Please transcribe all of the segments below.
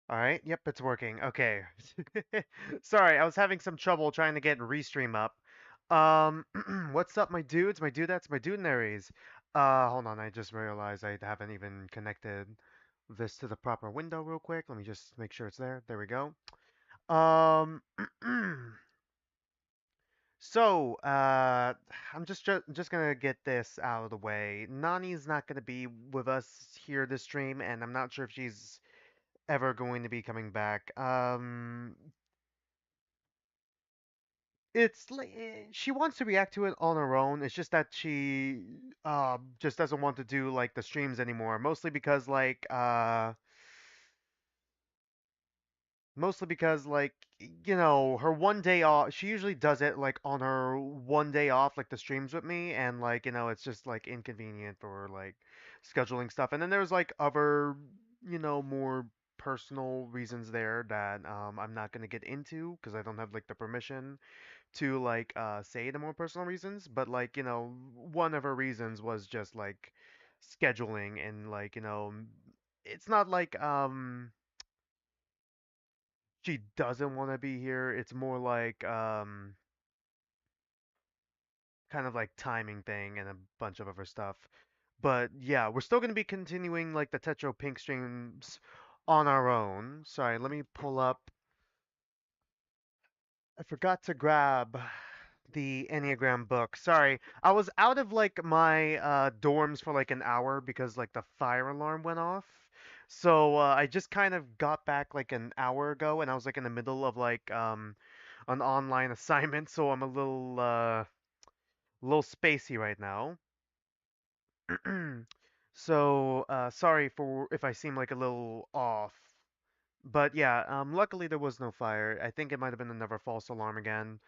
All right. Yep, it's working. Okay. Sorry, I was having some trouble trying to get Restream up. Um, what's up, my dudes, my dudettes, my dudenaries? Hold on. I just realized I haven't even connected this to the proper window real quick. Let me just make sure it's there. There we go. Um, so, I'm just gonna get this out of the way. Nani's not gonna be with us here this stream, and I'm not sure if she's ever going to be coming back. It's like she wants to react to it on her own. It's just that she just doesn't want to do like the streams anymore. Mostly because like her one day off. She usually does it like on her one day off, like the streams with me, and like it's just like inconvenient for like scheduling stuff. And then there's like other more personal reasons there that I'm not gonna get into because I don't have like the permission to like say the more personal reasons, but like one of her reasons was just like scheduling and like it's not like she doesn't want to be here. It's more like kind of like timing thing and a bunch of other stuff. But yeah, we're still going to be continuing like the Tetro Pink streams on our own. Sorry, let me pull up. I forgot to grab the Enneagram book. Sorry, I was out of like my dorms for like an hour because like the fire alarm went off. So I just kind of got back like an hour ago, and I was like in the middle of like an online assignment, so I'm a little spacey right now. So sorry for if I seem like a little off. But yeah, luckily there was no fire. I think it might have been another false alarm again.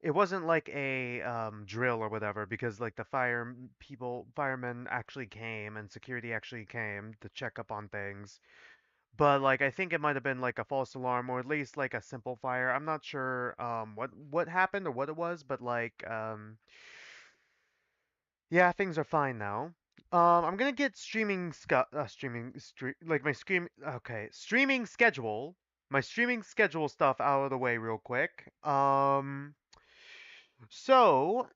It wasn't like a drill or whatever because like the firemen actually came and security actually came to check up on things. But like I think it might have been like a false alarm or at least like a simple fire. I'm not sure what happened or what it was, but like yeah, things are fine now. I'm gonna get like my streaming schedule stuff out of the way real quick. So,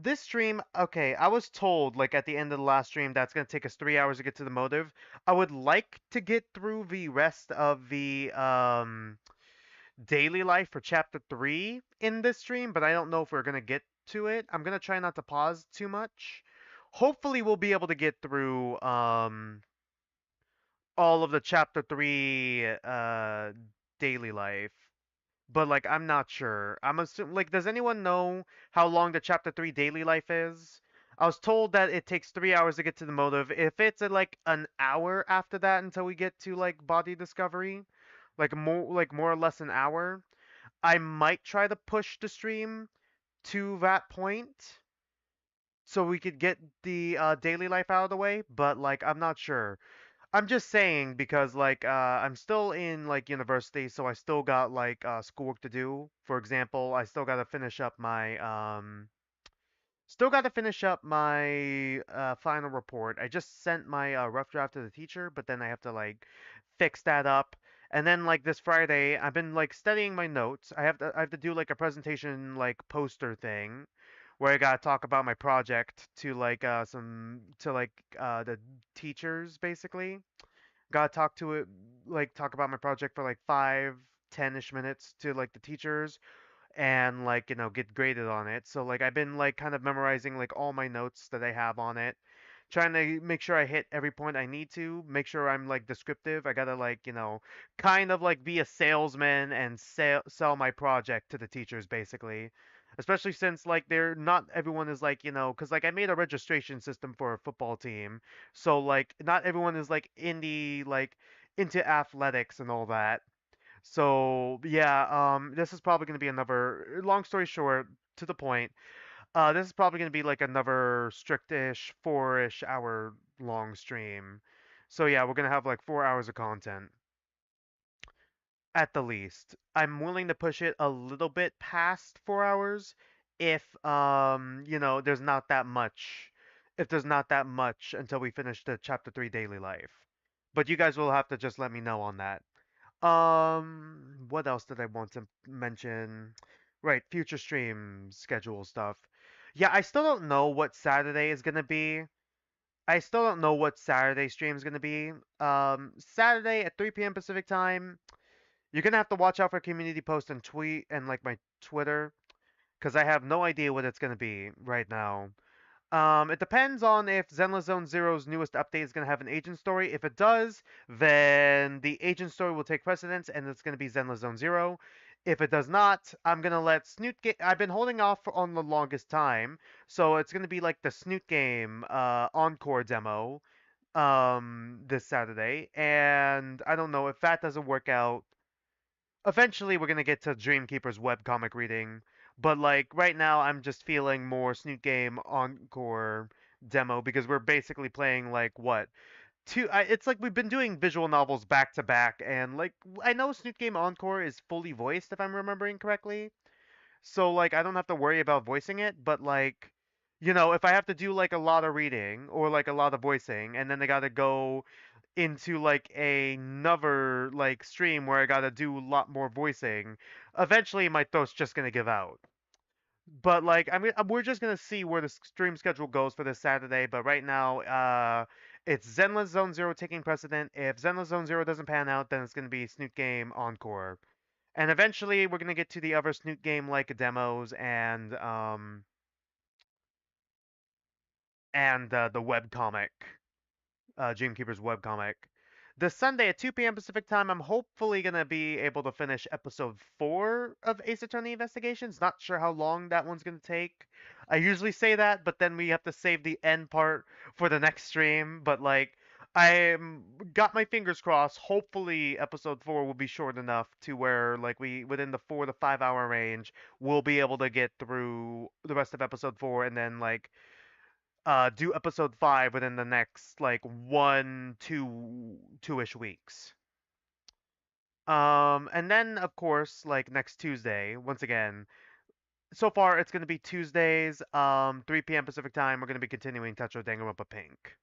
this stream, okay, I was told, like, at the end of the last stream, that's gonna take us 3 hours to get to the motive. I would like to get through the rest of the, daily life for chapter 3 in this stream, but I don't know if we're gonna get to it. I'm gonna try not to pause too much. Hopefully, we'll be able to get through, all of the chapter 3, daily life. But like I'm not sure. I'm assuming like does anyone know how long the chapter 3 daily life is? I was told that it takes 3 hours to get to the motive. If it's like an hour after that until we get to like body discovery, like more or less an hour, I might try to push the stream to that point so we could get the daily life out of the way, but like I'm not sure. I'm just saying because like I'm still in like university, so I still got like schoolwork to do. For example, I still got to finish up my final report. I just sent my rough draft to the teacher, but then I have to like fix that up. And then like this Friday, I've been like studying my notes. I have to do like a presentation like poster thing where I gotta talk about my project to like some to like the teachers basically. Gotta talk about my project for like 5, 10-ish minutes to like the teachers and like get graded on it. So like I've been like kind of memorizing like all my notes that I have on it, trying to make sure I hit every point I need to, make sure I'm like descriptive. I gotta like kind of like be a salesman and sell my project to the teachers basically. Especially since like they're not everyone is like because like I made a registration system for a football team, so like not everyone is like into athletics and all that. So yeah, this is probably gonna be another. Long story short, to the point. This is probably gonna be like another strictish 4-ish hour long stream. So yeah, we're gonna have like 4 hours of content at the least. I'm willing to push it a little bit past 4 hours if there's not that much. If there's not that much until we finish the chapter 3 daily life. But you guys will have to just let me know on that. What else did I want to mention? Right, future stream schedule stuff. Yeah, I still don't know what Saturday is gonna be. I still don't know what Saturday stream is gonna be. Saturday at 3 p.m. Pacific time. You're gonna have to watch out for community post and tweet and like my Twitter, because I have no idea what it's gonna be right now. It depends on if Zenless Zone Zero's newest update is going to have an agent story. If it does, then the agent story will take precedence, and it's going to be Zenless Zone Zero. If it does not, I'm going to let Snoot Game. I've been holding off on the longest time, so it's going to be like the Snoot Game Encore demo this Saturday. And I don't know if that doesn't work out. Eventually, we're going to get to Dreamkeeper's webcomic reading, but like right now, I'm just feeling more Snoot Game Encore demo because we're basically playing like what two. It's like we've been doing visual novels back to back, and like I know Snoot Game Encore is fully voiced if I'm remembering correctly, so like I don't have to worry about voicing it. But like, if I have to do like a lot of reading or like a lot of voicing, and then I gotta go into like another like stream where I gotta do a lot more voicing, eventually my throat's just gonna give out. But like we're just gonna see where the stream schedule goes for this Saturday. But right now, it's Zenless Zone Zero taking precedent. If Zenless Zone Zero doesn't pan out, then it's gonna be Snoot Game Encore. And eventually, we're gonna get to the other Snoot Game like demos and the webcomic Dreamkeeper's webcomic. This Sunday at 2 p.m. Pacific time, I'm hopefully going to be able to finish episode 4 of Ace Attorney Investigations. Not sure how long that one's going to take. I usually say that, but then we have to save the end part for the next stream. But, like, I got my fingers crossed. Hopefully, episode 4 will be short enough to where, like, within the 4 to 5 hour range, we'll be able to get through the rest of episode 4 and then, like, do episode 5 within the next like 2-ish weeks. And then of course like next Tuesday, once again, so far it's gonna be Tuesdays, 3 p.m. Pacific time. We're gonna be continuing Tetro Danganronpa Pink.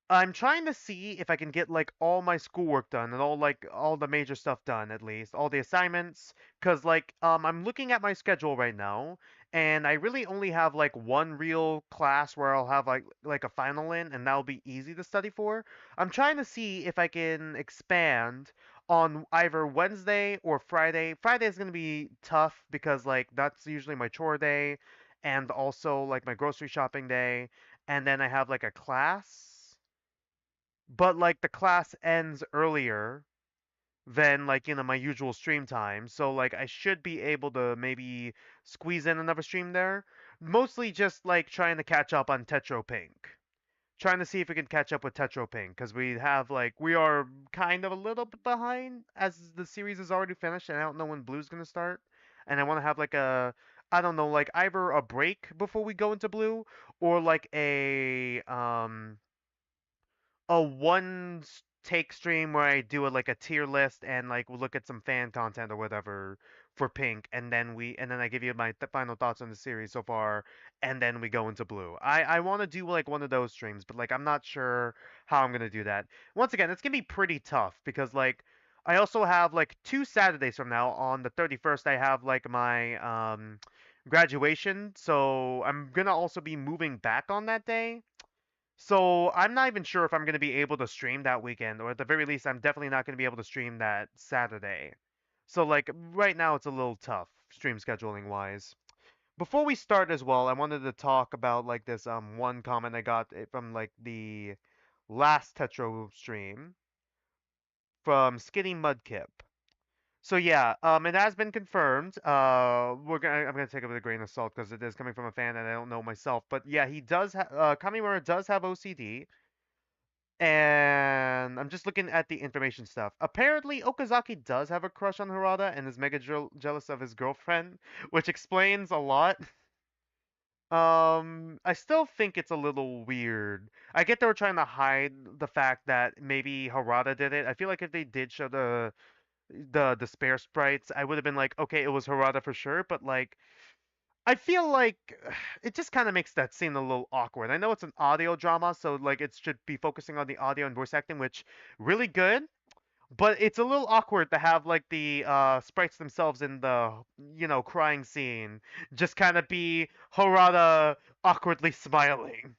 I'm trying to see if I can get like all my schoolwork done and all the major stuff done at least, all the assignments, cuz like I'm looking at my schedule right now and I really only have like one real class where I'll have like a final in and that'll be easy to study for. I'm trying to see if I can expand on either Wednesday or Friday. Friday is going to be tough because like that's usually my chore day and also like my grocery shopping day, and then I have like a class, but like the class ends earlier than like my usual stream time, so like I should be able to maybe squeeze in another stream there, mostly just like trying to catch up on Tetro Pink, trying to see if we can catch up with Tetro Pink because we are kind of a little bit behind as the series is already finished and I don't know when Blue's gonna start, and I want to have like I don't know, like either a break before we go into Blue or like a one take stream where I do like a tier list and like we'll look at some fan content or whatever for Pink, and then I give you my final thoughts on the series so far, and then we go into Blue. I want to do like one of those streams, but like I'm not sure how I'm gonna do that. Once again, it's gonna be pretty tough because like I also have like 2 Saturdays from now. On the 31st, I have like my graduation, so I'm gonna also be moving back on that day. So I'm not even sure if I'm going to be able to stream that weekend, or at the very least, I'm definitely not going to be able to stream that Saturday. So like right now, it's a little tough stream scheduling wise. Before we start as well, I wanted to talk about like this one comment I got from like the last Tetro stream from Skinny Mudkip. So yeah, it has been confirmed. I'm gonna take it with a grain of salt because it is coming from a fan and I don't know myself. But yeah, he does. Kamimura does have OCD. And I'm just looking at the information stuff. Apparently, Okazaki does have a crush on Harada and is mega jealous of his girlfriend, which explains a lot. I still think it's a little weird. I get they were trying to hide the fact that maybe Harada did it. I feel like if they did show the despair sprites, I would have been like, okay, it was Harada for sure. But like, I feel like it just kind of makes that scene a little awkward. I know it's an audio drama, so like it should be focusing on the audio and voice acting, which really good. But it's a little awkward to have like the sprites themselves in the crying scene just kind of be Harada awkwardly smiling.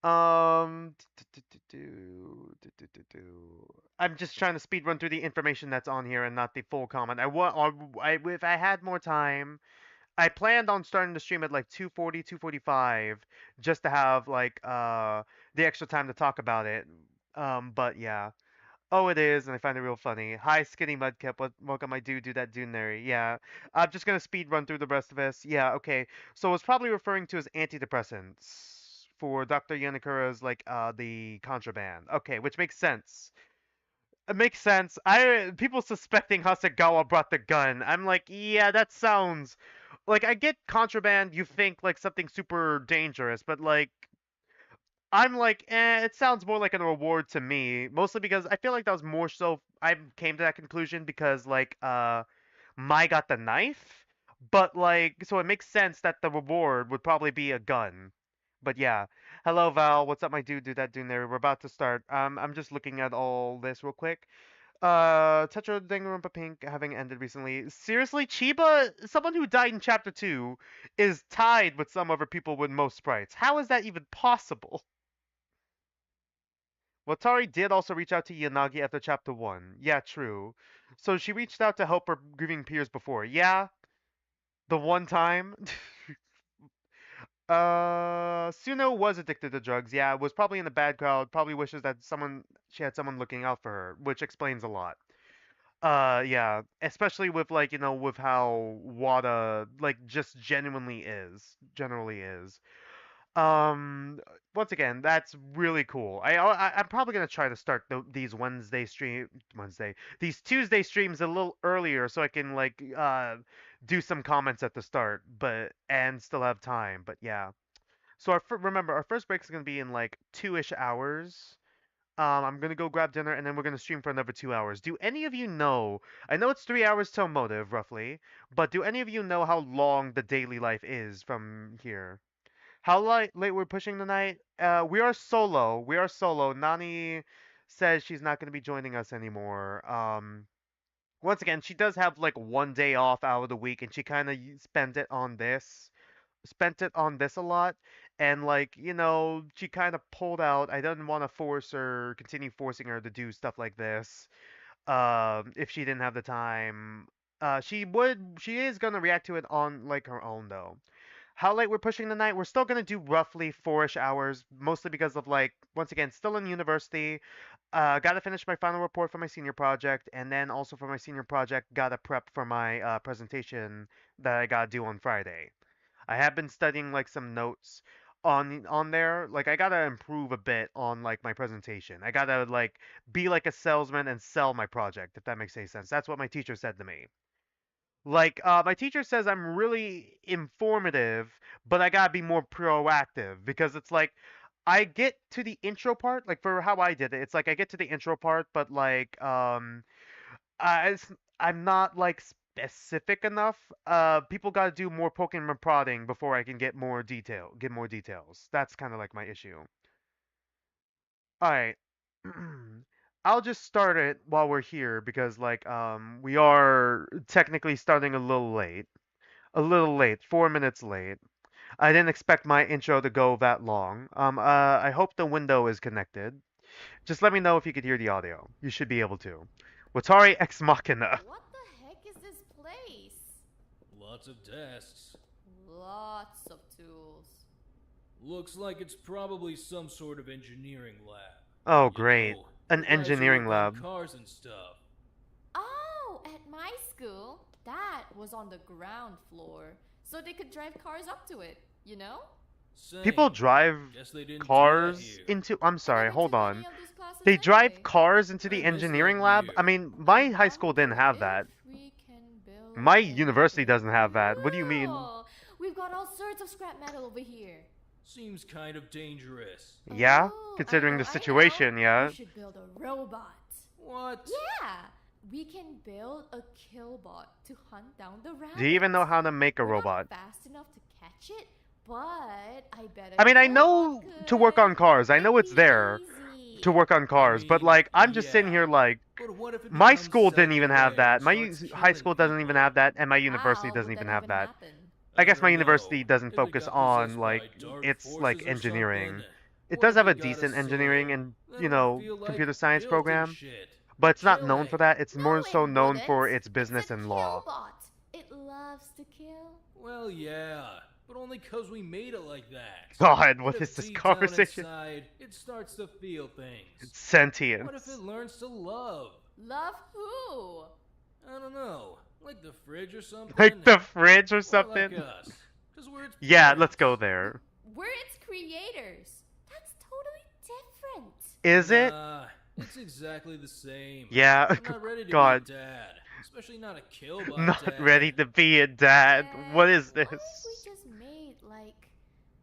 I'm just trying to speed run through the information that's on here and not the full comment. If I had more time, I planned on starting the stream at like 2:40, 2:45, just to have like the extra time to talk about it. But yeah. Oh, it is, and I find it real funny. Hi, Skinny Mudkip. Welcome, my dude. Do that, Dunary. Yeah, I'm just gonna speed run through the rest of this. Yeah, okay. So it's probably referring to as antidepressants for Dr. Yanakura's like the contraband. Okay, which makes sense. It makes sense. I people suspecting Hasegawa brought the gun. I'm like, yeah, that sounds like I get contraband. You think like something super dangerous, but like I'm like, it sounds more like a reward to me, mostly because I feel like that was more so I came to that conclusion because like Mai got the knife, but like so it makes sense that the reward would probably be a gun. But yeah. Hello Val, what's up my dude? Do that dude there. We're about to start. I'm just looking at all this real quick. Tetro Danganronpa Pink having ended recently. Seriously, Chiba, someone who died in chapter 2, is tied with some other people with most sprites. How is that even possible? Watari did also reach out to Yanagi after chapter 1. Yeah, true. So she reached out to help her grieving peers before. Yeah, the one time. Suno was addicted to drugs. Yeah, was probably in a bad crowd. Probably wishes that she had someone looking out for her, which explains a lot. Yeah, especially with like, with how Wada like just generally is. Um, Once again, that's really cool. I'm probably gonna try to start these these Tuesday streams a little earlier so I can like do some comments at the start, but and still have time. But yeah. So remember, our first break is gonna be in like 2-ish hours. I'm gonna go grab dinner and then we're gonna stream for another 2 hours. Do any of you know? I know it's 3 hours till motive roughly, but do any of you know how long the daily life is from here? How late we're pushing tonight? We are solo. We are solo. Nani says she's not going to be joining us anymore. Once again, she does have like one day off out of the week, and she kind of spent it on this a lot, and like she kind of pulled out. I didn't want to continue forcing her to do stuff like this. If she didn't have the time, she is gonna react to it on like her own though. How late we're pushing tonight? We're still gonna do roughly 4-ish hours, mostly because of like once again still in university. Gotta finish my final report for my senior project, and then also for my senior project, gotta prep for my presentation that I gotta do on Friday. I have been studying like some notes on there. Like I gotta improve a bit on like my presentation. I gotta like be like a salesman and sell my project, if that makes any sense. That's what my teacher said to me. Like, my teacher says I'm really informative, but I gotta be more proactive because it's like I get to the intro part, like for how I did it, it's like I get to the intro part, but like, I'm not like specific enough. People gotta do more poking and prodding before I can get more details. That's kind of like my issue. All right. I'll just start it while we're here because like we are technically starting a little late. A little late, 4 minutes late. I didn't expect my intro to go that long. I hope the window is connected. Just let me know if you could hear the audio. You should be able to. Watari Ex Machina. What the heck is this place? Lots of desks. Lots of tools. Looks like it's probably some sort of engineering lab. Oh, You great. know, An for guys who engineering work on lab. cars and stuff. Oh, at my school, that was on the ground floor, so they could drive cars up to it, you know? Same. People drive Guess they didn't do that cars here. into. I'm I sorry, never hold took on. any of these classes They drive anyway. cars into the I miss that engineering lab? view. I mean, I my high school didn't wonder have that. if we can build My university anything doesn't have that. What do you mean? cool. We've got all sorts of scrap metal over here. Seems kind of dangerous. Yeah? Oh, Considering the I know. situation, yeah. We should build a robot. What? Yeah, we can build a killbot to hunt down the rabbits. Do you even know how to make a We're robot? not fast enough to catch it, but I bet a I mean, I killbot know to work on could. cars. I know It'd it's be there. easy. to work on I cars. But mean, like, I'm just sitting yeah. here like, But what if it my becomes school didn't even have self-aware that. and My starts high killing school doesn't even people? have that, and my university How doesn't would even that have even that. happen? I I guess my don't university know. doesn't If it focus got on possessed like by dark it's like forces or something. engineering. It What does if have a it got a decent engineering soul? and Then it'd feel like computer science building program, shit. but it's not known for Killing. that. It's No, more it so known wouldn't. for its It's business a and law. killbot. It loves to kill. Well, yeah. But only 'cause we made it like that. God, What what is if this deep down conversation? inside, it starts to feel things? Sentience. What if it learns to love? Love who? I don't know. Like the fridge or something? Like the fridge or Or something? like us. 'Cause we're its Yeah, friends. let's go there. We're its creators. That's totally different. Is it? Nah, it's exactly the same. Yeah. I'm not ready to God. be a dad. Especially not a killbot Not dad. ready to be a dad. What is What this? if we just made like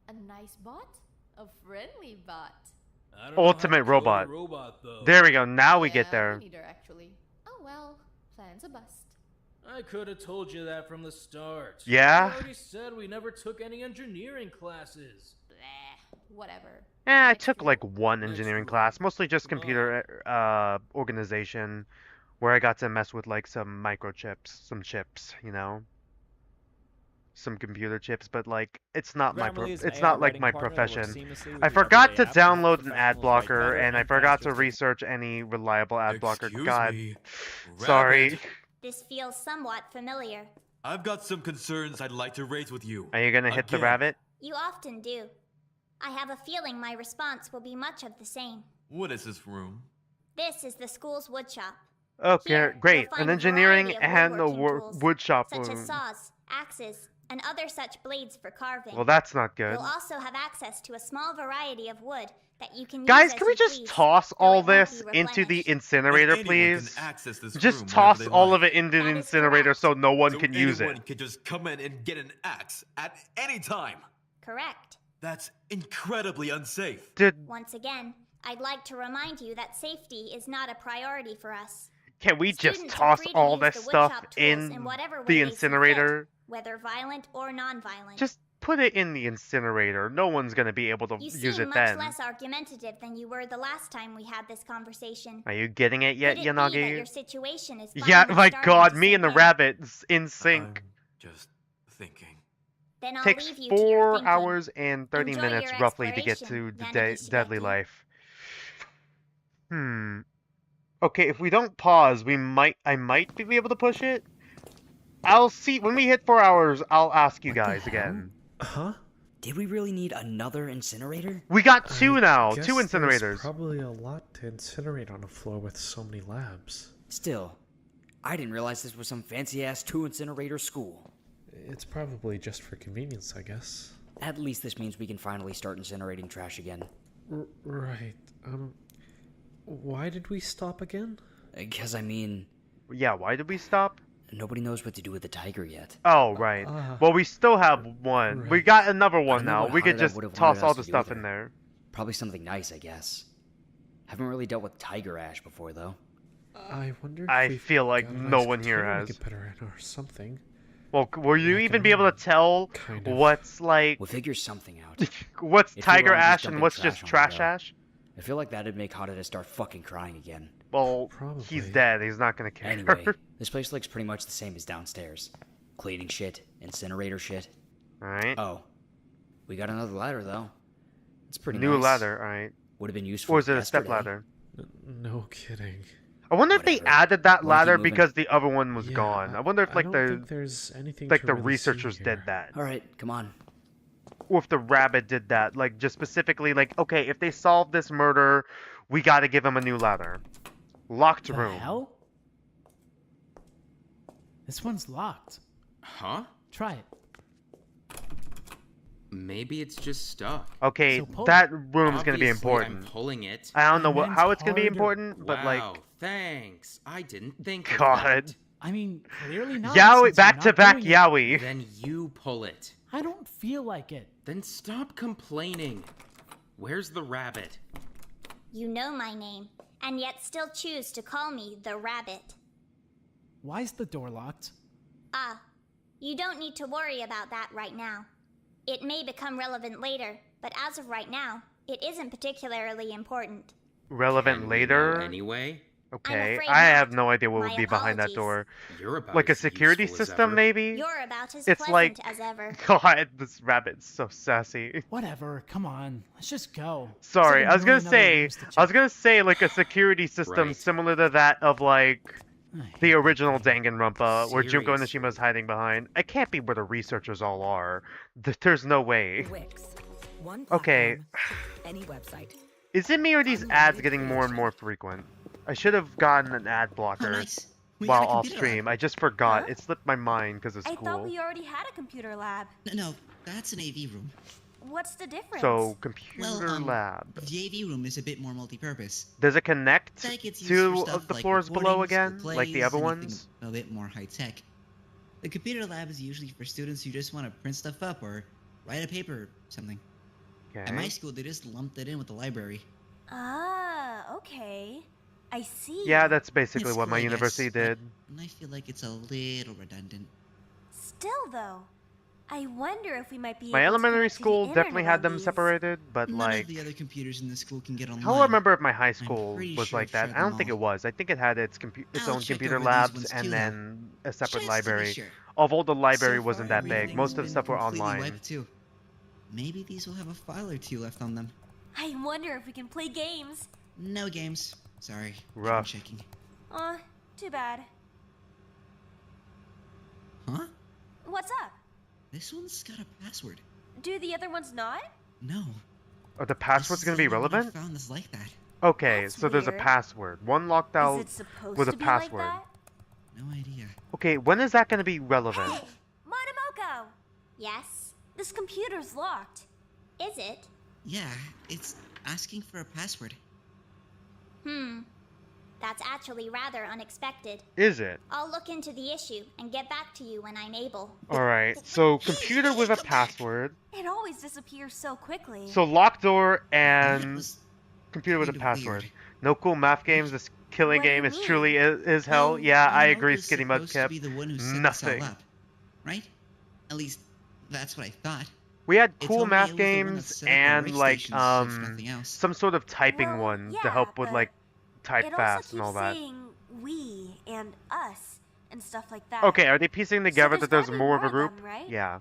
a nice bot? A friendly bot? I don't know how Ultimate to code a robot. robot, though. There we go. Now we Yeah, get there. Me neither, actually. Oh well, plan's a bust. I could have told you that from the start. Yeah? I already said we never took any engineering classes. Bleh, whatever. I Next took room. like one Next engineering room. class, mostly just Come computer organization, where I got to mess with like some microchips, some chips, some computer chips. But like, it's not Grammarly is an it's AI not like writing my partner that works profession. seamlessly with I your forgot to everyday apps to help download an ad professionals write blocker, better and I and forgot to faster. research any reliable ad blocker. Excuse God, me. sorry. Rabbit, This feels somewhat familiar. I've got some concerns I'd like to raise with you. Are you gonna hit the Again. rabbit? You often do. I have a feeling my response will be much of the same. What is this room? This is the school's woodshop. Okay, Here, great. you'll An find a engineering variety of and a woodworking tools, wood shop such room. as saws, axes, and other such blades for carving. Well, that's not good. You'll also have access to a small variety of wood that you can Guys, use can as we you just please, toss though all it won't be this into the replenished. incinerator, And anyone please? can access this Just room toss whenever they all like. of it into the That is incinerator correct. so no one So can use anyone it. can just come in and get an axe at any time. Correct. That's incredibly unsafe. Did Once again, I'd like to remind you that safety is not a priority for us. can we just Students are toss free to all use this the stuff woodshop tools in whatever way the they see fit, incinerator? whether violent or non-violent. Just put it in the incinerator. No one's gonna be able to You use seem it much then. less argumentative than you were the last time we had this conversation. Are you getting it yet, Could it be that your Yanagi? situation is Yeah, finally my starting God, to me and the sink in? rabbits in sync. I'm just thinking. Then I'll Takes leave you to your 4 thinking. hours and 30 Enjoy minutes your roughly to get to exploration, the Yanagi deadly Shigeki. life. Okay, if we don't pause, I might be able to push it. I'll see when we hit 4 hours. I'll ask you What the guys hell? again. Huh? Did we really need another incinerator? We got two now, Guess two there's incinerators. Probably a lot to incinerate on a floor with so many labs. Still, I didn't realize this was some fancy-ass two-incinerator school. It's probably just for convenience, I guess. At least this means we can finally start incinerating trash again. Right. Why did we stop again? Because, I mean, Yeah, why did we stop? nobody knows what to do with the tiger yet. Oh, right. Well, we still have one. We right. got another one don't know now. what We could Haruda just would've toss wanted all us the to do stuff there. in there. Probably something nice, I guess. Haven't really dealt with tiger ash before, though. I wonder if I we've feel like got a no nice one here container we has. could put her in or something. Well, will you Like even an be able to tell kind of. what's like We'll figure something out. what's If you tiger are just ash and dumping what's trash just on her, trash though. ash? I feel like that'd make Haruda start fucking crying again. Well, he's Probably. dead. He's not gonna care. Anyway, this place looks pretty much the same as downstairs. Cleaning shit, incinerator shit. All right. Oh, we got another ladder though. It's pretty New nice. ladder. All right. Would have been useful. Or is it a yesterday. step ladder? No kidding. I wonder if they Whatever. added that Wanna keep ladder moving? because the other one was Yeah, gone. I wonder if like don't the think there's anything like to the really see researchers here. did that, All right, come on. or if the rabbit did that. Like just specifically, like okay, if they solve this murder, we got to give him a new ladder. Locked The room. hell? This one's locked. Huh? Try it. Maybe it's just stuck. Okay, So pull that room's gonna be Obviously, important. I'm pulling it. I don't know That how means it's gonna be harder. important, but wow, like thanks. I didn't think of God. that. I mean, clearly not. Yowie, since you're back to not back doing it. Yowie. Then you pull it. I don't feel like it. Then stop complaining. Where's the rabbit? You know my name, and yet still choose to call me the Rabbit. Why's the door locked? Ah, you don't need to worry about that right now. It may become relevant later, but as of right now, it isn't particularly important. relevant Can we later. know anyway? Okay, afraid I have not. no idea what would My be behind that apologies. door. You're about Like a as security useful as system, ever. maybe? You're about as It's pleasant like, as ever. God, this rabbit's so sassy. Whatever, come on. Let's just go. There's Sorry, like I a was gonna million other say, rooms to I was check. gonna say like a security system Right. similar to that of like I hate the that original thing. Danganronpa, where Junko Onishima's Seriously. hiding behind. I can't be where the researchers all are. There's no way. Wix. One Okay. platform, any website. Is it me or are these ads getting more and more frequent? I should have gotten an ad blocker while off stream. I just forgot. Huh? It slipped my mind because of I thought school. we already had a computer lab. No, that's an AV room. What's the difference? So, computer lab. The AV room is a bit more multi-purpose. Does it connect That gets used to for stuff the like floors below recordings, again, school like the plays, other anything ones? A bit more high-tech. The computer lab is usually for students who just want to print stuff up or write a paper or something. At my Okay. school, they just lumped it in with the library. Ah, okay. I see. Yeah, that's basically It's what cool, my I university guess, did. And I feel like it's a little redundant. Still, though, I wonder if we might be. My able to elementary connect to the school definitely internet had on them these. separated, but None like, of the other computers in the school can get online. I don't remember if my high school pretty was sure like I've that. tried I don't them think it all. was. I think it had its I'll own check computer over these labs ones and too, though. then a separate Just to be library. sure. Although the library So wasn't far, that big, everything's most of the been stuff were completely online. wiped, too. Maybe these will have a file or two left on them. I wonder if we can play games. No games. Sorry. I'm Rough. checking. Too bad. Huh? What's up? This one's got a password. Do the other ones not? No. Are the passwords going to be relevant? Found this like that. Okay, That's so there's a weird. password. One locked Is out it supposed with a to be password. like No idea. Okay, when is that going to be that? relevant? Hey, Motomoko! Yes? This computer's locked. Is it? Yeah, it's asking for a password. That's actually rather unexpected. Is it? I'll look into the issue and get back to you when I'm able. Alright, so computer with a password. It always disappears so quickly. So locked door That and was computer with a kinda password. weird. No cool math games. This killing What do game you is mean? truly is hell. Well, Yeah, I agree. Monoko's Skinny supposed to Mudkip. be the one who set Nothing. this all up, right? At least that's what I thought. We had It cool told me it math was the one that games set up our and like workstations, if nothing else. some sort of typing Well, one to yeah, help with but like type it fast also and all keeps that. saying we and us and stuff like that. Okay, are they piecing together there's that there's gotta be more of a more of group? them, right? Yeah.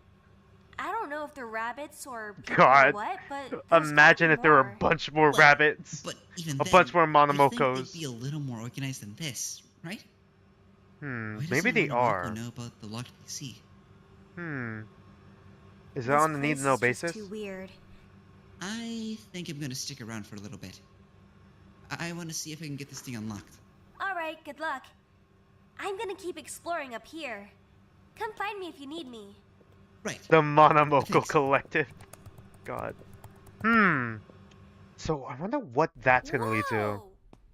I don't know if they're rabbits or people God. or what, but there's gotta Imagine be if there were a more. bunch more Well, rabbits. But even A then, bunch more you'd think Monomokos. they'd be a little more organized than this, right? Why Maybe doesn't they Monomoko are. know about the locked PC? Is it This on a need place to know is just basis? Too weird. I think I'm gonna stick around for a little bit. I want to see if I can get this thing unlocked. All right, good luck. I'm gonna keep exploring up here. Come find me if you need me. Right. The Monomoko Thanks. Collective. God. So I wonder what that's gonna lead to. Whoa!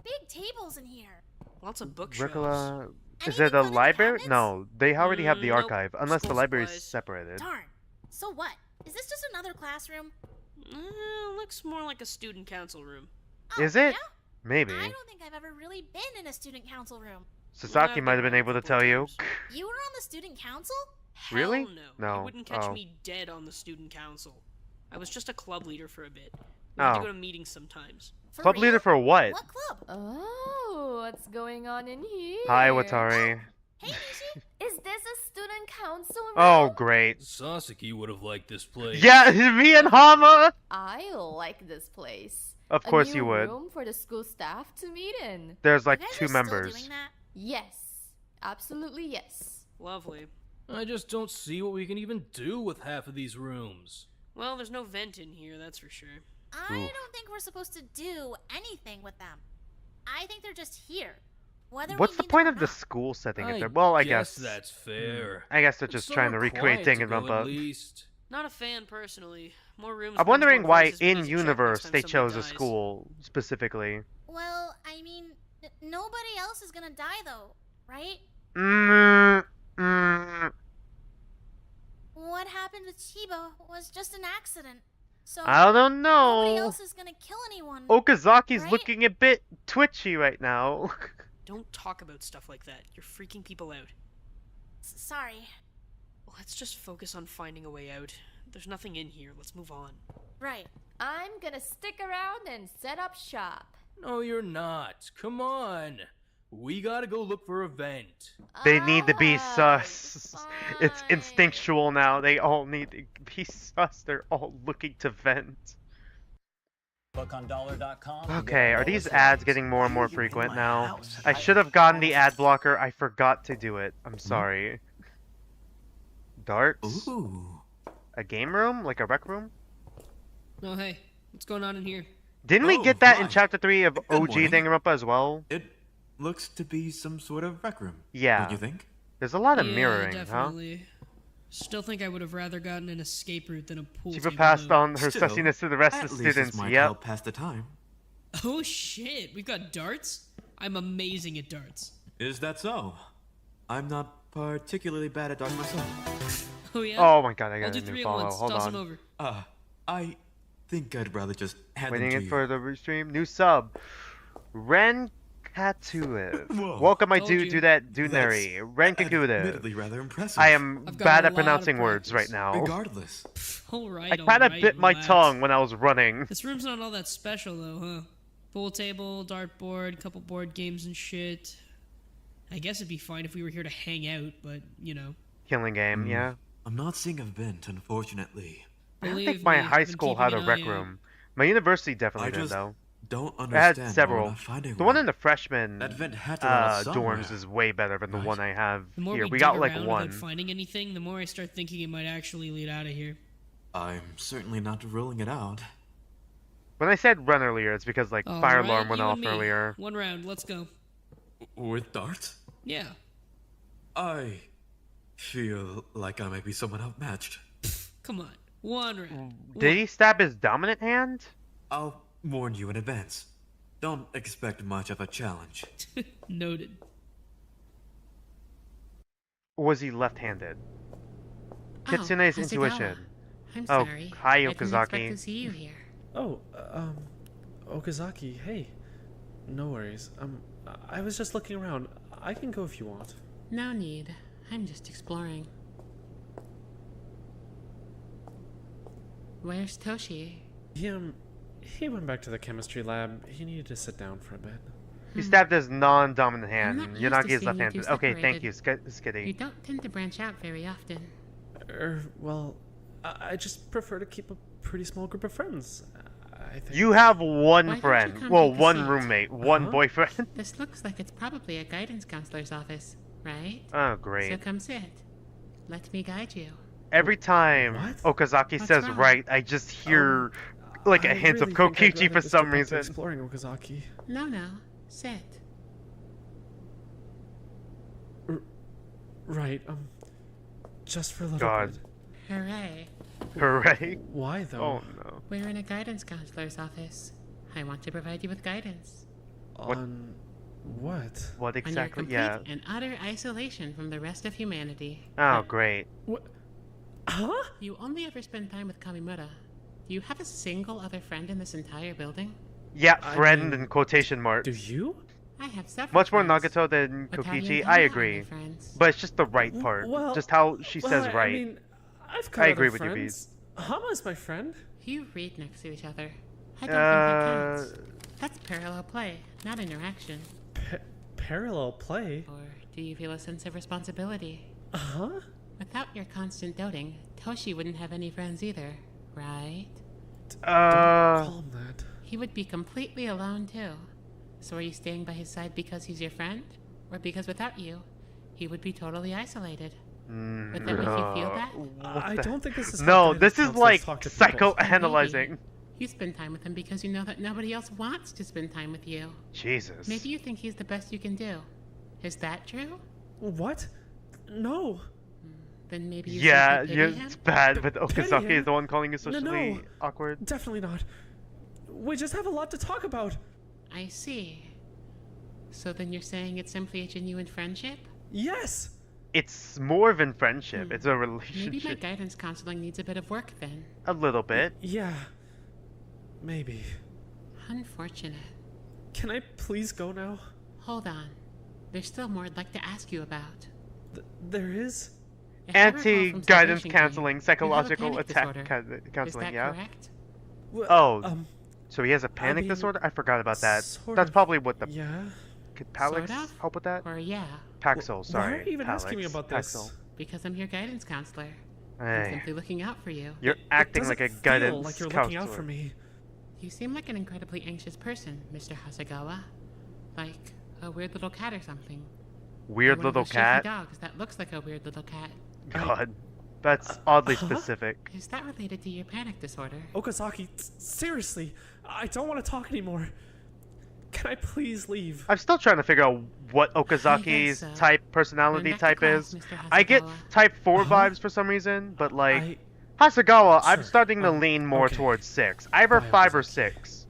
Big tables in here. Lots of bookshelves. Ricola. Is Anything it a fun in the library? cabinets? No, they already have the Nope. archive, unless the School library's supplies. separated. Darn. So what? Is this just another classroom? Looks more like a student council room. Oh, Is it? yeah? Maybe. I don't think I've ever really been in a student council room. Sasaki I've might have been been able to multiple tell you. times. You were on the student council? Really? Hell no. No. You wouldn't catch Oh. me dead on the student council. I was just a club leader for a bit. We had to Oh. go to meetings sometimes. For Club real? leader for what? What club? Oh, what's going on in here? Hi, Watari. Hey, Nishi. Is this a student council room? Oh, great. Sasaki would have liked this place. Yeah, me and Hama! I like this place. Of A course new you would. room for the school staff to meet in. There's like You guys 2 are still members. doing that? Yes, absolutely yes. Lovely. I just don't see what we can even do with half of these rooms. Well, there's no vent in here, that's for sure. I Oof. don't think we're supposed to do anything with them. I think they're just here. Whether What's we the need point them of or the not. school setting? If I they're, well, I guess. that's fair. I guess they're But just some trying to are recreate quiet to go, at Danganronpa. least. Not a fan, personally. More rooms. I'm brings wondering more why voices, but in needs to check universe next time they somebody chose a dies. school specifically. Well, I mean, nobody else is gonna die though, right? What happened with Chiba was just an accident. So I don't nobody know. else is gonna kill anyone. Okazaki's right? looking a bit twitchy right now. Don't talk about stuff like that. You're freaking people out. Sorry. Let's just focus on finding a way out. There's nothing in here. Let's move on. Right. I'm gonna stick around and set up shop. No, you're not. Come on. We gotta go look for a vent. They need to be sus. It's fine. instinctual now. They all need to be sus. They're all looking to vent. Book on dollar.com. Okay, are these ads getting more and more frequent now? I should have gotten the ad blocker. I forgot to do it. I'm sorry. Darts? Ooh. A game room? Like a rec room? Oh, hey. What's going on in here? Didn't we Oh, get that in right. chapter 3 of OG morning. Danganronpa as well? It looks to be some sort of rec room. Yeah. Don't you think? There's a lot of Yeah, mirroring, definitely. Still think I would have rather gotten an escape route than a pool huh? Shiva table, passed though. on her Still, sussiness to the rest At of the least students. this might Yep. help pass the time. Oh shit, we've got darts? I'm amazing at darts. Is that so? I'm not particularly bad at darts myself. Oh yeah? Oh my god, I I'll got do a new 3 at follow. once. Hold Toss on. them over. I think I'd rather just hand them Waiting to in you. for the restream. New sub. Ren Katuev. Whoa. Welcome, my Told dude. you. Do that, Duneri. Ren Kakudev. Admittedly rather impressive. I am I've got bad a at lot of pronouncing words right practice. now. Regardless. Alright, I kind of alright, bit my relax. tongue when I was running. This room's not all that special though, huh? Pool table, dartboard, couple board games and shit. I guess it'd be fine if we were here to hang out, but, you know. Killing game, yeah. I'm not seeing a vent, unfortunately. I don't Believe think my me, high I've been school keeping had a an rec eye out. room. My university definitely I did, just though. don't It understand had why several. we're not finding The one in the freshman That vent had to lead us somewhere. dorms is way better than the Right. one I have The more here. we, We dig got like around one. without finding anything, the more I start thinking it might actually lead out of here. I'm certainly not ruling it out. When I said run earlier, it's because like fire Alright, alarm went you and off me. earlier. One round, let's go. With darts? Yeah. I feel like I might be somewhat outmatched. Come on. One round. Did he stab his dominant hand? I'll warn you in advance. Don't expect much of a challenge. Noted. Or was he left-handed? Oh, Kitsune's how's it intuition. going? I'm Oh, sorry. hi, I didn't expect Okazaki. to see you here. Oh, Okazaki, hey. No worries. I was just looking around. I can go if you want. No need. I'm just exploring. Where's Toshi? He went back to the chemistry lab. He needed to sit down for a bit. He stabbed his non-dominant I'm hand. not used to Yanagi is seeing you left-handed. two Okay, thank you, You Skitty. don't tend to branch out very often. Well, I just prefer to keep a pretty small group of friends. I think. You have Why one don't you friend. come Well, take a one seat? roommate, one boyfriend. This looks like it's probably a guidance counselor's office, right? Oh, great. So come sit. Let me guide you. Every time Okazaki What's says wrong? right, I just hear like a I hint really of think I'd Kokichi rather for just some get back to reason. Exploring Okazaki. No, sit. Right. Just for a little God. bit. Hooray. Hooray. Why though? Oh no. We're in a guidance counselor's office. I want to provide you with guidance. On what? What On your exactly? complete Yeah. and utter isolation from the rest of humanity. Oh, great. Huh? You only ever spend time with Kamimura. Do you have a single other friend in this entire building? Yeah, I friend mean, in quotation marks. Do you? I have several Much more friends. Nagato than But how do you Kokichi. know I how agree. many friends? But it's just the right part. Well, just how she well, says I right. mean, I've got I other agree with you, friends. Hama's my friend. You read next to each other. I don't think that counts. Uh, That's parallel play, not interaction. Parallel play? Or do you feel a sense of responsibility? Huh? Without your constant doting, Toshi wouldn't have any friends either, right? Don't call him that. He would be completely alone too. So are you staying by his side because he's your friend? Or because without you, he would be totally isolated? Would that make you feel that? I don't think this is how No, guidance this is counselors like talk to people. psychoanalyzing. You spend time with him because you know that nobody else wants to spend time with you. Jesus. Maybe you think he's the best you can do. Is that true? What? No. Then maybe you Yeah, simply yeah, pity him? it's bad, but Pity Okazaki him? is the one calling you No, socially no. awkward. Definitely not. We just have a lot to talk about. I see. So then you're saying it's simply a genuine friendship? Yes. It's more than friendship. It's a Maybe my relationship. guidance counseling needs a bit of work then. A little bit. Yeah. Maybe. Unfortunate. Can I please go now? Hold on. There's still more I'd like to ask you about. There is? If I recall from Anti-guidance Salvation Team, counseling, you have a psychological panic attack disorder. counseling, Is that yeah? correct? Oh, So he has a panic mean, disorder? I forgot about that. sort That's of, probably what the... Yeah. Could Palix Sort of? help with that? Or yeah. Paxil, sorry. Why are you even asking me Palix. about Paxil. this? Because I'm your guidance counselor. I'm Hey. simply looking out for you. You're acting like a Feel guidance like you're counselor. looking out for me. You seem like an incredibly anxious person, Mr. Hasegawa. Like a weird little cat or something. Weird Or one of little those shaky cat? dogs that looks like a weird little cat. God. That's oddly specific. Is that related to your panic disorder? Okazaki, seriously, I don't want to talk anymore. Can I please leave? I'm still trying to figure out what Okazaki's so. personality Then back to type class, is. Mr. I get Hasegawa. type 4 vibes for some reason, but like... Hasegawa, I'm Sure, starting to lean more okay. towards 6. Either Bye, 5 or Okazaki. 6.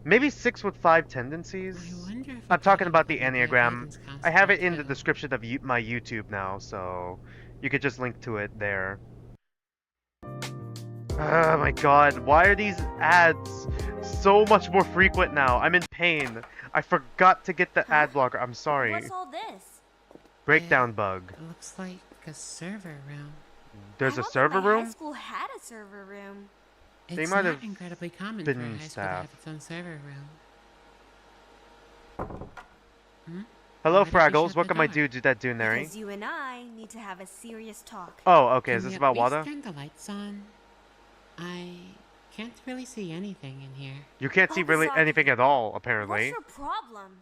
Maybe 6 with 5 tendencies? I wonder if I'm I talking could about the be a Enneagram. guidance I have it counselor in the too. description of my YouTube now, so you could just link to it there. Oh my god, why are these ads so much more frequent now? I'm in pain. I forgot to get the ad blocker. I'm sorry. What's all this? Breakdown bug. It looks like a server room. There's I a don't think server my High room? school had a server room. They It's might not have incredibly common been for a high school to staff. have its own server room. Hello, Why did you Fraggles. shut What the can my door? dude do that Dunary? Because you and I need to have a serious talk. Oh, okay. Is Can this you about at least Wada? turn the lights on? I can't really see anything in here. You can't see really Okazaki, anything at all, What's apparently. your problem?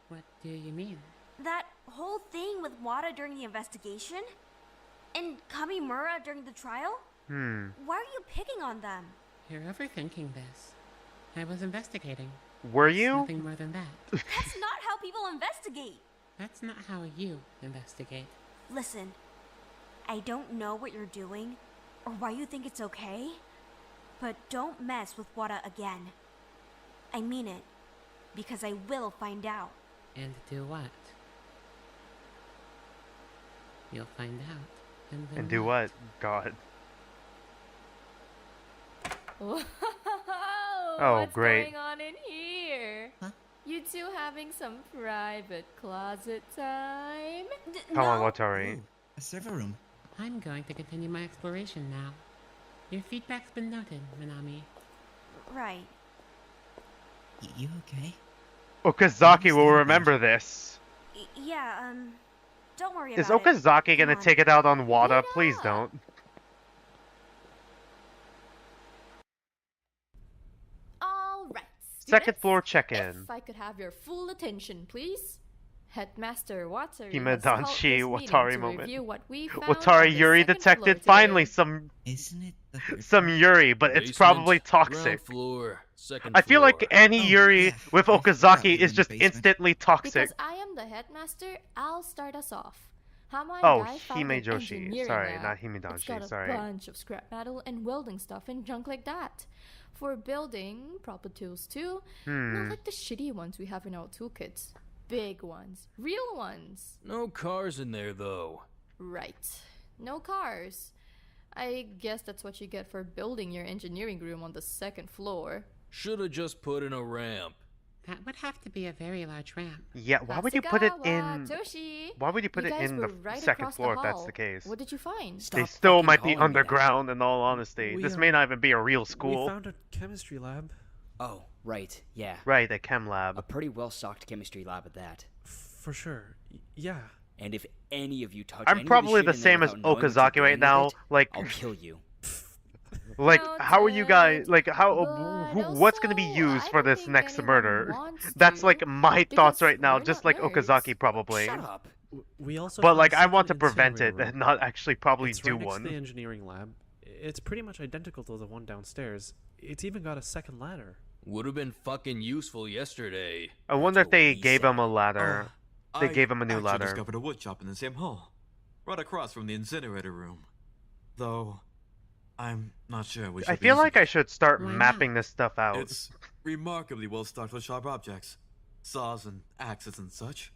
What do you mean? That whole thing with Wada during the investigation? And Kamimura during the trial? Why are you picking on them? You're overthinking this. I was investigating. Were It's you? Nothing more than that. That's not how people investigate. That's not how you investigate. Listen, I don't know what you're doing or why you think it's okay, but don't mess with Wada again. I mean it, because I will find out. And do what? You'll find out. And then And do what? God. Whoa, Oh, what's great. going on in here? Huh? You two having some private closet time? Come on, Watari. Ooh, a server room. I'm going to continue my exploration now. Your feedback's been noted, Minami. Right. You okay? Okazaki will remember this. Yeah, don't worry Is about it. Okazaki gonna Come on. take it out on Wada? Why Please not? don't. All right. Second students, floor check-in. If I could have your full attention, please. Headmaster Watari Himedanshi has called this meeting Watari to moment. review what we found Watari on the Yuri second detected floor finally today. some Isn't it the third some floor? Yuri, but it's Basement, probably ground toxic. floor, second I feel like floor. any Oh, Yuri yeah, with I forgot Okazaki we were is in the just basement. instantly toxic. Because I am the headmaster, I'll start us off. How my Oh, guy found an Himejoshi. engineering Sorry, lab. not It's Himedanshi. got a Sorry. bunch of scrap metal and welding stuff and junk like that. For building, proper tools too. Not like the shitty ones we have in our toolkits. Big ones. Real ones. No cars in there, though. Right. No cars. I guess that's what you get for building your engineering room on the second floor. Should've just put in a ramp. That would have to be a very large ramp. Yeah, why would you put it Hasegawa, in? Toshi, Why would you put you it guys in were the right second across the floor if that's hall. the case? What did you find? They Stop still fucking might be calling me that. underground, in all honesty. We, This may not even be a real We school. found a chemistry lab. Oh, right, yeah. Right, a chem A lab. pretty well-stocked chemistry lab at that. For sure. Yeah. And if any of you touch I'm any probably of the the shit in there same as without knowing what you're Okazaki doing right with now. it, Like, I'll kill you. like, how are you guys? Like, how? But What's gonna be also, used I for don't this think next anyone murder? wants That's to, like my thoughts because right now, we're just not like nerds. Okazaki probably. Shut up. We also. But found like, a I want to secret prevent it incinerator and room. not actually probably It's do right next to the one. engineering lab. It's pretty much identical to the one downstairs. It's even got a second ladder. Would've been fucking useful yesterday. I wonder if what they we gave him a said. ladder. They gave him a new actually ladder. discovered a wood shop in the same hall, right across from the incinerator room. Though, I'm not sure we should I be feel using like I it. should start Why mapping this stuff out. It's remarkably well stocked with sharp objects, saws and axes and such.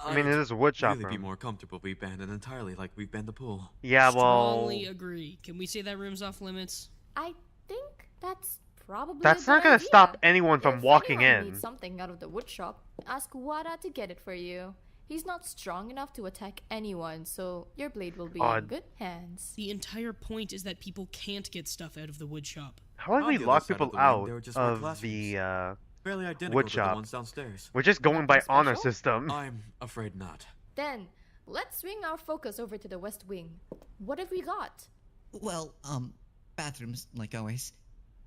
I mean, it is a wood shop really be room. more comfortable if we banned it entirely like we've banned the pool. Yeah, well, Strongly agree. Can we say that room's off limits? I think that's probably that's a not good gonna idea. stop anyone from If walking anyone in. needs something out of the wood shop, ask Wada to get it for you. He's not strong enough to attack anyone, so your blade will be in Odd. good hands. The entire point is that people can't get stuff out of the wood shop. How do On we the other lock side of people the wing, out there were just more of classrooms. the Fairly identical wood to the shop? ones downstairs. We're just going by Nothing honor special? system. I'm afraid not. Then, let's swing our focus over to the West Wing. What have we got? Well, bathrooms, like always.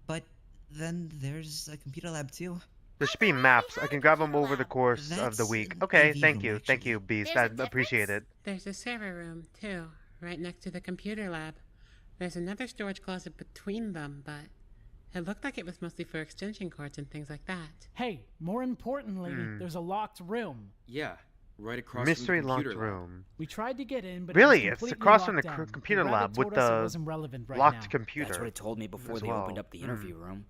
But then there's a computer lab too. There should be maps. I can grab them over the course of the That's week. an Okay, AV thank room, you. Thank actually. you, Beast. There's I a difference? appreciate it. There's a server room, too, right next to the computer lab. There's another storage closet between them, but it looked like it was mostly for extension cords and things like that. Hey, more importantly, there's a locked room. Yeah, right across Mystery from the locked computer lab. room. We tried to get in, but Really? it was It's completely across from the locked down. computer The rabbit lab with told us it the wasn't relevant right locked now. computer. That's what it told me before as they well. opened up the interview room.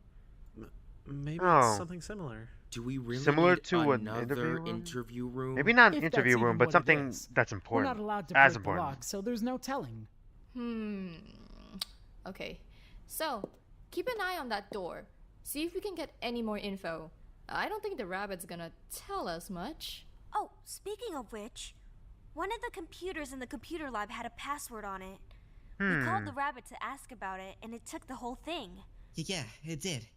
Maybe Oh. it's something similar. Do we really Similar need to an another interview room? interview room? Maybe not an If that's interview room, even but what it something is. that's We're important. not allowed to As break the important. lock, so there's no telling. Okay. So, keep an eye on that door. See if we can get any more info. I don't think the rabbit's gonna tell us much. Oh, speaking of which, one of the computers in the computer lab had a password on it. We called the rabbit to ask about it, and it took the whole thing. Yeah, it did.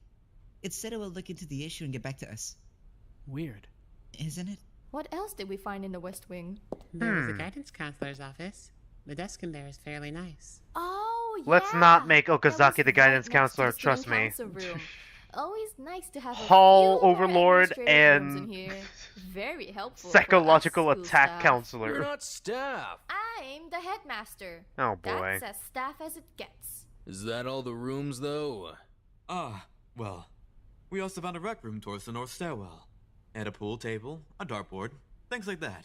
It said it would look into the issue and get back to us. Weird. Isn't it? What else did we find in the West Wing? There was a guidance counselor's office. The desk in there is fairly nice. Oh, yeah! Let's not make That Okazaki was the guidance right next to counselor, the trust student me. council room. Always nice to have a Hall few more overlord administrative rooms in and here. Very helpful. Psychological for us school attack staff. counselor. We're not staff. I'm the headmaster. Oh boy. That's as staff as it gets. Is that all the rooms, though? Well, we also found a rec room towards the north stairwell. And a pool table, a dartboard, things like that.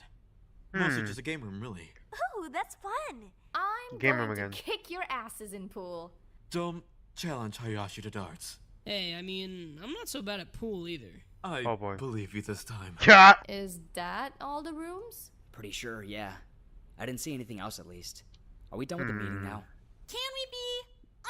Mostly just a game room, really. Ooh, that's fun. I'm Game going room to again. kick your asses in pool. Don't challenge Hayashi to darts. Hey, I mean, I'm not so bad at pool either. I Oh, boy. believe you this time. Is that all the rooms? Pretty sure, yeah. I didn't see anything else at least. Are we done with the meeting now? Can we be?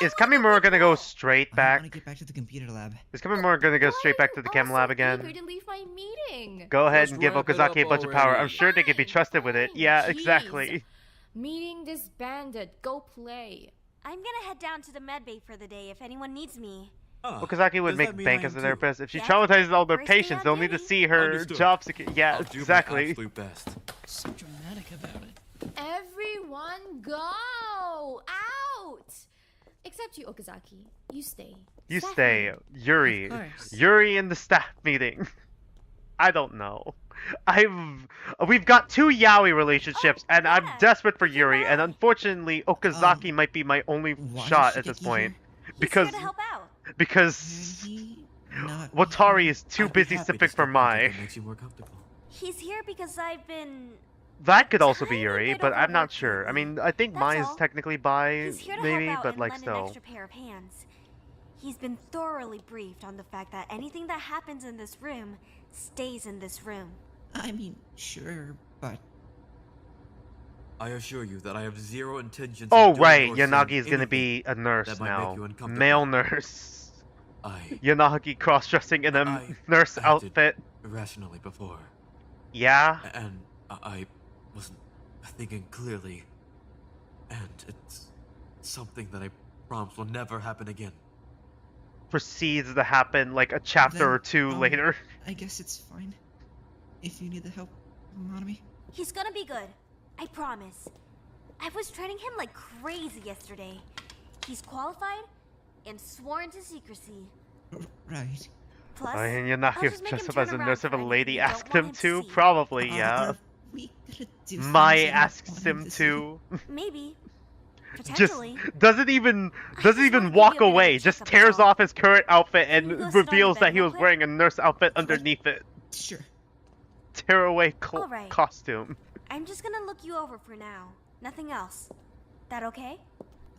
Is Kamimura gonna go straight I back? want to get back to the computer lab. Is Kamimura gonna go straight back to the chem lab Eager again? to leave my meeting. Go ahead Just and give wrap it up Okazaki a bunch of power. I'm already. sure they can be trusted with it. Fine, Yeah, jeez. exactly. Meeting disbanded. Go play. I'm gonna head down to the medbay for the day if anyone needs me. Okazaki would does make that mean bank I as a am too? therapist. If she Yeah. traumatizes all their First day patients, on they'll need to duty. see her Understood. job secure. Yeah, I'll do my exactly. absolute best. So dramatic about it. Everyone go out. Except you, Okazaki. You stay. You Staff stay, meeting. Yuri. Of course. Yuri in the staff meeting. I don't know. We've got two yaoi relationships, and I'm yeah. desperate for Yuri, and unfortunately, Okazaki might be my only Why shot did at she this get you point. here? Because He's here to help out. because Maybe not. Watari is too I'd be busy happy to sipping for step in if Mai. it makes you more comfortable. He's here because I've been. That could also be Tiny Yuri, bit but I'm not overworked sure. I lately. mean, I think That's Mai is all. technically bi, He's here to maybe, help out but and like lend still. an extra pair of hands. He's been thoroughly briefed on the fact that anything that happens in this room stays in this room. I mean, sure, but I assure you that I have zero intentions Oh of doing right, or saying Yanagi is gonna anything be a nurse that might now. make you uncomfortable. Male nurse. I Yanagi cross-dressing in a I nurse acted outfit. irrationally before, Yeah. and I wasn't thinking clearly, and it's something that I promise will never happen again. Proceeds to happen like a chapter then, or two later. I guess it's fine. If you need the help, Monami. He's gonna be good. I promise. I was training him like crazy yesterday. He's qualified and sworn to secrecy. Right. Plus, And I'll Yanagi just was make dressed him up turn as a around nurse for if a anything lady you don't asked want him him to. see. Probably, yeah. Are we gonna do Mai things I don't asks want him to see? to. Maybe. Just Potentially. doesn't even just wanna give you walk a bit of a away. Just checkup, tears that's all. off his current outfit Can you go and sit on the reveals bed that he real was quick? wearing a nurse outfit underneath it. Sure. Tearaway All right. costume. I'm just gonna look you over for now. Nothing else. That okay?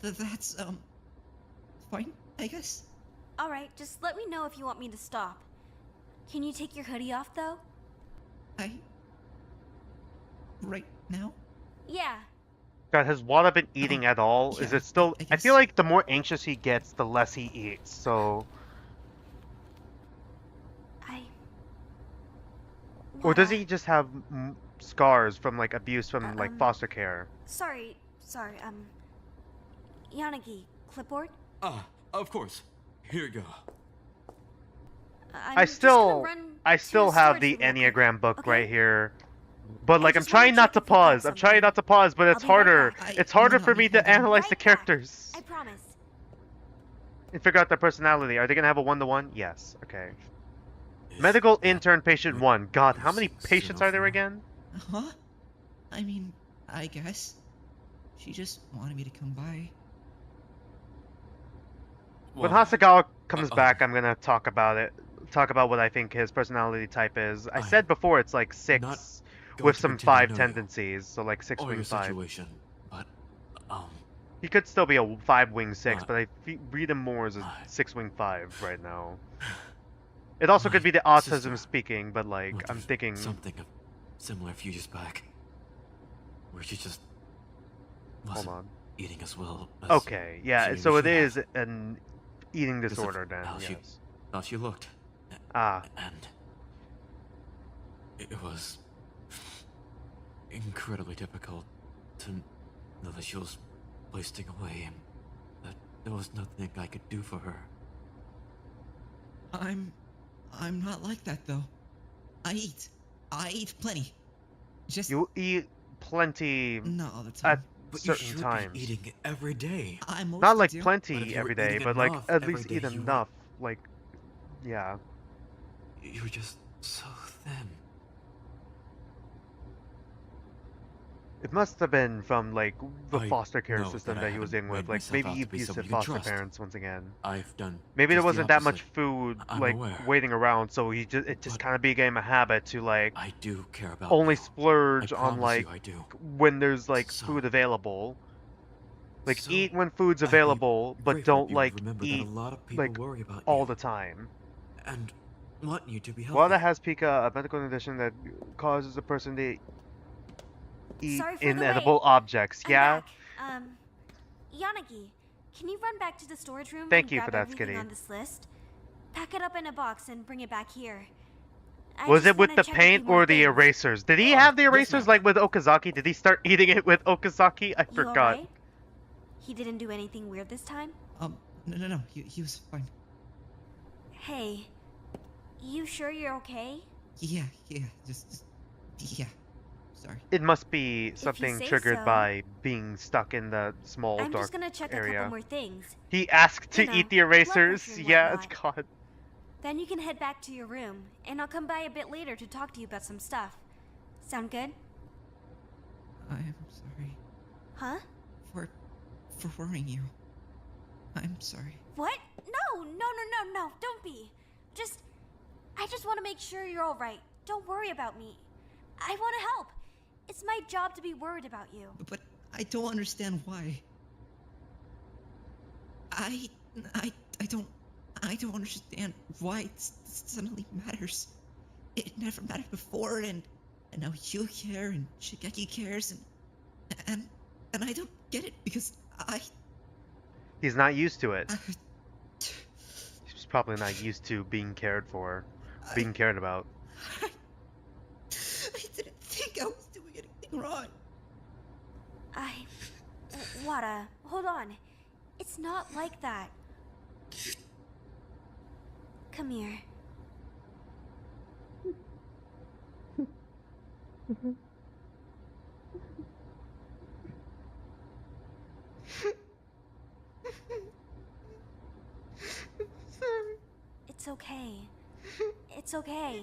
That's fine, I guess. Alright, just let me know if you want me to stop. Can you take your hoodie off though? Right now? Yeah. God, has Wada been eating at all? Is yeah, it still? I I feel guess. like the more anxious he gets, the less he eats. So, or does Wada. he just have scars from like abuse from like Um, foster care? Sorry. Yanagi, clipboard? Of course. Here you go. I still have the Enneagram book right here. But like I'm trying not to pause. I'm trying not to pause, but it's harder. It's harder for me to analyze the characters. I promise. And figure out their personality. Are they gonna have a 1-to-1? Yes. Okay. Medical intern patient 1. God, how many patients are there again? Huh? I mean, I guess. She just wanted me to come by. When Hasagawa comes back, I'm gonna talk about it. Talk about what I think his personality type is. I said before it's like 6 with some 5 tendencies, so like 6 wing 5. Situation, but he could still be a 5 wing 6, but I read him more as a 6 wing 5 right now. It also could be the autism speaking, but like I'm thinking something similar a few years back, where she just wasn't eating as well. As okay, yeah. So it is an eating disorder then. Yes. How she looked. Ah. And it was incredibly difficult to know that she was wasting away and that there was nothing I could do for her. I'm not like that though. I eat plenty. Just you eat plenty. Not all the time. But certain you should times. Be eating every day. Not like plenty every day, but like at least eat enough. Like, yeah. You're just so thin. It must have been from like the foster care system that he was in with, like maybe abusive foster parents once again. I've done. Maybe there wasn't that much food like waiting around, so it just kind of became a habit to like. I do care about. Only splurge on like I do. when there's like food available. Like eat when food's available, but don't like eat like all the time. And want you to be healthy. Wada has Pika, a medical condition that causes a person to eat inedible objects. Yeah. Yanagi, can you run back to the storage room? Thank and you grab for that, everything Skitty. on this list? Pack it up in a box and bring it back here. Was it with the paint or the erasers? Did he have the erasers like with Okazaki? Did he start eating it with Okazaki? I forgot. Right? He didn't do anything weird this time? No. He was fine. Hey, you sure you're okay? Yeah. Just yeah. Sorry. It must be something triggered by being stuck in the small I'm dark just gonna check area. a couple more things. He asked to eat the erasers. Yeah, it's God. Then you can head back to your room, and I'll come by a bit later to talk to you about some stuff. Sound good? I am sorry. Huh? For worrying you. I'm sorry. What? No, don't be. I just want to make sure you're all right. Don't worry about me. I want to help. It's my job to be worried about you. But I don't understand why. I don't understand why it suddenly matters. It never mattered before, and now you care, and Shigeki cares, and I don't get it because He's not used to it. He's probably not used to being cared for, being cared about. I didn't think I was doing anything wrong. Wada, hold on. It's not like that. Come here. Sorry. It's okay. It's okay.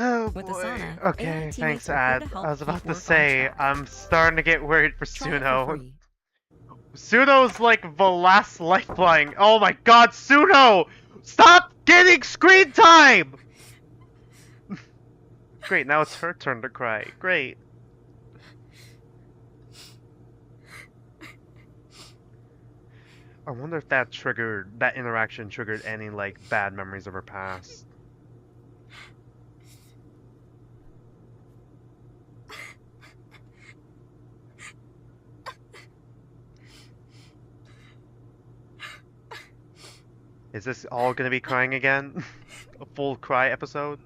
Oh boy. Okay, thanks, Ad. I was about to say, I'm starting to get worried for Suno. Suno's like the last lifeline. Oh my god, Suno! Stop getting screen time! Great, now it's her turn to cry. Great. I wonder if that interaction triggered any like bad memories of her past. Is this all gonna be crying again? A full cry episode?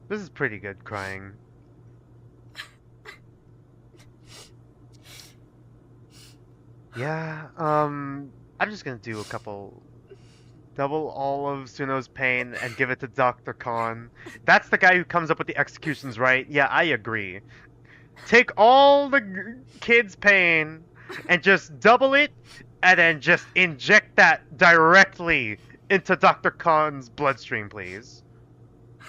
This is pretty good crying. Yeah, I'm just gonna do a couple. Double all of Suno's pain and give it to Dr. Khan. That's the guy who comes up with the executions, right? Yeah, I agree. Take all the kids' pain and just double it, and then just inject that directly into Dr. Khan's bloodstream, please.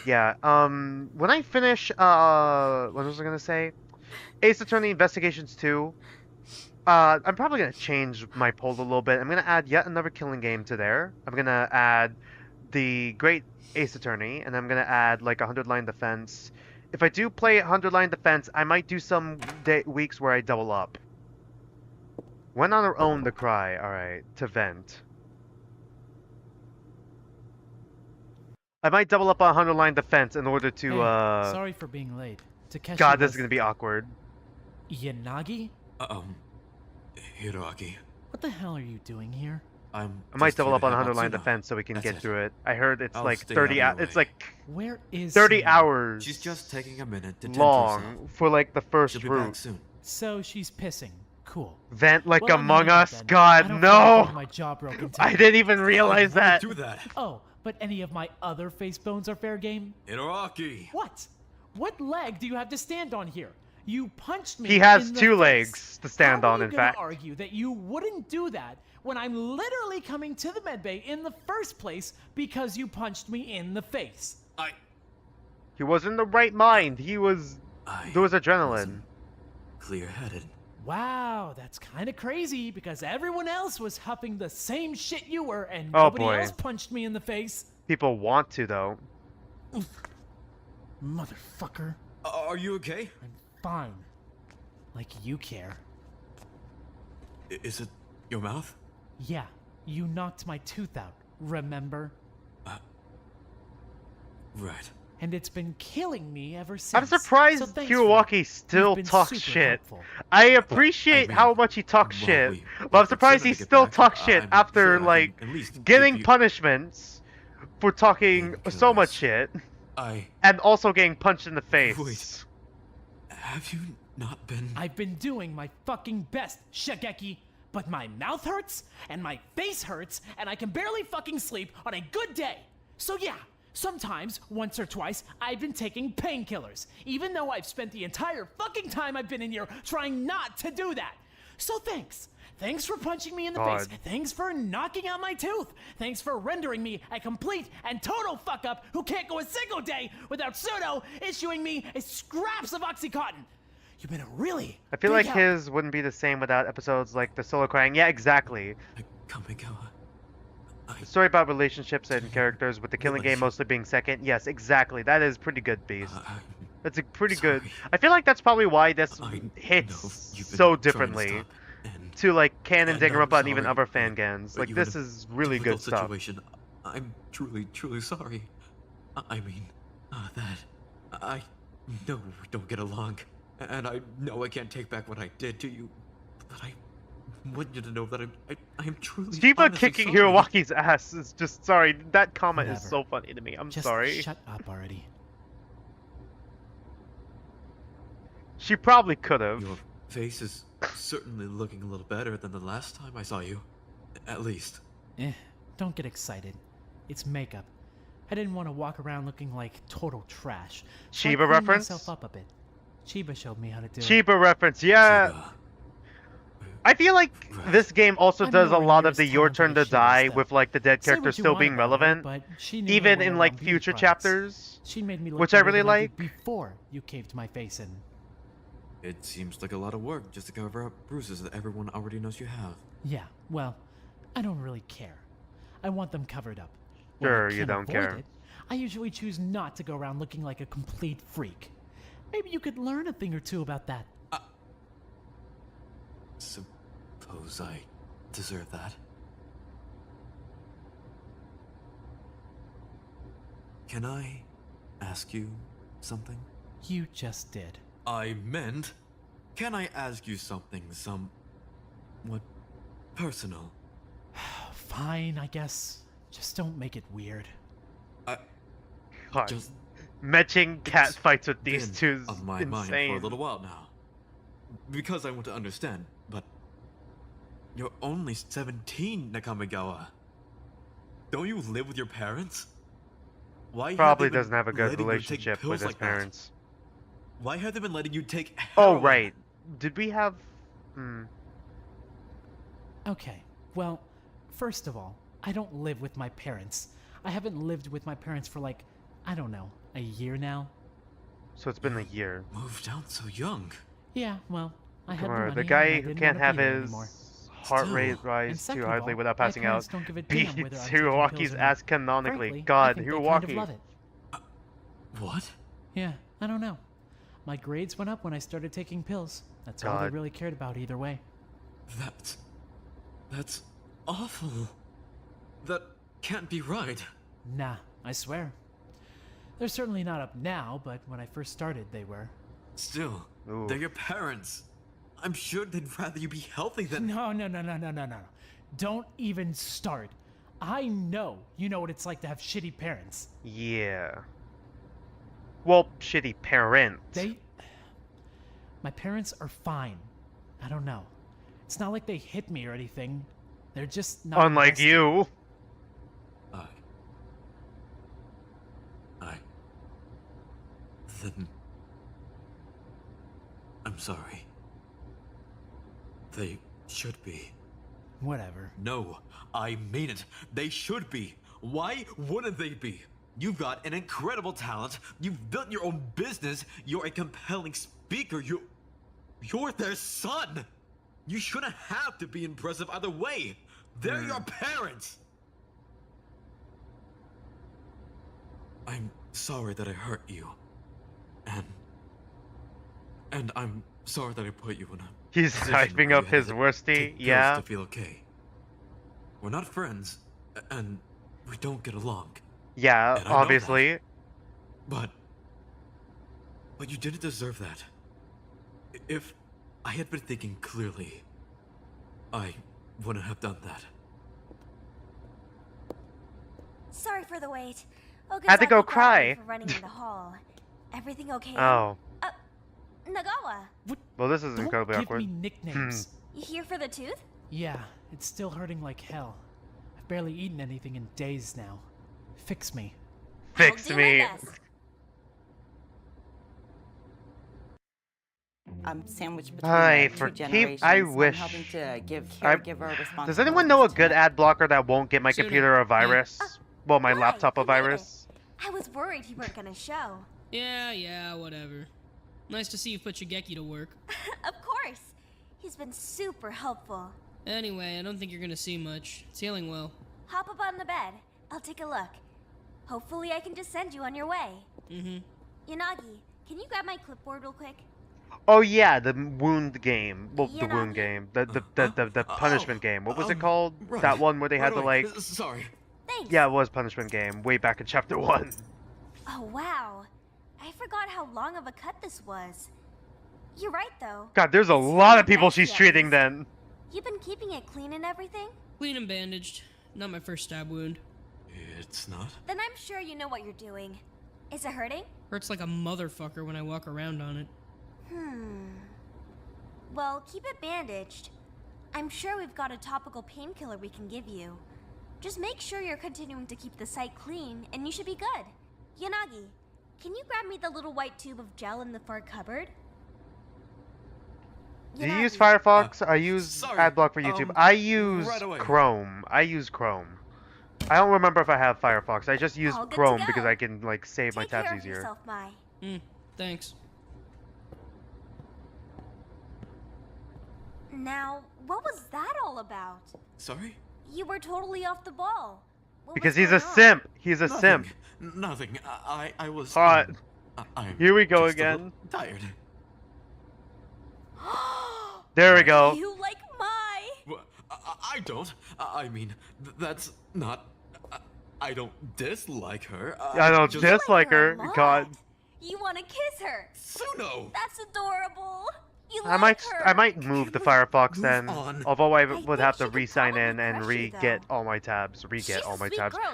Yeah, when I finish, what was I gonna say? Ace Attorney Investigations 2, I'm probably gonna change my poll a little bit. I'm gonna add yet another killing game to there. I'm gonna add the Great Ace Attorney, and I'm gonna add like a 100-line defense. If I do play 100-line defense, I might do some weeks where I double up. When on her own to cry, alright, to vent. I might double up on 100-line defense in order to, Hey, sorry for being late. Takeshi God, this was... is gonna be awkward. Yanagi? Hiroaki. What the hell are you doing here? I might double up on 100-line defense so we can get through it. I heard it's like 30 hours. It's like Where is 30 Suno? hours. She's just taking a minute to long for like the first She'll be route. back soon. So she's pissing. Cool. Vent like Well, I'm Among not Us. then. I God, don't no! feel like my jaw broke in two. I didn't even realize that. Do that. Oh, but any of my other face bones are fair game? Hiroaki. What? What leg do you have to stand on here? You punched me. He has in the 2 face. legs to stand How on, are in you gonna fact. argue that you wouldn't do that when I'm literally coming to the medbay in the first place because you punched me in the face? He was in the right mind. He was. There was adrenaline. Clear-headed. Wow, that's kind of crazy because everyone else was huffing the same shit you were and Oh, nobody boy. else punched me in the face. People want to, though. Motherfucker. Are you okay? I'm fine. Like you care. Is it your mouth? Yeah, you knocked my tooth out, remember? Right. And it's been killing me ever since. I'm surprised So thanks for Hiroaki it. still You've been talks super shit. helpful. I appreciate how much he talks well, shit, we but I'm surprised considered he to get still back. talks shit I'm after, sure I can like, at least getting give you- punishments for talking so much shit, and also getting punched in the face. Wait. Have you not been... I've been doing my fucking best, Shigeki, but my mouth hurts, and my face hurts, and I can barely fucking sleep on a good day. So yeah, sometimes, once or twice, I've been taking painkillers, even though I've spent the entire fucking time I've been in here trying not to do that. So thanks. Thanks for punching me in the face. Thanks for knocking out my tooth. Thanks for rendering me a complete and total fuck up who can't go a single day without Suno issuing me a scraps of Oxycontin. You've been a really I feel big like help. his wouldn't be the same without episodes like the solo crying. Yeah, exactly. The story about relationships and characters, with the killing game mostly being second. Yes, exactly. That is pretty good, Beast. That's a pretty good. I feel like that's probably why this hits so differently to like canon Danganronpa and even other fan gans. Like this is really good stuff. Situation. I'm truly, truly sorry. I mean, that I know we don't get along, and I know I can't take back what I did to you, but I want you to know that I'm truly. Shiba honestly kicking sorry. Hirowaki's ass is just sorry. That comment is Whatever. so funny to me. I'm Just sorry. shut up already. She probably could have. Your face is certainly looking a little better than the last time I saw you. At least. Don't get excited. It's makeup. I didn't want to walk around looking like total trash. So I Chiba cleaned reference? myself up a bit. Chiba showed me how to do it. Chiba reference, yeah. I feel like this game also I'm does a nowhere lot near of the as your talented turn as to she is, die though. with like the dead Say character what you still want being about her, relevant, but she knew her even way in around like beauty future products. chapters, She made me look which I better really than I did like. before you caved my face in. It seems like a lot of work just to cover up bruises that everyone already knows you have. Yeah, well, I don't really care. I want them covered up. When I Sure, you can don't avoid care. it, I usually choose not to go around looking like a complete freak. Maybe you could learn a thing or two about that. Suppose I deserve that. Can I ask you something? You just did. I meant, can I ask you something somewhat personal? Fine, I guess. Just don't make it weird. God. Just Matching cat It's fights with these been two is on my mind for a insane. little while now. Because I want to understand, but you're only 17, Nakamigawa. Don't you live with your parents? Why Probably have they been doesn't have a good letting you take relationship with pills his like that? parents. Why have they been letting you take Oh, heroin? right. Did we have... Okay, well, first of all, I don't live with my parents. I haven't lived with my parents for like, I don't know, a year now. So it's been a year. Moved out so young. Yeah, well, I had Come the on, money the and I guy who didn't can't wanna have be there his anymore. heart rate Still. rise And too second of hardly all, without my passing parents out don't give a damn beats whether I'm taking pills Hirowaki's or not. ass canonically. Frankly, I God, think they kind Hiroaki. of love it. What? Yeah, I don't know. My grades went up when I started taking pills. That's all they God. really cared about either way. That's awful. That can't be right. Nah, I swear. They're certainly not up now, but when I first started, they were. Still, Ooh. they're your parents. I'm sure they'd rather you be healthy than... No. Don't even start. I know you know what it's like to have shitty parents. Yeah. Well, shitty parent. My parents are fine. I don't know. It's not like they hit me or anything. They're just not Unlike invested. you. Then... I'm sorry. They should be. Whatever. No, I mean it. They should be. Why wouldn't they be? You've got an incredible talent. You've built your own business. You're a compelling speaker. You're their son. You shouldn't have to be impressive either way. They're your parents. I'm sorry that I hurt you. And I'm sorry that I put you in a He's position hyping where up you had his to worsty, take pills yeah. to feel okay. We're not friends, and we don't get along. Yeah, And I know obviously. that. But you didn't deserve that. If I had been thinking clearly, I wouldn't have done that. Sorry for the wait. Had to go Okazaki got me cry. For running in the hall. Everything okay? Oh. Nagawa, Well, this is Don't incredibly give awkward. me nicknames. you here for the tooth? Yeah, it's still hurting like hell. I've barely eaten anything in days now. Fix me. Fix me. I'm sandwiched between I two forgive. generations. I I'm wish. helping to give I- caregiver responsibilities. Does anyone know a good ad blocker that won't get my Sooner. computer a virus? Well, my laptop a you made it. virus. I was worried you weren't gonna show. Yeah, whatever. Nice to see you put Shigeki to work. Of course. He's been super helpful. Anyway, I don't think you're gonna see much. It's healing well. Hop up on the bed. I'll take a look. Hopefully I can just send you on your way. Yanagi, can you grab my clipboard real quick? Oh yeah, the wound game. Well, the Yanagi. wound game. The punishment game. What was it called? right. That one where they had to Right. like. Sorry. Thanks. Yeah, it was punishment game. Way back in chapter 1. Oh, wow. I forgot how long of a cut this was. You're right, though. God, there's a lot of people she's treating then. You've been keeping it clean and everything? Clean and bandaged. Not my first stab wound. It's not. Then I'm sure you know what you're doing. Is it hurting? Hurts like a motherfucker when I walk around on it. Well, keep it bandaged. I'm sure we've got a topical painkiller we can give you. Just make sure you're continuing to keep the site clean, and you should be good. Yanagi, can you grab me the little white tube of gel in the far cupboard? Do you use Firefox? I use sorry, AdBlock for YouTube. I use right away. Chrome. I don't remember if I have Firefox. I just use All good to Chrome go. because I can like save my Take tabs care of easier. yourself, Mai. Thanks. Now, what was that all about? Sorry? You were totally off the ball. What Because was he's a going on? simp. He's a simp. Nothing. I was... Hot. I'm Here we go just a again. little tired. There we go. You like Mai. Well, I don't. I mean, that's not... I don't dislike her. I don't just... dislike her. a lot. God. You want to kiss her? Suno! That's adorable. You I like might move to Firefox then. on. Although I think would have to she could re-sign in probably and crush you, re-get though. all my tabs, She's a sweet girl, don't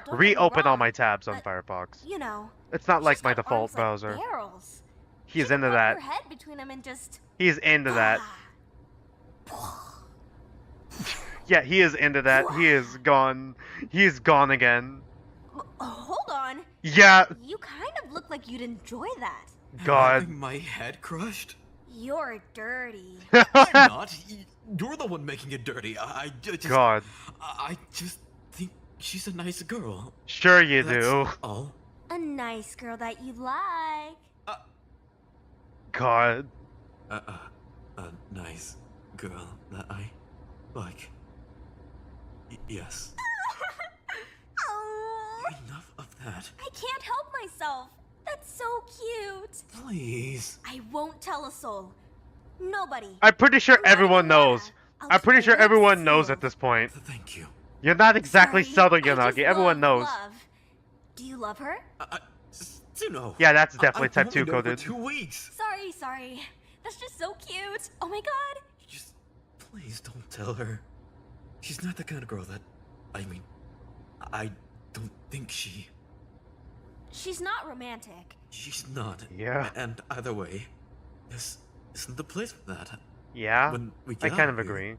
get me reopen all wrong, my tabs on but, Firefox. You know, It's not like she's my got default arms like browser. barrels. He's She into could pop that. her head between them and just. He's into that. Yeah, he is into that. He is gone. He is gone again. Hold on. Yeah. You kind of look like you'd enjoy that. God. Having my head crushed? You're dirty. I'm not. You're the one making it dirty. I just. God. I just think she's a nice girl. Sure you That's do. all. A nice girl that you like. God. A nice girl that I like. Yes. Oh. Enough of that. I can't help myself. That's so cute. Please. I won't tell a soul. Nobody. I'm pretty sure everyone knows. I'll I'm pretty keep sure my lips everyone knows sealed. at this point. Thank you. You're not exactly Sorry, subtle, I just Yanagi. Everyone love knows. love. Do you love her? Tsuno. Yeah, that's definitely I've type only 2 known her coded. 2 weeks. Sorry. That's just so cute. Oh my god. Please don't tell her. She's not the kind of girl that. I mean, I don't think she. She's not romantic. She's not. Yeah. And either way, this isn't the place for that. Yeah, When we I get kind out of here, agree.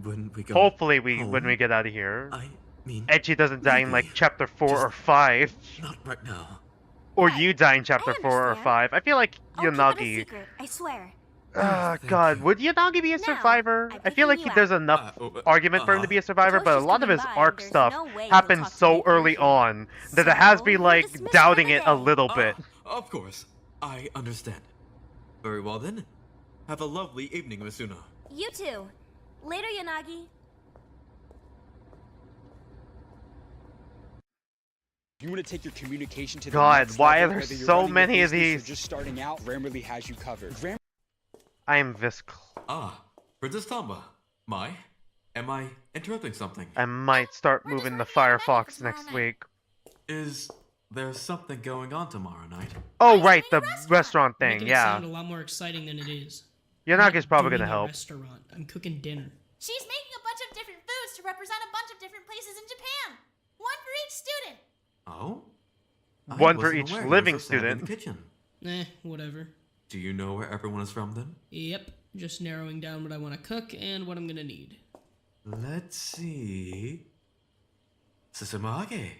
When we go. Hopefully, when home, we get out of here, I mean, Edgy doesn't die in like maybe. chapter 4 or 5, Not right now. or you die in chapter 4 or understand. 5. I feel like I'll keep it a Yanagi. secret, I swear. God, would Yanagi be a survivor? I feel like you there's enough argument for him to be a survivor, but a Toshi's lot of his coming by, arc there's stuff no way he'll happens talk to so me early on that it has me So, like you're dismissed doubting for the it a day. little bit. Of course. I understand. Very well then. Have a lovely evening, Masuno. You too. Later, Yanagi. You want to take your communication to the God, next why level, are there whether you're so running a many of business or these? just starting out, Grammarly has you covered. I am Visk. Princess Tamba. Am I interrupting something? I might start moving to Firefox next week. Is there something going on tomorrow night? Oh, right, the restaurant thing, Making it yeah. sound a lot more exciting than it is. Yanagi's probably Doing gonna a help. Restaurant. I'm cooking dinner. She's making a bunch of different foods to represent a bunch of different places in Japan. One for each student. Oh? One for each living student. In the kitchen. Whatever. Do you know where everyone is from then? Yep, just narrowing down what I want to cook and what I'm gonna need. Let's see. Susamage.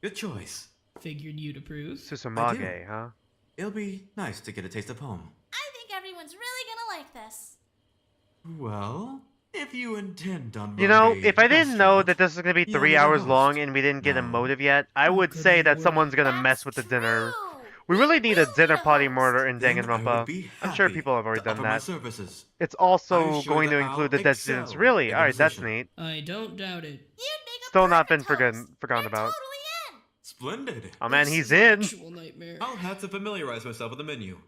Good choice. Figured you'd approve. Susamage, huh? It'll be nice to get a taste of home. I think everyone's really gonna like this. Well, if you intend on You know, running a if I didn't know that this is gonna be you're 3 the hours host. long and we didn't get a motive yet, I would say that someone's gonna mess with the dinner. We really need a dinner party murder in Then I would Danganronpa. be I'm sure happy people have already to done offer my that. services. It's I'm also sure going to that include the I'll dead students. excel Really? in Alright, the that's position. neat. I don't doubt it. Still not been forgotten about. Splendid. Oh man, he's in. Nightmare. I'll have to familiarize myself with the menu,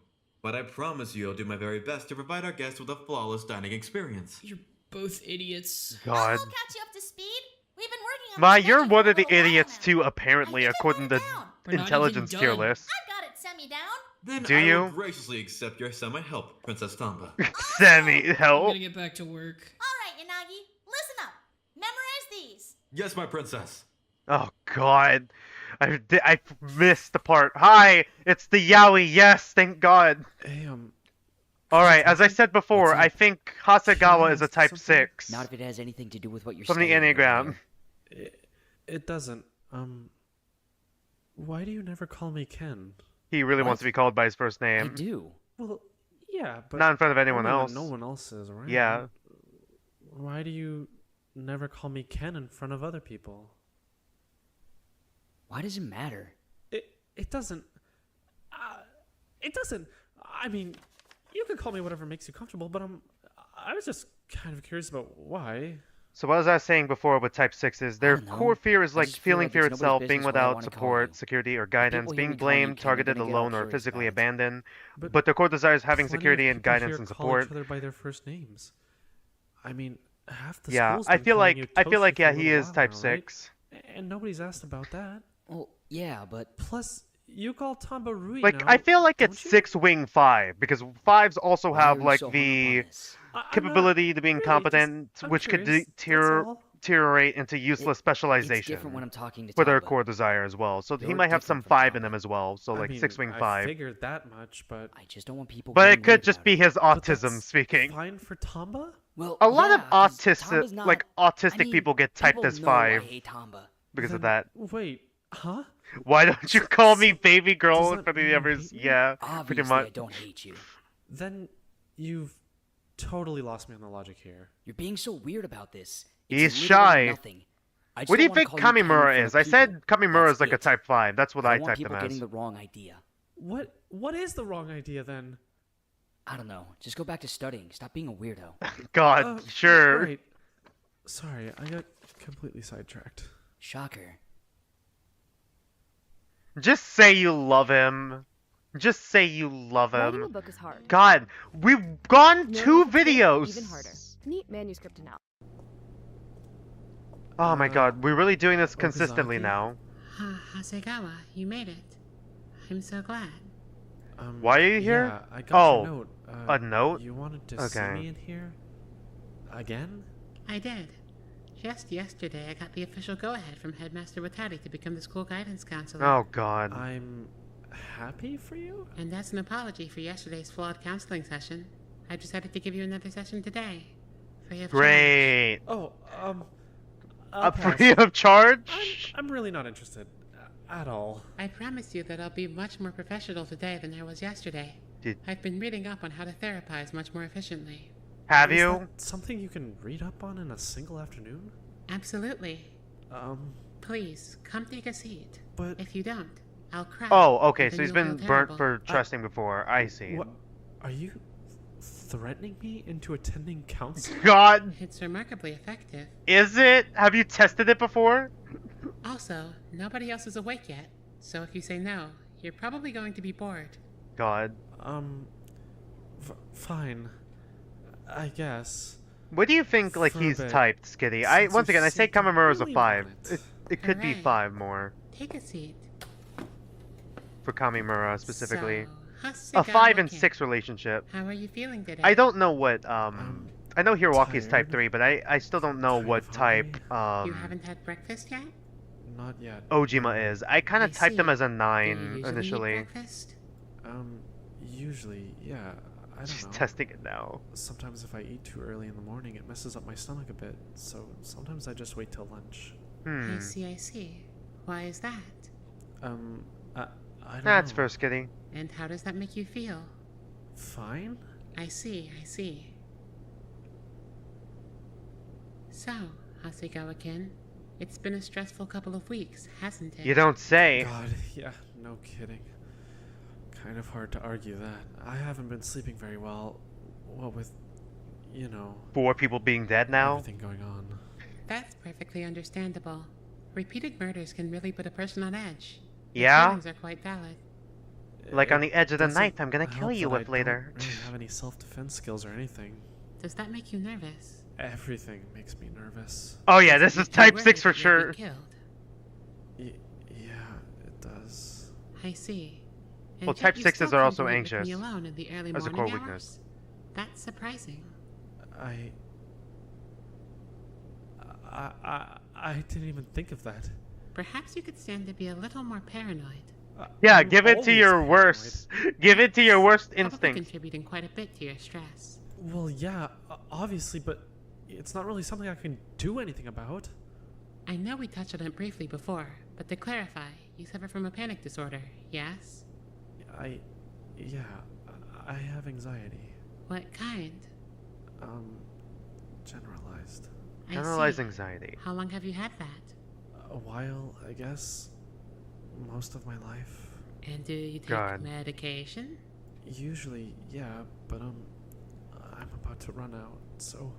but I promise you I'll do my very best to provide our guests with a flawless dining experience. You're both idiots. God. We'll catch you up to speed. We've been working on Ma, this you're menu one for of the a little idiots while too, apparently, according to We're not intelligence even tier done. list. I've got it semi-down. Then Do I you? will graciously accept your semi-help, Princess Tamba. Semi I'm help. gonna get back to work. All right, Yanagi, listen up. Memorize these. Yes, my princess. Oh God, I missed the part. Hi, it's the Yaoi. Yes, thank God. Hey, All right, as I said before, I think Hasegawa is a type 6 Not if it has anything to do with what you're from the studying. Enneagram. It doesn't. Why do you never call me Ken? He really wants to be called by his first name. I do. Well, yeah, but Not in front of anyone only when else. no one else is around. Yeah. Why do you never call me Ken in front of other people? Why does it matter? It doesn't. It doesn't. I mean, you can call me whatever makes you comfortable, but I was just kind of curious about why. So what was I saying before with type 6s? Their core fear is like just feel feeling like fear it's nobody's itself, being business what I without wanna call support, you. security, or guidance, hear being me calling you blamed, Ken, they're targeted, gonna get all alone, or curious physically about it. abandoned. But But their core desire is having Plenty of security and people guidance here and call support. each other by their first names. I mean, half the Yeah, school's I been feel calling like you Toshi yeah, for a he little is while type now, right? 6. And nobody's asked about that. Well, yeah, but Plus, You call Tomba Rui Like, now, I feel like don't it's you? 6-wing 5, because 5s also Why have, are you like, so hung up on the this? I'm not capability to be really, incompetent, I'm which could curious, that's all. deteriorate into useless It's different specialization when I'm talking to for their Tamba. core desire as well. So he You're might have different some from 5 in Tamba. him as well, so I like mean, 6-wing I 5. figured that much, but I just don't want people But getting it could weird just about be it. his but autism that's speaking. fine for Tomba. Well, A lot of yeah, 'cause autistic, Tamba's not. like autistic I mean, people get typed people as know I 5 hate Tamba. because of Then, that. wait, huh? Why don't you call me baby girl does in that front of mean the you others? hate me? Yeah, pretty Obviously, much. I don't hate you. Then you've totally lost me on the logic here. You're being so weird about this. He's It's literally shy. nothing. I just What do you don't wanna think call you Ken in Kamimura front is? of I said people. Kamimura That's is like a it. type 5. That's what I I don't want typed him people as. getting the wrong idea. What is the wrong idea then? I don't know. Just go back to studying. Stop being a weirdo. God, sure. Right. Sorry, I got completely sidetracked. Shocker. Just say you love him. Just say you love Writing a him. book is hard. God, we've gone Knowing 2 it's good, videos. Even harder. Neat manuscript analysis. Oh my God, we're really doing this consistently Okazaki? now. Hasegawa, you made it. I'm so glad. Why are you here? Yeah, I got Oh, your note. a note? You wanted to see Okay. me in here? Again? I did. Just yesterday, I got the official go-ahead from Headmaster Watari to become the school guidance counselor. Oh God. I'm happy for you? And as an apology for yesterday's flawed counseling session, I decided to give you another session today. Free of charge. Great. Oh, I'll pass. Free of charge? I'm really not interested. At all. I promise you that I'll be much more professional today than I was yesterday. I've been reading up on how to therapize much more efficiently. Have Is you? that something you can read up on in a single afternoon? Absolutely. Please, come take a seat. But if you don't, I'll cry. Oh, okay, and so then he's you'll been feel burnt terrible. for trusting before. I see. What? Are you threatening me into attending counseling? God, It's remarkably effective. is it? Have you tested it before? Also, nobody else is awake yet, so if you say no, you're probably going to be bored. God. Fine. I guess. What do you think, like, For a he's bit. typed, Skitty? I Since once you again, I say seem to Kamimura's a really 5. want It could be Hooray. 5 more Take a seat. for Kamimura specifically. So, A 5 and Hasegawa-kin, 6 relationship. How are you feeling today? I don't know what I know Hirowaki's type tired. 3, but I still don't know Kind what of type You haven't had breakfast yet? Not yet. Ojima is. I kind I of typed him see. as a Do you 9 usually eat initially. breakfast? Usually, yeah. I don't She's know. testing it now. Sometimes if I eat too early in the morning, it messes up my stomach a bit. So sometimes I just wait till lunch. Hmm. I see. Why is that? I don't That's know. for Skitty. And how does that make you feel? Fine. I see. So, Hasegawa-kin, it's been a stressful couple of weeks, hasn't it? You don't say. God, yeah, no kidding. Kind of hard to argue that. I haven't been sleeping very well. Well, with, 4 people being dead now? everything going on. That's perfectly understandable. Repeated murders can really put a person on edge. Your Yeah? feelings are quite valid. Like on the edge of the doesn't knife I'm gonna kill help you that I with later. don't really have any self-defense skills or anything. Does that make you nervous? Everything makes me nervous. Oh yeah, Does this it is make you type worried 6 for that you'll be sure. killed? Yeah, it does. I see. And Well, yet type you 6s still are come also to meet with anxious. me alone in the early As a morning core hours. weakness. That's surprising. I didn't even think of that. Perhaps you could stand to be a little more paranoid. Yeah, I'm give it to always your paranoid. worst. Give it to your worst Probably instinct. contributing quite a bit to your stress. Well, yeah, obviously, but it's not really something I can do anything about. I know we touched on it briefly before, but to clarify, you suffer from a panic disorder, yes? Yeah, I have anxiety. What kind? Generalized. I Generalized see. anxiety. How long have you had that? A while, I guess. Most of my life. And do you take God. medication? Usually, yeah, but I'm about to run out, so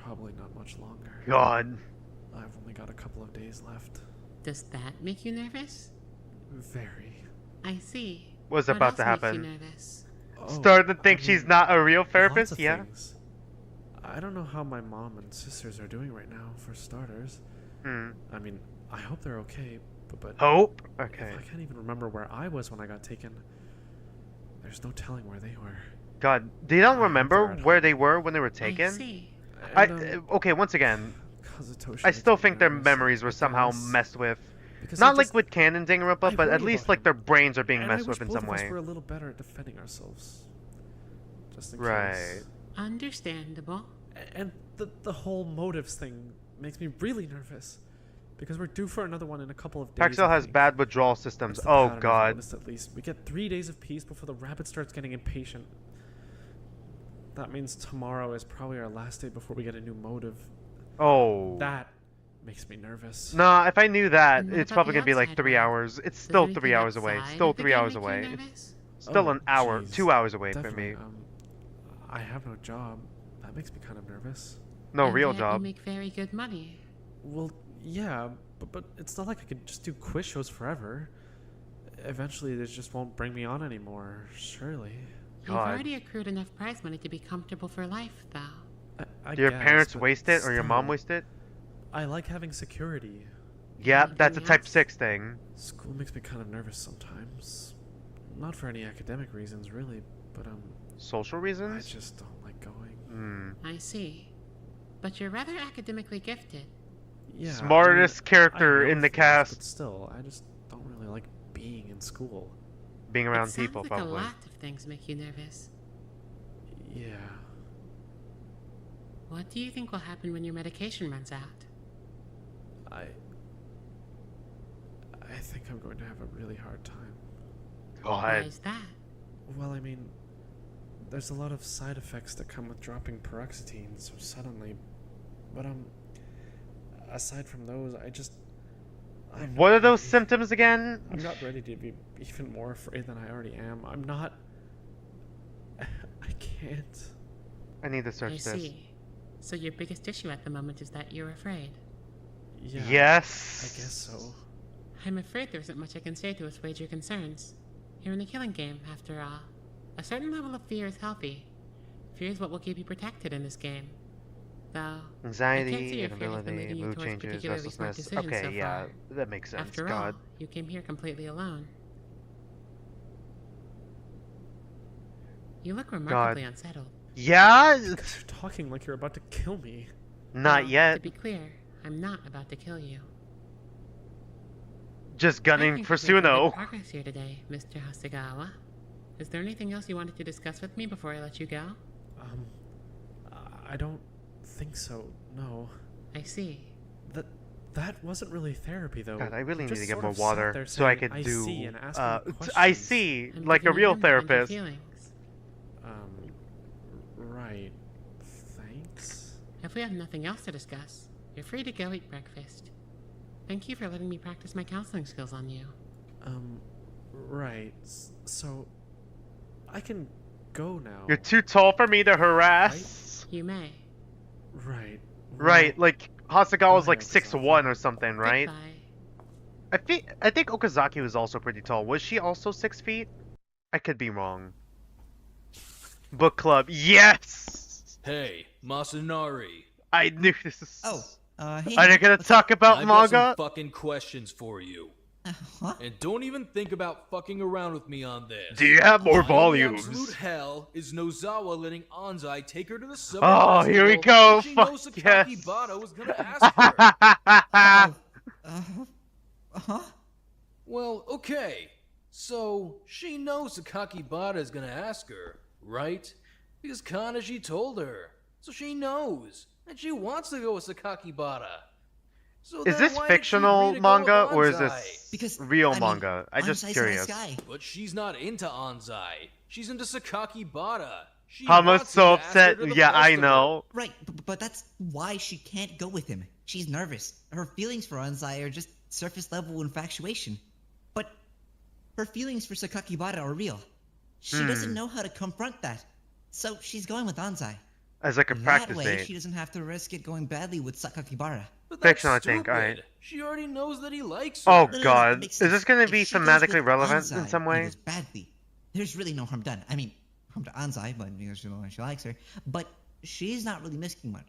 probably not much longer. God. I've only got a couple of days left. Does that make you nervous? Very. I see. What's What about to else makes happen? you nervous? Starting to think I she's mean, not a real lots therapist? of Yeah. things. I don't know how my mom and sisters are doing right now, for starters. Hmm. I mean, I hope they're okay, But Hope? Okay. I can't even remember where I was when I got taken. There's no telling where they were. God, they don't I hope remember they're at where home. they were when they were I taken? see. Okay, once again, Kazutoshi I makes still me think their nervous, memories were I somehow guess. messed with. Because Not I like just- with canon Danganronpa, I but at worry least about like him. their brains are being And messed I wish with in both some of us way. were a little better at defending ourselves. Just in Right. case. Understandable. And the whole motives thing makes me really nervous. Because we're due for another one in a couple of days. Paxel I has think. bad withdrawal systems. That's the Oh pattern I've god. noticed, at least. We get 3 days of peace before the rabbit starts getting impatient. That means tomorrow is probably our last day before we get a new motive. Oh. That makes me nervous. Nah, if I knew that, And what it's about probably the gonna be like outside 3 world? hours. It's Does still anything 3 hours away. outside Still of the 3 game hours make you away. nervous? Still Oh, an hour, jeez. 2 hours away for Definitely. me. I have no job. That makes me kind of nervous. No And real yet job. You make very good money. Well, yeah, but it's not like I could just do quiz shows forever. Eventually, they just won't bring me on anymore, surely. You've already accrued enough prize money to be comfortable for life, though. I Do your guess, parents but waste it or your mom still, waste it? I like having security. Yeah, that's a Anything type else? 6 thing. School makes me kind of nervous sometimes. Not for any academic reasons, really, but Social I reasons? just don't like going. Hmm. I see. But you're rather academically gifted. Yeah, Smartest I character know in the things, cast. But still, I just don't really like being in school. Being It around sounds people, like probably. a lot of things make you nervous. Yeah. What do you think will happen when your medication runs out? I think I'm going to have a really hard time. Why is that? Well, I mean, there's a lot of side effects that come with dropping paroxetine so suddenly. But aside from those, I'm What not are those ready. symptoms again? I'm not ready to be even more afraid than I already am. I'm not. I can't. I need to search I this. see. So your biggest issue at the moment is that you're afraid. Yeah. Yes. I guess so. I'm afraid there isn't much I can say to assuage your concerns. You're in a killing game, after all. A certain level of fear is healthy. Fear is what will keep you protected in this game. Though, I can't see Anxiety, your fear has been irritability, leading you mood towards changes, particularly smart restlessness. decisions Okay, so yeah, far. that makes sense. After God. all, you came here completely alone. You look remarkably unsettled. Yeah? You're talking like you're about to kill me. Not Well, yet. To be clear, I'm not about to kill you. Just I gunning think for we've made Suno. good progress here today, Mr. Hasegawa. Is there anything else you wanted to discuss with me before I let you go? I don't think so. No. I see. That wasn't really therapy, though. God, I really You need just to get sort more of sat water there so I saying, could do. see, and asking me I questions. see, I'm like a giving you real room to vent your therapist. feelings. Right. Thanks. If we have nothing else to discuss, you're free to go eat breakfast. Thank you for letting me practice my counseling skills on you. Right. So, I can go now. You're too tall for me to harass. You may. Right. Right, like Hasegawa's Go like ahead, 6'1" or something, right? Goodbye. I think Okazaki was also pretty tall. Was she also 6 feet? I could be wrong. Book club, yes! Hey, Masanari. I knew this. Oh, hey. Are they gonna talk about I've got manga? some fucking questions for you. Huh? And don't even think about fucking around with me on this. Do you have more My only volumes? absolute hell is Nozawa letting Anzai take her to the summer Oh, here we festival go. when she Fuck knows yes. Sakaki Bado was gonna ask her. Well, okay. So, she knows Sakaki Bada is gonna ask her, right? Because Kanaji told her. So she knows. And she wants to go with Sakaki Bada. So Is then this why did she fictional agree to go with manga or is Anzai? this Because, real I mean, manga? I'm just Anzai's a curious. nice guy. But she's not into Anzai. She's into Sakaki Bada. She How much wants him so to ask her upset? to the Yeah, I festival. know. Right, but that's why she can't go with him. She's nervous. Her feelings for Anzai are just surface level infatuation. But her feelings for Sakakibara are real. She doesn't know how to confront that. So she's going with Anzai. As like a That practice way, date. she doesn't have to risk it going badly with Sakakibara. But that's Fiction, I think. stupid. Alright. She already knows that he likes her. Oh No, god. it makes Is sense. this gonna If be she goes thematically with relevant in Anzai some and way? goes badly, there's really no harm done. I mean, harm to Anzai, but because she likes her. But she's not really missing much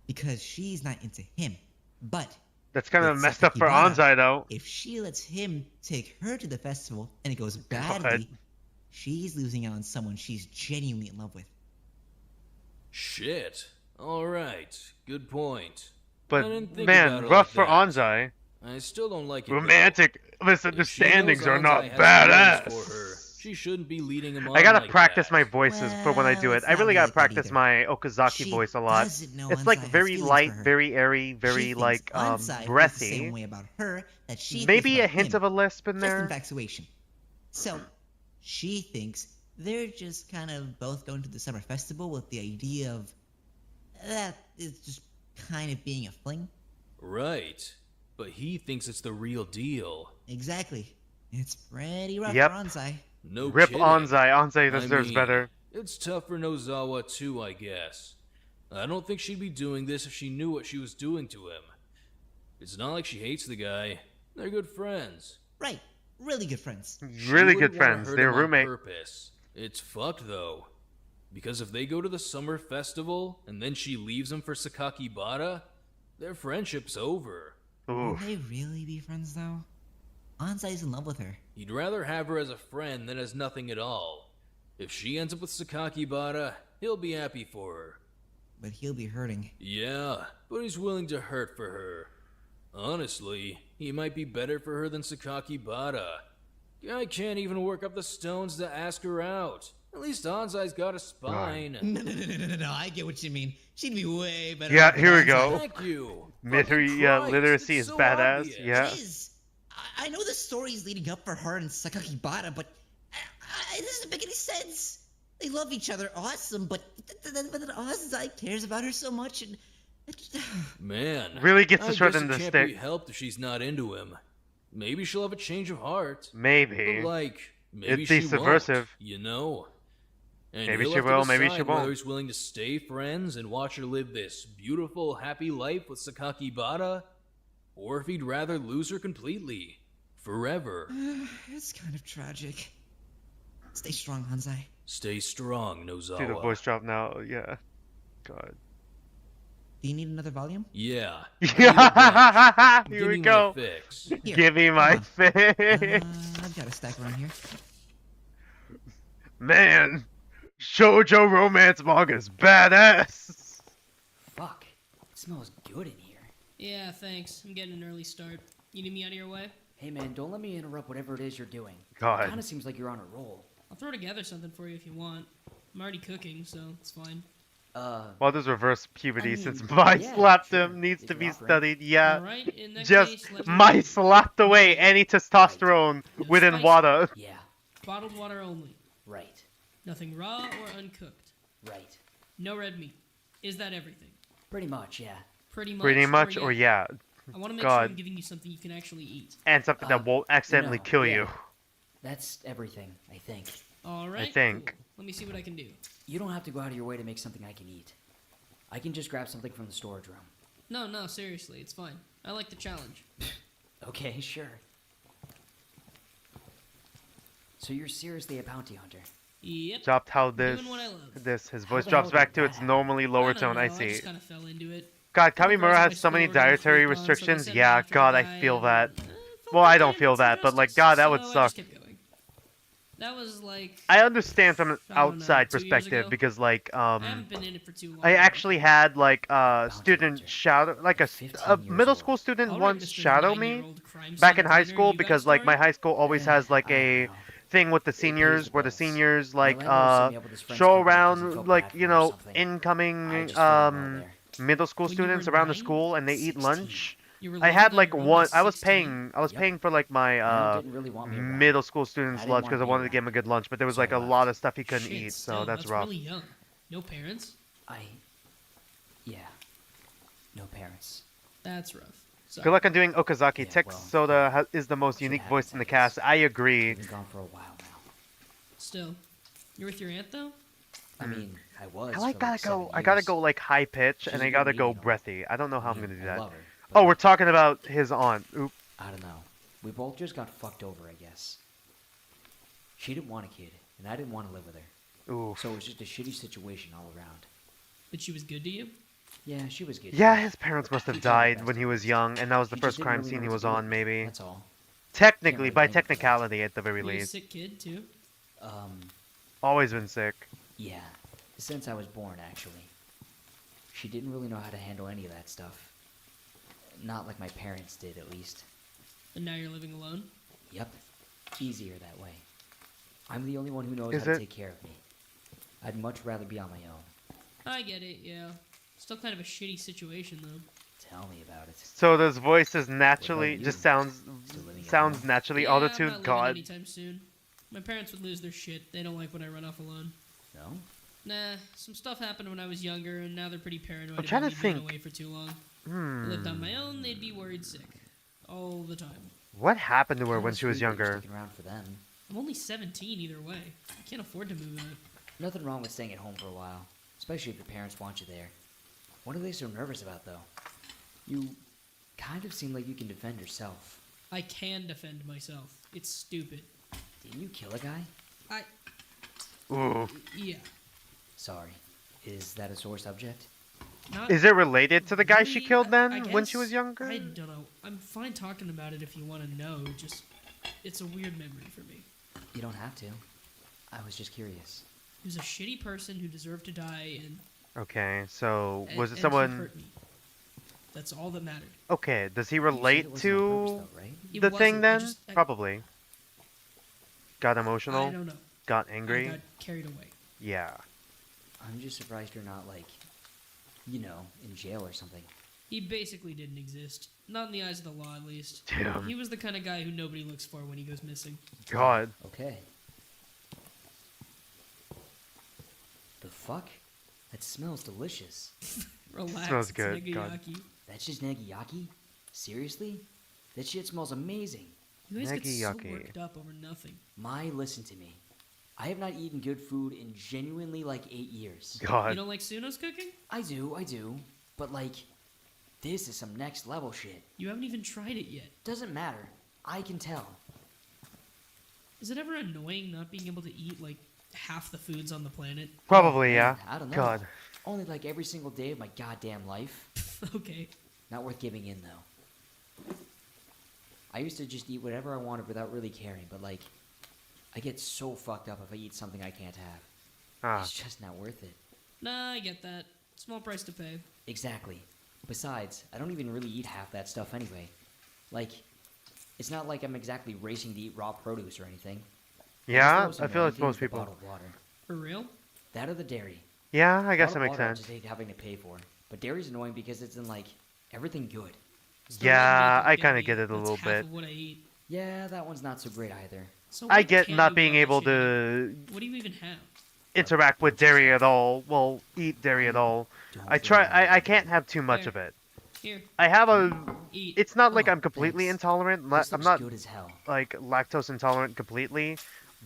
because she's not into him. But That's kind of with messed up for Sakakibara, Anzai, though. if she lets him take her to the festival and it goes God. badly, she's losing out on someone she's genuinely in love with. Shit. Alright, good point. But I didn't think man, about it rough like for that. Anzai. I still don't like it. Romantic If she knows misunderstandings are not Anzai has feelings for badass. her, she shouldn't be leading him on I gotta like practice that. my voices for when I do it. it's I not really gotta like that practice either. my Okazaki She voice a lot. doesn't know It's like Anzai has very feelings light, for her. very airy, She very thinks like Anzai feels the same breathy. way about her that she Maybe feels a about hint him. of a lisp in Just there. infatuation. So, she thinks they're just kind of both going to the summer festival with the idea of that is just kind of being a fling. Right. But he thinks it's the real deal. Exactly. It's pretty rough Yep. for Anzai. No Rip kidding. Anzai. Anzai I deserves mean, better. It's tough for Nozawa too, I guess. I don't think she'd be doing this if she knew what she was doing to him. It's not like she hates the guy. They're good friends. Right. Really good friends. She Really wouldn't good wanna friends. hurt They're him on roommate. purpose. It's fucked though. Because if they go to the summer festival and then she leaves him for Sakakibara, their friendship's over. Will they really be friends though? Anzai's in love with her. He'd rather have her as a friend than as nothing at all. If she ends up with Sakakibara, he'll be happy for her. But he'll be hurting. Yeah, but he's willing to hurt for her. Honestly, he might be better for her than Sakakibara. Guy can't even work up the stones to ask her out. At least Anzai's got a spine. No, I get what you mean. She'd be way better. Yeah, off with here we Anzai. go. Thank you. Literacy is so badass. obvious. Yeah. It is. I know the story's leading up for her and Sakakibara, but it doesn't make any sense. They love each other, awesome, but then Anzai cares about her so much, and Man, Really gets the I short guess end it of the can't be stick. helped if she's not into him. Maybe she'll have a change of heart. Maybe. But like, maybe It's she subversive. won't, you know? And Maybe he'll she have to will, maybe she decide won't. Whether he's willing to stay friends and watch her live this beautiful, happy life with Sakakibara, or if he'd rather lose her completely, forever. it's kind of tragic. Stay strong, Anzai. Stay strong, Nozawa. See the voice drop now. Yeah. God. Do you need another volume? Yeah. Yeah. Give Here we me go. my fix. Here, Give me my come on. fix. I've got a stack around here. Man, shoujo romance manga is badass. Fuck. It smells good in here. Yeah, thanks. I'm getting an early start. You need me out of your way? Hey man, don't let me interrupt whatever it is you're doing. God. It kinda seems like you're on a roll. I'll throw together something for you if you want. I'm already cooking, so it's fine. Well, there's reverse puberty I mean, since my yeah, slapped sure, him needs if to you're be offering. studied. Yeah. Alright, in that Just case, let me my know. slapped away any testosterone within spice. water. Yeah, Bottled water only. right, Nothing raw or uncooked. right. No red meat. Is that everything? Pretty much, yeah. Pretty much. Pretty much, or yeah. I want to make sure I'm God. giving you something you can actually eat. And something that won't accidentally No, kill yeah. you. That's everything, I think. Alright. think. Cool. Let me see what I can do. You don't have to go out of your way to make something I can eat. I can just grab something from the storage room. No, seriously, it's fine. I like the challenge. Okay, sure. So you're seriously a bounty hunter? Yep. Dropped how this Doing what I love. his How voice the drops hell back did to that its happen? normally lower I don't tone. know, I I see. just kind of fell into it. God, Couple Kamimura girls at my has so many school were gonna dietary flip on, so they restrictions. sent me Yeah, after God, the I guy feel and, that. felt Well, like I I don't didn't feel get some that, but like, justice, God, that would so I suck. just kept going. That was like I understand from an I don't know, outside 2 years perspective ago? because like I haven't been in it for too long. I actually had like a Bounty student hunter. shadow, like a 15 years middle old. school student I'll once write Mr. shadow me 9-year-old crime back scene in high planner. school You got a because like my story? high school always has like I don't a know. thing with the pays seniors the where the bills. seniors My like landlord set me up with his friend's show company because he around felt like bad for you him or know something. I incoming just fitted in well there. middle school When you students were around the 9? school and they eat 16. lunch. You were I had lucky like that you were one. only I was 16? paying. I was Yep. paying for like my Landlord didn't really want me around. middle school I students' didn't lunch wanna because I be wanted to around. give him a good lunch. But there was So I like a left. lot of stuff he couldn't Shit, eat, still, so that's rough. really young. No parents? Yeah. No parents. That's rough. Sorry. Good luck on doing Okazaki. Yeah, Tech well, Soda is the most shit unique happens, voice in I the guess. cast. I agree. Been gone for a while now. Still. You're with your aunt though? I mean, I was. I like for gotta like go. 7 I gotta years. go like high pitch, She's and a I good gotta lady go and all. breathy. I don't know how I I'm mean, gonna do I that. love her, Oh, but we're talking about his aunt. Oop. I don't know. We both just got fucked over, I guess. She didn't want a kid, and I didn't want to live with her. Ooh. So it was just a shitty situation all around. But she was good to you? Yeah, she was good. Yeah, his parents must have He tried her died best when he at was least. young, and that was the He just first didn't crime really scene know he what was to do on, with it, maybe. that's all. Technically, really by blame him for that. technicality, at the very Were you a least. sick kid too? Always been sick. Yeah, since I was born, actually. She didn't really know how to handle any of that stuff. Not like my parents did, at least. And now you're living alone? Yep, easier that way. I'm the only one who knows Is how to it? take care of me. I'd much rather be on my own. I get it, yeah. Still kind of a shitty situation, though. Tell me about it. So those voices naturally you? just sounds naturally Yeah, I'm auto-tuned. not living God. anytime soon. My parents would lose their shit. They don't like when I run off alone. No? Nah, some stuff happened when I was younger, and now they're pretty paranoid I'm about trying me to being think. away for too long. If Hmm. I lived on my own, they'd be worried sick. All the time. What happened to her Kinda when she was sweet that you're younger? sticking around for them. I'm only 17 either way. I can't afford to move out. Nothing wrong with staying at home for a while, especially if your parents want you there. What are they so nervous about, though? You kind of seem like you can defend yourself. I can defend myself. It's stupid. Didn't you kill a guy? Ooh. Yeah. Sorry. Is that a sore subject? Not Is it related to the guy she really, killed then, I when she guess. was younger? I don't know. I'm fine talking about it if you want to know. Just, it's a weird memory for me. You don't have to. I was just curious. He was a shitty person who deserved to die, and Okay, so was it and he someone? hurt me. That's all that mattered. Okay, does he it relate wasn't on to purpose, though, right? It the thing wasn't, then? Probably. Got emotional? I don't know. Got I angry? got carried away. Yeah. I'm just surprised you're not, like, you know, in jail or something. He basically didn't exist. Not in the eyes of the law, at least. Damn. He was the kind of guy who nobody looks for when he goes missing. God. Okay. The fuck? That smells delicious. Relax. Smells it's good, God. Negayaki. That's just negayaki? Seriously? That shit smells amazing. You guys get so Negayaki. worked up over nothing. Listen to me. I have not eaten good food in genuinely like 8 years. God. You don't like Suno's cooking? I do. But like, this is some next level shit. You haven't even tried it yet. Doesn't matter. I can tell. Is it ever annoying not being able to eat like half the foods on the planet? Probably, yeah. I don't know. God. Only like every single day of my goddamn life. Okay. Not worth giving in though. I used to just eat whatever I wanted without really caring, but like, I get so fucked up if I eat something I can't have. Ah. It's just not worth it. Nah, I get that. Small price to pay. Exactly. Besides, I don't even really eat half that stuff anyway. Like, it's not like I'm exactly racing to eat raw produce or anything. Yeah, Just I throw feel like some most things in people. bottled water. For real? That or the dairy. Yeah, I guess that Bottled makes water I sense. just hate having to pay for. But dairy's annoying because it's in like everything good. It's Yeah, not I like kind of Baby. get it a That's little half bit. Of what I eat. Yeah, that one's not so great either. So I what get can not you being go able shitty? to What do you even have? interact with dairy at all. Well, eat dairy at all. I can't have too much There. of it. Here. I have a. Eat. It's not like Oh, I'm completely thanks. intolerant. This I'm looks not good as hell. like lactose intolerant completely,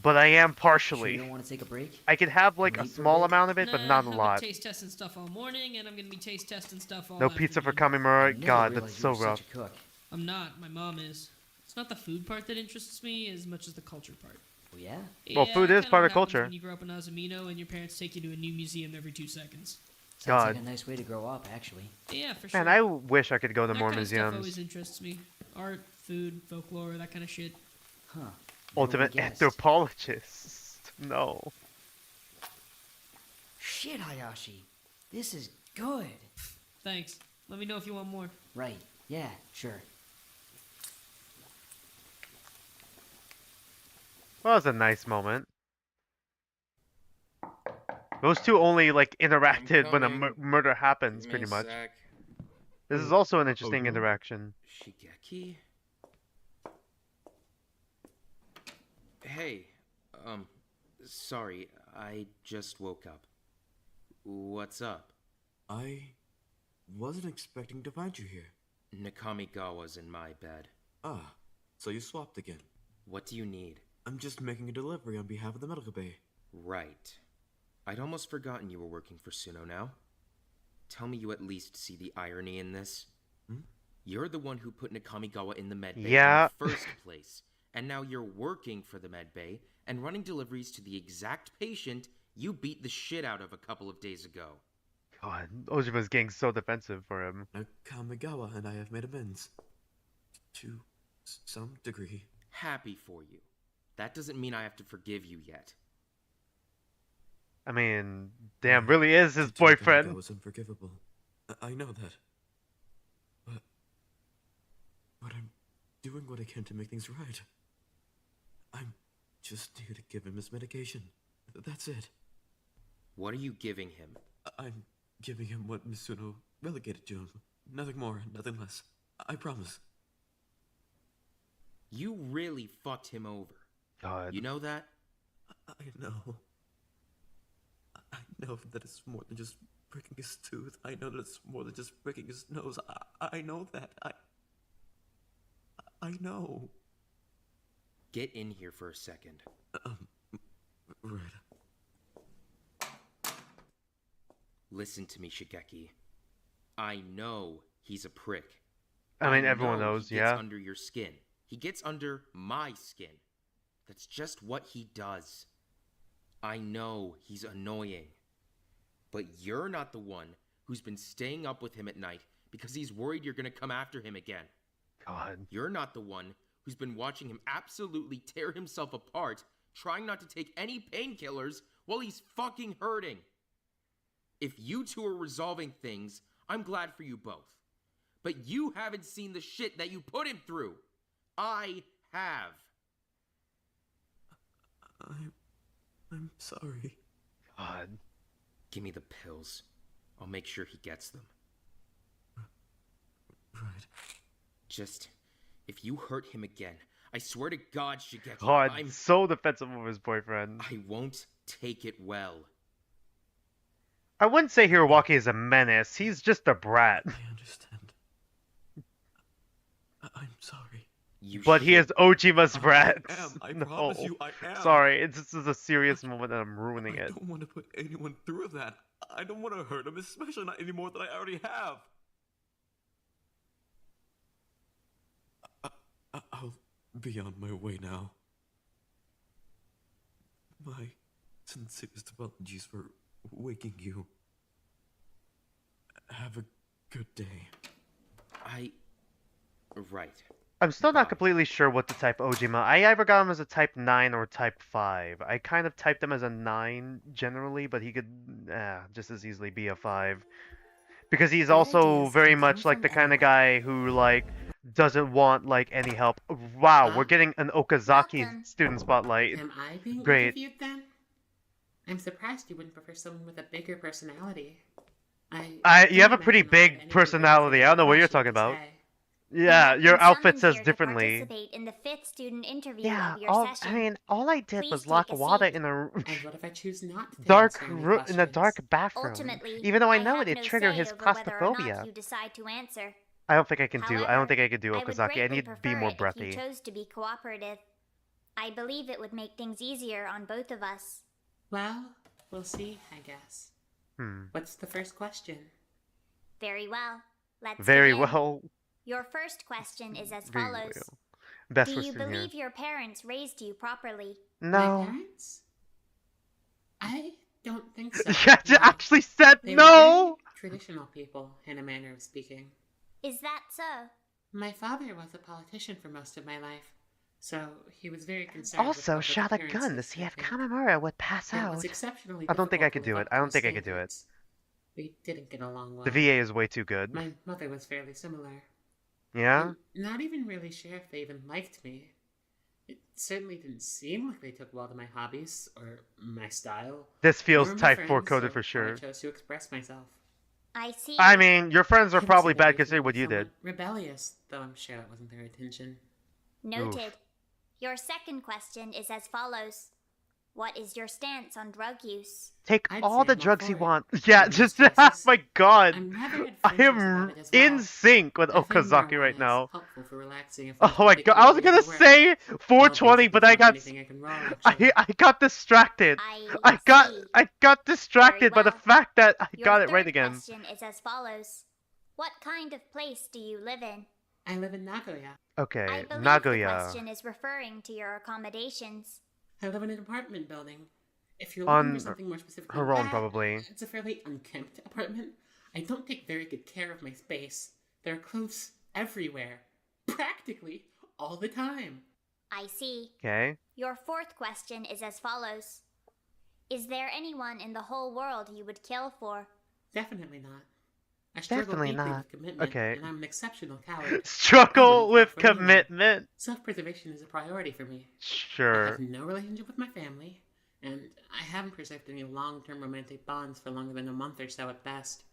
but I am Sure partially. you don't want to take a break? I could have like a Meat for small break? amount of it, but Nah, not a I've been lot. taste testing stuff all morning, and I'm gonna be taste testing stuff all No pizza for afternoon. Kamimura. I never God, realized that's you so were rough. Such a cook. I'm not. My mom is. It's not the food part that interests me as much as the culture part. Oh yeah? Well, Yeah, food it is kinda part of happens culture. When you grow up in Azamino and your parents take you to a new museum every 2 seconds. Sounds God. like a nice way to grow up, actually. Yeah, for sure. Man, I wish I could go to that more kind of stuff always museums. interests me. Art, food, folklore, that kind of shit. Huh. Never Ultimate would've guessed. anthropologist. No. Shit, Hayashi. This is good. Thanks. Let me know if you want more. Right. Yeah, sure. Well, that was a nice moment. Those two only like interacted when a coming. murder happens, Give me pretty a much. sec. This is also an interesting no. interaction. Shigeki? Hey, sorry, I just woke up. What's up? I wasn't expecting to find you here. Nakamigawa's in my bed. Ah, so you swapped again. What do you need? I'm just making a delivery on behalf of the medical bay. Right. I'd almost forgotten you were working for Suno now. Tell me you at least see the irony in this. You're the one who put Nakamigawa in the med bay Yeah. in the first place, and now you're working for the med bay and running deliveries to the exact patient you beat the shit out of a couple of days ago. God, Ojima's getting so defensive for him. Kamigawa and I have made amends. To some degree. Happy for you. That doesn't mean I have to forgive you yet. I mean, damn, really is his boyfriend. Kamigawa was unforgivable. I know that. But I'm doing what I can to make things right. I'm just here to give him his medication. That's it. What are you giving him? I'm giving him what Misuno relegated to him. Nothing more, nothing less. I promise. You really fucked him over. God. You know that? I know. I know that it's more than just breaking his tooth. I know that it's more than just breaking his nose. I know that. I know. Get in here for a second. Right. Listen to me, Shigeki. I know he's a prick. I mean, everyone knows, he gets yeah. under your skin. He gets under my skin. That's just what he does. I know he's annoying. But you're not the one who's been staying up with him at night because he's worried you're gonna come after him again. God. You're not the one who's been watching him absolutely tear himself apart, trying not to take any painkillers while he's fucking hurting. If you two are resolving things, I'm glad for you both. But you haven't seen the shit that you put him through. I have. I'm sorry. God. Give me the pills. I'll make sure he gets them. Right. Just, if you hurt him again, I swear to God, Shigeki, God, I'm so defensive of his boyfriend. I won't take it well. I wouldn't say Hiroaki is a menace. He's just a brat. I understand. I'm sorry. But he is Ojima's brat. I No. promise you I am. Sorry, this is a serious moment and I'm ruining it. I don't want to put anyone through that. I don't want to hurt him, especially not any more than I already have. I'll be on my way now. My sincerest apologies for waking you. Have a good day. Right. I'm still not completely sure what to type Ojima. I either got him as a type 9 or type 5. I kind of typed him as a 9 generally, but he could just as easily be a 5. Because he's also very much like the kind of guy who like doesn't want like any help. Wow, we're getting an Okazaki student spotlight. Am I being Great. interviewed then? I'm surprised you wouldn't prefer someone with a bigger personality. You have a pretty big personality. I don't know what you're talking about. Yeah, your outfit says differently. Participate in the 5th student interview Yeah, of your all session. I did Please was take lock a Wada seat. in a And what if I choose not to dark answer any in a questions? dark bathroom. Ultimately, Even though I know have it'd no trigger say his over whether or claustrophobia. not you decide to answer. I don't think I can do. I don't However, think I could do I would Okazaki. I greatly need to be prefer more it if breathy. you chose to be cooperative. I believe it would make things easier on both of us. Well, we'll see, I guess. What's the first question? Very well. Let's Very begin. well. Your first question is as Very follows. well. Best Do you question here. believe your parents raised you properly? No. My parents? I don't think so. Yeah, no. actually said They no. were very traditional people, in a manner of speaking. Is that so? My father was a politician for most of my life, so he was very concerned. Also, with shot a public gun to appearances, see if I think. Kamamura would pass It out. was exceptionally I don't think I difficult could to do live it. up I to don't his think I could do it. standards. We didn't get along well. The VA is way too good. My mother was fairly similar. Yeah? I'm not even really sure if they even liked me. It certainly didn't seem like they took well to my hobbies or my style. This feels or my type 4 friends, coded so for sure. I chose to express myself. I see. I mean, your friends are I can probably see that bad you considering can what be you did. somewhat rebellious, though I'm sure that wasn't their intention. Noted. Your second question is as follows. What is your stance on drug use? Take I'd all say the I'm all drugs for you it. want. Yeah, In just most cases. my god. I'm rather I adventurous am about it as well. in sync with I find Okazaki marijuana right is now. helpful for relaxing if Oh my god, I was gonna say 420, but I got I got distracted. I got distracted by the fact that I Your got it right third again. question is as follows. What kind of place do you live in? I live in Nagoya. Okay, I believe Nagoya. the question is referring to your accommodations. I live in an apartment building. If you're looking for On something more specific her than own, that, probably. it's a fairly unkempt apartment. I don't take very good care of my space. There are clothes everywhere. Practically all the time. I see. Okay. Your fourth question is as follows. Is there anyone in the whole world you would kill for? Definitely not. I struggle Definitely deeply not. with commitment, Okay. and I'm an exceptional coward. Struggle with commitment. Self-preservation is a priority for me. I Sure. have no relationship with my family, and I haven't preserved any long-term romantic bonds for longer than a month or so at best.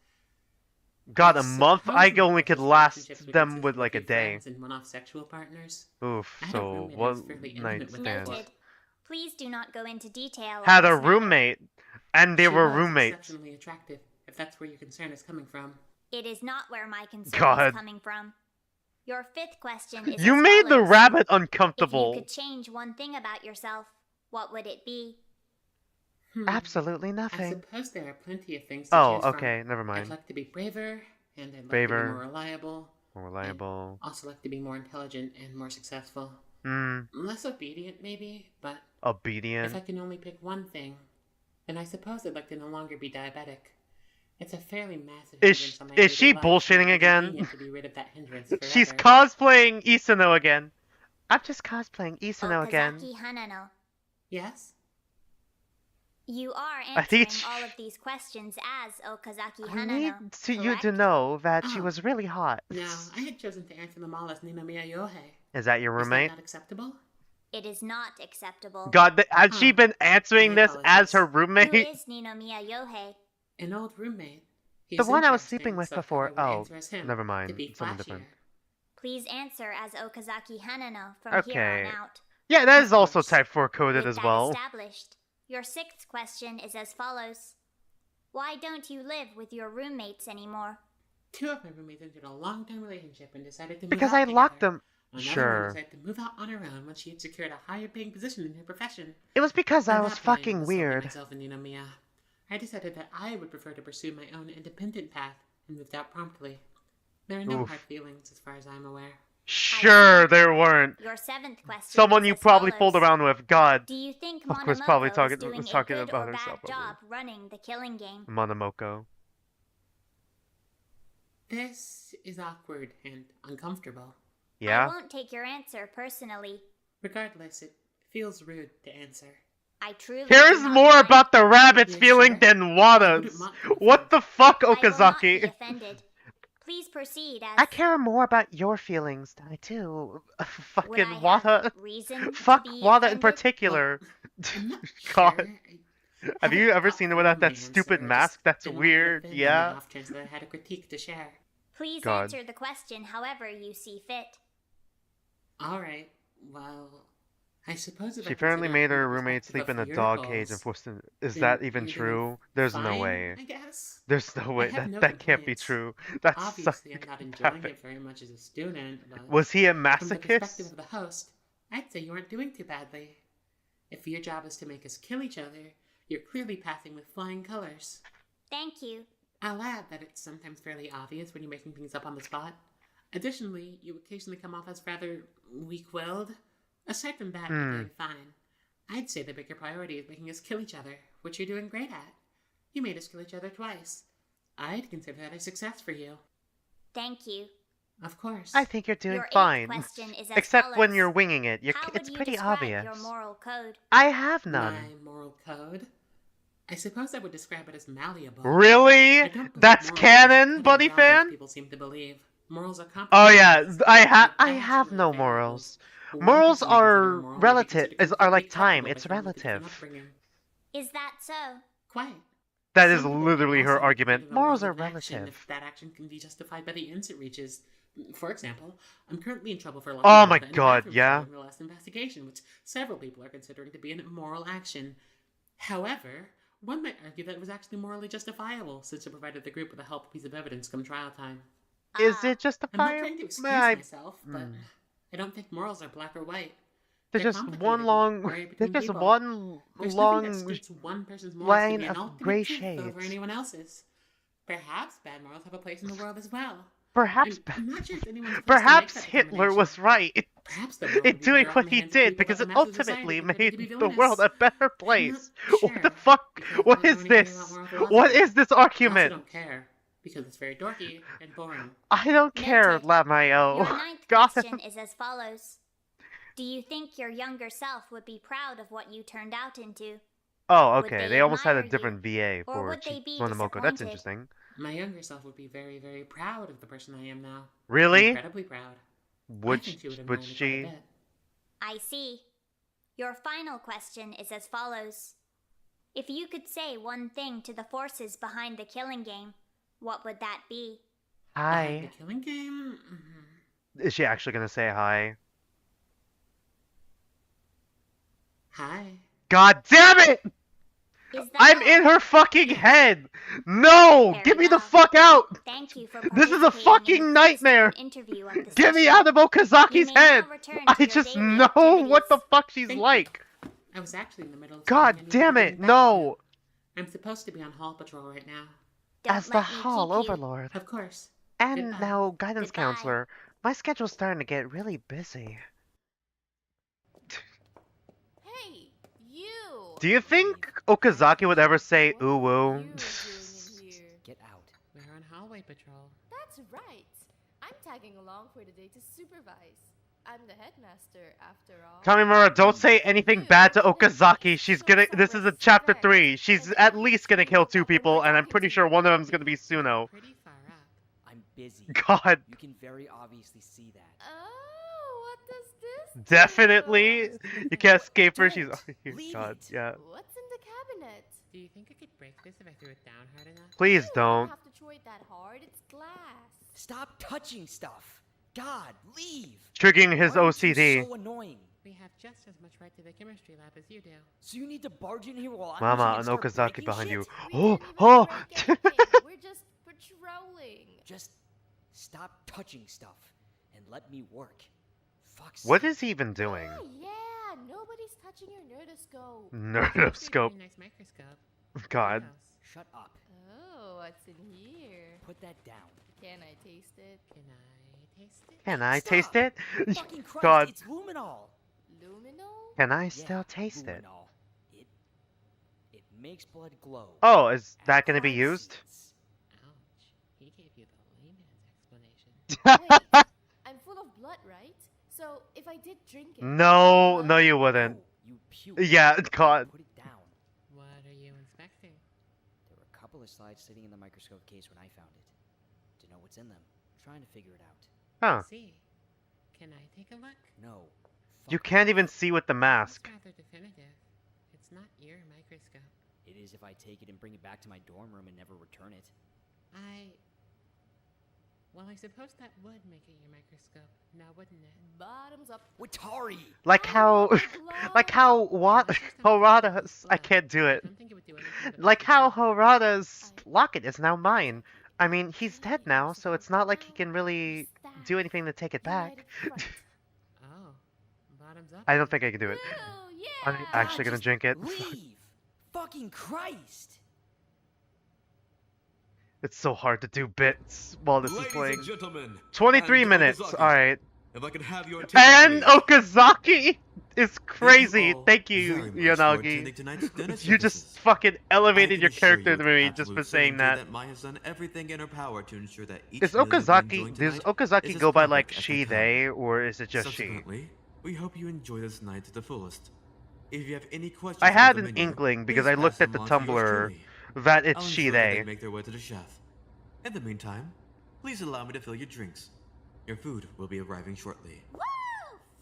God, I a month? suppose I my only could closest last relationships would them consist with of a like a few day. friends and one-off sexual partners. Oof. I had a So roommate I one was fairly night intimate with stand. Noted. Please do not go into detail Had on a this matter. roommate, and they She were was roommates. exceptionally attractive, if that's where your concern is coming from. It is not where my concern God. is coming from. Your fifth question is You as made the follows. rabbit If you uncomfortable. could change one thing about yourself, what would it be? Absolutely I nothing. suppose there are plenty of things to Oh, choose from. okay, never I'd mind. like to be braver, and I'd like Braver. to be more reliable. More reliable. Also like to be more intelligent and more successful. Hmm. Less obedient, maybe, but if Obedient. I can only pick one thing, then I suppose I'd like to no longer be diabetic. It's a fairly massive hindrance on my Is she everyday life, and bullshitting it'd be again? convenient to be rid of that hindrance She's forever. cosplaying Isano again. I'm just cosplaying Isano again. Okazaki Hanano. Yes? You are I answering think- all of these questions as Okazaki I need Hanano. to you to know that she Oh. was really hot. No, I had chosen to answer them all as Ninomiya Yohei. Is that your Is that roommate? not acceptable? It is not acceptable. God, has she been answering this as her Who roommate? is Ninomiya Yohei? An old roommate. The He's one I was interesting, sleeping with so I before. would Oh, answer as him, never to mind. be Something flashier. different. Please answer as Okazaki Hanano from here Okay. on out. Yeah, that is also Type 4 coded With as that well. established, your sixth question is as follows. Why don't you live with your roommates anymore? Two of my roommates entered a long-term relationship and decided to move Because out I locked together. them. Another Sure. one decided to move out on her own when she had secured a higher-paying position in her profession. It was because I At was that point, fucking was solely weird. Myself and Ninomiya. I decided that I would prefer to pursue my own independent path and moved out promptly. There are no Oof. hard feelings as far as I'm aware. Sure, there weren't. Your seventh question Someone is you as probably follows. fooled around with. God. Do you think Of course, probably Monomoko is talking doing was talking a good about or herself. bad job running the killing game? Monomoko. This is awkward and uncomfortable. I Yeah. won't take your answer personally. Regardless, it feels rude to answer. I truly Here's do not more mind. about the rabbit's You feeling sure? than Wada's. What the fuck, I will not be Okazaki? offended. Please proceed as I care more about your feelings than I do. Would Fucking I have Wada. reason Fuck to be Wada in offended? particular. I'm not God. sure. Have you ever seen it without that My stupid answer, mask? just That's didn't want to weird. offend on the Yeah. off chance that I had a critique to share. Please God. answer the question however you see fit. Alright, well, I suppose if I She apparently consider it made from her the roommate perspective sleep in a of your dog goals, cage and forced to... Is then that even you're doing true? There's no fine, way. I guess. There's no way. I have no That can't be complaints. true. That's Obviously, I'm something not that enjoying happened. it very much as a student, but Was he a from the perspective masochist? of the host, I'd say you aren't doing too badly. If your job is to make us kill each other, you're clearly passing with flying colors. Thank you. I'll add that it's sometimes fairly obvious when you're making things up on the spot. Additionally, you occasionally come off as rather weak-willed. Aside from that, you're doing fine. I'd say the bigger priority is making us kill each other, which you're doing great at. You made us kill each other twice. I'd consider that a success for you. Thank you. Of course. I think you're doing Your eighth fine. question is as Except when follows. you're winging it. How would It's you pretty describe obvious. your moral code? I have none. My moral code? I suppose I would describe it as malleable. Really? I don't believe That's morals are canon, cut buddy and dry as fan? people seem to believe. Morals are Oh complicated. yeah, I have Absolutely no variables. morals. One Morals person may consider are a moral may be relative. considered Are like completely time. culpable It's by someone with a different relative. upbringing. Is that so? Quite. That is Some people literally also her may argument. consider the Morals laws are of action relative. If that action can be justified by the ends it reaches. For example, I'm currently in trouble for Oh locking my Martha in a God, bathroom yeah. in the last investigation, which several people are considering to be an immoral action. However, one might argue that it was actually morally justifiable, since it provided the group with a helpful piece of evidence come trial time. Is it I'm not justifiable? trying to excuse I- myself, but I don't think morals are black or white. There's They're just complicated one and long. vary There's between just people. one There's long nothing that suits one person's morals to line be an of ultimate gray truth over shades. anyone else's. Perhaps bad morals have a place in the world as well. Perhaps, I'm not sure if anyone's close to make perhaps that Hitler determination. was right Perhaps the world in would be doing better off what in the he hands of did people because that it the mass of ultimately society consider to be made the villainous. world a better I'm place. not What the sure, fuck? because I What don't is know anything this? about moral What philosophy. is this I also argument? don't care, because it's very dorky and boring. I don't care, Noted. Lamayo. Your ninth God. question is as follows. Do you think your younger self would be proud of what you turned out into? Oh, Would okay. they They almost had a admire you, different VA or for would they be Monomoko. That's disappointed? interesting. My younger self would be very, very proud of the person I am now. Really? Incredibly proud. I Would think she would would admire me quite a she? bit. I see. Your final question is as follows. If you could say one thing to the forces behind the killing game, what would that be? Hi. The killing game? Is she actually gonna say hi? Hi. God damn it! Is that I'm all? in her fucking head! No! Very Get me the well. fuck out! Thank you for This is a participating in fucking the nightmare! interview of the Get me session. out of You Okazaki's may head! now return to I your just daily know activities. what the fuck she's Thank like! I was actually in the middle of God something I damn needed to it, get back no! to. I'm supposed to be on Hall Patrol right now. Don't As let the me Hall keep you. Overlord. Of course. And Goodbye. now guidance Goodbye. counselor. My schedule's starting to get really busy. Hey, you! Do you think Okazaki would ever say ooh What are woo? you doing in here? Get out. We're on hallway patrol. That's right. I'm tagging along for the day to supervise. I'm the headmaster, after all. Kamimura, don't say anything bad to Okazaki. She's gonna. This is a chapter 3. She's at least gonna kill 2 people, and I'm pretty sure one of them's gonna be Suno. Pretty far up. I'm busy. God. You can very obviously see that. Oh, what does this do? Definitely. You can't escape her. She's. Don't. Oh, Leave God, it. yeah. What's in the cabinet? Do you think I could break this if I threw it down hard enough? Please You don't. have to throw it that hard. It's glass. Stop touching stuff. God, leave. Triggering his Why aren't you OCD. so annoying. We have just as much right to the chemistry lab as you do. So you need to barge in here while I'm Mama, using and it to start Okazaki breaking behind shit? you. We Oh, didn't even oh. break anything. We're just patrolling. Just stop touching stuff and let me work. Fuck's What sake. is he even doing? Oh, yeah, nobody's touching your nerdoscope. Nerdoscope. Very nice microscope. God. What else? Shut up. Oh, what's in here? Put that down. Can I taste it? Can I taste it? Can I Stop. taste it? Fucking Christ, God. it's luminol. Luminol? Can I Yeah, still taste it? luminol. It makes blood glow. Oh, is Add that gonna be crime used? scenes. Ouch. He gave you the layman's explanation. Wait, I'm full of blood, right? So if I did drink it. No, no, you wouldn't. No, you puke. Yeah, God. Put it down. What are you inspecting? There were a couple of slides sitting in the microscope case when I found it. To know what's in them. Trying to figure it out. Huh. I see. Can I take a look? No. You Fuck can't off. even see with the That's mask. rather definitive. It's not your microscope. It is if I take it and bring it back to my dorm room and never return it. Well, I suppose that would make it your microscope, now wouldn't it? Bottoms up. Watari! Like how, like how what Harada's. I can't do I it. don't think it would do anything but Like make how yourself- Harada's locket is now mine. I mean, he's dead now, so it's not like he can really do anything to take it back. Oh, bottoms up. I don't think I can do it. Ooh, yeah. I'm actually gonna just drink it. Leave! Fucking Christ! It's so hard to do bits while this is Ladies playing. and gentlemen, 23 and minutes. Okazaki, Alright. If I could have your And attention, please. Okazaki is crazy. all Thank you, very much for attending Yanagi. tonight's dinner You just services. fucking I elevated can your assure character you to with me just absolute for saying certainty that. Mai has done everything in her power to ensure that each Is minute of your Okazaki, enjoying does tonight Okazaki is as go by perfect like as she, can. they, or is it just she? Subsequently, we hope you enjoy this night to the fullest. If you have any questions I about had the an menu, inkling because please I looked pass at the them on to yours Tumblr truly. that it's I'll she, ensure that they. they make their way to the chef. In the meantime, please allow me to fill your drinks. Your food will be arriving shortly. Woo!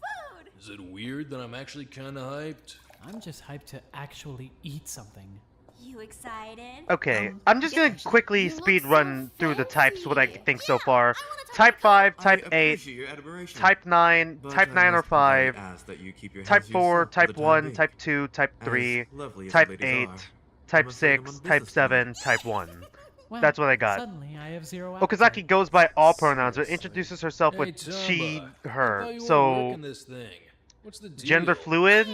Food! Is it weird that I'm actually kinda hyped? I'm just hyped to actually eat something. You excited? Okay, I'm just gonna quickly you look speed so run through the types, what I fancy. think so Yeah, far. I wanna talk Type 5, I Type 8, appreciate your admiration, Type 9, but Type I 9 or must politely 5, ask that you keep your Type hands to 4, yourself for Type the time 1, being. Type 2, Type As 3, lovely as Type the ladies 8, are, I'm Type afraid I'm 6, on Type business 7, tonight. Type 1. Well, That's what I got. Suddenly, I have zero Okazaki appetite. goes by all pronouns, but Seriously. introduces herself Hey, with she, Tamba, I her. thought you were So, working this thing. What's the deal? gender fluid?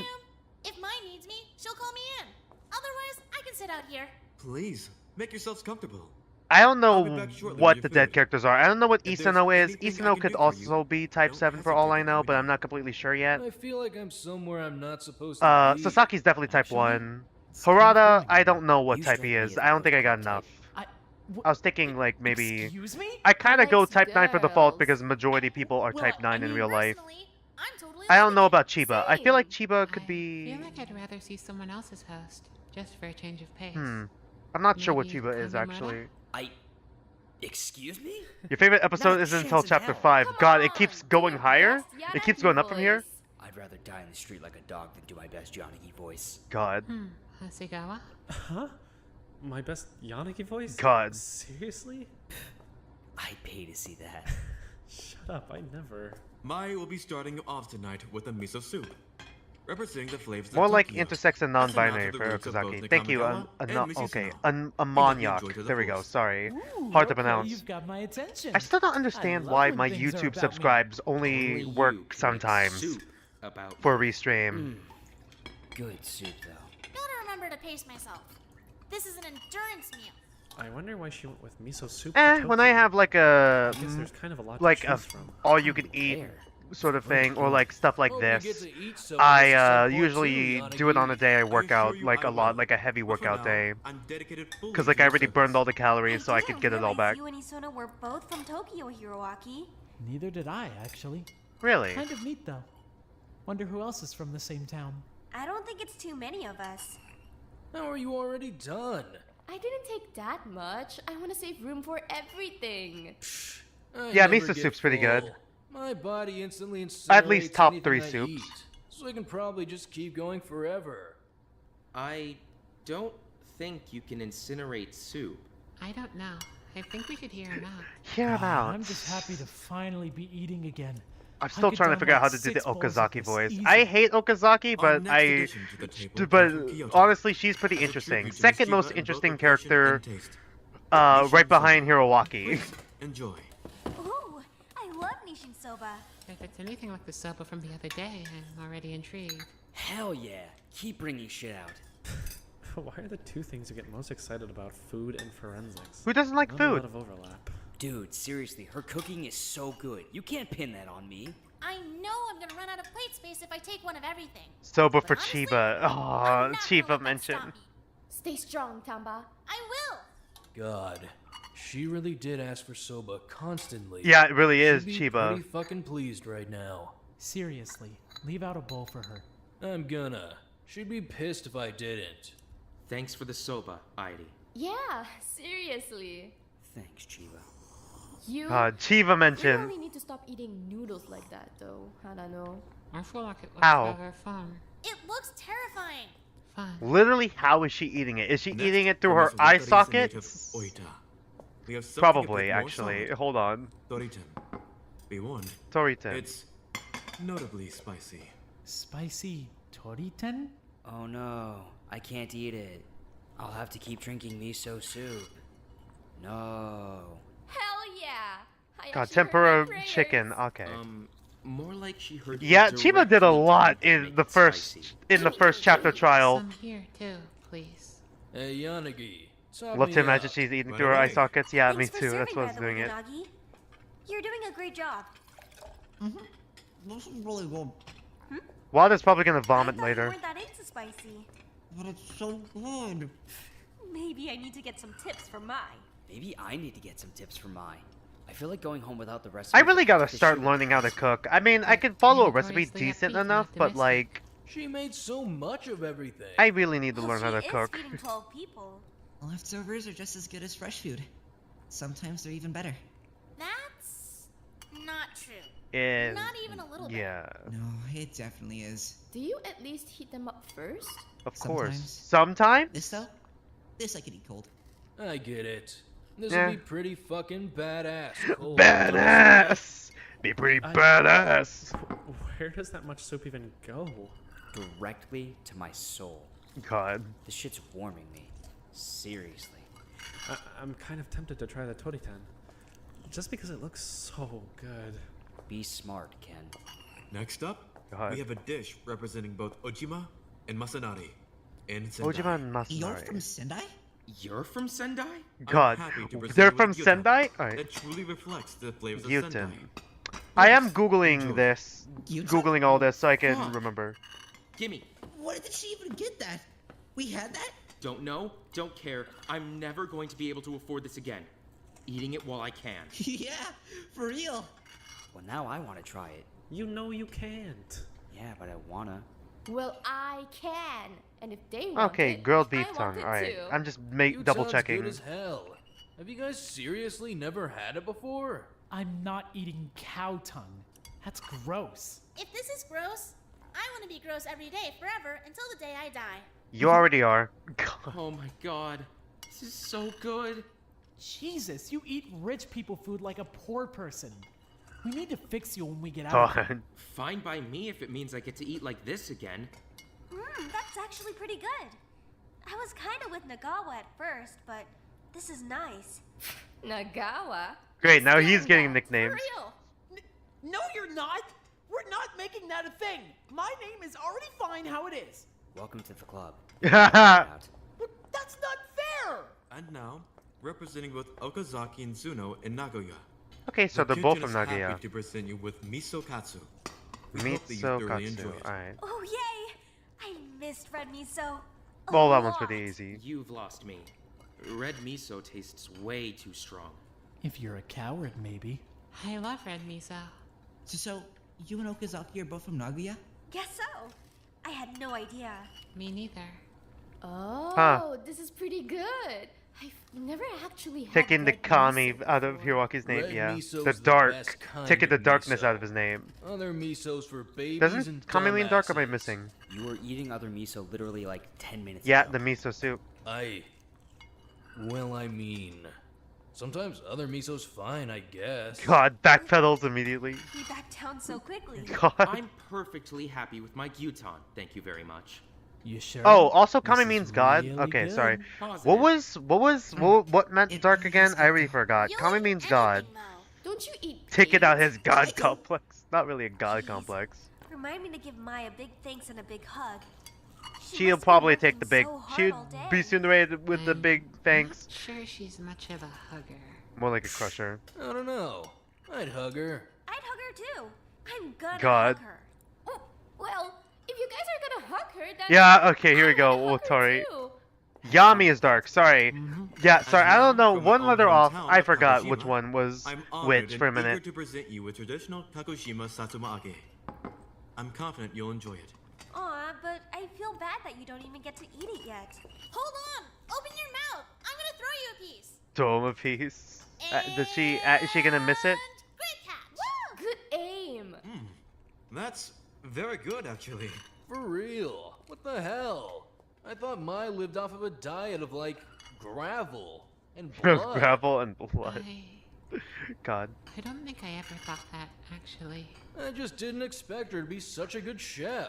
If Mai needs me, she'll call me in. Otherwise, I can sit out here. Please, make yourselves comfortable. I don't I'll be know back shortly what with the your dead food. characters are. I don't know what If there's Isano is. anything I Isano can could do for you, also be type don't 7 for all I hesitate to let know, me but I'm know. not completely sure yet. I feel like I'm somewhere I'm not supposed to be. Sasaki's definitely type Actually, 1. it's kind of Harada, growing I on don't me. know what You type strike he me is. as I don't the think I most got type. enough. Wh- I was thinking like maybe Excuse me? I kind of go Likes type 9 for default girls. because majority people are Well, type I 9 in mean, real life. Personally, I'm totally I don't know loving about Chiba. I feel like Chiba could I be. feel like I'd rather see someone else's host, just for a change of pace. I'm not sure what Maybe Chiba is Kamimura? actually. Excuse me? Your favorite episode Not a isn't until chance in chapter hell. 5. Come God, it on, keeps do going your higher? best It keeps Yanagi going up from here? voice. I'd rather die in the street like a dog than do my best Yanagi voice. God. Hasegawa? Huh? My best Yanagi voice? God. Seriously? I'd pay to see that. Shut up, I never. Mai will be starting off tonight with a miso soup, representing the flavors More of like Tokyo. intersex and That's a nod non-binary to the for roots of both Okazaki. Thank you, Nakamigawa and okay, Mishima. We hope you Amanyak. enjoy to the There we go, fullest. sorry. Ooh, Hard to okay, pronounce. You've got my attention. I still don't understand love why when my things are YouTube about me. subscribes only Only you work can make sometimes soup about for me. restream. Good soup, though. Gotta remember to pace myself. This is an endurance meal. I wonder why she went with miso soup. When I have like a I guess there's kind of a lot like to a choose from. all you can eat Care. sort of thing, or like stuff like Hope you get this. to eat some I of this at some point usually too, do it on Yanagi. a day I work assure out you like I a lot, will. like a heavy But for workout now, day. I'm dedicated fully Because to like I your already service. burned all the calories, so I could didn't get it all realize back. You and Isona were both from Tokyo, Hiroaki. Neither did I, actually. Really? Kind of neat, though. Wonder who else is from the same town. I don't think it's too many of us. How are you already done? I didn't take that much. I want to save room for everything. I Yeah, never miso get soup's pretty good. full. My body instantly incinerates At least top anything 3 I soups. eat, so I can probably just keep going forever. I don't think you can incinerate soup. I don't know. I think we should hear him out. Hear God, about. I'm just happy to finally be eating again. I'm I still could trying to down figure out like how to do the 6 bowls of Okazaki this voice. easy. I hate Okazaki, Our but next addition to the table comes but from Kyoto. honestly, she's pretty As a interesting. tribute to Second Mishima most in both interesting location character, and taste. right Nishin behind Soba. Hiroaki. Please, enjoy. Ooh, I love Nishin Soba. If it's anything like the soba from the other day, I'm already intrigued. Hell yeah. Keep bringing shit out. Why are the two things you get most excited about food and forensics? Who doesn't like Not food? A lot of overlap. Dude, seriously, her cooking is so good. You can't pin that on me. I know I'm gonna run out of plate space if I take one of everything. Soba But for honestly, Chiba. I'm Oh, not gonna Chiba let that mentioned. stop me. Stay strong, Tamba. I will. God, she really did ask for soba constantly. Yeah, it really is, She'd be Chiba. pretty fucking pleased right now. Seriously, leave out a bowl for her. I'm gonna. She'd be pissed if I didn't. Thanks for the soba, Airi. Yeah, seriously. Thanks, Chiba. You Chiba you mentioned. really need to stop eating noodles like that, though. I don't know. I feel like it looks How? rather fun. It looks terrifying. Fun. Literally, how is she eating it? Is she Next, eating it through the her most eye licorice native sockets? Oita. We have something a Probably, bit more actually. solid. Hold on. Toritan. Be warned. Toritan. It's notably spicy. Spicy toriten? Oh no, I can't eat it. I'll have to keep drinking miso soup. No. Hell yeah! I God, actually heard tempura my prayers. chicken. Okay. More like she heard you Yeah, Chiba did a directly lot to make in it the first spicy. chapter trial. Some here too, please. Hey, Yanagi. Talk Love me to imagine up. she's eating Right through her eye away. sockets. Yeah, Thanks me for too. That's serving, why I by was the doing way, it. Unagi. You're doing a great job. This is really good. Wada's probably gonna I vomit thought you later. weren't that into spicy. But it's so good. Maybe I need to get some tips for Mai. Maybe I need to get some tips from Mai. I feel like going home without the rest. I really gotta start learning how to cook. I mean, I can follow a recipe notoriously decent upbeat and enough, but optimistic. like, She made so much of everything. I really need to Well, learn how to she is cook. feeding 12 people. Leftovers are just as good as fresh food. Sometimes they're even better. That's not true. And Not even a little bit. yeah, No, it definitely is. Do you at least heat them up first? of course. Sometimes. Sometimes. This though? This I could eat cold. I get it. This Yeah. would be pretty fucking badass. Cold. Badass. Be pretty I- badass. Where does that much soup even go? directly to my soul. God. This shit's warming me. Seriously. I'm kind of tempted to try the Toritan. Just because it looks so good. Be smart, Ken. Next up, God. we have a dish representing both Ojima and Masanari in Sendai. Ojima and You're from Masanari. Sendai? You're from Sendai? God, happy to present they're you with from gyutan Sendai? Alright. That truly reflects the flavors of Gyutan. Sendai. I am Googling this. Gyutan? Googling all this so I can Fuck. remember. Gimme. Where did she even get that? We had that? Don't know, don't care. I'm never going to be able to afford this again. Eating it while I can. Yeah, for real. Well, now I want to try it. You know you can't. Yeah, but I wanna. Well, I can. And if they want Okay, it, grilled I beef want tongue. it Alright. too. I'm just Gyutan's double checking. good as hell. Have you guys seriously never had it before? I'm not eating cow tongue. That's gross. If this is gross, I want to be gross every day, forever, until the day I die. You already are. Oh my god. This is so good. Jesus, you eat rich people food like a poor person. We need to fix you when we get out. God. Fine by me if it means I get to eat like this again. That's actually pretty good. I was kind of with Nagawa at first, but this is nice. Nagawa? Great, now he's Stand getting up. nicknames. For real. No, you're not. We're not making that a thing. My name is already fine how it is. Welcome to the club. But that's not fair. And now, representing both Okazaki and Zuno in Nagoya. Okay, so the they're both Kyujin from is Nagoya. happy to present you with miso katsu. We hope that you Miso thoroughly enjoy katsu. it. Alright. Oh, yay! I missed red miso. Well, that one's pretty easy. You've lost me. Red miso tastes way too strong. If you're a coward, maybe. I love red miso. So you and Okazaki are both from Nagoya? Guess so. I had no idea. Me neither. Oh, this is pretty good. I've never actually had Taking the red Kami miso out of before. Hiroki's name, Red yeah. miso's The the dark. best kind Taking the of darkness miso. out of his name. Other misos for babies Doesn't and Kami mean dark or am I dumbasses. missing? You were eating other miso literally like 10 minutes Yeah, ago. the miso soup. Well, I mean, sometimes other miso's fine, I guess. God, backpedals immediately. He backed down so quickly. God. I'm perfectly happy with my gyutan, thank you very much. You sure? Oh, also This Kami is means God. really Okay, good. sorry. Positive. What meant dark again? I already forgot. Kami means God. Don't you eat Take it out his God Ew. complex. Not really a God Jeez. complex. Remind me to give Mai a big thanks and a big hug. She'll must be probably take the working big. so hard She'd all day. be incinerated with the big thanks. Sure, she's much of a hugger. More like a crusher. I don't know. I'd hug her. I'd hug her too. I'm gonna God. hug her. Oh, well, if you guys are gonna hug her, then Yeah, okay, here we I'm go. gonna Oh, hug her sorry. too. Yami is dark, sorry. Yeah, sorry, I don't know. From One my letter own off. hometown I of forgot Kagoshima, which one was I'm honored which for a and eager minute. to present you with traditional Kagoshima Satsuma Age. I'm confident you'll enjoy it. Aw, but I feel bad that you don't even get to eat it yet. Hold on! Open your mouth! I'm gonna throw you a piece! Dome piece. Is she gonna miss it? Great catch! Good aim. That's very good, actually. For real. What the hell? I thought Mai lived off of a diet of, like, gravel and blood. Gravel and blood. I God. don't think I ever thought that, actually. I just didn't expect her to be such a good chef.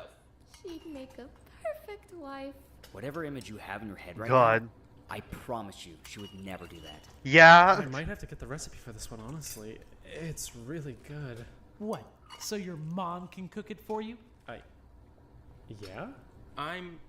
She'd make a perfect wife. Whatever image you have in your head right God. now, I promise you, she would never do that. Yeah. I might have to get the recipe for this one, honestly. It's really good. What? So your mom can cook it for you? Yeah? I'm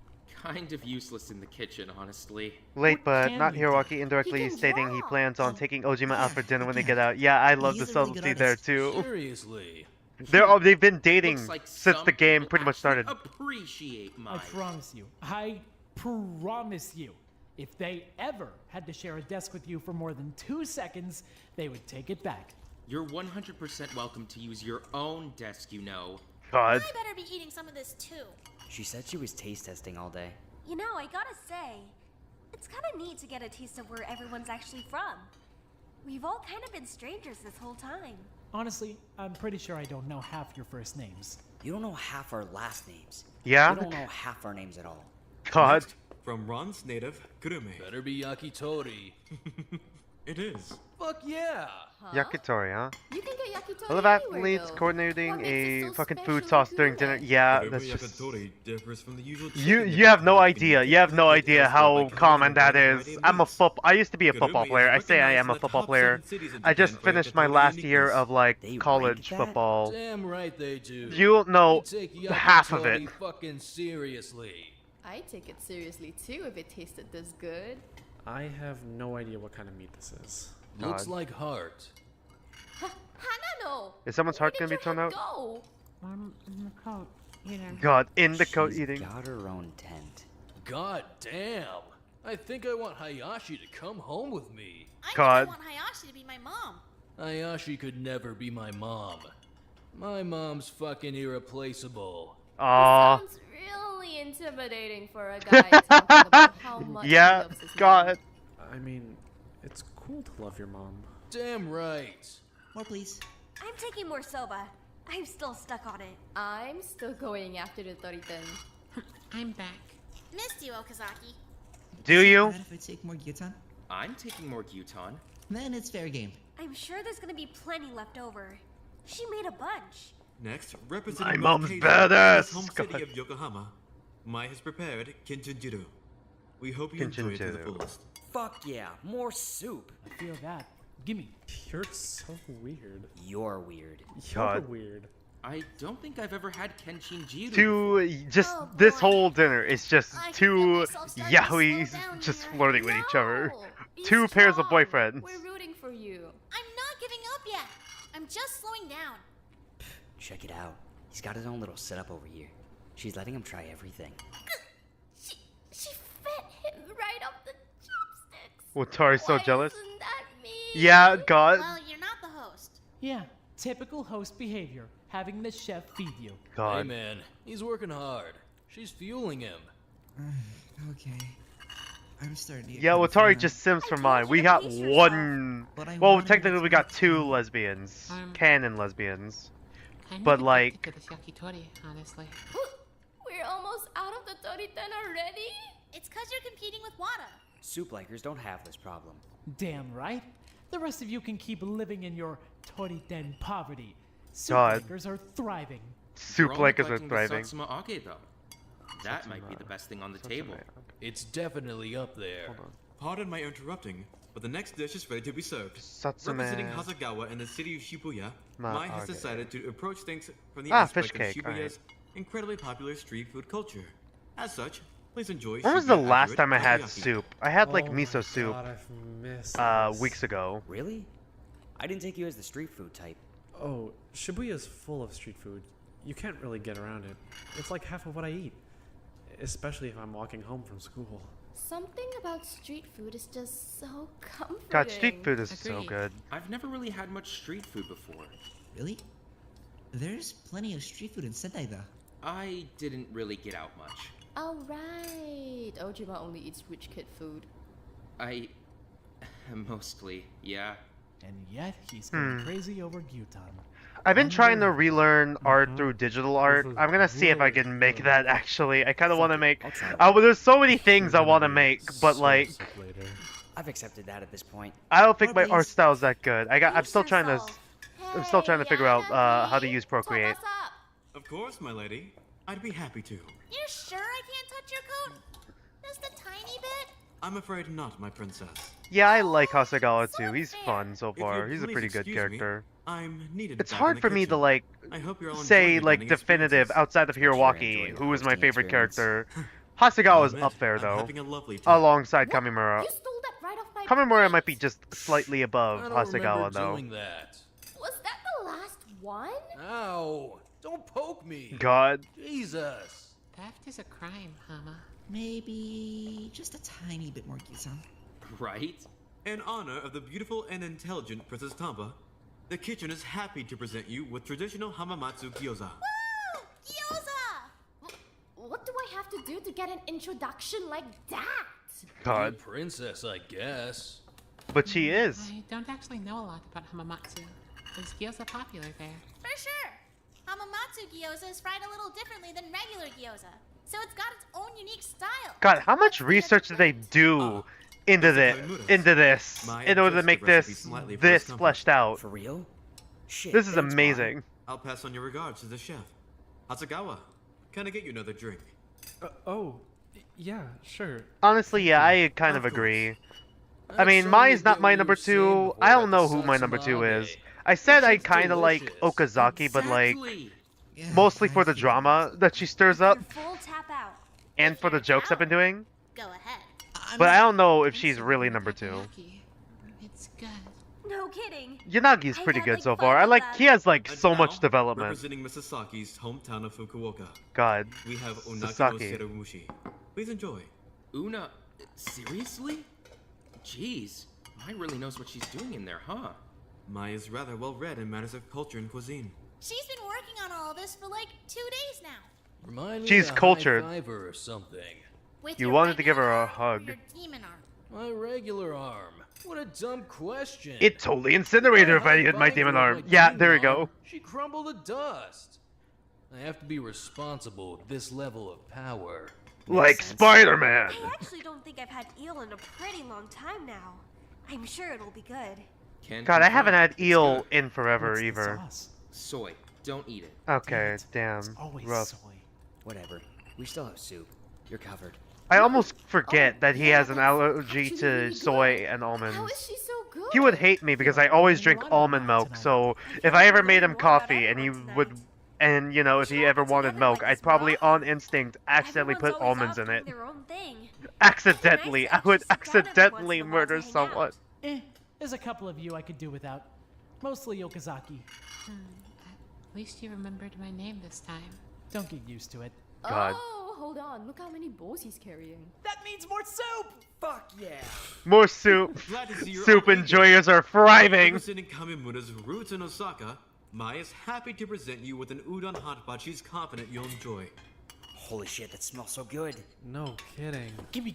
kind of useless in the kitchen, honestly. Late, but can not you do? Hiroaki indirectly You can stating he draw. plans on Oh, taking Ojima out for dinner when they yeah. get out. Yeah, I love the He's a really good subtlety there artist. too. Seriously. They've been dating Looks like since some the game people pretty much actually started. Appreciate my. I promise you. I promise you. If they ever had to share a desk with you for more than 2 seconds, they would take it back. You're 100% welcome to use your own desk, you know. God. I better be eating some of this too. She said she was taste testing all day. You know, I gotta say, it's kind of neat to get a taste of where everyone's actually from. We've all kind of been strangers this whole time. Honestly, I'm pretty sure I don't know half your first names. You don't know half our last names. Yeah? You don't know half our names at all. God. From Ron's native, Kurume. Better be yakitori. It is. Fuck yeah! Yakitori, huh? You can get yakitori Well, of anywhere, athletes though. coordinating What makes it a so fucking special food in sauce during Kurume? dinner. Yeah, Kurume that's just. yakitori differs from the usual You chicken have no yakitori idea. in You have no that idea elsewhere how by cutting common it that into is. variety I'm a meats. I used to be a football Kurume player. I is say I recognized am a in the football top player. 7 cities in I just Japan for finished my yakitori last year uniqueness. of like They college rank that? football. Damn right they do. You know They take half of yakitori it. fucking seriously. I take it seriously too if it tasted this good. I have no idea what kind of meat this is. Looks God. like heart. Hanano! Is someone's heart Where gonna did be thrown your out? head go? In the coat, eating. God, in the coat She's eating. got her own tent. God damn. I think I want Hayashi to come home with me. I God. want Hayashi to be my mom. Hayashi could never be my mom. My mom's fucking irreplaceable. Aw. Sounds really intimidating for a guy talking about how much he Yeah, loves his God. I mean, it's cool to love your mom. Damn right. More, please. I'm taking more soba. I'm still stuck on it. I'm still going after the Toriten. I'm back. Missed you, Okazaki. Do you? Mind if I take more gyutan? I'm taking more Gyuton. Then it's fair game. I'm sure there's gonna be plenty left over. She made a bunch. Next, representing My mom's Hokkaido, badass. his home city of Yokohama, Mai has prepared kinchinjiro. We hope you enjoy it to the Kinchinjiro. fullest. Fuck yeah, more soup. I feel that. Gimme. You're so weird. You're weird. You're God. weird. I don't think I've ever had Kenshin Jiru. Just Oh, this boy. whole dinner is just I can feel two myself starting to slow yahoos down just here. flirting with each other. No, be Two pairs of strong. boyfriends. We're rooting for you. I'm not giving up yet. I'm just slowing down. Check it out. He's got his own little setup over here. She's letting him try everything. She fed him right off the chopsticks. Watari's so Why jealous. isn't that mean? Yeah, God. Well, you're not the host. Yeah, typical host behavior. Having the chef feed you. Hey God. man, he's working hard. She's fueling him. Okay. I'm starting to get Yeah, kinda Watari full now. just sims for I mine. told We you to got pace yourself. one. But I Well, wanted technically to we got talk two to you. lesbians, I'm- canon lesbians. I'm But, not like- addicted to this yakitori, honestly. We're almost out of the Toriten already? It's because you're competing with Wada. Soup likers don't have this problem. Damn right. The rest of you can keep living in your Toriten poverty. Soup God. makers are thriving. Soup We're like only are collecting thriving. The Satsuma Ake, though. That might be the best thing on the table. It's definitely up there. Pardon my interrupting, but the next dish is ready to be served. Satsume. Representing Hasagawa in the city of Shibuya, Mai has okay. decided to approach things from the Fish aspect cake, of Shibuya's incredibly popular street food culture. As such, please enjoy. When was the Shibuya last accurate time I had takoyaki. soup? I had like Oh miso my soup God, I've missed this. weeks ago. Really? I didn't take you as the street food type. Oh, Shibuya's full of street food. You can't really get around it. It's like half of what I eat. Especially if I'm walking home from school. Something about street food is just so comforting. God, street food is so Agreed. good. I've never really had much street food before. Really? There's plenty of street food in Sendai, though. I didn't really get out much. Oh, right. Ojima only eats rich kid food. I... mostly, yeah. And yet, he's going crazy over Gyutan. I've been trying to relearn art through digital art. I'm gonna see if I can make that actually. I kind of want to make. There's so many things I want to make, but like, I've accepted that at this point. I don't think my Please. art style is that good. I'm still trying to. yourself. I'm still trying to figure out how to use Procreate. Top us up. Of course, my lady. I'd be happy to. You're sure I can't touch your coat? Just a tiny bit? I'm afraid not, my princess. Yeah, I like Hasagawa too. He's fair. fun so If you'll far. He's a please pretty good excuse me, character. I'm needed. It's back hard in for the me to kitchen. like I hope you're all say enjoying like dining definitive experiences. outside of you're Hiroaki, enjoying the who is my hosting favorite experience. character. I'll Hasagawa's admit, up there I'm though, having a lovely time. alongside Kamimura. You stole that right off my Kamimura might plate. be just slightly above I don't Hasagawa remember though. doing that. Was that the last one? Ow! Don't poke me. God. Jesus. Theft is a crime, Hama. Maybe just a tiny bit more gyutan. Right? In honor of the beautiful and intelligent Princess Tampa, the kitchen is happy to present you with traditional Hamamatsu gyoza. Woo! Gyoza! What do I have to do to get an introduction like that? God. Good princess, I guess. But she is. I don't actually know a lot about Hamamatsu. Is gyoza popular there? For sure. Hamamatsu gyoza is fried a little differently than regular gyoza, so it's got its own unique style. God, how much research did they do into this My in order to adjusted make recipe this slightly for this his comfort. fleshed out? For real? Shit. This is thanks, Mom. amazing. I'll pass on your regards to the chef. Hasagawa, can I get you another drink? Yeah, sure. Honestly, yeah, I kind of Of course. agree. I That's mean, certainly Mai's not what my we number were saying 2. before I don't about know the who my number 2 Satsuma is. Age. I said I Shit's kind of like delicious. Okazaki, but like Exactly. Yeah, mostly I for the feel drama that she stirs up Full tap out. and for the jokes I've been doing. Go ahead. But I don't know if she's really number 2. It's good. No kidding. Yanagi's pretty I've had, good like, so 5 far. of them. He has like And so now, much development. Representing Misasaki's hometown of Fukuoka, God. we have Onaki no Sasaki. Serumushi. Please enjoy. Una, seriously? Jeez, Mai really knows what she's doing in there, huh? Mai is rather well read in matters of culture and cuisine. She's been working on all this for like 2 days now. Remind me She's to cultured. high-five her or something. With You your wanted to give her regular a arm or hug. your demon arm. My regular arm. What a dumb question. It totally incinerated if I hit my demon arm. Yeah, there we go. She crumbled to dust. I have to be responsible with this level of power. Like Spider-Man. I actually don't think I've had eel in a pretty long time now. I'm sure it'll be good. God, I haven't had eel in forever either. Soy, don't eat it. Okay, damn. Rough. Whatever. We still have soup. You're covered. I almost forget that he has an allergy to soy and almonds. How is she so good? He would hate me because I always drink almond milk, so if I ever made him coffee and he would, and you know, if he ever wanted milk, I'd probably on instinct accidentally put almonds in it. Their own thing. Accidentally. I would accidentally murder someone. There's a couple of you I could do without. Mostly Okazaki. At least you remembered my name this time. Don't get used to it. God. Oh, hold on. Look how many bowls he's carrying. That means more soup! Fuck yeah! More soup. Glad to see you're Soup all enjoyers are thriving. Representing Kamimuna's roots in Osaka, Mai is happy to present you with an udon hot pot she's confident you'll enjoy. Holy shit, that smells so good. No kidding. Gimme.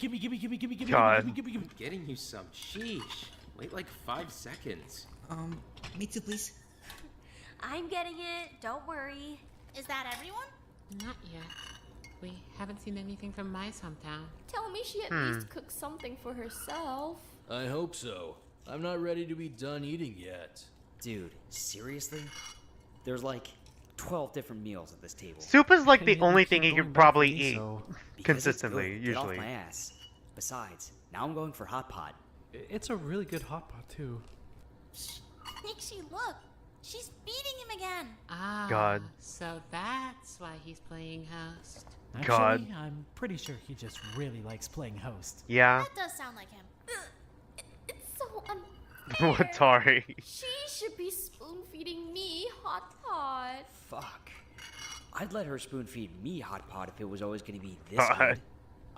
God. I'm getting you some. Sheesh. Wait like 5 seconds. Me too, please. I'm getting it. Don't worry. Is that everyone? Not yet. We haven't seen anything from my hometown. Tell me she at least cooked something for herself. I hope so. I'm not ready to be done eating yet. Dude, seriously? There's like 12 different meals at this table. Soup is like the Can only you thing keep he going could back probably to me, eat so- Because it's consistently, good. Get off usually. my ass. Besides, now I'm going for hot pot. It's a really good hot pot too. Nixie, look. She's beating him again. Ah, God. so that's why he's playing host. Actually, God. I'm pretty sure he just really likes playing host. Yeah. That does sound like him. It's so unfair. What, Tari? She should be spoon feeding me hot pot. Fuck. I'd let her spoon feed me hot pot if it was always gonna be this God. good.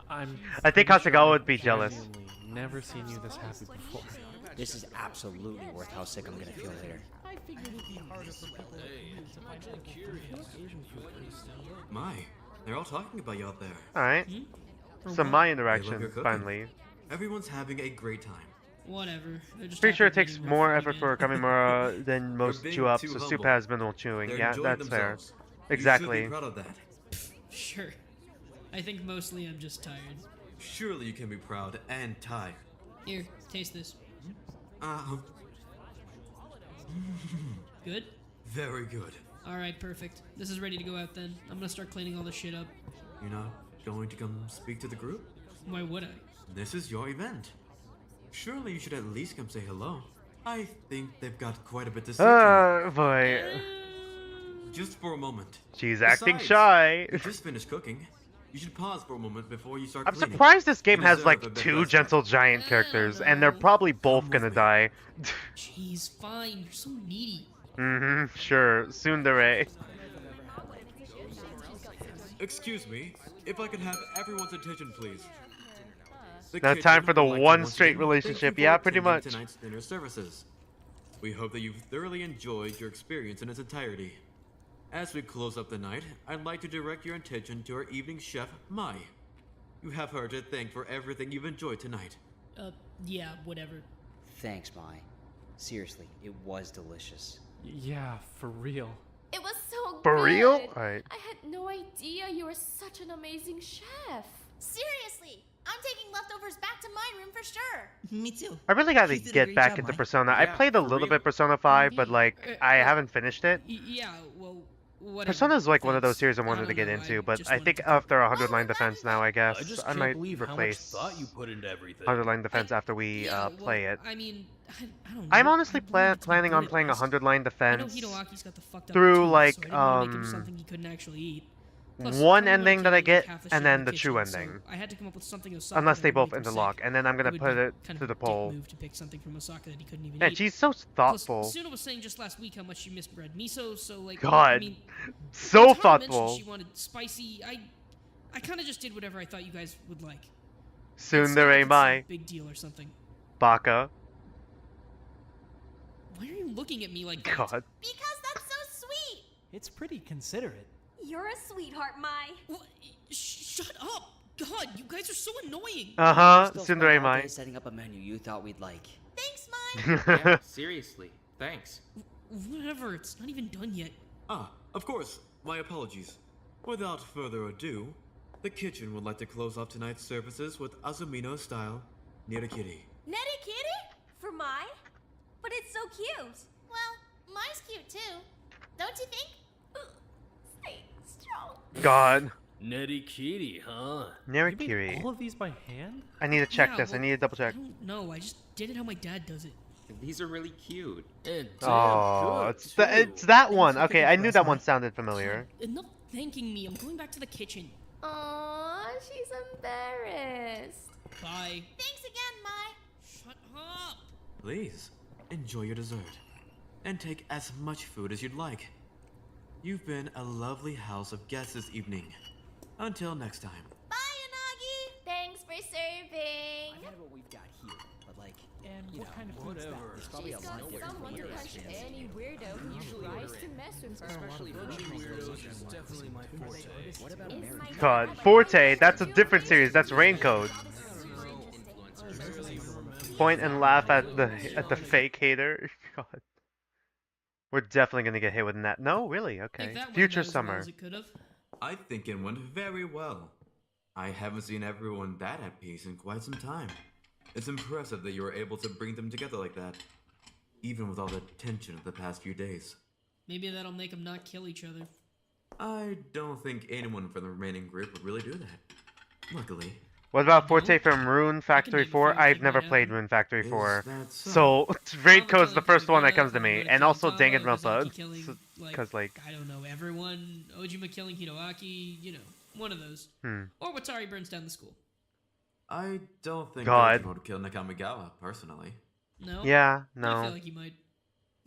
I think pretty Hasegawa would be jealous. genuinely Never seen you this happy before. This is absolutely worth how sick I'm gonna feel later. I figured it'd be harder for people to find Mai, they're all talking about you out there. Alright. Some my They love interaction, your cooking. finally. Everyone's having a great time. Whatever. They're just Pretty sure it happy takes being more with effort me, for man. Kamimura than most being chew up, too so soup humble. has minimal chewing. They're Yeah, enjoying that's fair. themselves. Exactly. You should be proud of that. Sure. I think mostly I'm just tired. Surely you can be proud and tired. Here, taste this. Uh, Good? very good. Alright, perfect. This is ready to go out then. I'm gonna start cleaning all this shit up. You're not going to come speak to the group? Why would I? This is your event. Surely you should at least come say hello. I think they've got quite a bit to say to Boy. you. Just for a moment. She's acting Besides, shy. You just finished cooking. You should pause for a moment before you start I'm cleaning. surprised this game You has deserve a like bit 2 less gentle giant characters, and they're probably both gonna die. Jeez, fine. You're so needy. Sure. Tsundere. Excuse me, if I could have everyone's attention, please. The Now kitchen time for the would like to one once straight again thank relationship. you Yeah, for pretty attending much. Tonight's dinner services. We hope that you've thoroughly enjoyed your experience in its entirety. As we close up the night, I'd like to direct your attention to our evening chef, Mai. You have her to thank for everything you've enjoyed tonight. Yeah, whatever. Thanks, Mai. Seriously, it was delicious. Yeah, for real. It was so For good. real? Alright. I had no idea you were such an amazing chef. Seriously, I'm taking leftovers back to my room for sure. Me too. I really gotta You did a get great back job, into Mike. Persona. I Yeah, played a for little real. bit Persona 5, but like, I haven't finished it. Yeah, well, whatever. Persona is like one of those Thanks. series I wanted to don't get know, into, I but just I wanted think to- after 100 line defense now, I guess I just I can't might believe how much replace thought you put into everything. 100 line defense after we Yeah, play well, it. I mean, I don't know. I'm honestly I wanted it to be planning good on at playing least. 100 line I know defense Hideaki's got the fucked up through tooth, like so I didn't want to make him something he couldn't actually eat. Plus, one Tony ending wanted that to I eat, like, get, half the shit and in then the the true kitchen, so ending. I had to come up with something Osaka Unless that they would both make him interlock, sick. and then I'm gonna It would put be it kind to of the a dick poll. move to pick something from Osaka that he couldn't even Man, eat. she's so thoughtful. Plus, Suna was saying just last week how much she missed red miso, so like, I God, mean, so when Tara mentioned thoughtful. she wanted spicy. I kind of just did whatever I thought you guys would like. It's not Tsundere like it's mai. some big deal or something. Baka. Why are you looking at me like that? God. Because that's so sweet. It's pretty considerate. You're a sweetheart, Mai. Shut up! God, you guys are so annoying. Uh-huh, Still spent Tsundere all mai. day setting up a menu you thought we'd like. Thanks, Mai. Yeah, seriously. Thanks. Whatever, it's not even done yet. Ah, of course. My apologies. Without further ado, the kitchen would like to close off tonight's services with Asumino-style Nirikiri. Netty kitty? For Mai? But it's so cute. Well, Mai's cute too. Don't you think? Stay strong. God. Netty kitty, huh? Nirikiri. All of these by hand? I need to check Yeah, this. I well, need to double check. I don't know, I just did it how my dad does it. These are really cute. And Oh, it's that one. Okay, I knew that one sounded familiar. Enough thanking me, I'm going back to the kitchen. Aww, she's embarrassed. Bye. Thanks again, Mai. Shut up! Please, enjoy your dessert. And take as much food as you'd like. You've been a lovely house of guests this evening. Until next time. Bye, Yanagi. Thanks for serving. I had what we've got here, but like, And you what know, kind of food's that? there's probably She's a lot got different someone to weird punch experiences. any weirdo who tries to mess with her. Especially weirdos is definitely my forte. What about Is American? my God, dad Forte, that's a like different you? series. That's Raincode. Point and laugh at the fake hater. God. We're definitely gonna get hit with that. No, really? I Okay. think that went Future about as well summer. as it could have. I think it went very well. I haven't seen everyone that at peace in quite some time. It's impressive that you were able to bring them together like that, even with all the tension of the past few days. Maybe that'll make them not kill each other. I don't think anyone from the remaining group would really do that. Luckily. What about Forte from Rune Factory name a 4? few I've that never might played happen. Rune Factory Is 4. that So, Raidcode's the first one that comes to me. Kakibara, And also Kantama, Danganronpa. Ozaki killing, Because, like, I don't know, everyone, Ojima killing Hiroaki, you know, one of those. hmm. Or Watari burns down the school. I don't think God. Dojima would kill Nakamigawa, personally. No? Yeah, I no. feel like he might.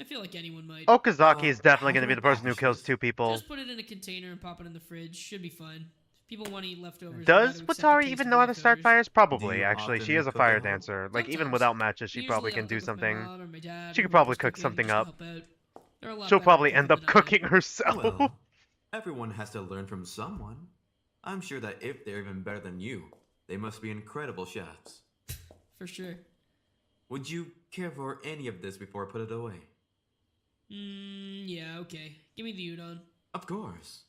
I feel like anyone might. Okazaki is definitely going to be the person who kills two people. Just put it in a container and pop it in the fridge. Should be fine. If people want to eat leftovers. Does they gotta accept the Watari taste even of know how to start leftovers. fires? Do Probably, you actually. She often is a cook fire at home? dancer. Like, even Sometimes. without matches, she Usually probably I'll can do cook with my something. mom or my dad She or could probably just cook in something just to up. help out. They're a lot She'll better at probably end up than I am. cooking herself. Well, everyone has to learn from someone. I'm sure that if they're even better than you, they must be incredible chefs. For sure. Would you care for any of this before I put it away? Yeah, okay. Give me the udon. Of course.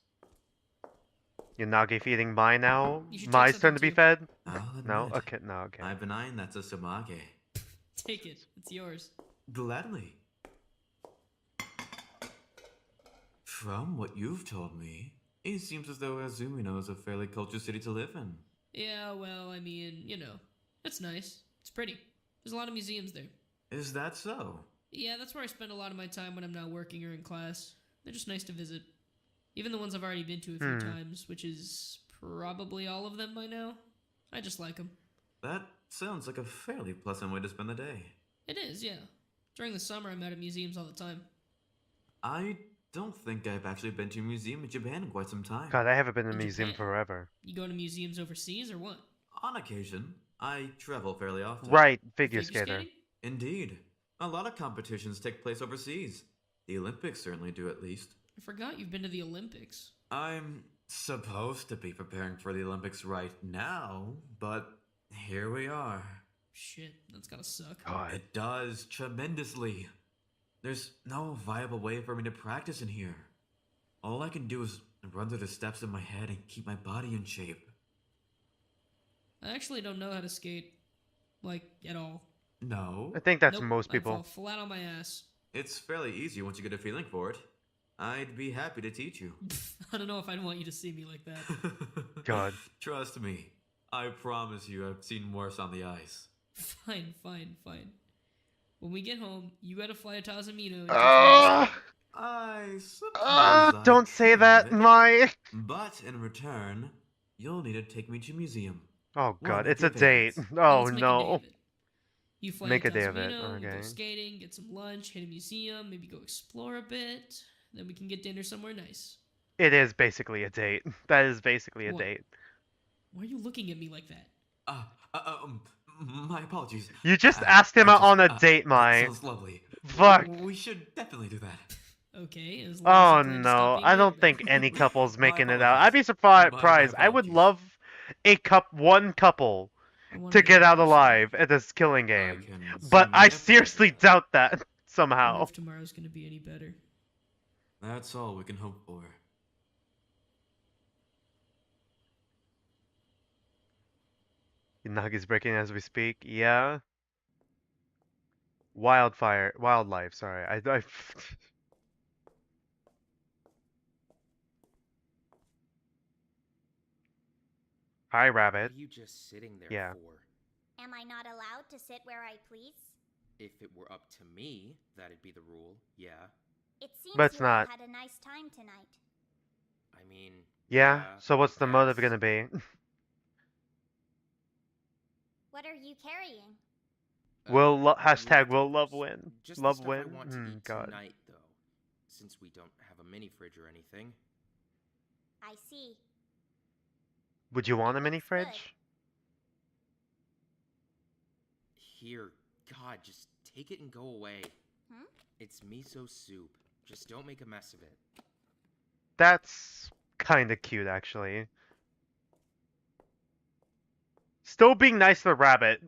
Yanagi feeding Mai now? You should take Mai's turn to something be too. fed? I'll No? admit, Okay, no, okay. I've been eyeing that Tsumage. Take it. It's yours. Gladly. From what you've told me, it seems as though Azumino is a fairly cultured city to live in. Yeah, well, I mean, you know, it's nice. It's pretty. There's a lot of museums there. Is that so? Yeah, that's where I spend a lot of my time when I'm not working or in class. They're just nice to visit. Even the ones I've already been to a few times, which is probably all of them by now. I just like them. That sounds like a fairly pleasant way to spend the day. It is, yeah. During the summer, I'm out at museums all the time. I don't think I've actually been to a museum in Japan in quite some time. God, I haven't been in a In museum Japan? forever. You go to museums overseas or what? On occasion, I travel fairly often. Right, figure Figure skater. skating? Indeed. A lot of competitions take place overseas. The Olympics certainly do, at least. I forgot you've been to the Olympics. I'm supposed to be preparing for the Olympics right now, but here we are. Shit, that's gotta suck. God. It does tremendously. There's no viable way for me to practice in here. All I can do is run through the steps in my head and keep my body in shape. I actually don't know how to skate. Like, at all. No, I think that's Nope, most I people. fall flat on my ass. it's fairly easy once you get a feeling for it. I'd be happy to teach you. I don't know if I'd want you to see me like that. God. Trust me, I promise you I've seen worse on the ice. Fine. When we get home, you gotta fly to Tazamino. Ah! I suppose I Don't say that, could. my. But in return, you'll need to take me to museum. Oh One god, of it's your a date. favorites. Oh Let's make a day no. of it. You fly Make to a day of it. Tasmino, we go Okay. skating, get some lunch, hit a museum, maybe go explore a bit. Then we can get dinner somewhere nice. It is basically a date. That is basically a What? date. Why are you looking at me like that? My apologies. You just asked him out on a date, That my. sounds lovely. Fuck. We should definitely do that. Okay, as long as Oh you plan to stop no, being I weird don't about think it. any couple's making it out. apologies. I'd be My surprised. I would apologies. love one couple to get out alive at this killing game. But I seriously doubt that I wonder somehow. if tomorrow's gonna be any better. That's all we can hope for. Nagi's breaking as we speak. Yeah. Wildlife, sorry. I Hi, What Rabbit. are you just sitting there Yeah. for? Am I not allowed to sit where I please? If it were up to me, that'd be the rule, yeah. It seems But it's you all not. had a nice time tonight. I mean, Yeah, so what's the I motive guess. gonna be? What are you carrying? Hashtag will love win. Just the Love stuff win. I want to eat God. tonight, though. Since we don't have a mini fridge or anything. I see. Would you want a mini looks good. fridge? Here, God, just take it and go away. Hmm? It's miso soup. Just don't make a mess of it. That's kind of cute, actually. Still being nice to the rabbit.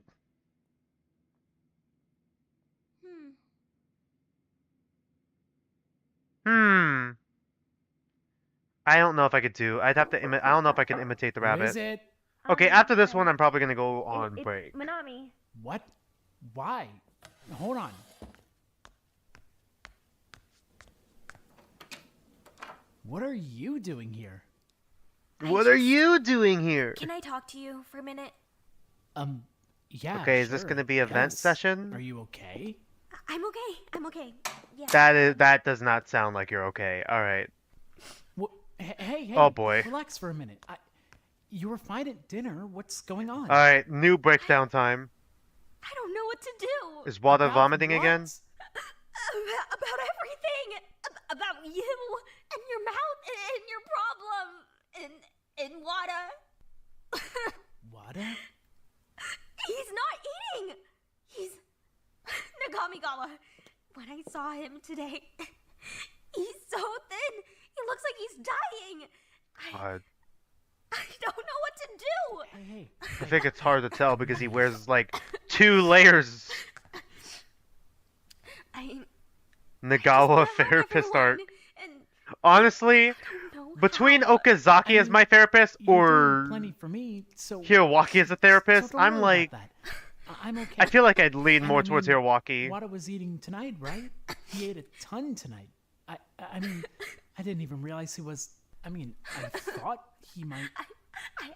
Hmm. I don't know if I could do. I'd have to. I don't know if I can imitate the Who rabbit. is it? Okay, after this one, I'm probably gonna go on It's break. Manami. What? Why? Hold on. What are you doing here? What are you doing here? Can I talk to you for a minute? Yeah. Okay, is this sure, gonna be a vent guess. session? Are you okay? I'm okay. I'm okay. Yeah. That does not sound like you're okay. All right. Hey. Oh, boy. Relax for a minute. You were fine at dinner. What's going on? All right. New breakdown time. I don't know what to do. Is Wada About vomiting what? again? About everything. About you and your mouth and your problem and Wada. Wada? He's not eating. He's Nagamigawa. When I saw him today, he's so thin. He looks like he's dying. I don't know what to do. Hey. I think it's hard to tell because he wears like 2 layers. Nagawa therapist art. Honestly, between Okazaki as my therapist or Plenty for me, so Hiroaki as a therapist, don't I'm worry like, about that. I'm okay. I feel like I'd lean And more I towards mean, Hiroaki. Wada was eating tonight, right? He ate a ton tonight. I mean, I didn't even realize he was. I mean, I thought he might.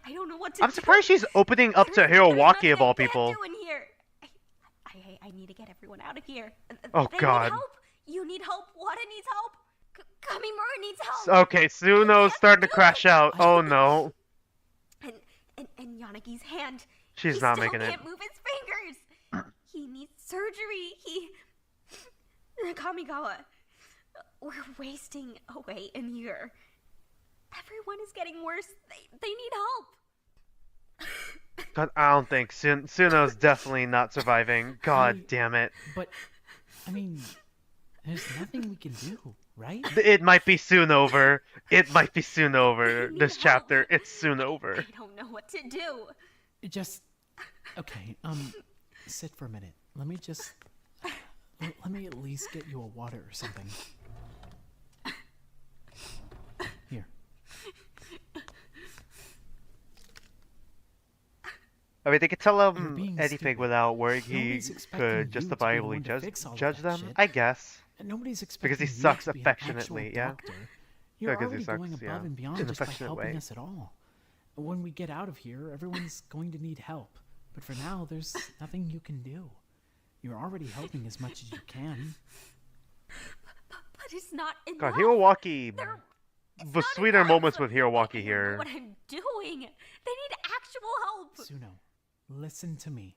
I don't know what to I'm do. surprised she's opening up to There's Hiroaki of nothing all I can't people. do in here. I need to get everyone out of here. Oh, They God. Need help. You need help. Wada needs help. Kamimura needs help. Okay, Suno's starting to crash out. Oh no. And Yanagi's hand. She's he not still making it. can't move his fingers. He needs surgery. Kamigawa. We're wasting away in here. Everyone is getting worse. They need help. God, I don't think Suno's definitely not surviving. God damn it. But, I mean, there's nothing we can do, right? It might be soon over. It might be soon over. This chapter, it's soon over. I don't know what to do. Just, okay, sit for a minute. Let me just, let me at least get you a water or something. Here. I mean, they could tell You're him being anything stupid. where he Nobody's expecting could you to be the justifiably one to fix all of judge that them, shit. I guess. And nobody's expecting Because he you sucks to be an affectionately, actual yeah? doctor. You're Yeah, 'cause he already sucks, going above yeah. and beyond In an just by affectionate helping way. us at all. When we get out of here, everyone's going to need help. But for now, there's nothing you can do. You're already helping as much as you can. But is not enough. God, Hiroaki. They're- The sweeter moments with Hiroaki I don't know here. what I'm doing. They need actual help. Suno, listen to me.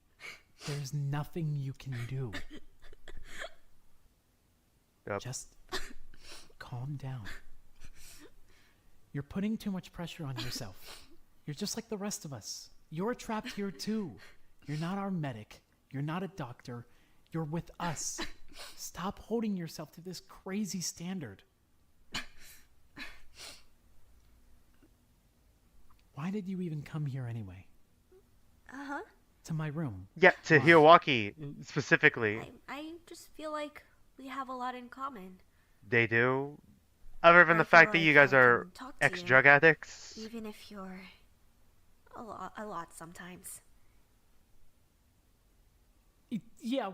There's nothing you can do. Yep. Just calm down. You're putting too much pressure on yourself. You're just like the rest of us. You're trapped here too. You're not our medic. You're not a doctor. You're with us. Stop holding yourself to this crazy standard. Why did you even come here anyway? Uh-huh. To my room. Yeah, to Why? Hiroaki specifically. I just feel like we have a lot in common. They do. Other than the fact that you guys are talk to ex-drug you, addicts. Even if you're a lot sometimes. Yeah,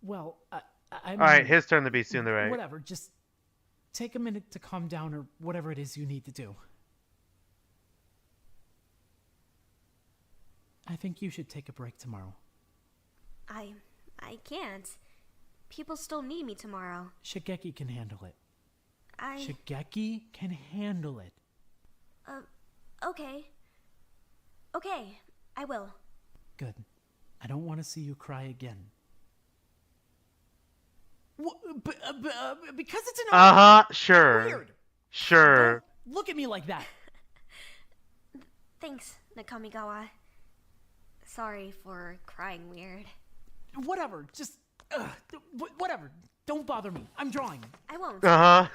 well, I mean, Alright, his turn to be soon, right? Whatever, just take a minute to calm down or whatever it is you need to do. I think you should take a break tomorrow. I can't. People still need me tomorrow. Shigeki can handle it. I Shigeki can handle it. Okay. Okay, I will. Good. I don't want to see you cry again. Because it's an Sure. Weird. Sure. Don't look at me like that. Thanks, Nakamigawa. Sorry for crying weird. Whatever. Just whatever. Don't bother me. I'm drawing. I won't. Uh-huh.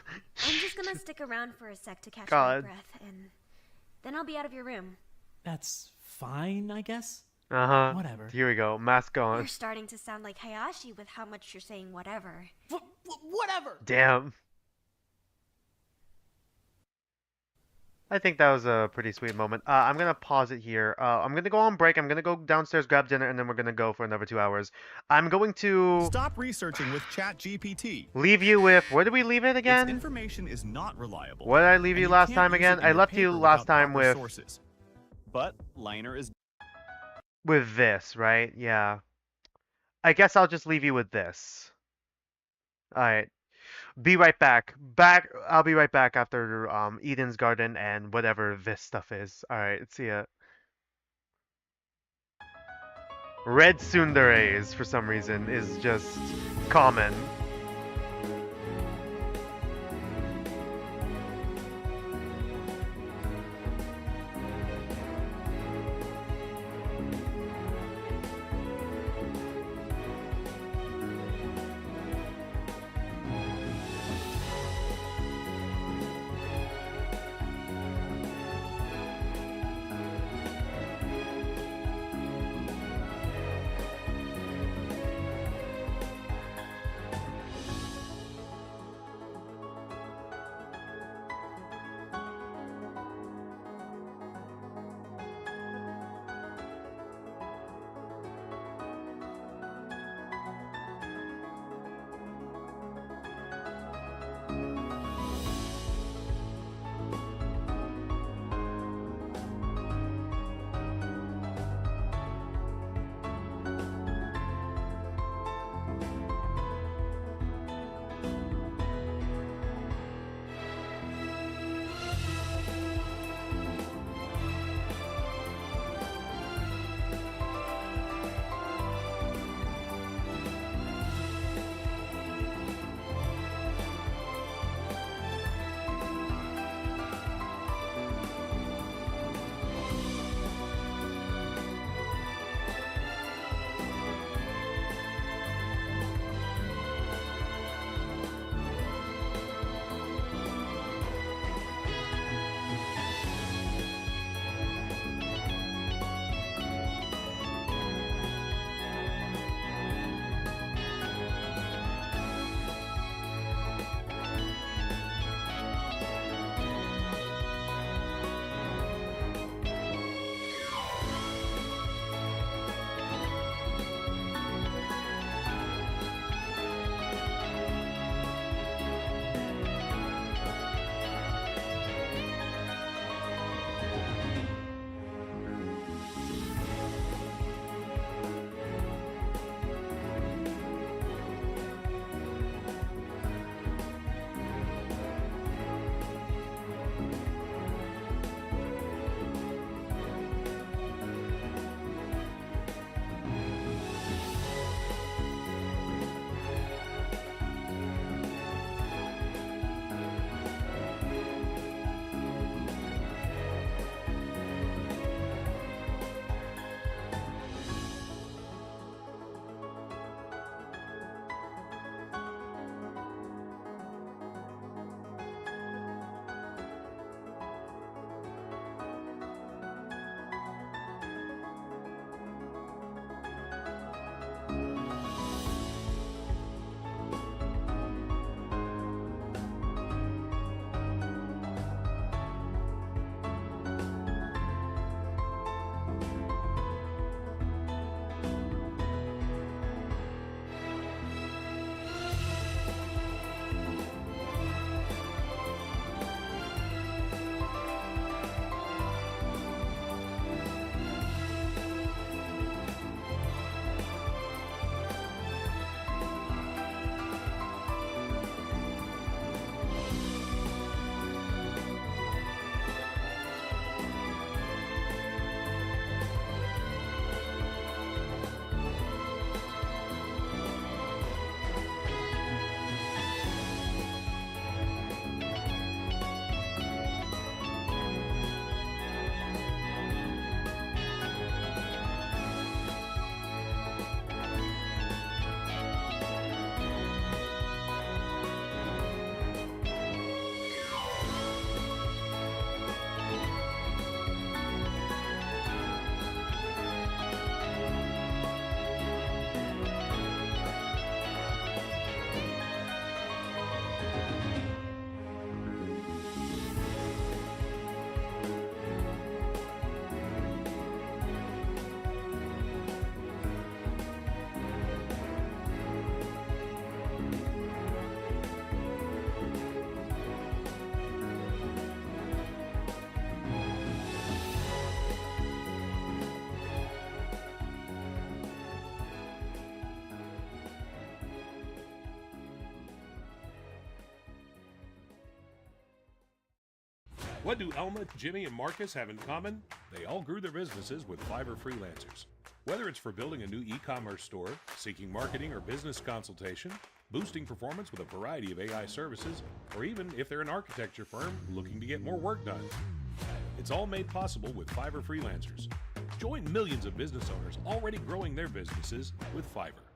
I'm just gonna stick around for a sec to catch my God. breath, and then I'll be out of your room. That's fine, I guess. Uh-huh. Whatever. Here we go. Mask on. You're starting to sound like Hayashi with how much you're saying whatever. Whatever. Damn. I think that was a pretty sweet moment. I'm gonna pause it here. I'm gonna go on break. I'm gonna go downstairs, grab dinner, and then we're gonna go for another 2 hours. I'm going to Stop researching with ChatGPT. leave you with, where did we leave it Its again? information is not reliable. What did I leave and you last can't time use again? it in I your left you paper last without time proper with sources. But Liner is this, right? Yeah. I guess I'll just leave you with this. Alright. Be right back. I'll be right back after Eden's Garden and whatever this stuff is. Alright, see ya. Red tsunderes, for some reason, is just common. What do Elma, Jimmy, and Marcus have in common? They all grew their businesses with Fiverr freelancers. Whether it's for building a new e-commerce store, seeking marketing or business consultation, boosting performance with a variety of AI services, or even if they're an architecture firm looking to get more work done. It's all made possible with Fiverr freelancers. Join millions of business owners already growing their businesses with Fiverr.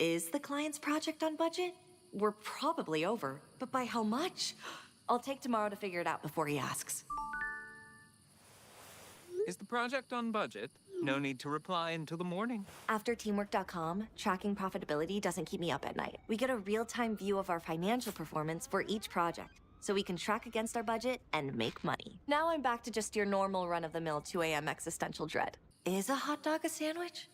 Is the client's project on budget? We're probably over, but by how much? I'll take tomorrow to figure it out before he asks. Is the project on budget? No need to reply until the morning. After teamwork.com, tracking profitability doesn't keep me up at night. We get a real-time view of our financial performance for each project, so we can track against our budget and make money. Now I'm back to just your normal run-of-the-mill 2 a.m. existential dread. Is a hot dog a sandwich?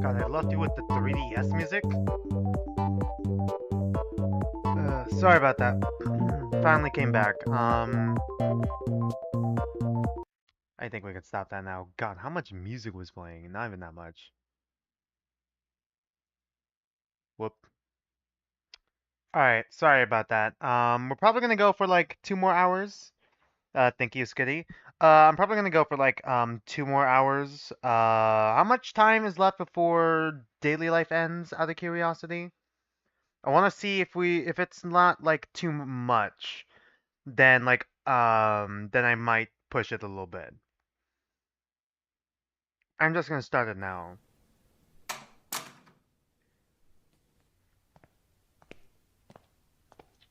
God, I left you with the 3DS music. Sorry about that. Finally came back. I think we can stop that now. God, how much music was playing? Not even that much. Whoop. Alright, sorry about that. We're probably gonna go for like 2 more hours. Thank you, Skitty. I'm probably gonna go for like 2 more hours. How much time is left before daily life ends, out of curiosity? I wanna see if it's not like too much, then then I might push it a little bit. I'm just gonna start it now.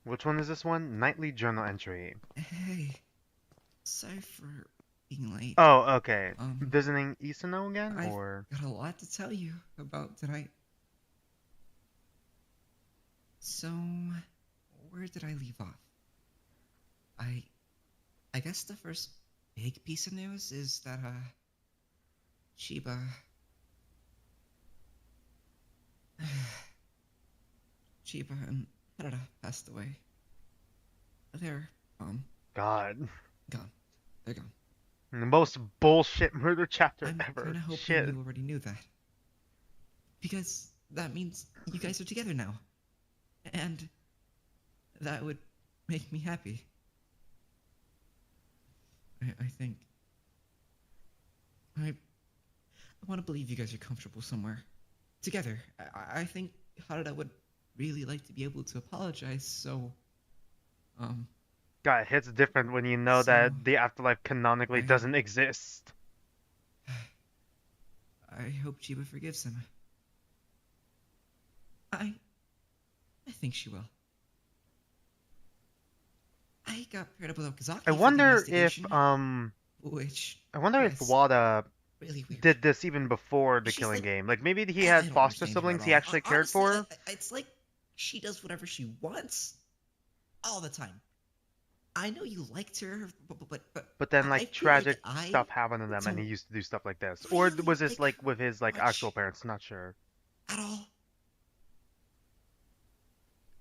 Which one is this one? Nightly journal entry. Hey, sorry for being late. Oh, okay. Visiting Isano again, I've or? got a lot to tell you about tonight. So, where did I leave off? I guess the first big piece of news is that, Chiba... Chiba and Harada passed away. They're, God. gone. They're gone. The most bullshit murder chapter I'm ever. kinda hoping Shit. you already knew that. Because that means you guys are together now. And that would make me happy. I think... I want to believe you guys are comfortable somewhere. Together. I think Harada would really like to be able to apologize, so... God, it hits different when you know that the afterlife canonically doesn't exist. I hope Chiba forgives him. I think she will. I got paired up with Okazaki I for the wonder if investigation, which I wonder if was Wada really weird. did this even before the She's killing like- game. Like maybe he I had don't foster understand her siblings at he all. actually cared Honestly, for. it's like she does whatever she wants all the time. I know you liked her, But then I like feel like tragic I stuff happened to them and he used to do stuff like this. Or was this like with his like actual parents? Not sure. at all.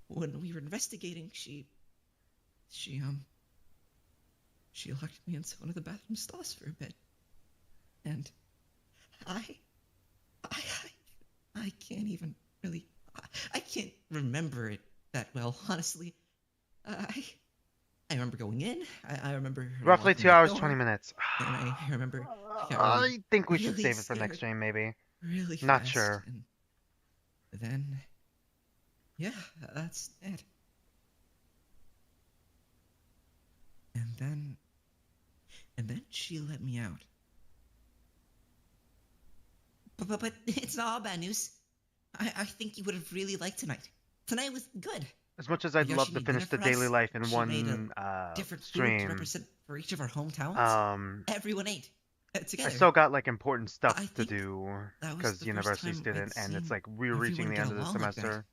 When we were investigating, she locked me into one of the bathroom stalls for a bit. And I can't even really, I can't remember it that well, honestly. I remember going in, I remember her Roughly locking 2 the hours, door, 20 minutes. and I remember I got I really, think we should really save it for next scared stream, maybe. really Not fast, sure. and then, yeah, that's it. And then she let me out. But it's not all bad news. I think you would have really liked tonight. tonight was good. As much as I'd love Yoshi to made finish dinner the for daily us. life in She made one a different food to stream, represent for each of our hometowns. I Everyone ate together. still got like important stuff I to think do that was because the first university's time didn't, I'd and it's seen like we're reaching everyone the get end of the along like that. semester.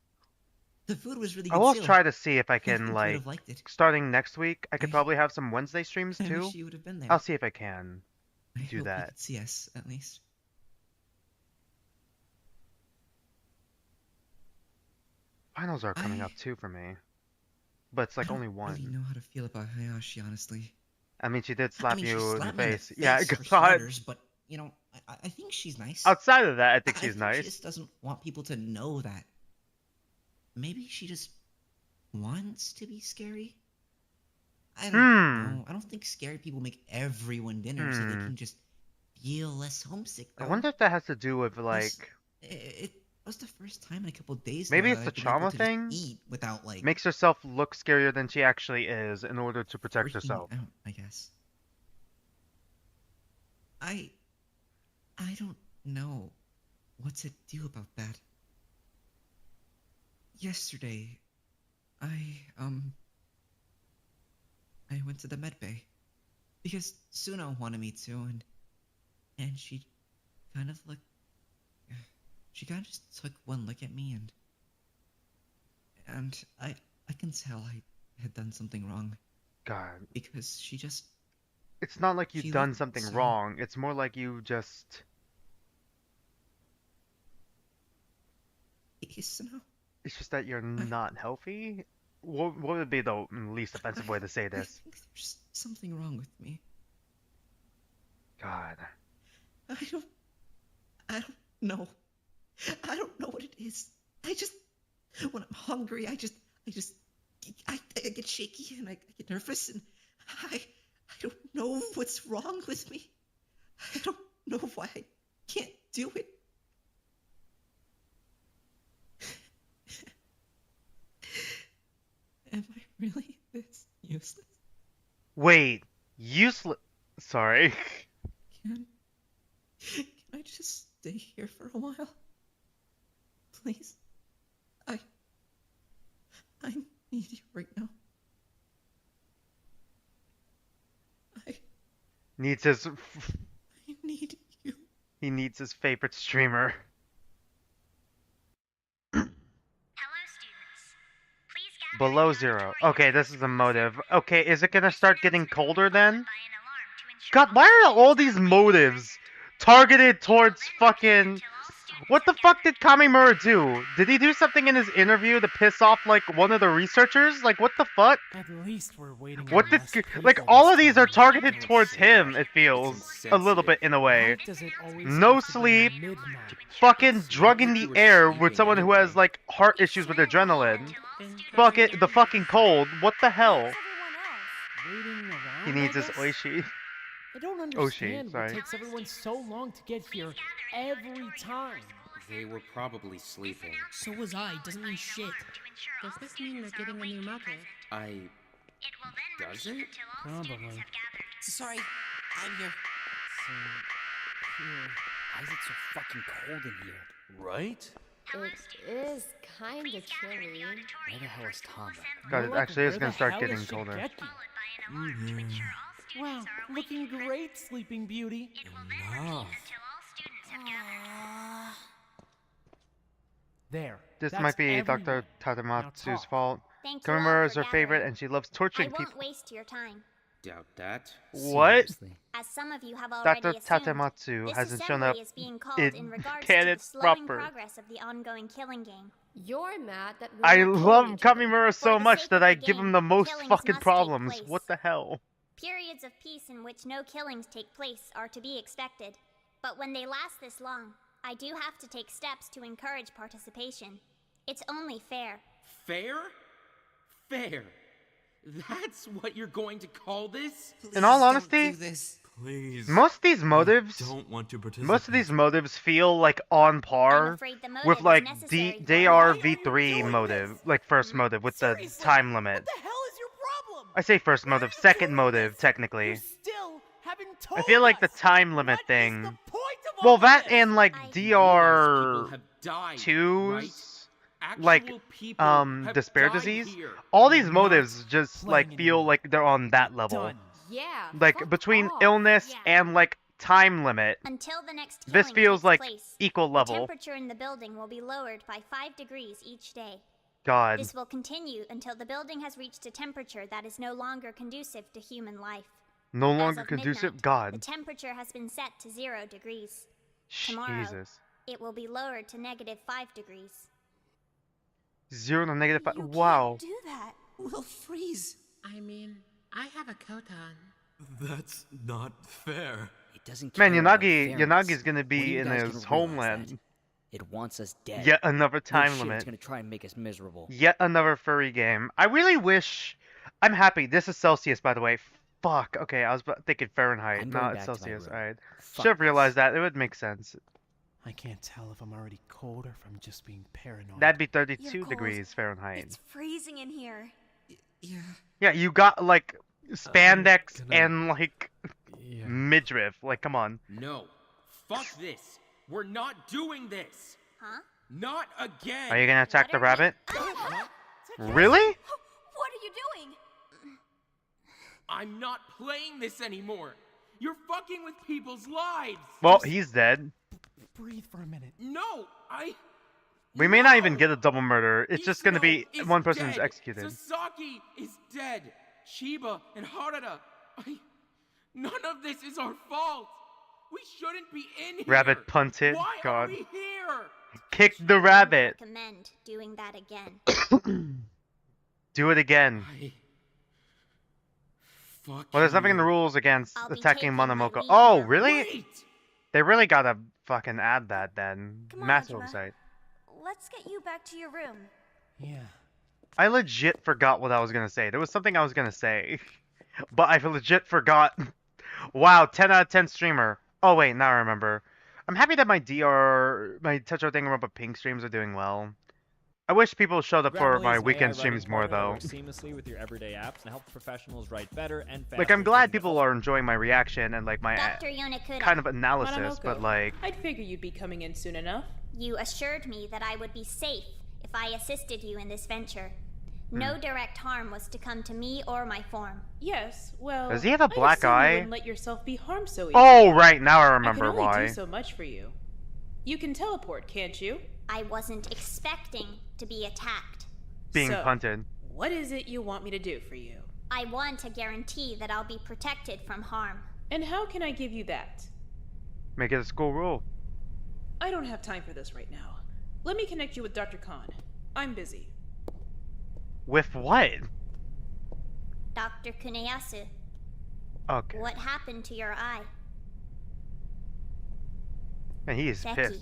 The food was really I good will too. try to see if I I can think you would like have liked it. starting next week. I could probably have some Wednesday streams I too. wish you would have been there. I'll see if I can I do hope you that. could see us at least. Finals are coming up too for me, but it's like only one. I don't really know how to feel about Hayashi, honestly. I mean, she did I slap mean, she you in the slapped me in the face. Yeah, face for God. starters, but you know, I think she's nice. Outside of that, I think I she's think nice. She just doesn't want people to know that. Maybe she just wants to be scary. I don't know. I don't think scary people make everyone dinner so they can just feel less homesick. I Though. wonder if that has to do with like. It was the first time in a couple days. Maybe now it's that the I've been able trauma to just thing. Eat without like Makes herself look scarier than she actually is in order to protect freaking herself. out, I guess. I don't know what to do about that. Yesterday, I went to the med bay because Suno wanted me to, and she kind of just took one look at me, and I can tell I had done something wrong. God. Because she just. It's not like She you've done looked something so- wrong. It's more like you just. Suno? It's just that you're not healthy. What would be the least offensive way to say I this? think there's something wrong with me. God. I don't know. I don't know what it is. When I'm hungry, I get shaky and I get nervous and I don't know what's wrong with me. I don't know why I can't do it. Am I really this useless? Wait, useless. Sorry. Can I just stay here for a while? Please. I need you right now. Needs his. I need you. He needs his favorite streamer. Below zero. Okay, this is a motive. Okay, is it gonna start getting colder then? God, why are all these motives targeted towards fucking... What the fuck did Kamimura do? Did he do something in his interview to piss off, like, one of the researchers? Like, what the fuck? At least we're waiting. What did... Like, all of these are targeted towards him, it feels. A little bit, in a way. No sleep. Fucking drugging the air with someone who has, like, heart issues with adrenaline. Fuck it, the fucking cold. What the hell? He needs his Oishi. I don't understand what takes everyone so long to get here every time. They were probably sleeping. So was I. Doesn't mean shit. Does this mean they're getting a new motive? Does it? Probably. Sorry, I'm here. So, here. Why is it so fucking cold in here? Right? It is kinda chilly. Where the hell is Tom? God, it actually is gonna start getting colder. Wow, looking great, Sleeping Beauty. Enough. There. This that's might be everyone. Dr. Tatematsu's fault. Thank you all Kamimura is for her favorite gathering. and she loves I torturing won't people. waste your time. Doubt that. What? As some of you have already Dr. assumed, Tatematsu this hasn't shown assembly up is being called in in regards canon to the slowing proper. progress of the ongoing killing game. You're mad that I we're love killing each other. Kamimura so the much sake that of I the give game, him the most killings fucking must take problems. place. What the hell? Periods of peace in which no killings take place are to be expected. But when they last this long, I do have to take steps to encourage participation. It's only fair. Fair? Fair. That's what you're going to call this? In all honesty, Please. most of these motives, Don't want to participate. most of these motives feel like on par afraid the motive with is like necessary for DRV3 motive, like first motive with the time limit. What the hell is your problem? I say first motive, second motive technically. Still haven't told I feel like the time limit thing. Well, that and like People have died, DR2's. right? like Actual people have despair died disease, here. all these You're motives not just playing like feel like they're on that level. Yeah. Like between illness and like time limit. Until the next This killing feels takes like place, equal the level. temperature in the building will be lowered by 5 degrees each day. God. This will continue until the building has reached a temperature that is no longer conducive to human life. No As longer of conducive. midnight, God. The temperature has been set to 0 degrees. Tomorrow, Jesus. it will be lowered to -5 degrees. 0 to -5. Wow. Do that. We'll freeze. I mean, I have a coat on. That's not fair. It doesn't Man, care about Yanagi's fairness. gonna When are be you in guys his gonna realize homeland. that? It wants us dead. Yet another time no shit, limit. It's gonna try and make us miserable. Yet another furry game. I really wish. I'm happy. This is Celsius, by the way. Fuck. Okay, I was thinking Fahrenheit. I'm No, going it's back to my Celsius. room. Alright. Fuck Should have realized that. It would make sense. I can't tell if I'm already cold or if I'm just being paranoid. That'd be You're 32 cold. degrees Fahrenheit. It's freezing in here. Yeah, you got like spandex and like midriff. Like, come on. No. Fuck this. We're not doing this. Huh? Not again. Are you gonna attack the rabbit? Huh? Really? What are you doing? I'm not playing this anymore. You're fucking with people's lives. Well, he's dead. Breathe for a minute. No, We may not even get a double murder. It's just gonna be is one person who's dead. executed. Sasaki is dead. Chiba and Harada. None of this is our fault. We shouldn't be in here. Rabbit punted. Why God. are we here? Kick the rabbit. Recommend doing that again. Do it again. Fuck Well, there's nothing in the you. rules against I'll be attacking taking my Monomoka. leave Oh, now. really? Wait. They really gotta fucking add that then. Come on, Massive Angela. oversight. Let's get you back to your room. Yeah. I legit forgot what I was gonna say. There was something I was gonna say, but I legit forgot. Wow, 10 out of 10 streamer. Oh wait, now I remember. I'm happy that my Tetro Danganronpa Pink streams are doing well. I wish people showed up for my weekend streams more though. Seamlessly with your everyday apps and help professionals write better and faster. Like, I'm glad people are enjoying my reaction and like my Dr. Yonekuda. kind of analysis, Mononoke, but like, I'd figure you'd be coming in soon enough. You assured me that I would be safe if I assisted you in this venture. No direct harm was to come to me or my form. Yes, well. Does he have a I black assume eye? You wouldn't let yourself be harmed so easily. oh right, now I remember I can only why. do so much for you. You can teleport, can't you? I wasn't expecting to be attacked. Being So, punted. What is it you want me to do for you? I want a guarantee that I'll be protected from harm. And how can I give you that? Make it a school rule. I don't have time for this right now. Let me connect you with Dr. Khan. I'm busy. With what? Dr. Kuneyasu, Okay. what happened to your eye? Man, he is Seki. pissed.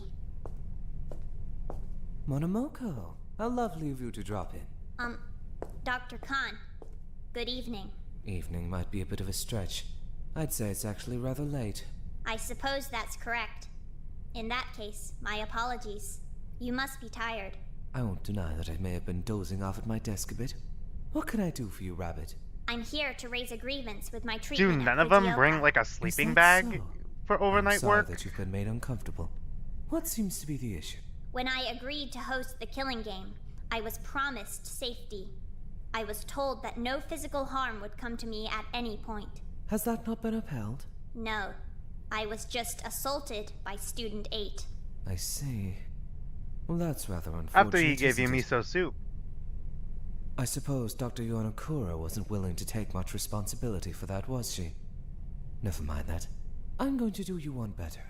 Monomoko, how lovely of you to drop in. Dr. Khan, good evening. Evening might be a bit of a stretch. I'd say it's actually rather late. I suppose that's correct. In that case, my apologies. You must be tired. I won't deny that I may have been dozing off at my desk a bit. What can I do for you, Rabbit? I'm here to raise a grievance with my Do treatment at none of them Fujioka. bring like a Is sleeping that bag so? for overnight I'm sorry work? that you've been made uncomfortable. What seems to be the issue? When I agreed to host the killing game, I was promised safety. I was told that no physical harm would come to me at any point. Has that not been upheld? No, I was just assaulted by Student 8. I see. Well, that's rather unfortunate. After he gave you isn't it? miso soup. I suppose Dr. Yonokura wasn't willing to take much responsibility for that, was she? Never mind that. I'm going to do you one better.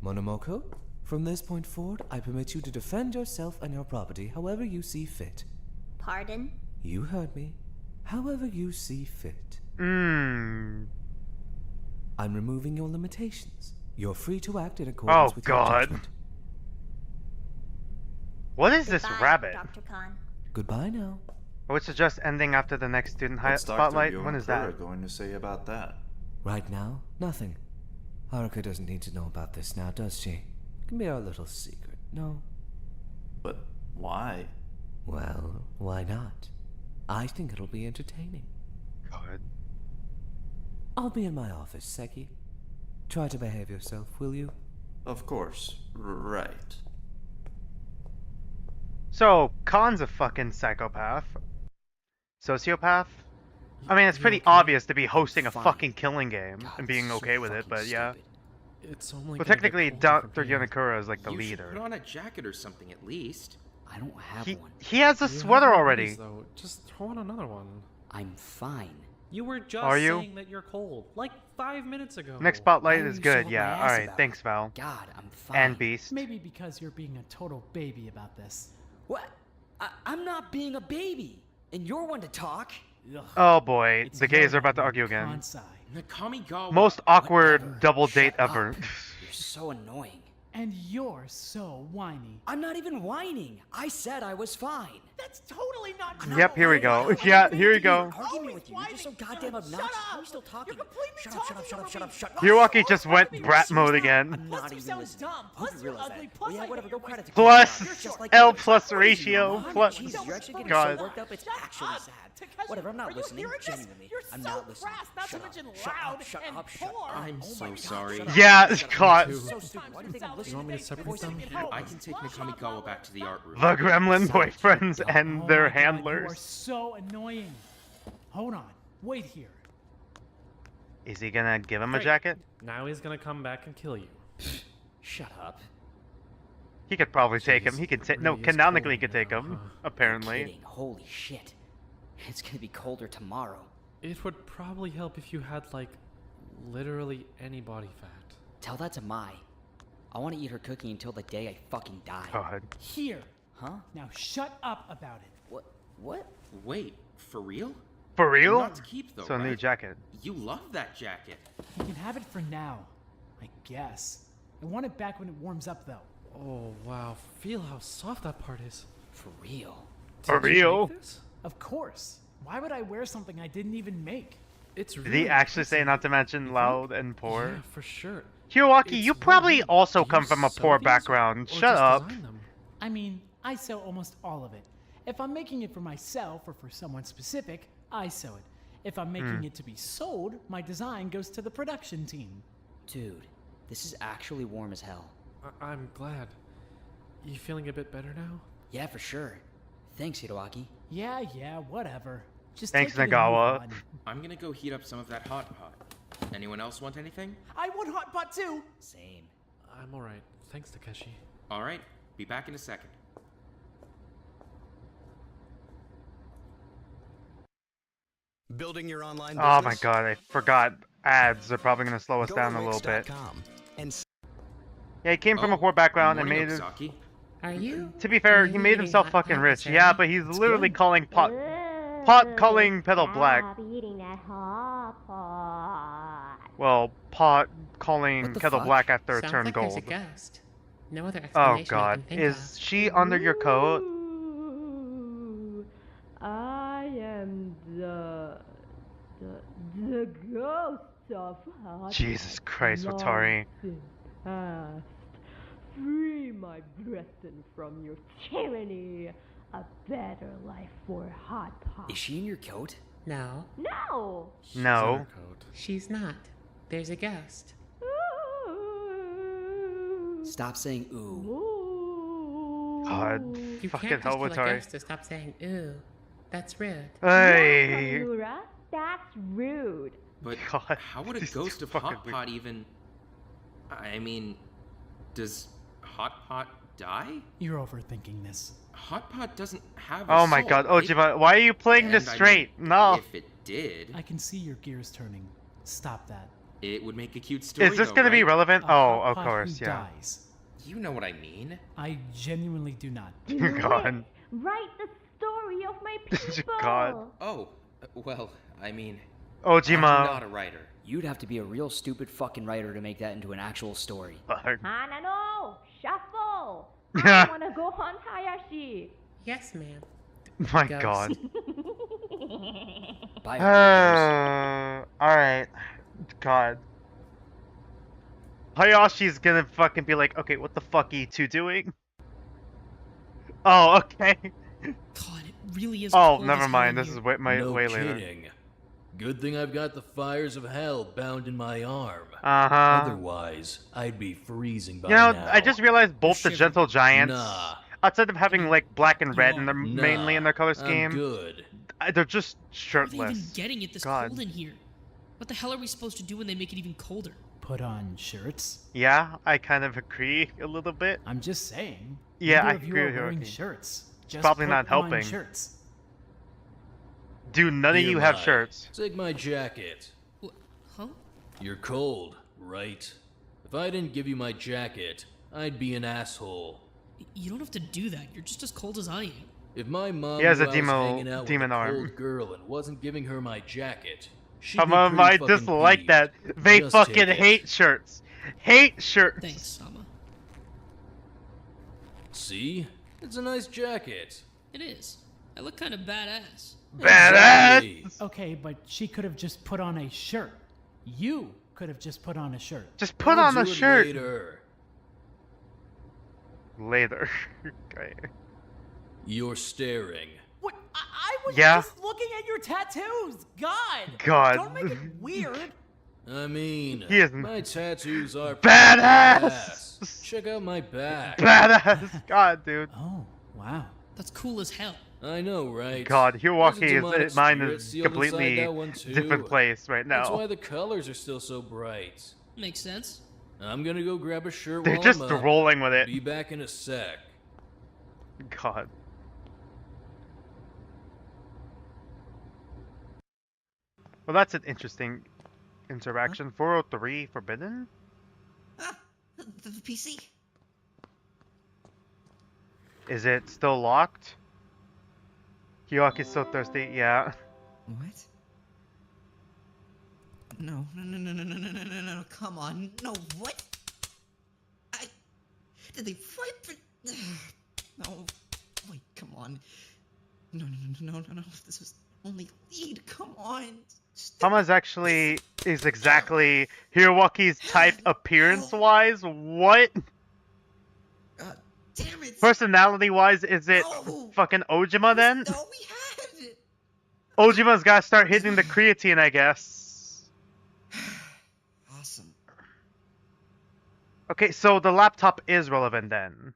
Monomoko, from this point forward, I permit you to defend yourself and your property however you see fit. Pardon? You heard me. However you see fit. Mmm. I'm removing your limitations. You're free to act in accordance Oh with your god. judgment. What is this Goodbye, rabbit? Dr. Khan. Goodbye now. I would suggest ending after the next student What's spotlight. Dr. When is Yonokura that? going to say about that? Right now, nothing. Haruka doesn't need to know about this now, does she? It can be our little secret, no? But why? Well, why not? I think it'll be entertaining. God. I'll be in my office, Seki. Try to behave yourself, will you? Of course. Right. So, Khan's a fucking psychopath. Sociopath? I mean, it's pretty obvious to be hosting a fucking killing game and being okay with it, but yeah. It's only But gonna get technically, colder from Dr. here. Yonakura is like the You should leader. put on a jacket or something at least. I don't have one. He has a You sweater have already. hoodies, though. Just throw on another one. I'm fine. You were just Are you? saying that you're cold, like 5 minutes ago. Next spotlight Why are is you so good, up my yeah. ass Alright, about thanks, Val. God, I'm fine. And Beast. Maybe because you're being a total baby about this. What? I'm not being a baby, and you're one to talk. Oh boy, the gays are about to argue again. Nakamigawa. Most awkward double date ever. You're so annoying. And you're so whiny. I'm not even whining. I said I was fine. That's totally not true. Yep, here we go. Yeah, here we go. Arguing with you. You're just so goddamn obnoxious. How are you still talking? Shut up, shut up, shut up, shut up, shut up. Hiroaki just went brat mode again. I'm not even listening. Hope you realize that. Oh yeah, whatever, go cry to Plus just like L plus ratio plus. Jesus, you're actually getting God. so worked up, it's actually sad. Whatever, I'm not listening. Genuinely, I'm not listening. Shut up, shut up, shut up, shut up. I'm so sorry. Yeah, God. So stupid. Why do you think I'm listening? You want me to separate them? I can take Nakamigawa back to the art room. The gremlin boyfriends and their You are handlers. so annoying. Hold on. Wait here. Is he gonna give him a Great. jacket? Now he's gonna come back and kill you. Shut up. He could probably take him. He could take. No, really is canonically he cold could take now, him. huh? Apparently. Kidding. Holy shit. It's gonna be colder tomorrow. It would probably help if you had, like, literally any body fat. Tell that to Mai. I want to eat her cookie until the day I fucking die. God. Here. Huh? Now shut up about it. What? What? Wait, for real? For real? Not to keep though, So a new right? jacket. You love that jacket. You can have it for now. I guess. I want it back when it warms up, though. Oh, wow. Feel how soft that part is. For real? For Did you real? make this? Of course. Why would I wear something I didn't even make? It's Did really he actually say not to mention loud and poor? Yeah, for sure. Hiroaki, It's you one probably you- also you come from a sew poor these background. or Shut just up. design them? I mean, I sew almost all of it. If I'm making it for myself or for someone specific, I sew it. If I'm making it to be sold, my design goes to the production team. Dude, this is actually warm as hell. I'm glad. You feeling a bit better now? Yeah, for sure. Thanks, Hiroaki. Yeah, whatever. Just Thanks, take it and move Nagawa. on. I'm gonna go heat up some of that hot pot. Anyone else want anything? I want hot pot too. Same. I'm alright. Thanks, Takeshi. All right, be back in a second. Building your online Oh business? my god, I forgot. Ads are probably gonna slow us down a little bit. And Yeah, he came from a poor background and Morning, made it. Ozaki. Are you? To be fair, he made himself fucking rich. Yeah, but he's literally calling pot calling Petal Black. Eating that hot pot. Well, pot calling What the Kettle fuck? Black after it Sounds turned like gold. there's a ghost. No other Oh explanation I god, can think is she under your coat? Ooh, I am the ghost of hot Jesus Christ, Watari. past. Free my brethren from your tyranny. A better life for hot pot. Is she in your coat? No, No. No. she's not. There's a ghost. Stop saying ooh. God, You fucking can't hell, just tell a Watari. ghost to stop saying ooh. That's rude. Hey. Nakamura, that's rude. But God, how would a this is ghost of fucking hot weird. pot even? I mean, does hot pot die? You're overthinking this. Hot pot doesn't have. A Oh my soul, god, right? Ojima, why are you playing this And I mean, straight? No. If it did, I can see your gears turning. Stop that. it would make a cute story. Is this though, gonna be right? relevant? A Oh, hot of pot course, who yeah. dies. You know what I mean. I genuinely do not. God. Write the story of my people. God. Oh, well, I mean, Ojima. I'm not a writer. You'd have to be a real stupid fucking writer to make that into an actual story. Hanano, shuffle. I wanna go hunt Hayashi. Yes, ma'am. My Ghost. god. Bye. Alright. God. Hayashi's gonna fucking be like, okay, what the fuck are you two doing? Oh, okay. God, it really is. Oh, cold never as hell mind. in This here. is way, No way later. kidding. Good thing I've got the fires of hell bound in my arm. Uh-huh. Otherwise, I'd be freezing by You know, now. I just realized both the Gentle Giants. Nah, outside of having like black and red in their Nah, mainly in their color I'm scheme, good. they're just How are they even shirtless. getting it this God. cold in here? What the hell are we supposed to do when they make it even colder? Put on shirts? Yeah, I kind of agree a little bit. I'm just saying. Yeah, Neither I of you agree are with you. wearing Okay. shirts. Just Probably put not on helping. shirts. Dude, none of Here, you have Mai. shirts. Take my jacket. Huh? You're cold, right? If I didn't give you my jacket, I'd be an asshole. You don't have to do that. You're just as cold as I am. If my mom He has knew a I was demo- hanging out demon with a arm. cold girl and wasn't giving her my jacket, she'd Some be of pretty my fucking dislike peeved. that. They Just fucking take it. hate shirts. Hate shirts. Thanks, Sama. See? It's a nice jacket. It is. I look kind of badass. Badass. Okay, but she could have just put on a shirt. You could have just put on a shirt. Just put I'll on do the it shirt. Later. Okay. You're staring. What? I was Yeah. just looking at your tattoos. God. God. Don't make it weird. I mean, He is my tattoos are Badass! Check out my back. Badass. God, dude. Oh, wow. That's cool as hell. I know, right? God, There's a Hiroaki demonic is mine spirit is sealed inside completely that one too. different place right That's now. why the colors are still so bright. Makes sense. I'm gonna go grab a shirt They're while just I'm up. rolling with it. Be back in a sec. God. Well, that's an interesting interaction. 403 forbidden? The PC. Is it still locked? Hiroki's so thirsty. Yeah. What? No, no, come on. No, what? Did they fight for... No, wait, come on. No. This was only lead, come on. Hama's actually is exactly Hiroki's type appearance-wise. What? Damn it. Personality-wise, is it fucking Ojima then? No, we had it. Ojima's gotta start hitting the creatine, I guess. Awesome. Okay, so the laptop is relevant then.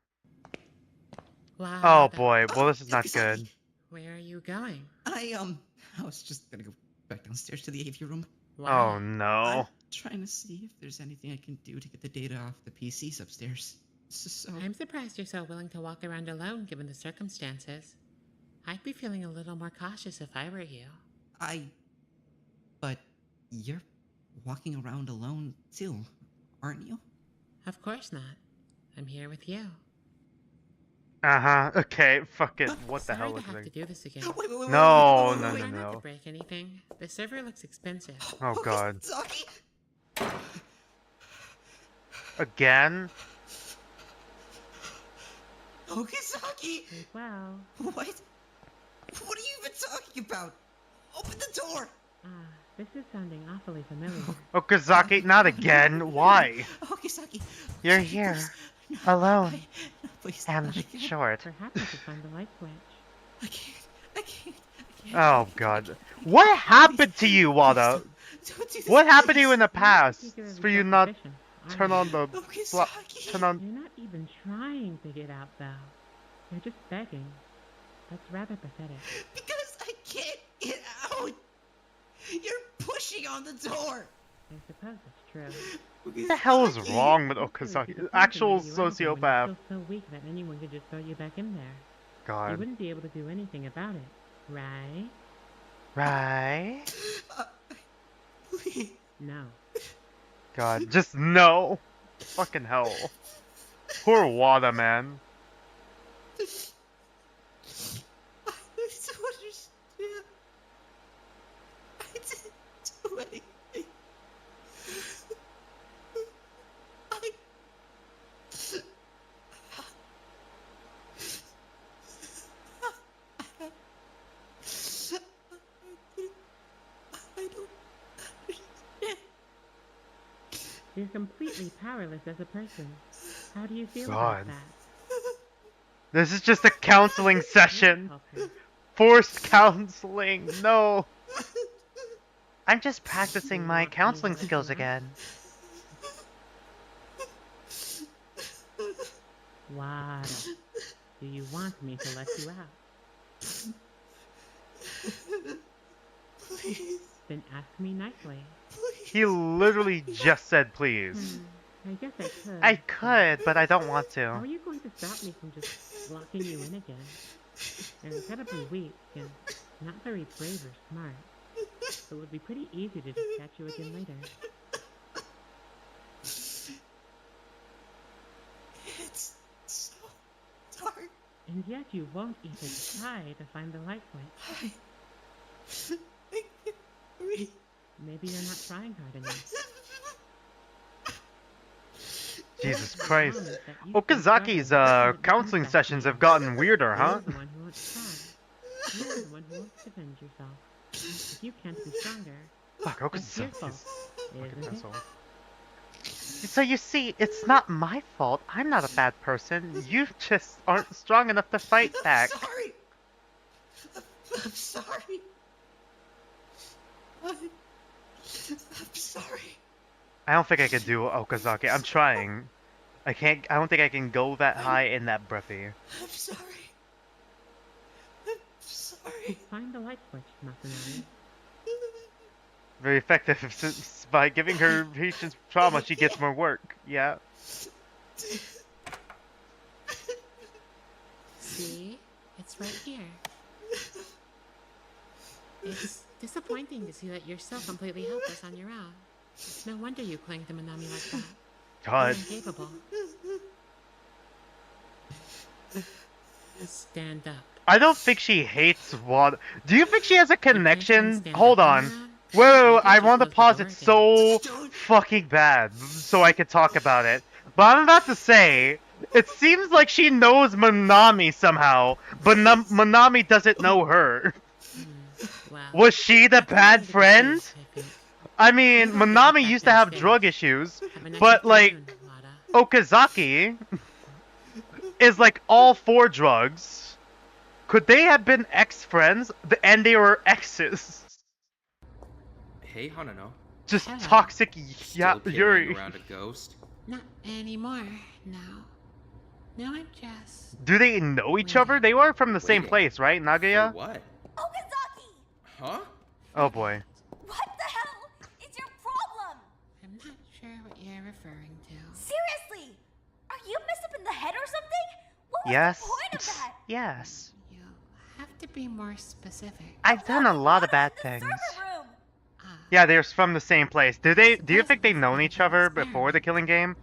Oh boy, well this is not good. Where are you going? I was just gonna go back downstairs to the AV room. Oh no. I'm trying to see if there's anything I can do to get the data off the PCs upstairs. So... I'm surprised you're so willing to walk around alone given the circumstances. I'd be feeling a little more cautious if I were you. But you're walking around alone too, aren't you? Of course not. I'm here with you. Uh-huh. Okay, fuck it. What the Sorry hell to is have it? to do this again. No. Try not to break anything. The server looks expensive. Oh god. Again? Okazaki! Wow. What? What are you even talking about? Open the door! This is sounding awfully familiar. Okazaki, not again. Why? Okazaki! You're here. Alone. Please, and short. Perhaps you could find the light switch. I can't. Oh god. What happened to you, Wada? What happened to you in the past? For you not turn on the turn on. You're not even trying to get out, though. You're just begging. That's rather pathetic. Because I can't get out! You're pushing on the door! I suppose it's true. What the hell is wrong with Okazaki? Actual sociopath. You're so weak that anyone could just throw you back in there. You God. wouldn't be able to do anything about it, right? Right? Please. No. God, just no. Fucking hell. Poor Wada, man. I don't understand. I didn't do anything. You're completely powerless as a person. How do you feel God. about that? This is just a counseling session. Forced counseling. No. I'm just practicing my counseling skills again. Wow. Do you want me to let you out? Please. Then ask me nicely. He literally just said please. I guess I could. I could, but I don't want How are to. you going to stop me from just locking you in again? You're incredibly weak and not very brave or smart. So it would be pretty easy to just catch you again later. It's so dark. And yet you won't even try to find the light switch. I can't breathe. Maybe you're not trying hard enough. Jesus Christ. Okazaki's counseling sessions have gotten weirder, huh? You're the one who won't try. You're the one who won't defend yourself. If you can't be stronger, Fuck, that's your fault, Okazaki's isn't it? asshole. So you see, it's not my fault. I'm not a bad person. You just aren't strong enough to fight back. Sorry. I'm sorry. I'm sorry. I don't think I can do Okazaki. I'm trying. I don't think I can go that high in that breathy. I'm sorry. I'm sorry. Find the light switch, Masanari. Very effective since by giving her patient's trauma, she gets more work. Yeah. See? It's right here. It's disappointing to see that you're so completely helpless on your own. No wonder you cling to Minami like that. God. You're incapable. Stand up. I don't think she hates Wada. Do you think she has a connection? Hold on. Whoa, I want to pause it so fucking bad so I can talk about it. But I'm about to say, it seems like she knows Manami somehow, but Manami doesn't know her. Was she the bad friend? I mean, Manami used to have drug issues, but like, Okazaki is like all for drugs. Could they have been ex-friends? And they were exes. Hey, Hanano. Just Hello. toxic Still carrying Yuri. around a ghost? Not anymore, no. No, I'm just... Do they know each other? They were from the same Waiting. place, right, Nagaya? For what? Okazaki! Huh? Oh boy. What the hell is your problem? I'm not sure what you're referring to. Seriously! Are you messed up in the head or something? What was Yes. the point of that? Yes. Have to be more specific. I've done a lot of bad things. Server room! Yeah, they're from the same place. Do you think they've known each other before the killing game?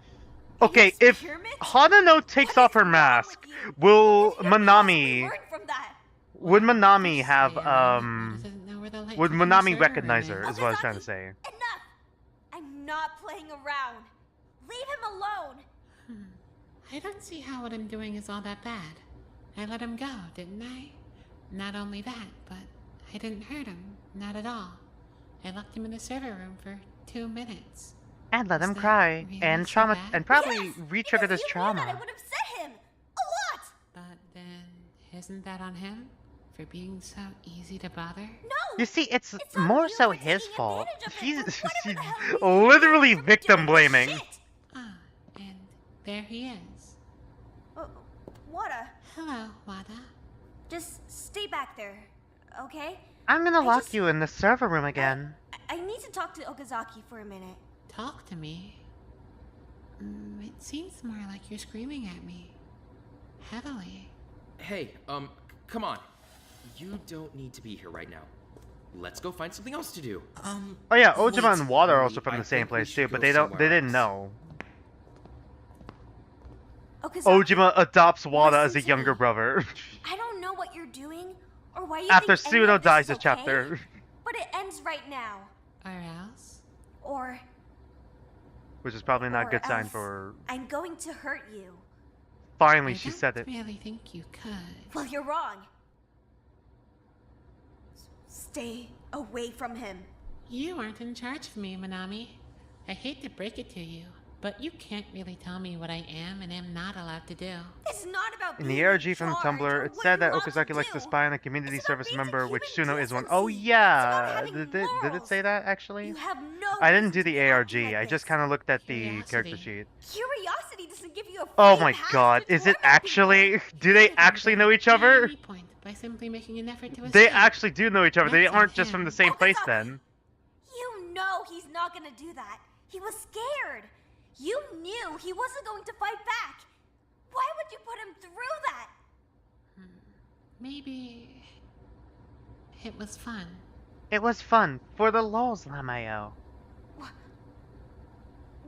Okay, if Hanano takes off her mask, will Manami... Would Manami have, would Manami recognize her, is what I was trying to say. Enough! I'm not playing around. Leave him alone. I don't see how what I'm doing is all that bad. I let him go, didn't I? Not only that, but I didn't hurt him. Not at all. I locked him in the server room for 2 minutes. And let him that cry, really and so trauma, bad? and probably re-trigger this I trauma. would have set him. A lot! But then, isn't that on him? For being so easy to bother? No! You see, it's more so his fault. He's literally victim blaming. Ah, and there he is. Wada. Hello, Wada. Just stay back there, okay? I'm gonna lock you in the server room again. I need to talk to Okazaki for a minute. Talk to me? It seems more like you're screaming at me. Heavily. Hey, come on. You don't need to be here right now. Let's go find something else to do. Oh yeah, Ojima and Wada are also from I the same think we place should too, but go they somewhere didn't else. know. Okazaki, Ojima adopts Wada as a listen to younger me. brother. I don't know what you're doing or why you After think any Suno of this dies is this okay, chapter. but it ends right now. Or else? Or Which is probably not a or good sign else for... I'm going to hurt you. Finally, I she don't said it. really think you could. Well, you're wrong. Stay away from him. You aren't in charge of me, Manami. I hate to break it to you, but you can't really tell me what I am and am not allowed to do. It's not about In the being ARG from charged Tumblr, or it what said that you're allowed Okazaki to likes to do. spy on a community It's about service raising member, which human Suno is one. decency. Oh It's yeah! about having Did it morals. say that actually? You have no I didn't reason do to the be ARG, acting like I this. just kind of looked at the character Curiosity. sheet. Curiosity doesn't give you a free Oh my pass god, to is it torment actually? Do they actually know each other? Point by simply making an effort to They escape. actually do know each other. They That's on aren't just from him. the same place then. You know he's not gonna do that. He was scared. You knew he wasn't going to fight back. Why would you put him through that? Maybe it was fun. It was fun for the lols, Lamayo.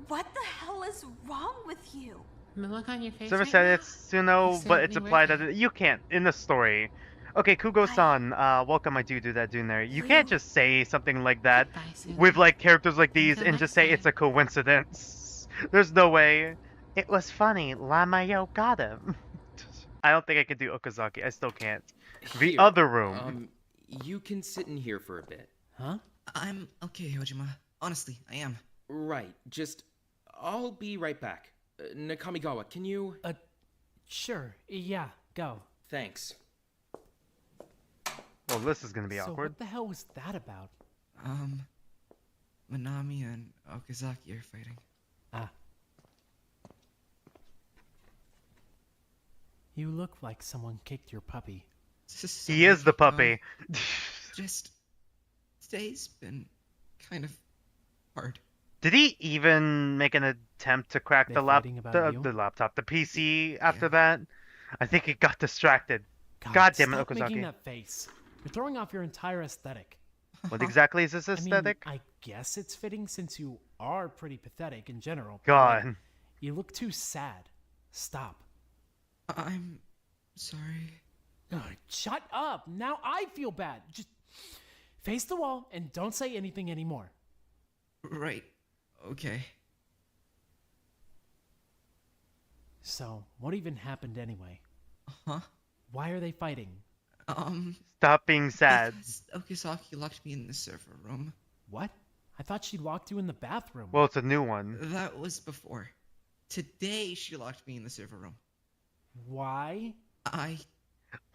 What the hell is wrong with you? The look on your face Someone right said now? it's Suno, but it's certainly implied worth that you can't in the story. Okay, Kugo-san, welcome. I do that dune there. You can't just say something like that with like characters like these and just say it's a coincidence. There's no way. It was funny. Lamayo got him. I don't think I could do Okazaki. I still can't. The Here, other room. You can sit in here for a bit. Huh? I'm okay, Hojima. Honestly, I am. Right. Just, I'll be right back. Nakamigawa, can you? Sure. Yeah, go. Thanks. Well, this is gonna be So awkward. what the hell was that about? Manami and Okazaki are fighting. Ah. You look like someone kicked your puppy. He is the puppy. Just today's been kind of hard. Did he even make an attempt to crack They the fighting about you? laptop, the PC after that? I think he got distracted. God damn it, Stop making Okazaki. that face. You're throwing off your entire aesthetic. What exactly is this I mean, aesthetic? I guess it's fitting since you are pretty pathetic in general. but, God. like, you look too sad. Stop. I'm sorry. Ugh, shut up. Now I feel bad. Just face the wall and don't say anything anymore. Right. Okay. So, what even happened anyway? Huh? Why are they fighting? Stop being sad. Okazaki locked me in the server room. What? I thought she locked you in the bathroom. Well, it's a new one. That was before. Today she locked me in the server room. Why?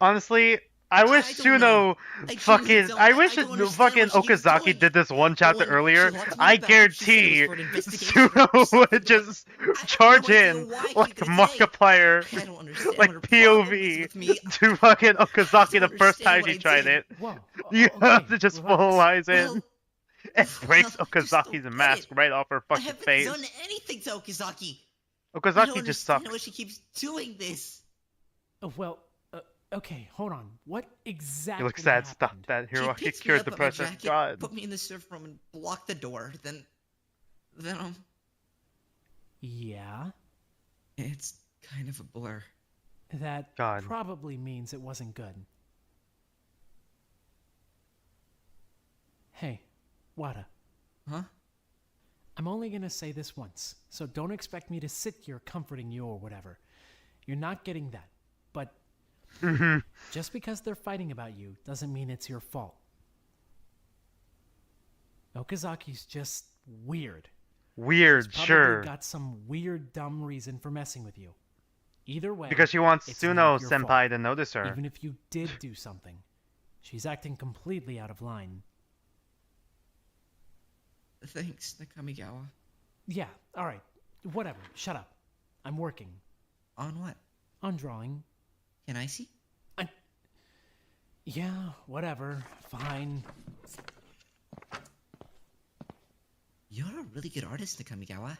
Honestly, I wish Suno fucking. I wish fucking Okazaki did this one chapter earlier. I guarantee Suno would just charge in like Markiplier, like POV to fucking Okazaki the first time she tried it. You have to just full-eyes in. It breaks Okazaki's mask right off her fucking face. I haven't done anything to Okazaki. Okazaki just sucks. I know she keeps doing this. Well, okay, hold on. What exactly You look sad. happened? Stop that. She Hiroaki picks me cured up at my depression. jacket, God. put me in the server room and blocked the door. Then Yeah? it's kind of a blur. That God. probably means it wasn't good. Hey, Wada. Huh? I'm only gonna say this once, so don't expect me to sit here comforting you or whatever. You're not getting that. But just because they're fighting about you doesn't mean it's your fault. Okazaki's just weird. Weird, She's probably sure. got some weird, dumb reason for messing with you. Either way, Because she wants it's Suno not your senpai fault. to notice her. Even if you did do something, she's acting completely out of line. Thanks, Nakamigawa. Yeah, alright. Whatever. Shut up. I'm working. On what? On drawing. Can I see? Yeah, whatever. Fine. You're a really good artist, Nakamigawa.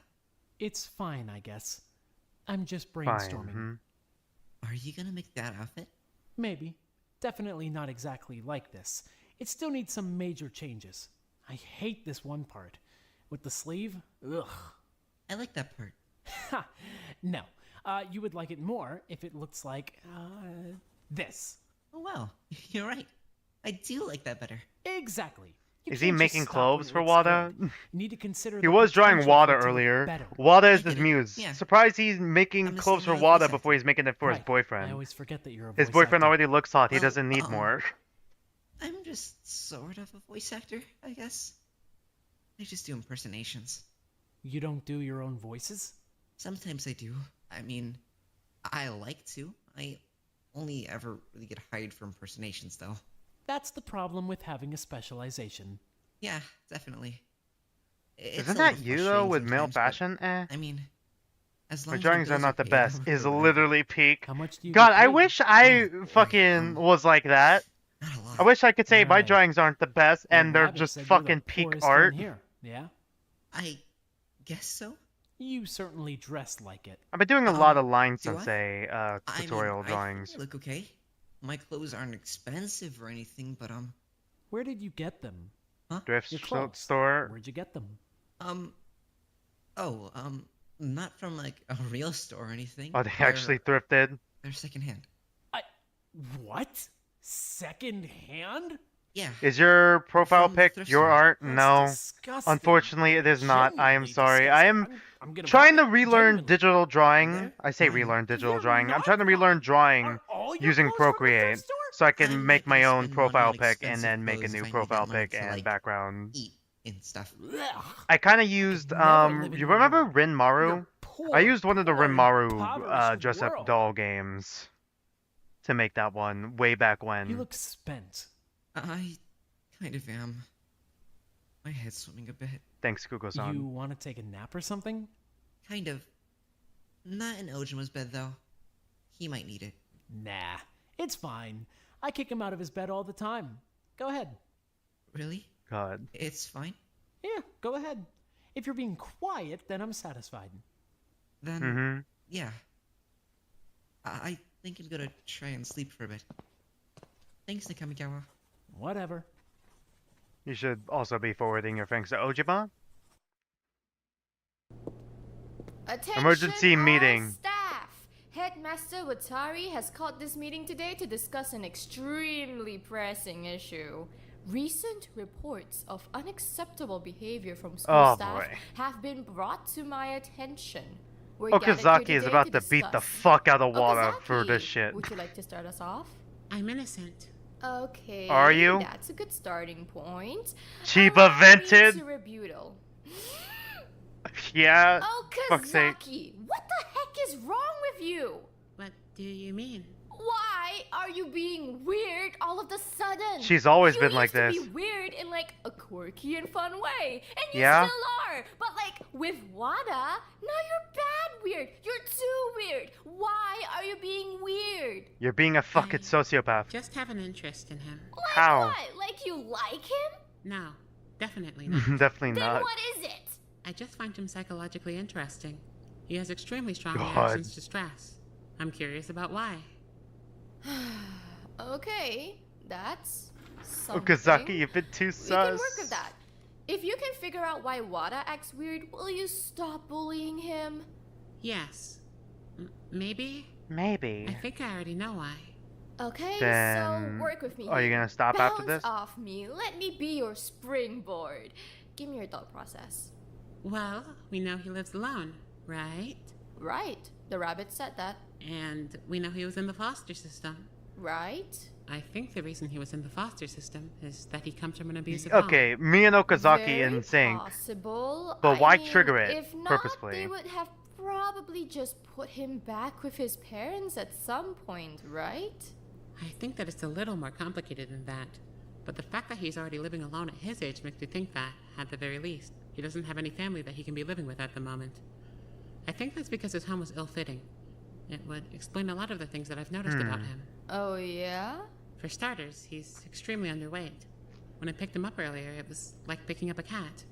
It's fine, I guess. I'm just brainstorming. Fine. Are you gonna make that outfit? Maybe. Definitely not exactly like this. It still needs some major changes. I hate this one part. With the sleeve? Ugh. I like that part. Ha! No. You would like it more if it looks like, this. Oh, wow. You're right. I do like that better. Exactly. You Is he can't just making stop clothes when it for looks Wada? good. You need to consider He the was drawing potential Wada for it to look earlier. better. Wada is I his get it. muse. Yeah. Surprised he's making I'm the clothes same for way Wada with before he's making it for his Right. boyfriend. I always forget that you're a His voice boyfriend actor. already looks hot. He Well, doesn't need more. I'm just sort of a voice actor, I guess. I just do impersonations. You don't do your own voices? Sometimes I do. I mean, I like to. I only ever really get hired for impersonations, though. That's the problem with having a specialization. Yeah, definitely. It's Isn't a little that you though frustrating with male sometimes, but, fashion? I mean, As My long as drawings are bills not the paid, best. I'm Is for whatever. literally peak. How much do you God, get I paid? wish I fucking was like that. I wish I could say my Right. drawings aren't the best Your and they're rabbit just said you're the fucking peak poorest art. one here. Yeah? I guess so. You certainly dress like it. I've been doing a lot of line do I? sensei tutorial I drawings. think I look okay. My clothes aren't expensive or anything, but Where did you get them? Huh? Thrift Your clothes. store. Where'd you get them? Not from like a real store or anything. Oh, they actually thrifted. They're secondhand. What? Second hand? Yeah. Is your profile From the pic thrift your store. art? That's No. disgusting. Unfortunately, it is not. I am Genuinely sorry. I am disgusting. I'm gonna trying to vomit. relearn Genuinely. digital drawing. I say relearn digital drawing. I'm trying to relearn drawing All your using clothes from the Procreate thrift store? so I can I'm make not my gonna own spend money profile on pic and expensive then make a clothes new if I need profile that money pic to, and like, background. Eat and stuff. I kind of used never live in you your remember world. Rinmaru? Your poor, I used one of the poor, Rinmaru impoverished dress up world. doll games to make that one way back when. You look spent. I kind of am. My head's swimming a bit. Thanks, Kuko-san. You want to take a nap or something? Kind of. Not in Ojima's bed though. He might need it. Nah, it's fine. I kick him out of his bed all the time. Go ahead. Really? God. It's fine. Yeah, go ahead. If you're being quiet, then I'm satisfied. Then, yeah. I think I'm gonna try and sleep for a bit. Thanks, Nakamikawa. Whatever. You should also be forwarding your thanks to Ojima. Attention Emergency all meeting. Staff. Headmaster Watari has called this meeting today to discuss an extremely pressing issue. Recent reports of unacceptable behavior from school staff boy. have been brought to my attention. We're gathered here Okazaki is today about to beat the discuss. fuck out of Wada for Okazaki, this shit. Would you like to start us off? I'm innocent. Okay. Are you? That's a good starting point. Chiba Allow me vented? to rebuttal. Yeah. Oh, Fuck's sake. Kazaki, what the heck is wrong with you? What do you mean? Why are you being weird all of a sudden? She's always You been like used this. to be weird in like a quirky and fun way, and you Yeah? still are. But like with Wada, now you're bad weird. You're too weird. Why are you being weird? You're being a fucking sociopath. Just have an interest in him. Like How? what? Like you like him? No, definitely not. Definitely Then not. what is it? I just find him psychologically interesting. He has extremely strong God. reactions to stress. I'm curious about why. Okay, that's something. Okazaki, you've been too We sus. can work with that. If you can figure out why Wada acts weird, will you stop bullying him? Yes. Maybe? Maybe. I think I already know why. Okay, Then, so work with me. are you here. gonna stop after Bounce this? off me. Let me be your springboard. Give me your thought process. Well, we know he lives alone, right? Right. The rabbit said that. And we know he was in the foster system. Right? I think the reason he was in the foster system is that he comes from an abusive home. Okay, me and Okazaki Very in sync. possible. But I why mean, trigger it if not, purposefully? They would have probably just put him back with his parents at some point, right? I think that it's a little more complicated than that. But the fact that he's already living alone at his age makes me think that, at the very least, he doesn't have any family that he can be living with at the moment. I think that's because his home was ill-fitting. It would explain a lot of the things that I've noticed about him. Oh, yeah? For starters, he's extremely underweight. When I picked him up earlier, it was like picking up a cat.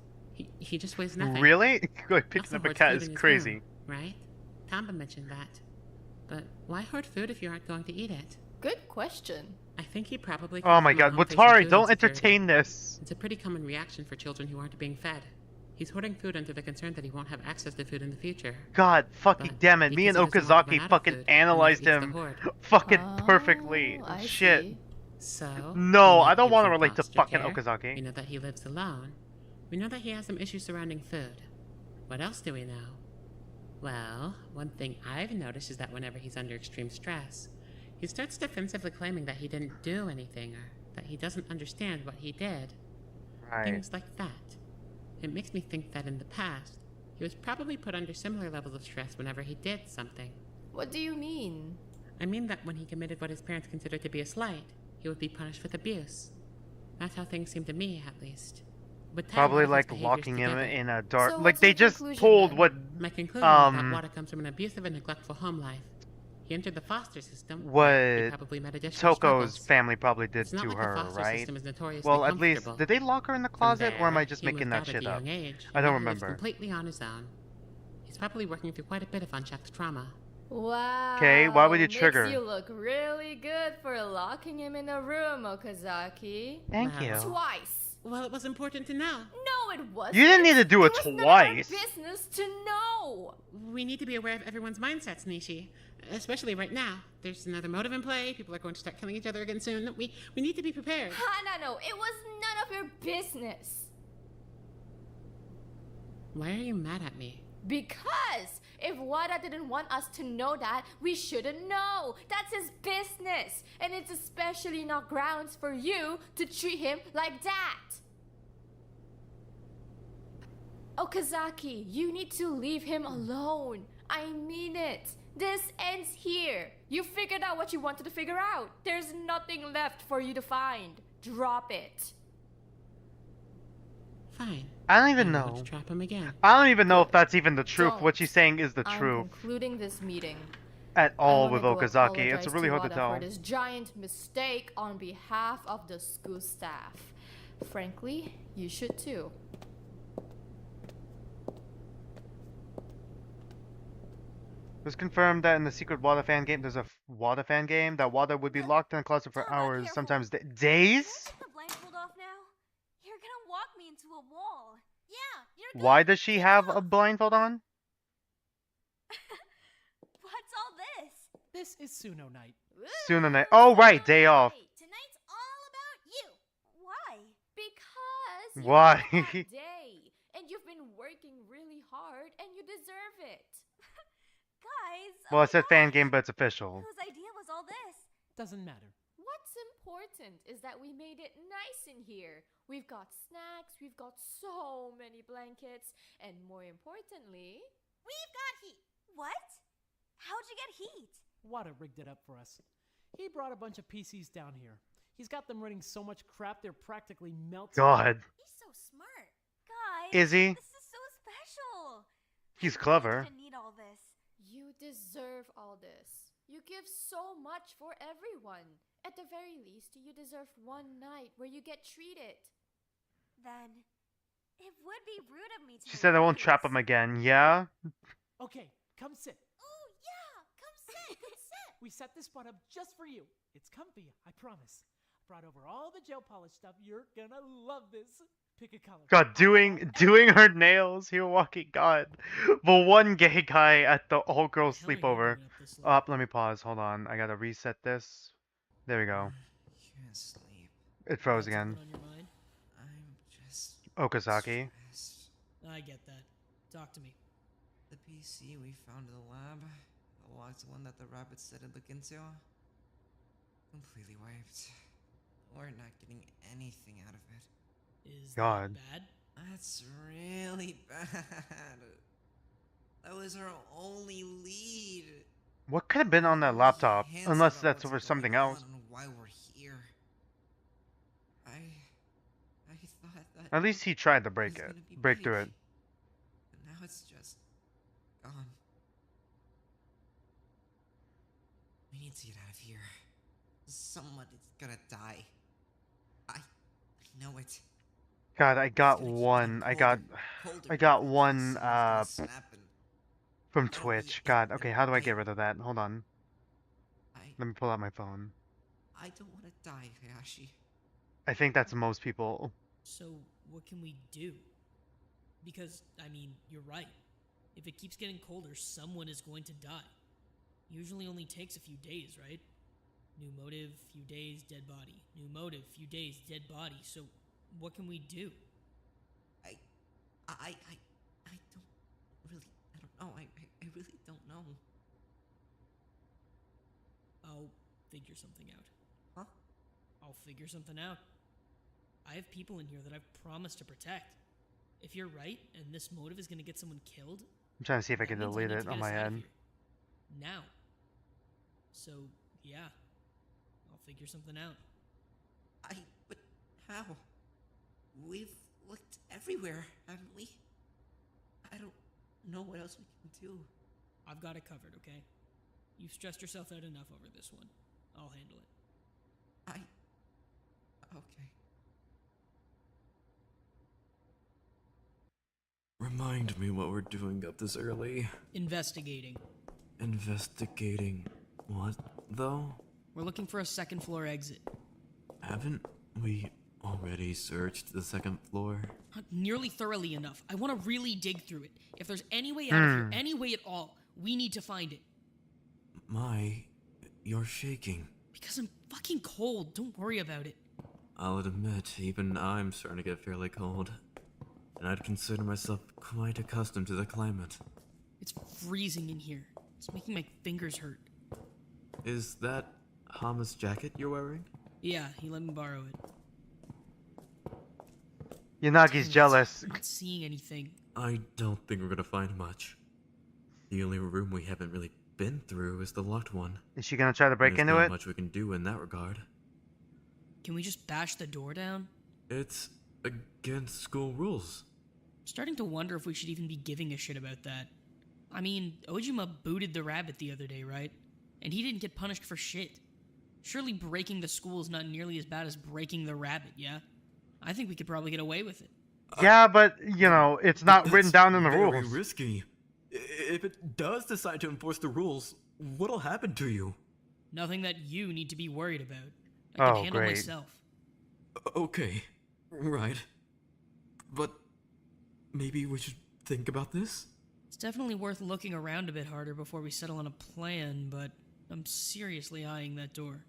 He just weighs nothing. Really? Going picking Also up a hoards cat food is in his crazy. room, right? Tamba mentioned that. But why hoard food if you aren't going to eat it? Good question. I think he probably. Oh my comes from a god, home facing Watari, food don't insecurity. entertain this. It's a pretty common reaction for children who aren't being fed. He's hoarding food under the concern that he won't have access to food in the future. God fucking damn it, me and because he doesn't want to Okazaki run out of fucking food, he analyzed eats the him hoard. fucking perfectly. I Shit. see. So. No, we know I don't he want to lives in relate to foster fucking care. Okazaki. We know that he lives alone. We know that he has some issues surrounding food. What else do we know? Well, one thing I've noticed is that whenever he's under extreme stress, he starts defensively claiming that he didn't do anything or that he doesn't understand what he did. Right. Things like that. It makes me think that in the past, he was probably put under similar levels of stress whenever he did something. What do you mean? I mean that when he committed what his parents considered to be a slight, he would be punished with abuse. That's how things seem to me, at least. With time, Probably all of his like behaviors locking him together. in a dark. So Like what's they your just conclusion, pulled then? what My conclusion is that Wada comes from an abusive and neglectful home life. He entered the foster system. Where he what probably met additional Toko's struggles. family probably did It's not to like the her, foster right? system is notoriously Well, at least comfortable. did they lock her in the From closet, or am I there, just he making moved that out at shit a up? young age, I and don't now he lives remember. completely on his own. He's probably working through quite a bit of unchecked trauma. Wow. Okay, why would you Makes trigger? you look really good for locking him in a room, Okazaki. Thank Wow. you. Twice. Well, it was important to know. No, it wasn't. You didn't need to do it was twice. None of our business to know. We need to be aware of everyone's mindsets, Nishi. Especially right now. There's another motive in play. People are going to start killing each other again soon. We need to be prepared. No. It was none of your business. Why are you mad at me? Because if Wada didn't want us to know that, we shouldn't know. That's his business. And it's especially not grounds for you to treat him like that. Okazaki, you need to leave him alone. I mean it. This ends here. You figured out what you wanted to figure out. There's nothing left for you to find. Drop it. Fine. I don't even I'm know. going to trap him again. I don't even know if that's even the truth. Don't. What she's saying is the I'm truth concluding this meeting. at I all wanna with go Okazaki. apologize It's really hard to Wada tell. for this giant mistake on behalf of the school staff. Frankly, you should too. It was confirmed that in the secret Wada fan game, there's a Wada fan game, that Wada would be locked in a closet for hours, sometimes days? Take the blindfold off now. You're gonna walk me into a wall. Yeah, you're Why does she have a blindfold on? What's all this? This is Suno night. Soon the night. Oh, right, day off. Tonight's all about you. Why? Because Why? you had that day, and you've been working really hard, and you deserve it. Guys, Well, I said fan game, but it's official. whose idea was all this? Doesn't matter. What's important is that we made it nice in here. We've got snacks, we've got so many blankets, and more importantly, We've got heat. What? How'd you get heat? Wada rigged it up for us. He brought a bunch of PCs down here. He's got them running so much crap they're practically melting. God. He's so smart. Guys, Is he? This is so special. He's clever. I need all this. you deserve all this. You give so much for everyone. At the very least, you deserve one night where you get treated. Then, it would be rude of me to. She said I won't trap him again, yeah? Okay, come sit. Oh yeah, come sit, come sit. We set this spot up just for you. It's comfy, I promise. I brought over all the gel polish stuff. You're gonna love this. Pick a color. God, doing her nails, here walking, God. The one gay guy at the all girls sleepover. Let me pause, hold on. I gotta reset this. There we go. Can't sleep. It froze again. On your mind? I'm just Okazaki. stressed. I get that. Talk to me. The PC we found in the lab, the locked one that the rabbit said I'd look into, completely wiped. We're not getting anything out of it. Is God. that bad? That's really bad. That was our only lead. What could have been on that laptop? Hints Unless about that's what's for something going else. on and why we're here. I thought that. At least he tried to break was it. gonna be Break through big, it. But now it's just gone. We need to get out of here. Somebody's gonna die. I know it. God, I got one. I got one from Twitch. God, okay, how do I get rid of that? Hold on. Let me pull out my phone. I don't want to die, Hayashi. I think that's most people. So, what can we do? Because, I mean, you're right. If it keeps getting colder, someone is going to die. Usually only takes a few days, right? New motive, few days, dead body. New motive, few days, dead body. So, what can we do? I don't know. I really don't know. I'll figure something out. Huh? I'll figure something out. I have people in here that I've promised to protect. If you're right, and this motive is going to get someone killed, I'm trying to see if I can that means we delete need it to on get my us out of head. here. Now. So, yeah. I'll figure something out. But how? We've looked everywhere, haven't we? I don't know what else we can do. I've got it covered, okay? You've stressed yourself out enough over this one. I'll handle it. Okay. Remind me what we're doing up this early. Investigating. Investigating what, though? We're looking for a second floor exit. Haven't we already searched the second floor? Not nearly thoroughly enough. I want to really dig through it. If there's any way out of here, any way at all, we need to find it. You're shaking. Because I'm fucking cold. Don't worry about it. I'll admit, even I'm starting to get fairly cold. And I'd consider myself quite accustomed to the climate. It's freezing in here. It's making my fingers hurt. Is that Hama's jacket you're wearing? Yeah, he let me borrow it. Yanagi's jealous. I'm not seeing anything. I don't think we're gonna find much. The only room we haven't really been through is the locked one. Is she gonna try to break into it? There's not much we can do in that regard. Can we just bash the door down? It's against school rules. I'm starting to wonder if we should even be giving a shit about that. I mean, Ojima booted the rabbit the other day, right? And he didn't get punished for shit. Surely breaking the school is not nearly as bad as breaking the rabbit, yeah? I think we could probably get away with it. Yeah, but, you know, it's not written down in the rules. Very risky. If it does decide to enforce the rules, what'll happen to you? Nothing that you need to be worried about. I can handle myself. Okay, right. But maybe we should think about this? It's definitely worth looking around a bit harder before we settle on a plan, but I'm seriously eyeing that door.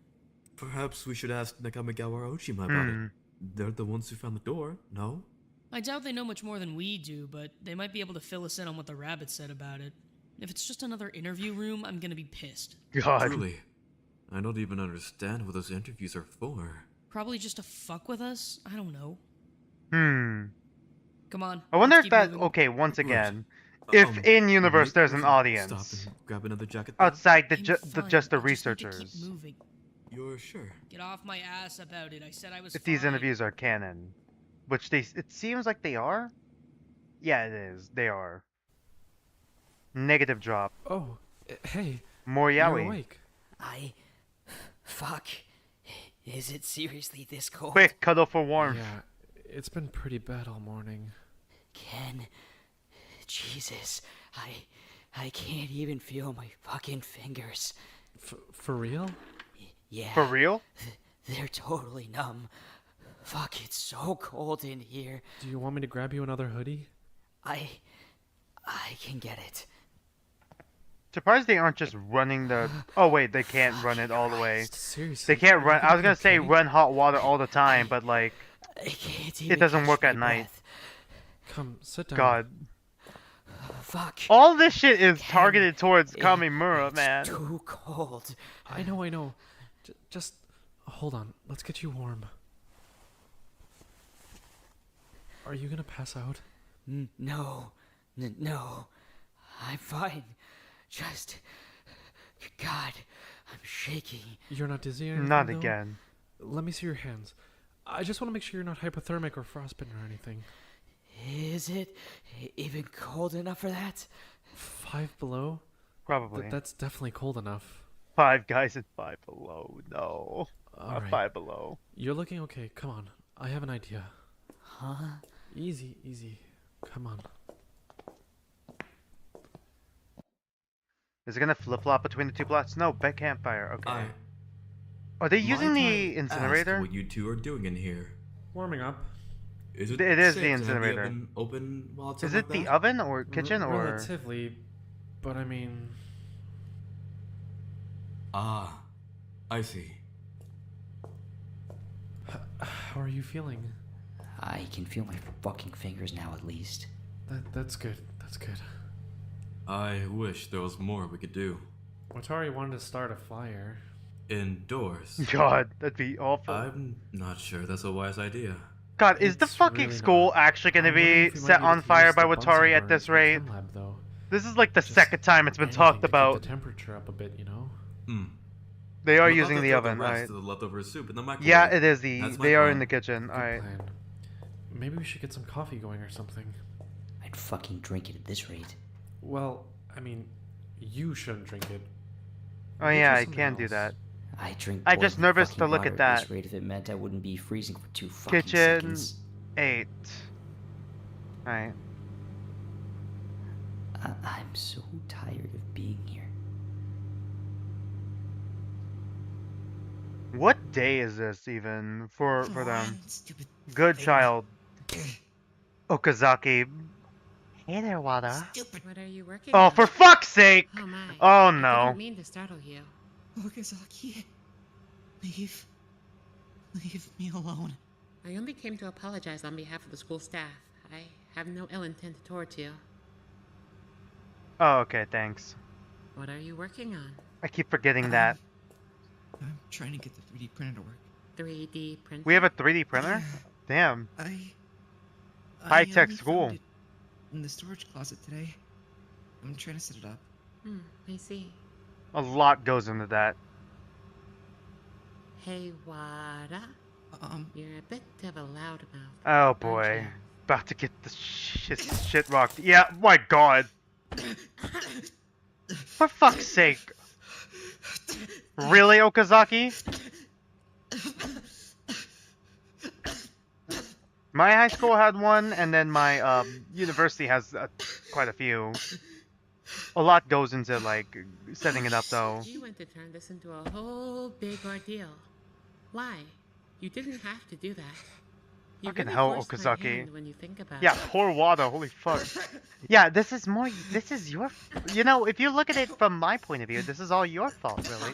Perhaps we should ask Nakamigawa or Ojima about it. They're the ones who found the door, no? I doubt they know much more than we do, but they might be able to fill us in on what the rabbit said about it. If it's just another interview room, I'm gonna be pissed. God. Truly. I don't even understand what those interviews are for. Probably just to fuck with us? I don't know. Come on. I wonder let's if keep that... moving. Okay, once again. If in-universe there's an audience. Stop and grab another jacket. Outside Fine, just the I just need to researchers. keep moving. You're sure? Get off my ass about it. I said I was If these fine. interviews are canon. Which it seems like they are? Yeah, it is. They are. Negative drop. Oh, hey. More You're yaoi. awake. Fuck. Is it seriously this cold? Quick, cuddle for warmth. Yeah, it's been pretty bad all morning. Ken. Jesus. I can't even feel my fucking fingers. For real? Yeah. For real? They're totally numb. Fuck, it's so cold in here. Do you want me to grab you another hoodie? I can get it. Surprised they aren't just running the... Oh wait, they can't run it all the way. Seriously? They can't run... I was gonna say run hot water all the time, but like... It doesn't work at night. Come, sit down. God. Fuck. All this shit is targeted towards Kamimura, man. It's too cold. I know. Just hold on. Let's get you warm. Are you gonna pass out? No. I'm fine. Just... God, I'm shaking. You're not dizzy or anything, Not though? again. Let me see your hands. I just want to make sure you're not hypothermic or frostbitten or anything. Is it even cold enough for that? 5 below? Probably. That's definitely cold enough. 5 guys and 5 below. No. All right. 5 below. You're looking okay. Come on. I have an idea. Huh? Easy. Come on. Is it gonna flip-flop between the two plots? No, bed campfire. Okay. Are they using the incinerator? What you two are doing in here? Warming up. Is It is the safe to have incinerator. oven open while it's Is on it like the that? oven or kitchen or... Relatively, but I mean... Ah, I see. How are you feeling? I can feel my fucking fingers now at least. That's good. I wish there was more we could do. Watari wanted to start a fire. Indoors. God, that'd be awful. I'm not sure that's a wise idea. God, is the fucking really school actually gonna be set on fire by Watari at this rate? This is like the second time it's been talked about. Keep the temperature up a bit, you know? They are We'll have using to the throw oven, rest right? of the leftover soup in the microwave. Yeah, it is the... That's my They are plan. in the kitchen, Good alright. plan. Maybe we should get some coffee going or something. I'd fucking drink it at this rate. Well, I mean, you shouldn't drink it. Oh yeah, I can do that. I drink I'm just boiling nervous fucking to look water at that. this rate if it meant I wouldn't be freezing for 2 fucking Kitchen seconds. 8. Alright. I'm so tired of being here. What day is this even for them? Stupid Good thing. child. Okazaki. Hey there, Wada. What are you working Oh, on? for fuck's sake! Oh my. Oh I no. didn't mean to startle you. Okazaki, leave me alone. I only came to apologize on behalf of the school staff. I have no ill intent towards you. Oh, okay, thanks. What are you working on? I keep forgetting that. I'm trying to get the 3D printer to work. 3D printer? We have a 3D printer? Damn. I High-tech only school. found it in the storage closet today. I'm trying to set it up. I see. A lot goes into that. Hey, Wada. You're a bit of a loudmouth. Oh boy. About to get the shit rocked. Yeah, my god. For fuck's sake. Really, Okazaki? My high school had one, and then my university has quite a few. A lot goes into, like, setting it up, though. You went to turn this into a whole big ordeal. Why? You didn't have to do that. You Fucking really hell, forced my Okazaki. hand when you think about Yeah, it. poor Wada, holy fuck. Yeah, this is your... You know, if you look at it from my point of view, this is all your fault, really.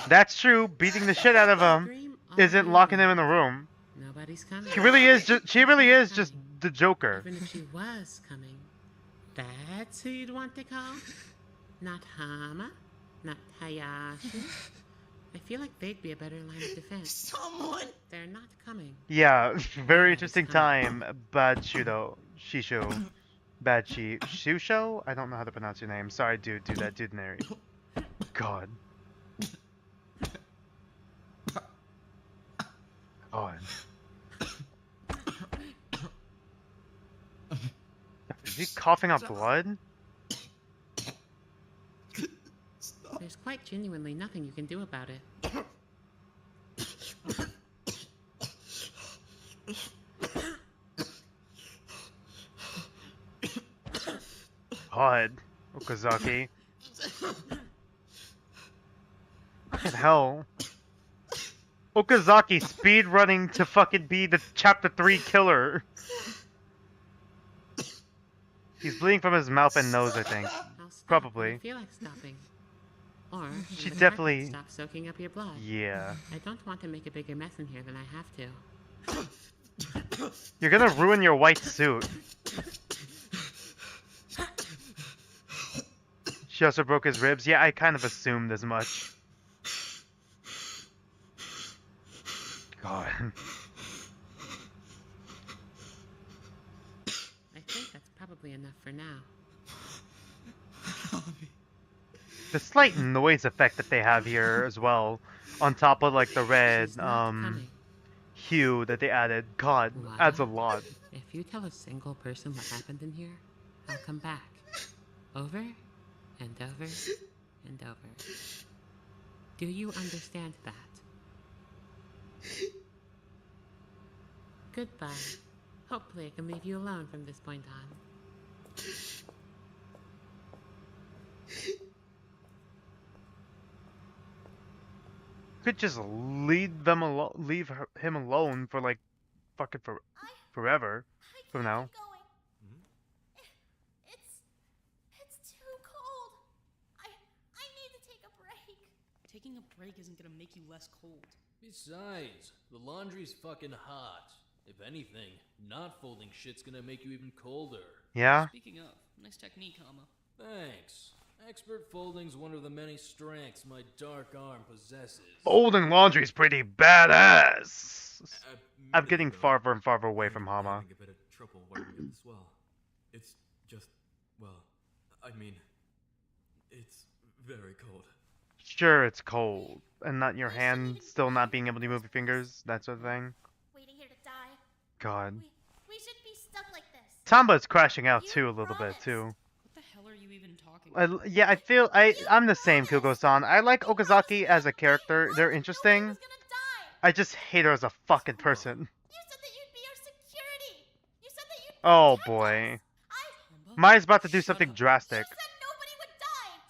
That's true, beating the shit out of him isn't locking him in the room. Nobody's coming. She really is just the Joker. Even if she was coming, that's who you'd want to call? Not Hama? Not Hayashi? I feel like they'd be a better line of defense. Someone! They're not coming. Yeah, very interesting time, Bad Shisho. Bad Shusho? I don't know how to pronounce your name. Sorry, dude, that dude Nary. God. God. Is he coughing up blood? There's quite genuinely nothing you can do about it. God. Okazaki. Fucking hell. Okazaki speed running to fucking be the chapter 3 killer. He's bleeding from his mouth and nose, I think. I'll stop Probably. when I feel like stopping. Or She when the definitely- heart stops soaking up your blood. Yeah. I don't want to make a bigger mess in here than I have to. You're gonna ruin your white suit. She also broke his ribs. Yeah, I kind of assumed as much. God. I think that's probably enough for now. The slight noise effect that they have here as well, on top of like the red hue that they added, God, adds a lot. If you tell a single person what happened in here, I'll come back. Over and over and over. Do you understand that? Goodbye. Hopefully I can leave you alone from this point on. Could just leave them alone, him alone for like fucking forever from now. It's too cold. I need to take a break. Taking a break isn't gonna make you less cold. Besides, the laundry's fucking hot. If anything, not folding shit's gonna make you even colder. Yeah? Speaking of, nice technique, Hama. Thanks. Expert folding's one of the many strengths my dark arm possesses. Folding laundry's pretty badass. I'm getting farther and farther away from Hama. Having a bit of trouble wiping it as well. It's just, well, I mean, it's very cold. sure it's cold and not your hand still not being able to move your fingers, that sort of thing. Waiting here to die. God. We shouldn't be stuck like this. Tamba's crashing out too a little bit too. What the hell are you even talking about? Yeah, I'm the same, Kyugo-san. I like Okazaki as a character. They're interesting. I just hate her as a fucking person. Oh boy. Mai's about to do something drastic.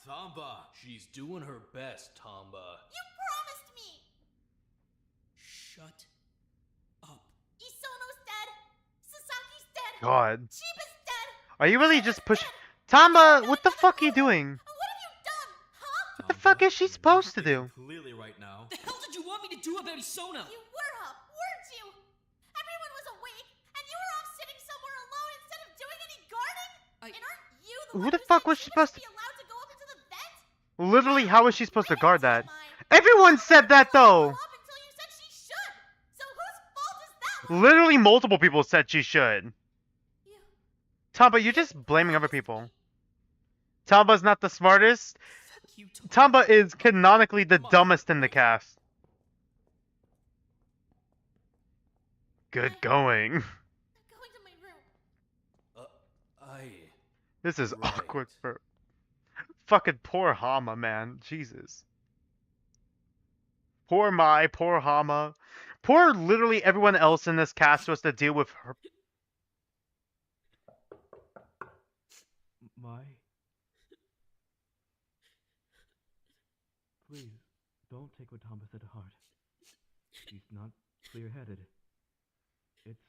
Tamba, she's doing her best, Tamba. You promised me. Shut up. Isono's dead. Sasaki's dead. God. Chiba's dead. Are you really just pushing? Tamba, what the fuck are you doing? What have you done? Huh? What the fuck is she supposed to do? Clearly right now. The hell did you want me to do about Isono? You were up, weren't you? Everyone was awake, and you were off sitting somewhere alone instead of doing any guarding. And aren't you the Who the fuck was she supposed to? be allowed to go up into the vent? Literally, how was she supposed to guard that? Everyone said that though. Literally, multiple people said she should. Tamba, you're just blaming other people. Tamba's not the smartest. Tamba is canonically the dumbest in the cast. Good going. This is awkward for fucking poor Hama, man. Jesus. Poor Mai, poor Hama. Poor literally everyone else in this cast who has to deal with her. Mai? Please, don't take what Tamba said to heart. She's not clear-headed. It's...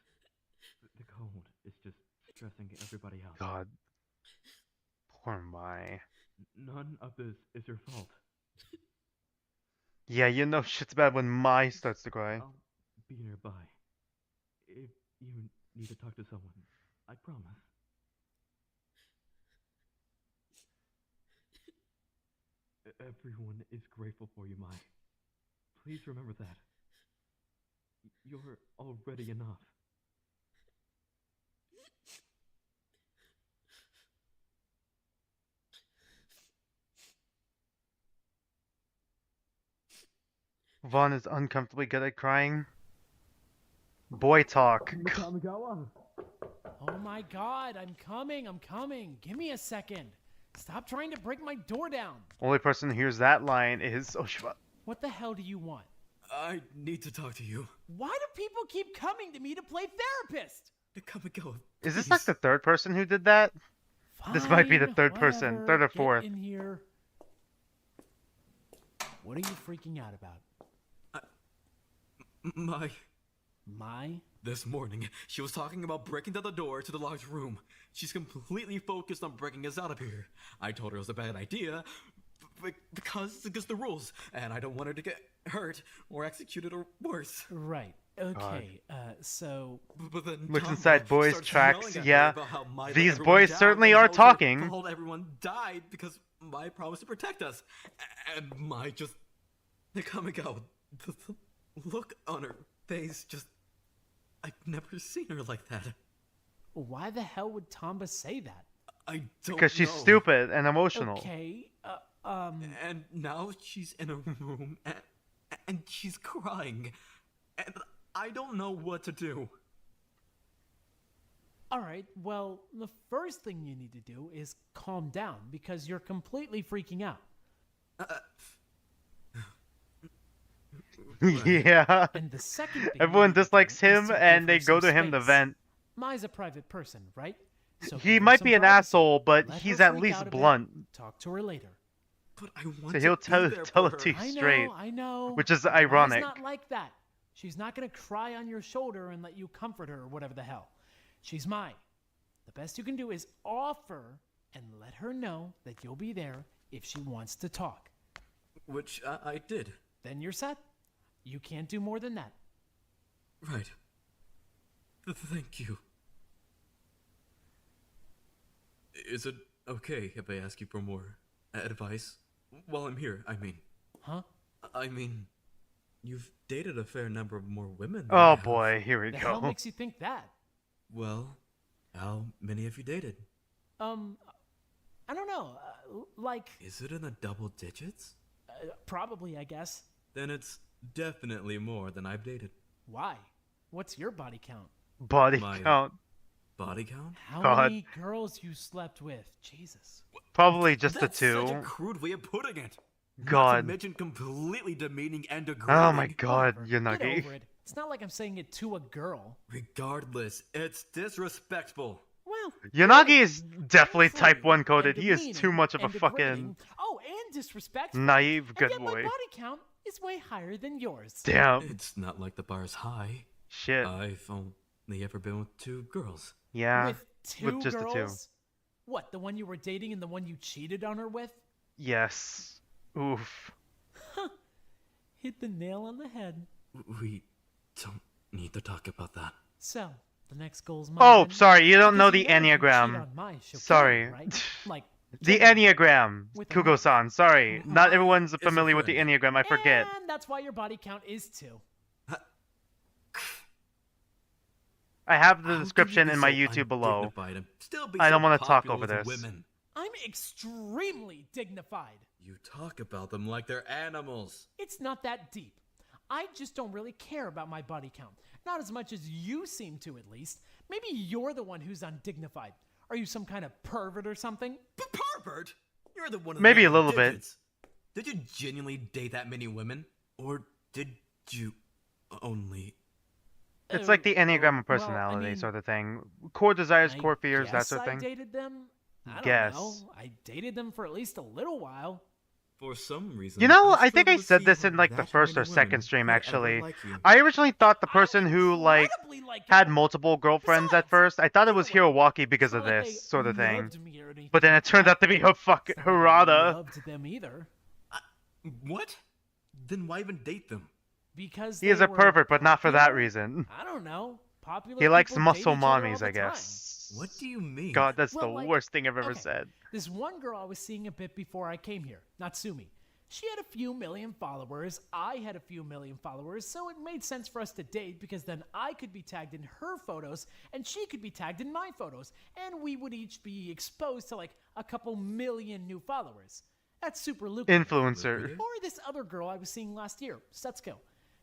the cold is just stressing everybody out. God. Poor Mai. None of this is your fault. Yeah, you know shit's bad when Mai starts to cry. I'll be nearby. If you need to talk to someone, I promise. Everyone is grateful for you, Mai. Please remember that. You're already enough. Vaughn is uncomfortably good at crying. Boy talk. Oh my god, I'm coming. Give me a second. Stop trying to break my door down. Only person who hears that line is Oshiba. What the hell do you want? I need to talk to you. Why do people keep coming to me to play therapist? Come and go. Is this like the third person who did that? This might be the third person. Third or fourth. Get in here. What are you freaking out about? My? This morning, she was talking about breaking down the door to the locked room. She's completely focused on breaking us out of here. I told her it was a bad idea, because it's against the rules, and I don't want her to get hurt, or executed, or worse. Right. Okay, so... But then Looks inside boys' tracks, yeah. Mai These boys certainly are talking. Everyone died because Mai promised to protect us. And Mai just... Come and go. The look on her face just... I've never seen her like that. Why the hell would Tamba say that? I don't Because she's know. stupid and emotional. Okay, And now she's in a room and she's crying. And I don't know what to do. Alright, well, the first thing you need to do is calm down, because you're completely freaking out. Yeah. And the second thing Everyone you need to dislikes do is him to and give they her go some to him to space. vent. Mai's a private person, right? So He give her might some be an privacy. asshole, but Let he's her at freak least out a bit. blunt. Talk to her later. But I want So he'll tell it to you straight. I know. Which is Mai's ironic. not like that. She's not gonna cry on your shoulder and let you comfort her or whatever the hell. She's mine. The best you can do is offer and let her know that you'll be there if she wants to talk. Which I did. Then you're set. You can't do more than that. Right. Thank you. Is it okay if I ask you for more advice? While I'm here, I mean. Huh? I mean, you've dated a fair number of more women than Oh I have. boy, here we The go. hell makes you think that? Well, how many have you dated? I don't know. Like, Is it in the double digits? Probably, I guess. Then it's definitely more than I've dated. Why? What's your body count? Body My count. Body count? How God. many girls you slept with? Jesus. Probably just the That's such a two. crude way of putting it. Not to God. mention completely demeaning and degrading. Oh my God, Get Yanagi. over it. It's not like I'm saying it to a girl. Regardless, it's disrespectful. Well, Yanagi is definitely type 1 coded. and He is demeaning too much of a and fucking degrading. Oh, and disrespectful. naive And good yet my boy. body count is way higher than yours. Damn. It's not like the bar is high. Shit. I've only ever been with 2 girls. Yeah. With two just girls? the two. What, the one you were dating and the one you cheated on her with? Yes. Oof. Hit the nail on the head. We don't need to talk about that. So, the next goal's mine. Oh, then? sorry, you don't know Because the you know if you cheat Enneagram. on my, she'll kill Sorry. you, right? Like, The kill you. Enneagram. With a Kugo-san, sorry. Not everyone's a familiar with the friend. Enneagram, I forget. And that's why your body count is 2. I have the How can you description be in my so YouTube below. undignified and still be I so don't want to talk popular over with this. Women? I'm extremely dignified. You talk about them like they're animals. It's not that deep. I just don't really care about my body count. Not as much as you seem to, at least. Maybe you're the one who's undignified. Are you some kind of pervert or something? Pervert? You're the one who Maybe a never little bit. digits. Did you genuinely date that many women? Or did you only... It's like the Enneagram of well, I personality mean, sort of thing. Core desires, I core fears, that guess sort of I thing. dated them. I don't Guess. know. I dated them for at least a little while. For some reason... You know, I think struggle I to said see this in how like the that first or many second women stream could ever actually. like you. I originally thought the person who like had multiple girlfriends at first, I thought it was Hirowaki because of Like this they sort of thing. loved me or anything But then like it turned that. out to be her fucking It's not like I Harada. loved them either. What? Then why even date them? Because He is they a were pervert, but not for that popular? reason. I don't know. Popular He likes people muscle date each other all mommies, the I time. guess. What do you mean? God, that's Well, the like, worst thing I've ever okay, said. This one girl I was seeing a bit before I came here, Natsumi. She had a few million followers, I had a few million followers, so it made sense for us to date because then I could be tagged in her photos and she could be tagged in my photos, and we would each be exposed to like a couple million new followers. That's super lucrative. Influencer. Or this other girl I was seeing last year, Setsuko.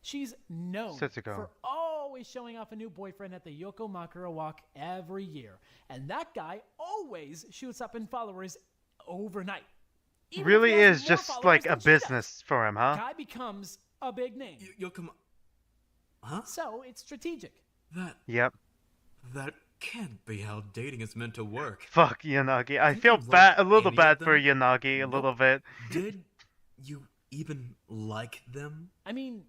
She's known Setsuko. for always showing off a new boyfriend at the Yokomakura walk every year. And that guy always shoots up in followers overnight. Even if Really he has is more just followers like than a she does. business for him, huh? Guy becomes a big name. Huh? So it's strategic. Yep. That can't be how dating is meant to work. Fuck Yanagi. I Did feel you like bad, a little any bad of for them? Yanagi, a little bit. Did you even like them? I mean,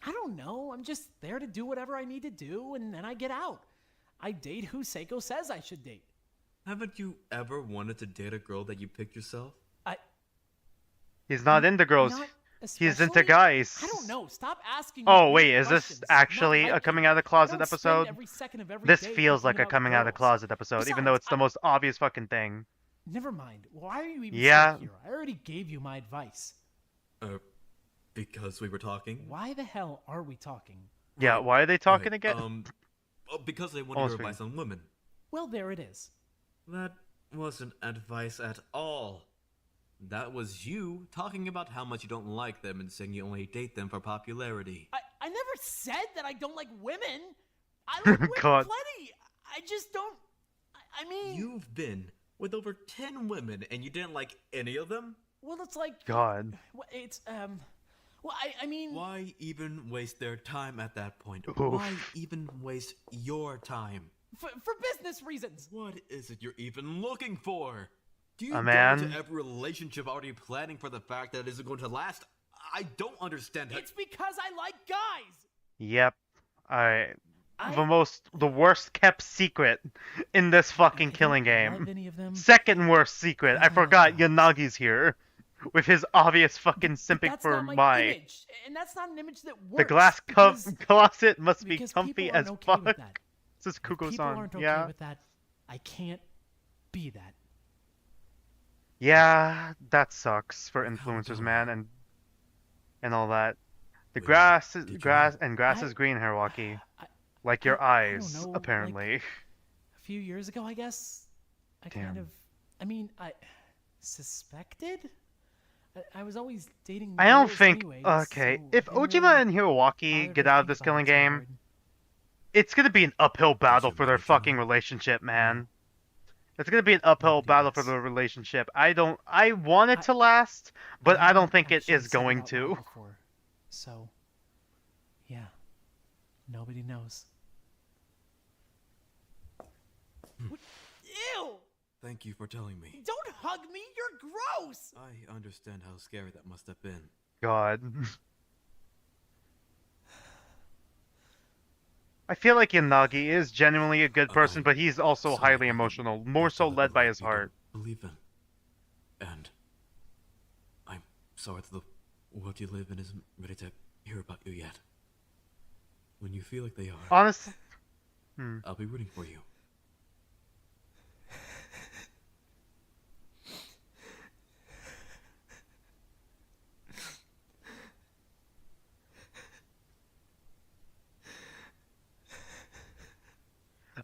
I don't know. I'm just there to do whatever I need to do, and then I get out. I date who Seiko says I should date. Haven't you ever wanted to date a girl that you picked yourself? He's not into girls. Not He's into especially? guys. I don't know. Stop asking. Oh me wait, weird is this questions. actually Not a like coming it. out of the I closet don't spend episode? every second of every This day feels like thinking a about coming out of the girls. closet episode, even though Besides, it's the most obvious fucking thing. Never mind. Why are you even Yeah. still here? I already gave you my advice. Because we were talking? Why the hell are we talking? Yeah, why are they talking Right, again? Because they wanted Almost your advice on women. Well, there it is. That wasn't advice at all. That was you talking about how much you don't like them and saying you only date them for popularity. I never said that I don't like women. I like women God. plenty. I just don't. I mean, You've been with over 10 women and you didn't like any of them? well, it's like God. It's Well, I mean, Why even waste their time at that point? Oof. Why even waste your time? for business reasons. What is it you're even looking for? Do you A go man? into every relationship already planning for the fact that it isn't going to last? I don't understand how. It's because I like guys. Yep. The worst kept secret in this fucking killing love game. any of them. Second worst secret. I forgot Yanagi's here. With his obvious fucking simping That's for not my my. image, and that's not an image that works. The glass because closet must be because comfy people as aren't okay fuck. with that. This is If people Kuko-san. aren't okay Yeah. with that, I can't be that. Yeah, that sucks for influencers, man, and all that. The grass is green, Hiroaki. Like your eyes, know, apparently. A few years ago, I guess, I kind Damn. of, I mean, I suspected? I was always dating. I don't girls think. anyway, Okay, so if I didn't Ojima really and Hiroaki bother get to out of think this about killing it too game, hard. it's gonna be an uphill battle for their fucking relationship, man. It's gonna be an uphill battle for their relationship. I want it to last, but I don't think it Actually is said going out loud to. before, so yeah, nobody knows. Ew! Thank you for telling me. Don't hug me, you're gross! I understand how scary that must have been. God. I feel like Yanagi is genuinely a good person, but he's also highly emotional, more so led by his heart. Believe in. And I'm sorry that the world you live in isn't ready to hear about you yet. When you feel like they are, Honestly, I'll be rooting for you.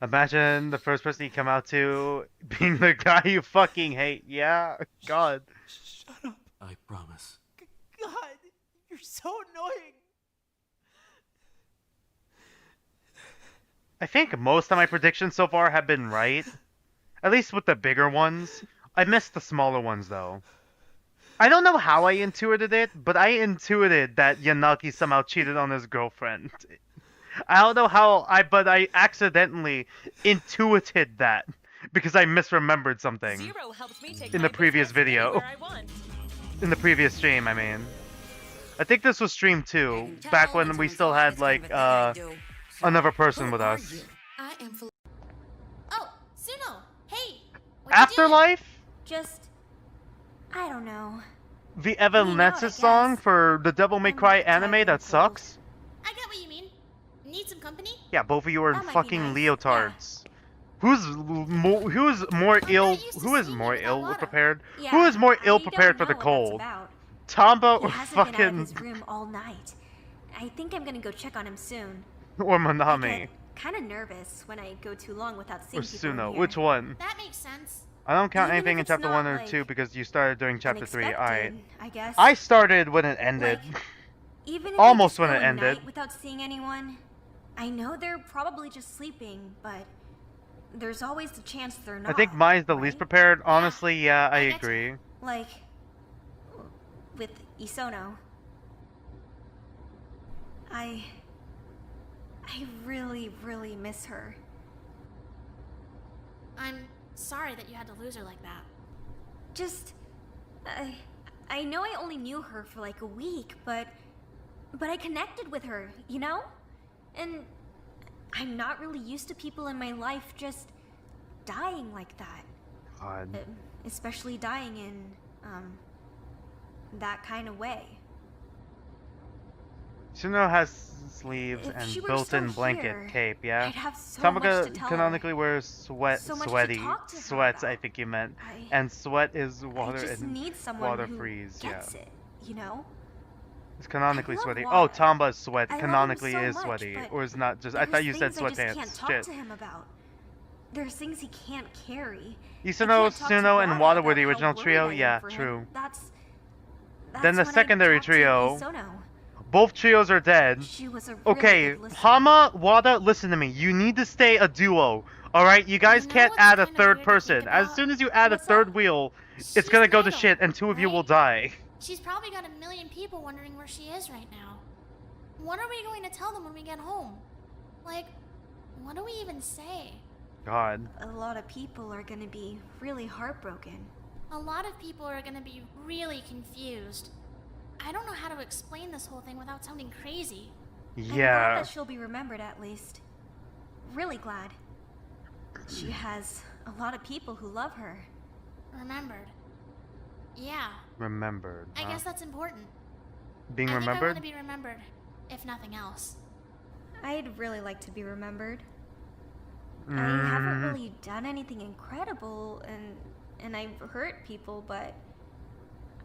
Imagine the first person you come out to being the guy you fucking hate. Yeah, God. Shut up. I promise. God, you're so annoying. I think most of my predictions so far have been right. At least with the bigger ones. I missed the smaller ones though. I don't know how I intuited it, but I intuited that Yanagi somehow cheated on his girlfriend. I don't know how but I accidentally intuited that because I misremembered something in the previous video. In the previous stream, I mean. I think this was stream 2, back when we still had like another person with us. Oh, Suno! Hey! Afterlife? Just. I don't know. The Evanescence song for the Devil May Cry anime that sucks? I get what you mean. Need some company? Yeah, both of you are That might be fucking nice. leotards. Who's more ill prepared? Yeah, Who is more I ill don't prepared for know the what that's cold? about. Tomba He or hasn't been out of fucking his room all night. I think I'm gonna go check on him soon. or Manami Kind of nervous when I go too long without or seeing people in Suno? here. Which one? That makes sense. I don't count Even if anything in it's chapter not, 1 or like, 2 because you started during chapter 3. Alright. unexpected, I guess. I started when it ended. Even if Almost I when just it go a ended. night without seeing anyone, I know they're probably just sleeping, but there's always the chance they're not. I think mine's the least prepared. Honestly, yeah, I agree. Like with Isono. I really, really miss her. I'm sorry that you had to lose her like that. Just I know I only knew her for like a week, but I connected with her, you know? And I'm not really used to people in my life just dying like that. God. Especially dying in that kind of way. Suno has sleeves If and she were built-in still blanket here, cape, yeah? I'd have so much Tamaka to tell canonically wears So much to sweaty talk to her sweats, I about. think you meant. And sweat is water I just and need someone water who freeze, gets yeah. it, you know? It's canonically I love sweaty. Wada. Oh, Tomba's sweat I love him canonically so is much, sweaty. but Or is not just I there's thought you said things I just can't sweatpants. talk Shit. to him about. There's things he can't carry. Isuno, I can't talk to Suno, and Wada Wada were about the how original worried trio? I am Yeah, for him. true. That's Then the when I secondary talked to trio. Isono. Both trios are dead. She was a really Okay, good listener. Hama, Wada, listen to me. You need to stay a duo. Alright? You guys can't add a third person. As soon as you add a third wheel, it's gonna go to shit and two of you will die. She's probably got a million people wondering where she is right now. What are we going to tell them when we get home? Like, what do we even say? God. A lot of people are gonna be really heartbroken. A lot of people are gonna be really confused. I don't know how to explain this whole thing without sounding crazy. I'm glad Yeah. that she'll be remembered at least. Really glad. She has a lot of people who love her. Remembered. Yeah, Remembered. I huh? guess that's important. Being I think I remembered? want to be remembered, if nothing else. I'd really like to be remembered. I haven't Mm. really done anything incredible, and I've hurt people, but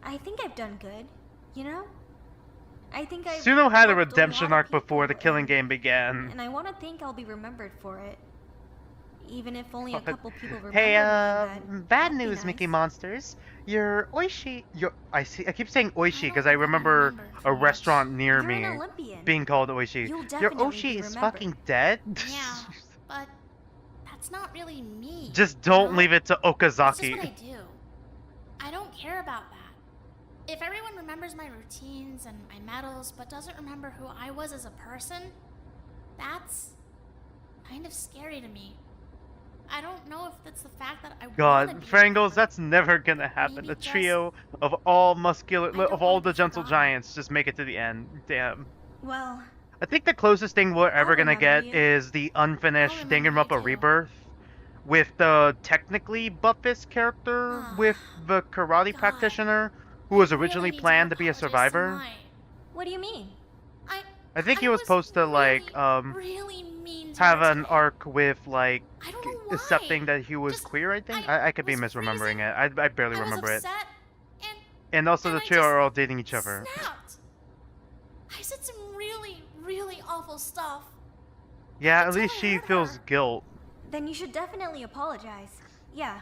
I think I've done good. You know? I think I've Suno had a helped redemption lot arc of before the people, killing game began. and I want to think I'll be remembered for it. Even if only a couple people remember Hey, me, bad that'd be news, nice. Mickey Monsters. Your Oishi, I keep saying Oishi because I remember a restaurant near You're an me Olympian. being called Oishi. You'll Your definitely Oishi be is remembered. fucking dead? Yeah, but that's not really me. Just don't leave it to It's just what I Okazaki. do. I don't care about that. If everyone remembers my routines and my medals, but doesn't remember who I was as a person, that's kind of scary to me. I don't know if that's the fact that I wanna God, be Frangles, that's never gonna happen. A trio of all of all the gentle giants just make it to the end. Damn. Well, I think the closest thing we're ever gonna remember get you. is the unfinished Danganronpa Rebirth with the technically buffest character with the karate practitioner who was originally planned to be a survivor. what do you mean? I think he was supposed to like have an arc with like accepting that he was queer. I think I could be misremembering it. I barely remember it. And also the trio are all dating each other. I said some really, really awful stuff. Yeah, at least she feels guilt. Then you should definitely apologize. Yeah.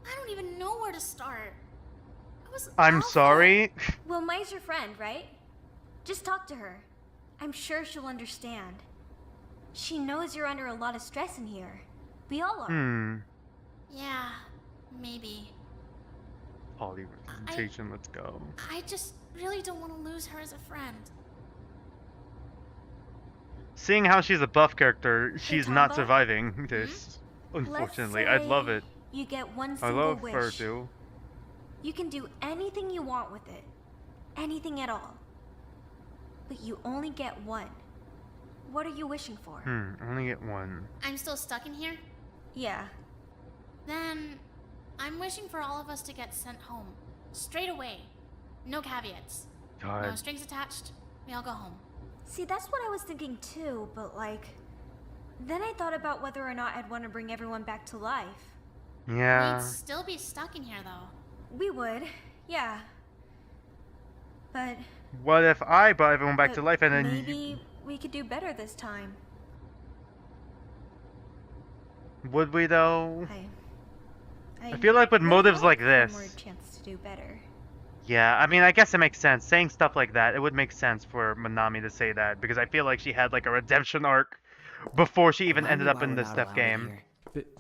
I don't even know where to start. I'm sorry. Well, Mai's your friend, right? Just talk to her. I'm sure she'll understand. She knows you're under a lot of stress in here. We all are. Yeah, maybe. Poly representation, let's go. I just really don't want to lose her as a friend. Seeing how she's a buff character, she's not Tombo? surviving this. Unfortunately, I'd love it. You get one I single love wish. her too. You can do anything you want with it. Anything at all. But you only get one. What are you wishing for? Only get one. I'm still stuck in here? Yeah. Then I'm wishing for all of us to get sent home. Straight away. No caveats. God. No strings attached. We all go home. See, that's what I was thinking too, but like... Then I thought about whether or not I'd want to bring everyone back to life. Yeah. We'd still be stuck in here though. We would, yeah. But What if I brought everyone back to life and then maybe we could do better this time. would we though? I I feel like with really motives hope like for a this. more chance to do better. Yeah, I mean, I guess it makes sense. Saying stuff like that, it would make sense for Manami to say that because I feel like she had like a redemption arc before she even ended up in this Steph game.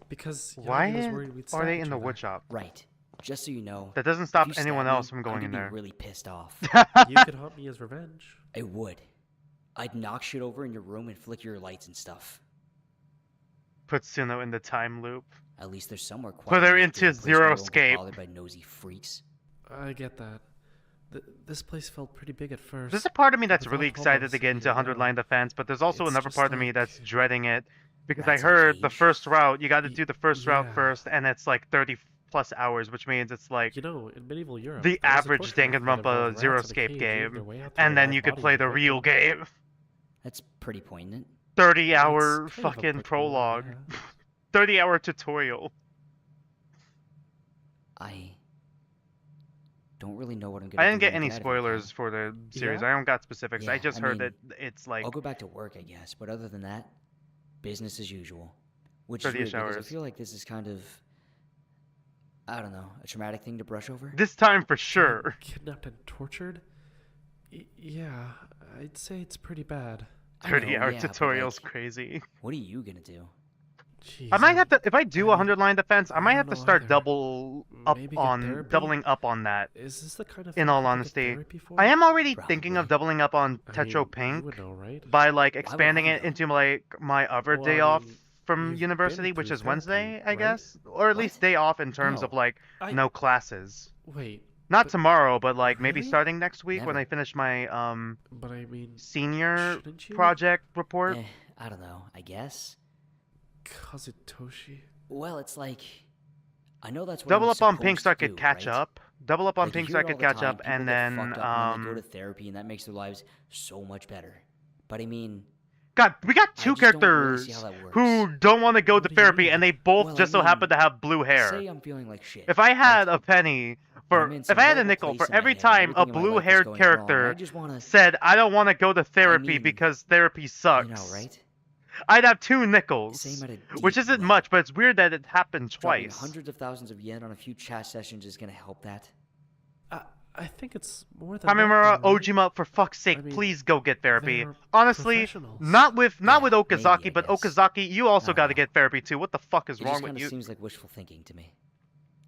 Because Why Yagi was worried we'd are stab they each in the other. wood shop? Right. Just so you know. That doesn't if stop you stab anyone me, else from going I'm in gonna there. be really pissed off. You could haunt me as revenge. I would. I'd knock shit over in your room and flick your lights and stuff. Put Suno in the time loop. At least there's somewhere quiet. Put her in into this damn place where Zero I won't get Escape. bothered by nosy freaks. I get that. This place felt pretty big at first. There's a part of me that's With really all the excited to get into 100 Line Defense, but there's also It's another just part of me like- that's dreading it because I Rats in a heard the cage. first route, you got to do the first route Yeah. first, and it's like 30 plus hours, which means it's like You know, in medieval Europe, the there was a average portion of it that Danganronpa involved Zero rats in a Escape cage eating their game, way out through and the then live you could body play of the the real victim. game. That's pretty poignant. 30-hour It's kind of fucking applicable, prologue. yeah. 30-hour tutorial. I don't really know what I'm gonna I do didn't get when I any out of here, spoilers for the series. Yeah? I don't got specifics. Yeah, I just heard mean, that it's like I'll go back to work, I guess, but other than that, business as usual. Which is 30 weird because I hours. feel like this is kind of, I don't know, a traumatic thing to brush over. this time for sure. Kidnapped and tortured? Yeah, I'd say it's pretty bad. I know, 30-hour yeah, but, tutorial's like, crazy. What are you gonna do? Jeez, I might have to, if I do 100 line defense, I might don't have to know start either. doubling up on that. Is this the kind of In thing all people get honesty, therapy for? I am already thinking of doubling up on I Tetro mean, Pink you would know, right? by like would expanding I it know? into like my other Well, day I off mean, from you've university, been which through is Wednesday, therapy, I right? guess, or at least What? day off in terms No. of like I- no classes. Wait, Not but- tomorrow, but like maybe Really? starting next week when Never. I finish my but I mean, senior shouldn't you? project report. I don't know, I guess. Kazutoshi? Well, it's like, I know that's what Double I'm up on Pink supposed so I to could do, catch right? up. Double up on Like, you Pink so hear I it all could the catch time, up, people and get then fucked up and then they go to therapy, and that makes their lives so much better. But I mean, God, we got two just don't really characters see how that works. who don't want to go to What do you therapy, mean? and they both Well, I just so mean, happen to have blue hair. say I'm feeling like shit. If I had right? a penny for, I'm in if some I had a horrible nickel place for in my every head, time a everything in my life is blue-haired going wrong, and I character just wanna, said, "I don't want to go to therapy mean, because therapy sucks," you know, right? I'd have 2 nickels, Same at a which deep isn't level. much, but it's weird that it happened Dropping twice. hundreds of thousands of yen on a few chat sessions is gonna help that. I think it's more than Kamimura, that, though, right? Ojima, for fuck's sake, I mean, please go get therapy. they're Honestly, professionals. not with maybe, Okazaki, I but guess. Okazaki, you also I don't gotta know. get therapy too. What the fuck is It wrong just with kind of you? seems like wishful thinking to me.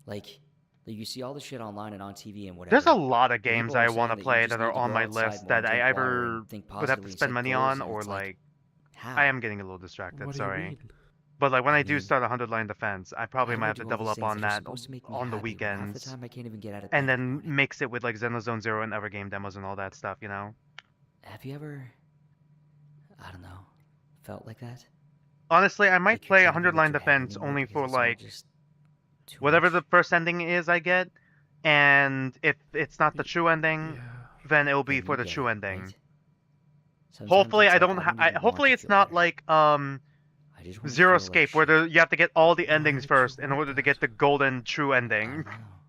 Like you see all the shit online and on TV and whatever. There's a lot of and games people are I saying want to that you play just that need are to on go my outside list more, that I drink water, either and think would have to positively, spend set money goals, on and or it's like, like how? I am getting a little distracted, What do you sorry. mean? But like when I I do mean, start 100 line defense, I probably how do might I have to do all double these up things on that are that supposed to make me on the happy, when half the weekends. time I can't even get out of bed And in the then morning. mix it with like Xenozone Zero and Evergame demos and all that stuff, you know? Have you ever, I don't know, felt like that? Honestly, I might Like you play can't even 100 lift line your head defense anymore only because for it's all like just too whatever much? the first ending is I get, and if it's not the true ending, Yeah. then it will be Then for you the get true it, ending. right? Sometimes Hopefully it's I like don't. I don't even Hopefully want to it's feel not better. like I just want to Zero feel Escape like where shit. you have to get all the Why endings would first you in want order to that? get the golden true I ending. don't know.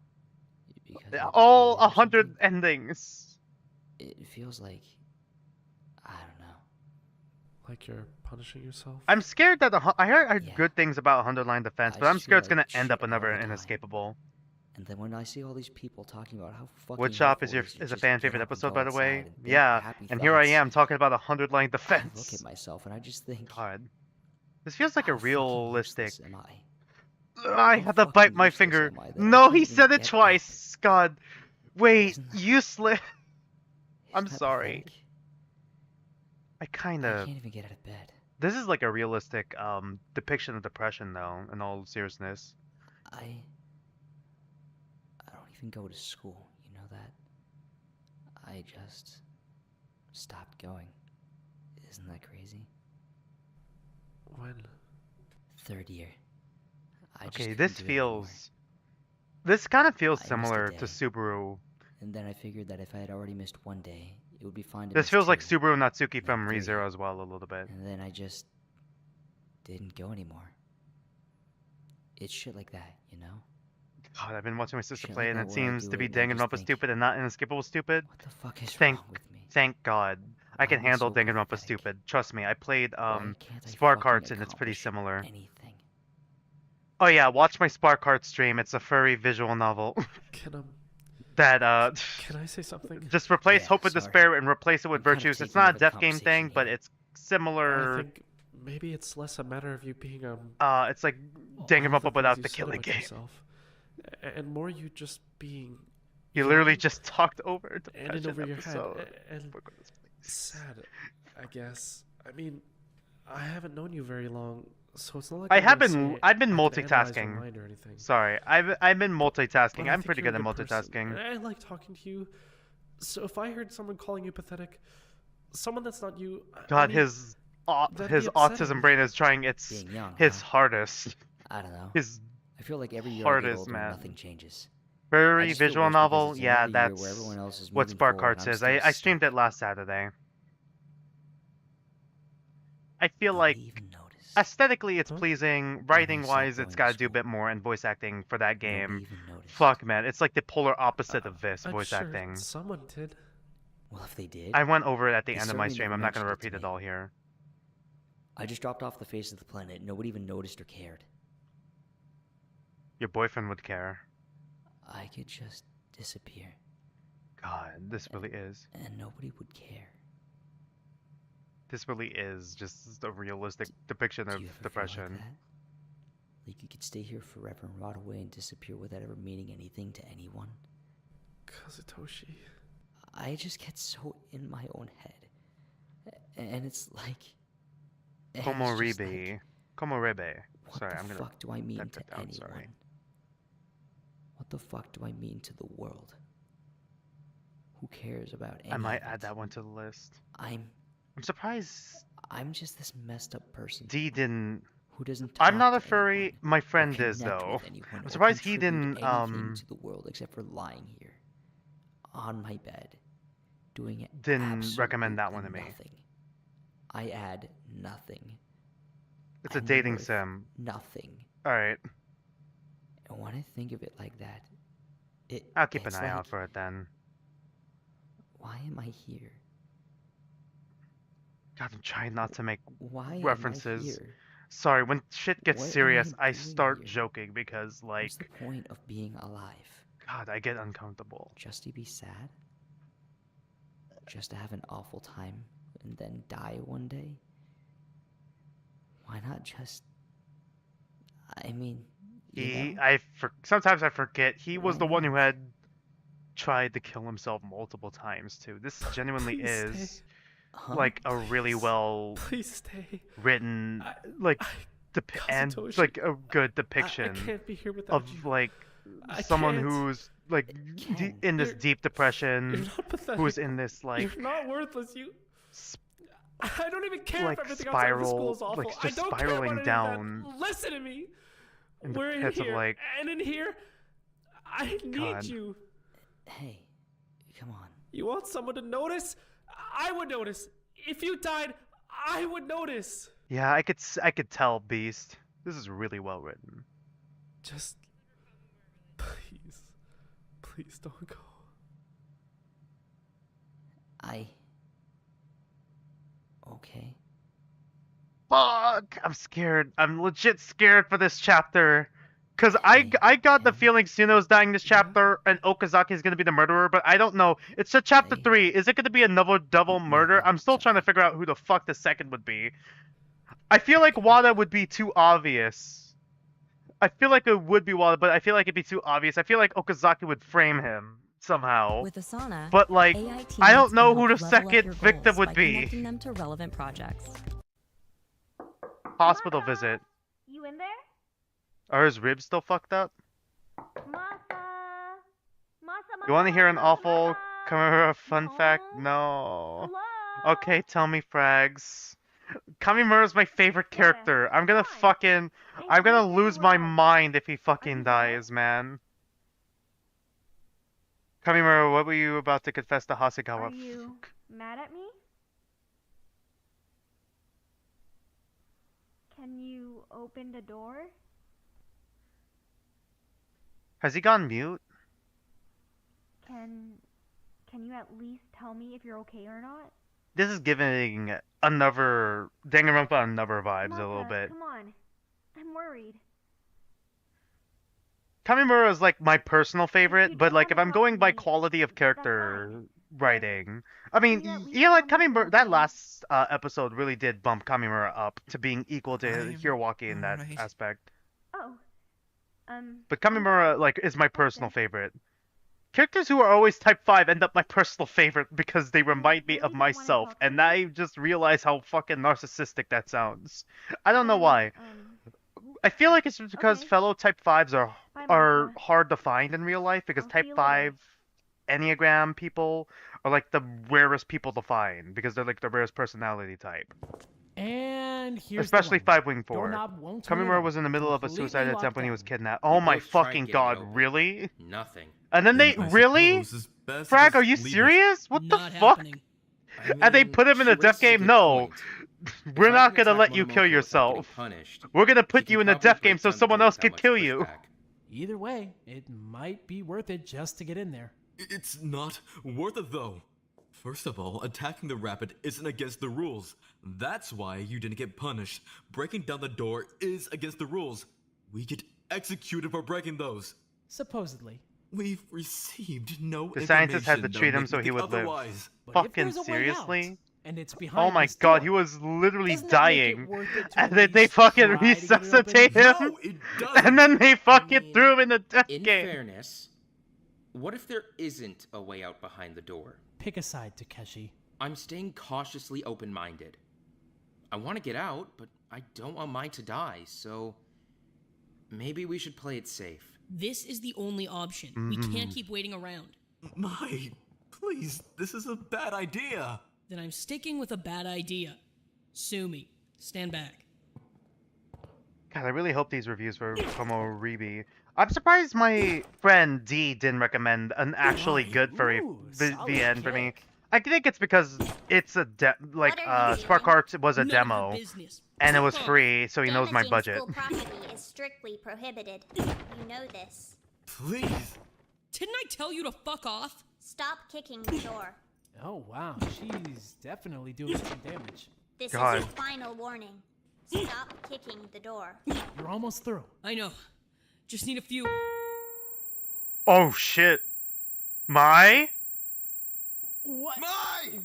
Because you're All bored or 100 something? endings. It feels like, I don't know. Like you're punishing yourself? I'm scared that I heard Yeah. good things about 100 line defense, I but I'm just feel scared it's gonna like end up shit all another the time. inescapable. And then when I see all these people talking about how fucking Woodshop helpful is it to a just fan get favorite up and episode, go by the way. outside and think Yeah, happy and here I thoughts, am talking about 100 line I look defense. at myself and I just think, God, this feels like a how fucking realistic. useless am I? I How had to bite fucking my useless finger. am I that I No, can't he even said it get up? twice. God, wait, Isn't useless. I'm that sorry. pathetic? I kind I of. can't even get out of bed. This is like a realistic depiction of depression, though. In all seriousness. I don't even go to school, you know that? I just stopped going. Isn't that crazy? When? Third year. I just Okay, couldn't this do it anymore. feels. This kind of feels I missed a similar to day. Subaru. And then I figured that if I had already missed one day, it would be fine to This miss feels like two, Subaru Natsuki and then from three. ReZero as well, a little bit. And then I just didn't go anymore. It's shit like that, you know? God, I've been watching my sister Shit play, like and that it where I seems do to be it and I just Danganronpa think, stupid and not Inescapable stupid. what the fuck is Thank, wrong with me? thank God. I Why can am I handle so Danganronpa pathetic? stupid. Trust me, I played Why can't I Spark fucking Hearts and it's pretty accomplish similar. anything? Oh yeah, watch my Spark Hearts stream. It's a furry visual novel. Can that Can I say something? just replace Yeah, Hope with sorry. Despair and replace it with I'm kind of Virtues. It's taking not over a the Death Game conversation thing, but here. it's I similar. think maybe it's less a matter of you being It's like all Danganronpa the without things the you said killing about game. yourself, and more you just being You literally just talked over the and in over your head episode. and For goodness sakes. sad, I guess. I mean, I haven't known you very long, so it's not like I I'm have gonna been. say I've been I can analyze your multitasking. mind or anything. Sorry, I've been But multitasking. I I'm think pretty you're good a at good person, multitasking. and I like talking to you. So if I heard someone calling you pathetic, someone that's not you, I God, mean, his that'd be autism upsetting. brain is trying its Being young, his huh? hardest. I don't know. His I feel like every year I get hardest, older, man. nothing changes. I Furry just feel visual worse because novel. it's Yeah, another year where that's everyone else is what moving Spark forward Hearts and I'm is. still I streamed stuck. it last Saturday. I feel Nobody like even noticed. aesthetically it's Huh? pleasing. I Writing wise, stopped it's going got to to do a school. bit more, and voice acting for that Nobody game. even noticed. Fuck, man, it's like the polar opposite of this I'm voice sure acting. someone did. Well, if they did, I went over it at the they end of my certainly stream. never I'm not gonna mentioned it to repeat it me. all here. I just dropped off the face of the planet. Nobody even noticed or cared. Your boyfriend would care. I could just disappear, God, this really is. and nobody would care. This really is just a realistic depiction Do of you ever feel depression. like that? Like you could stay here forever and rot away and disappear without ever meaning anything to anyone? Kazutoshi. I just get so in my own head. And it's like... and it's just Komoribe. like, Komoribe. what Sorry, the I'm gonna fuck do I mean type to that down, anyone? sorry. What the fuck do I mean to the world? Who cares about any I might of add it? that one to the list. I'm surprised just this messed up person. D didn't. Who doesn't I'm talk not a to furry. anyone My or friend is connect though. with anyone I'm or surprised he contribute didn't. anything to the world except for lying here on my bed doing Didn't recommend that one to me. nothing. I add nothing. It's a I'm dating worth sim. Nothing. All right. And when I think of it like that, I'll keep an it's eye like, out for it then. why am I here? God, I'm trying not to make Why am I references. here? Sorry, when shit gets What am serious, I I doing start here? joking because, What's the like, point of being alive? God, I get uncomfortable. Just to be sad? Just to have an awful time and then die one day? Why not just... I mean, you know? Sometimes I forget he was Why the one who not? had tried to kill himself multiple times too. This genuinely Please is stay. like a really well Please stay. written, and Kazutoshi, like a good I depiction can't be here without of you. like I someone can't. who's like in this deep depression, You're not pathetic. who's in this like You're not worthless. I don't even care like if everything outside of the school spiral, is awful. like I just don't care spiraling about down any of that. Listen to me. in the We're in pits of here, like and in here, I need God. you. Hey, come on. You want someone to notice? I would notice. If you died, I would notice. Yeah, I could tell, Beast. This is really well written. Just please don't go. Okay. Fuck! I'm scared. I'm legit scared for this chapter. Cause I got the feeling Suno's dying this chapter and Okazaki is gonna be the murderer, but I don't know. It's a chapter 3. Is it gonna be another double murder? I'm still trying to figure out who the fuck the second would be. I feel like Wada would be too obvious. I feel like it would be Wada, but I feel like it'd be too obvious. I feel like Okazaki would frame him somehow. With Asana, but like, AI I don't teammates know can who the help level up second your victim goals would by be. connecting them to relevant projects. Hospital visit. You in there? Are his ribs still fucked up? Masa! You want to hear an awful Kamimura fun fact? No. Okay, tell me, Frags. Kamimura is my favorite character. I'm gonna lose my mind if he fucking dies, man. Kamimura, what were you about to confess to Hasegawa? Are you mad at me? Can you open the door? Has he gone mute? Can you at least tell me if you're okay or not? This is giving another Danganronpa another vibes a little Masa, bit. Come on. I'm worried. Kamimura is like my personal favorite, but like if I'm going by quality of character writing, I mean, you know what, Kamimura, that last episode really did bump Kamimura up to being equal to Hiroaki in that aspect. Oh. But Kamimura like is my personal favorite. Characters who are always type 5 end up my personal favorite because they remind me of myself, and I just realize how fucking narcissistic that sounds. I don't know why. I feel like it's just because fellow type 5s are hard to find in real life, because type 5 Enneagram people are like the rarest people to find, because they're like the rarest personality type. And here's Especially the one. 5-wing 4. Doorknob won't turn it Kamimura on. was in the middle of a Completely suicide attempt locked when he down. was kidnapped. Oh my both tried fucking getting god, open. really? Nothing. And then they really? Frag, are you serious? What the fuck? And they put him in a death game? No. We're not gonna let you kill yourself. We're gonna put you in a death game so someone else can kill you. Either way, it might be worth it just to get in there. It's not worth it though. First of all, attacking the rapid isn't against the rules. That's why you didn't get punished. Breaking down the door is against the rules. We get executed for breaking those. Supposedly. We've received no The scientists had to information treat that him would so make he it would live. otherwise. Fucking seriously? And it's Oh behind my this god, door. he was literally Doesn't that make it dying. worth it to And at then they least fucking try to get it resuscitate open? him. No, it doesn't. And then they fucking threw him in the death In game. fairness, what if there isn't a way out behind the door? Pick a side, Takeshi. I'm staying cautiously open-minded. I want to get out, but I don't want mine to die, so maybe we should play it safe. This is the only option. We can't keep waiting around. My, please, this is a bad idea. Then I'm sticking with a bad idea. Sue me. Stand back. God, I really hope these reviews were from Oribi. I'm surprised my friend D didn't recommend an actually good furry VN for me. I think it's because it's a Spark Hearts was a demo, and it was free, so he knows my budget. School property is strictly prohibited. You know this. Please. Didn't I tell you to fuck off? Stop kicking the door. Oh wow, she's definitely doing some damage. This God. is your final warning. Stop kicking the door. You're almost through. I know. Just need a few. Oh shit. Mai? What?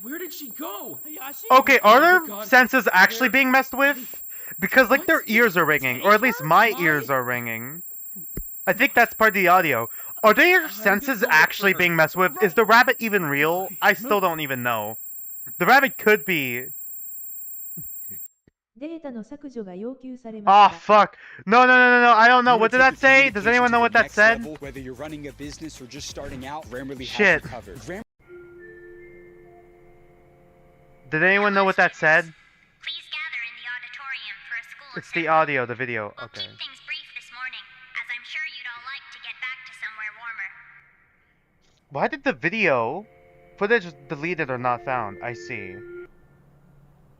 Where did she go? Hayashi? Okay, are their God. senses actually being messed with? Because like their ears are ringing, or at least my ears are ringing. I think that's part of the audio. Are their senses actually being messed with? Is the rabbit even real? I still don't even know. The rabbit could be. Oh fuck! No! I don't know. What did that say? Does anyone know what that said? Whether you're running a business or just starting out, Grammarly Shit. has you covered. Did anyone know what that said? It's the audio, the video. Okay. Why did the video footage deleted or not found? I see.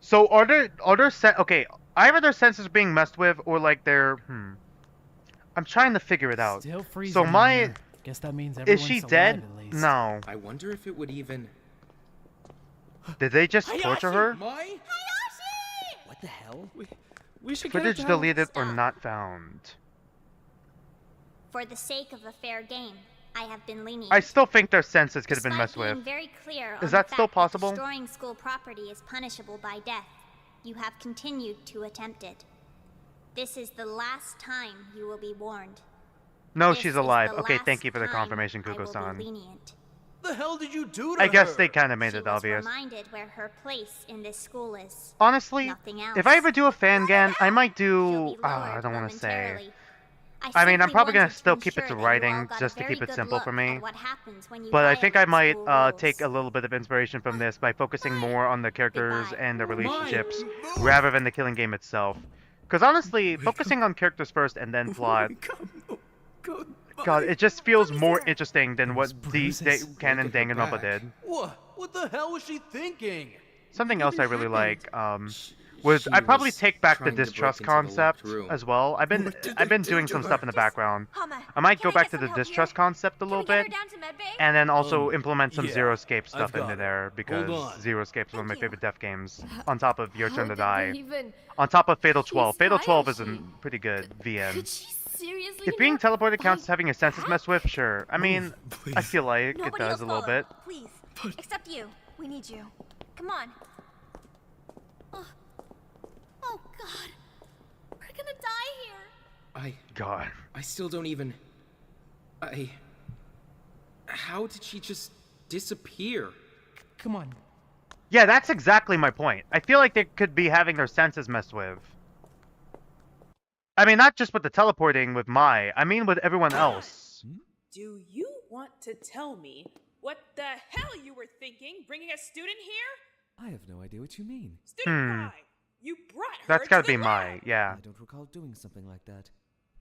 So are there okay, either their senses are being messed with or like they're I'm trying to figure it out. Still freezing So in my here. Guess that means is everyone's she alive dead? at least. No. I wonder if it would even. Did they just torture her? Mai? What the hell? We should Footage get it down. deleted or not found. For the sake of a fair game, I have been lenient. I still think their senses could have been Despite messed being with. very clear Is on that the still fact possible? That destroying school property is punishable by death, you have continued to attempt it. This is the last time you will be warned. No, This she's is alive. the Okay, last thank you for the time confirmation, I will be Kuko-san. lenient. The hell did you do to I guess her? they kind of made She it was obvious. reminded where her place in this school is. Honestly, Nothing else. if I ever do a fangan, I might do. I don't want to say. I mean, I'm simply probably gonna wanted to still keep it ensure to that you all writing got a just to very keep it good simple look for me. at what happens when you But I think I might violate school take a rules. little bit of inspiration from this by focusing more on the characters and the relationships rather than the killing game itself. Because honestly, focusing on characters first and then plot, God, it just feels more interesting than what the canon Danganronpa did. What? What the hell was she thinking? Something else I really like was I probably take back the trying to break distrust into the locked concept room. as well. I've been doing some stuff in the background. I might go back to the distrust concept a little bit, and then also implement some yeah, Zero Escape stuff I've got into it. there because on. Zero Escape is one of my favorite death games. On top of Your Turn to Die, Even... on top of Fatal 12. Fatal 12 is a Hayashi. pretty good VN. Could she seriously If being not teleported counts as fight having your senses messed with, sure. I mean, I feel like it Nobody does else a little follow. bit. Please, except you. We need you. Come on. Oh God, we're gonna die here. God. I still don't even. How did she just disappear? Come on. Yeah, that's exactly my point. I feel like they could be having their senses messed with. I mean, not just with the teleporting with Mai. I mean with everyone else. Do you want to tell me what the hell you were thinking bringing a student here? I have no idea what you mean. Student Mai, you brought her That's to gotta the be Mai, lab. yeah. I don't recall doing something like that.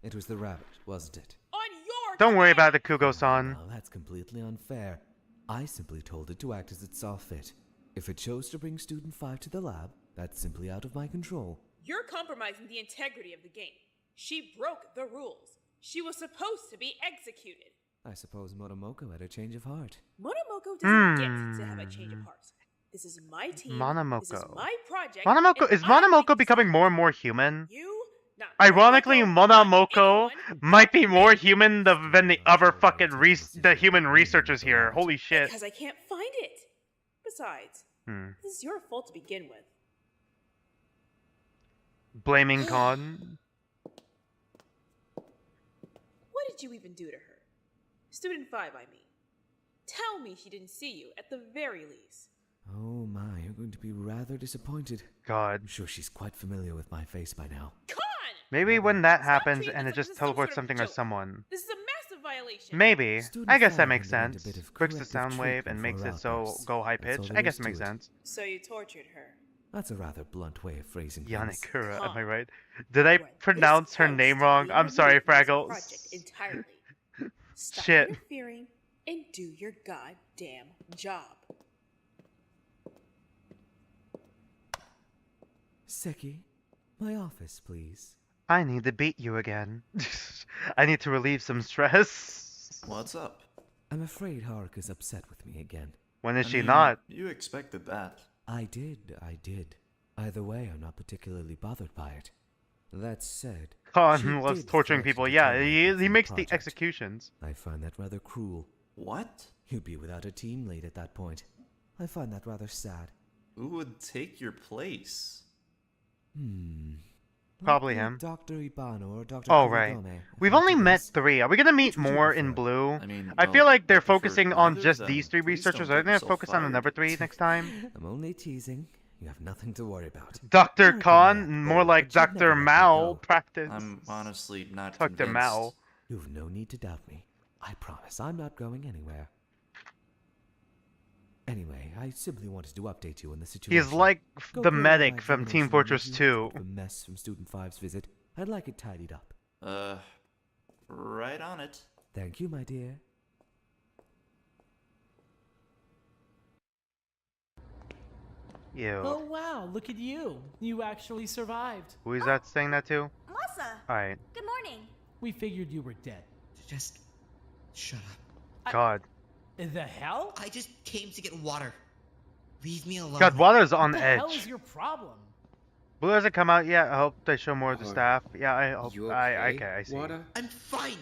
It was the rabbit, wasn't it? On your Don't worry about it, Kugo-san. Well, that's completely unfair. I simply told it to act as it saw fit. If it chose to bring Student 5 to the lab, that's simply out of my control. You're compromising the integrity of the game. She broke the rules. She was supposed to be executed. I suppose Motomoko had a change of heart. Monomoko doesn't get to have a change of heart. This is my team. This is Monomoko. my project. Monomoko and is I Monomoko becoming more and more human? You, not Ironically, Monomoko might be more human than the other fucking the human researchers here. Holy shit. because I can't find it. Besides, this is your fault to begin with. Blaming Khan. What did you even do to her? Student 5, I mean. Tell me she didn't see you, at the very least. Oh my, you're going to be rather disappointed. God. I'm sure she's quite familiar with my face by now. Maybe when that happens and it just teleports something or someone. This is a massive violation. Maybe. Student I guess that 5 makes invented a sense. bit of Quicks the corrective sound wave treatment and makes for it so outbursts. go high That's pitch. all I there guess is it makes to it. sense. So you tortured her. That's a rather blunt way of phrasing things. Yanakura, am I right? Did I pronounce her name wrong? I'm sorry, Fraggle. Project entirely. Stop Shit. interfering and do your goddamn job. Seki, my office, please. I need to beat you again. I need to relieve some stress. What's up? I'm afraid Haruka's upset with me again. When is I she mean, not? You expected that. I did. Either way, I'm not particularly bothered by it. That said, she Khan loves did torturing threaten people. to Yeah, terminate me he from the makes the project. executions. I find that rather cruel. What? You'd be without a team lead at that point. I find that rather sad. Who would take your place? Probably him. Dr. Ibano or Dr. Oh, right. Kurigome. We've only met 3. Are we gonna meet more in blue? I mean, I feel well, like they're I prefer focusing on neither just of these them. 3 Please researchers. don't Are they get gonna focus on yourself another 3 next time? I'm only teasing. You have nothing to worry about. Dr. Khan? More like but you'd Dr. never let me Mao go. practice. I'm honestly not Dr. convinced. Mao. You've no need to doubt me. I promise I'm not going anywhere. Anyway, I simply wanted to update you on the situation. He's like Go the through medic my from Team examination Fortress review, 2. The mess from Student 5's visit. I'd like it tidied up. Right on it. Thank you, my dear. Ew. Oh wow, look at you. You actually survived. Who is that saying that to? Masa! Alright. Good morning. We figured you were dead. Just shut up. God. The hell? I just came to get water. Leave me alone. God, water's on What the edge. hell is your problem? Blue hasn't come out yet. I hope they show more of the staff. Yeah, I hope. You I see. I'm fine.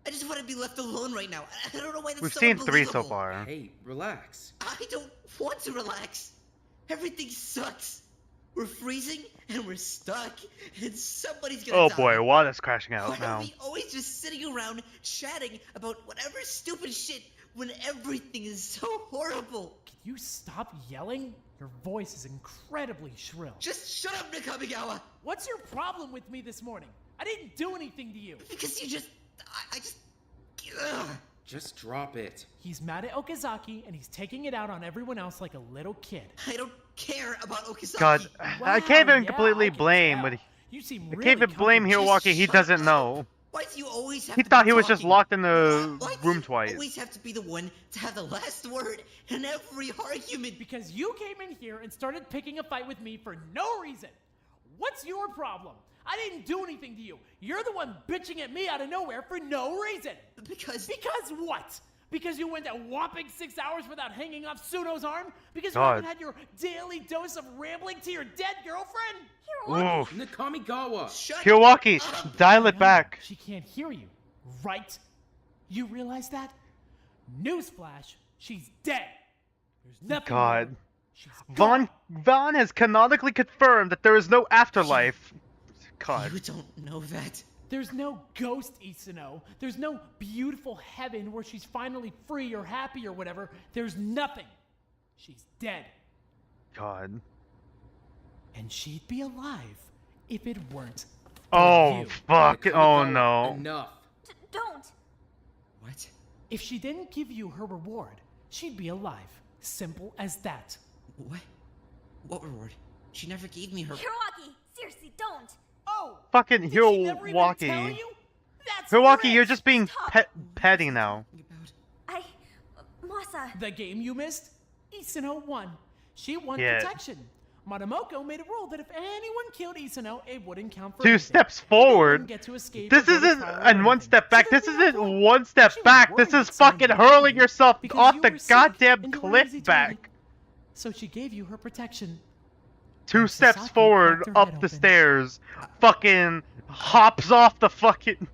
I just want to be left alone right now. I don't know why that's We've so seen 3 so unbelievable. far. Hey, relax. I don't want to relax. Everything sucks. We're freezing and we're stuck, and somebody's gonna Oh die. boy, water's crashing out Why now. are we always just sitting around chatting about whatever stupid shit when everything is so horrible? Can you stop yelling? Your voice is incredibly shrill. Just shut up, Nakamigawa! What's your problem with me this morning? I didn't do anything to you. Because you just... I just... Ugh. Just drop it. He's mad at Okazaki, and he's taking it out on everyone else like a little kid. I don't care about Okazaki. God, I can't even yeah, completely I can blame. tell. But You seem I really can't even blame comfortable. Hiroaki. He doesn't know. Why do you always have He to thought be he was just talking? locked in the Why do room you twice. always have to be the one to have the last word in every argument? Because you came in here and started picking a fight with me for no reason. What's your problem? I didn't do anything to you. You're the one bitching at me out of nowhere for no reason. Because what? Because you went a whopping 6 hours without hanging off Suno's arm? Because you God. haven't had your daily dose of rambling to your dead girlfriend? Oof. Nakamigawa. Hiroaki, dial it back. She can't hear you, right? You realize that? Newsflash, she's dead. There's nothing. God. She's Vaughn has canonically confirmed that there is no afterlife. God. You don't know that. There's no ghost Isuno. There's no beautiful heaven where she's finally free or happy or whatever. There's nothing. She's dead. God. And she'd be alive if it weren't. Oh, you. fuck. Oh, no. Enough. Don't. What? If she didn't give you her reward, she'd be alive. Simple as that. What? What reward? She never gave me her... Hiroaki, seriously, don't. Oh! Fucking Did she never even tell Hiroaki. you? That's Hiroaki, rich. you're just being petty now. Masa. The game you missed? Isuno won. She won Yeah. protection. Madomoko made a rule that if anyone killed Isuno, it wouldn't count for 2 anything. steps They forward. wouldn't get to escape This or go to isn't trial or and 1 anything. step back. This isn't 1 step back. This is fucking hurling yourself Because off you the were sick goddamn and you were cliff easy target. back. So she gave you her protection. 2 steps Sasaki forward cracked her up head the open. stairs. Fucking hops off the fucking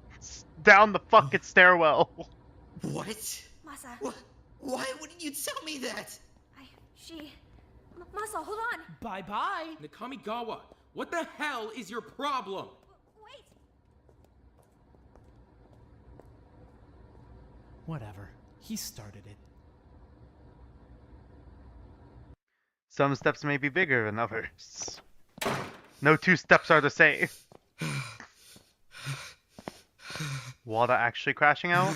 down the fucking stairwell. What? Masa. Why wouldn't you tell me that? Masa, hold on. Bye-bye. Nakamigawa, what the hell is your problem? Wait. Whatever. He started it. Some steps may be bigger than others. No 2 steps are the same. Water actually crashing out?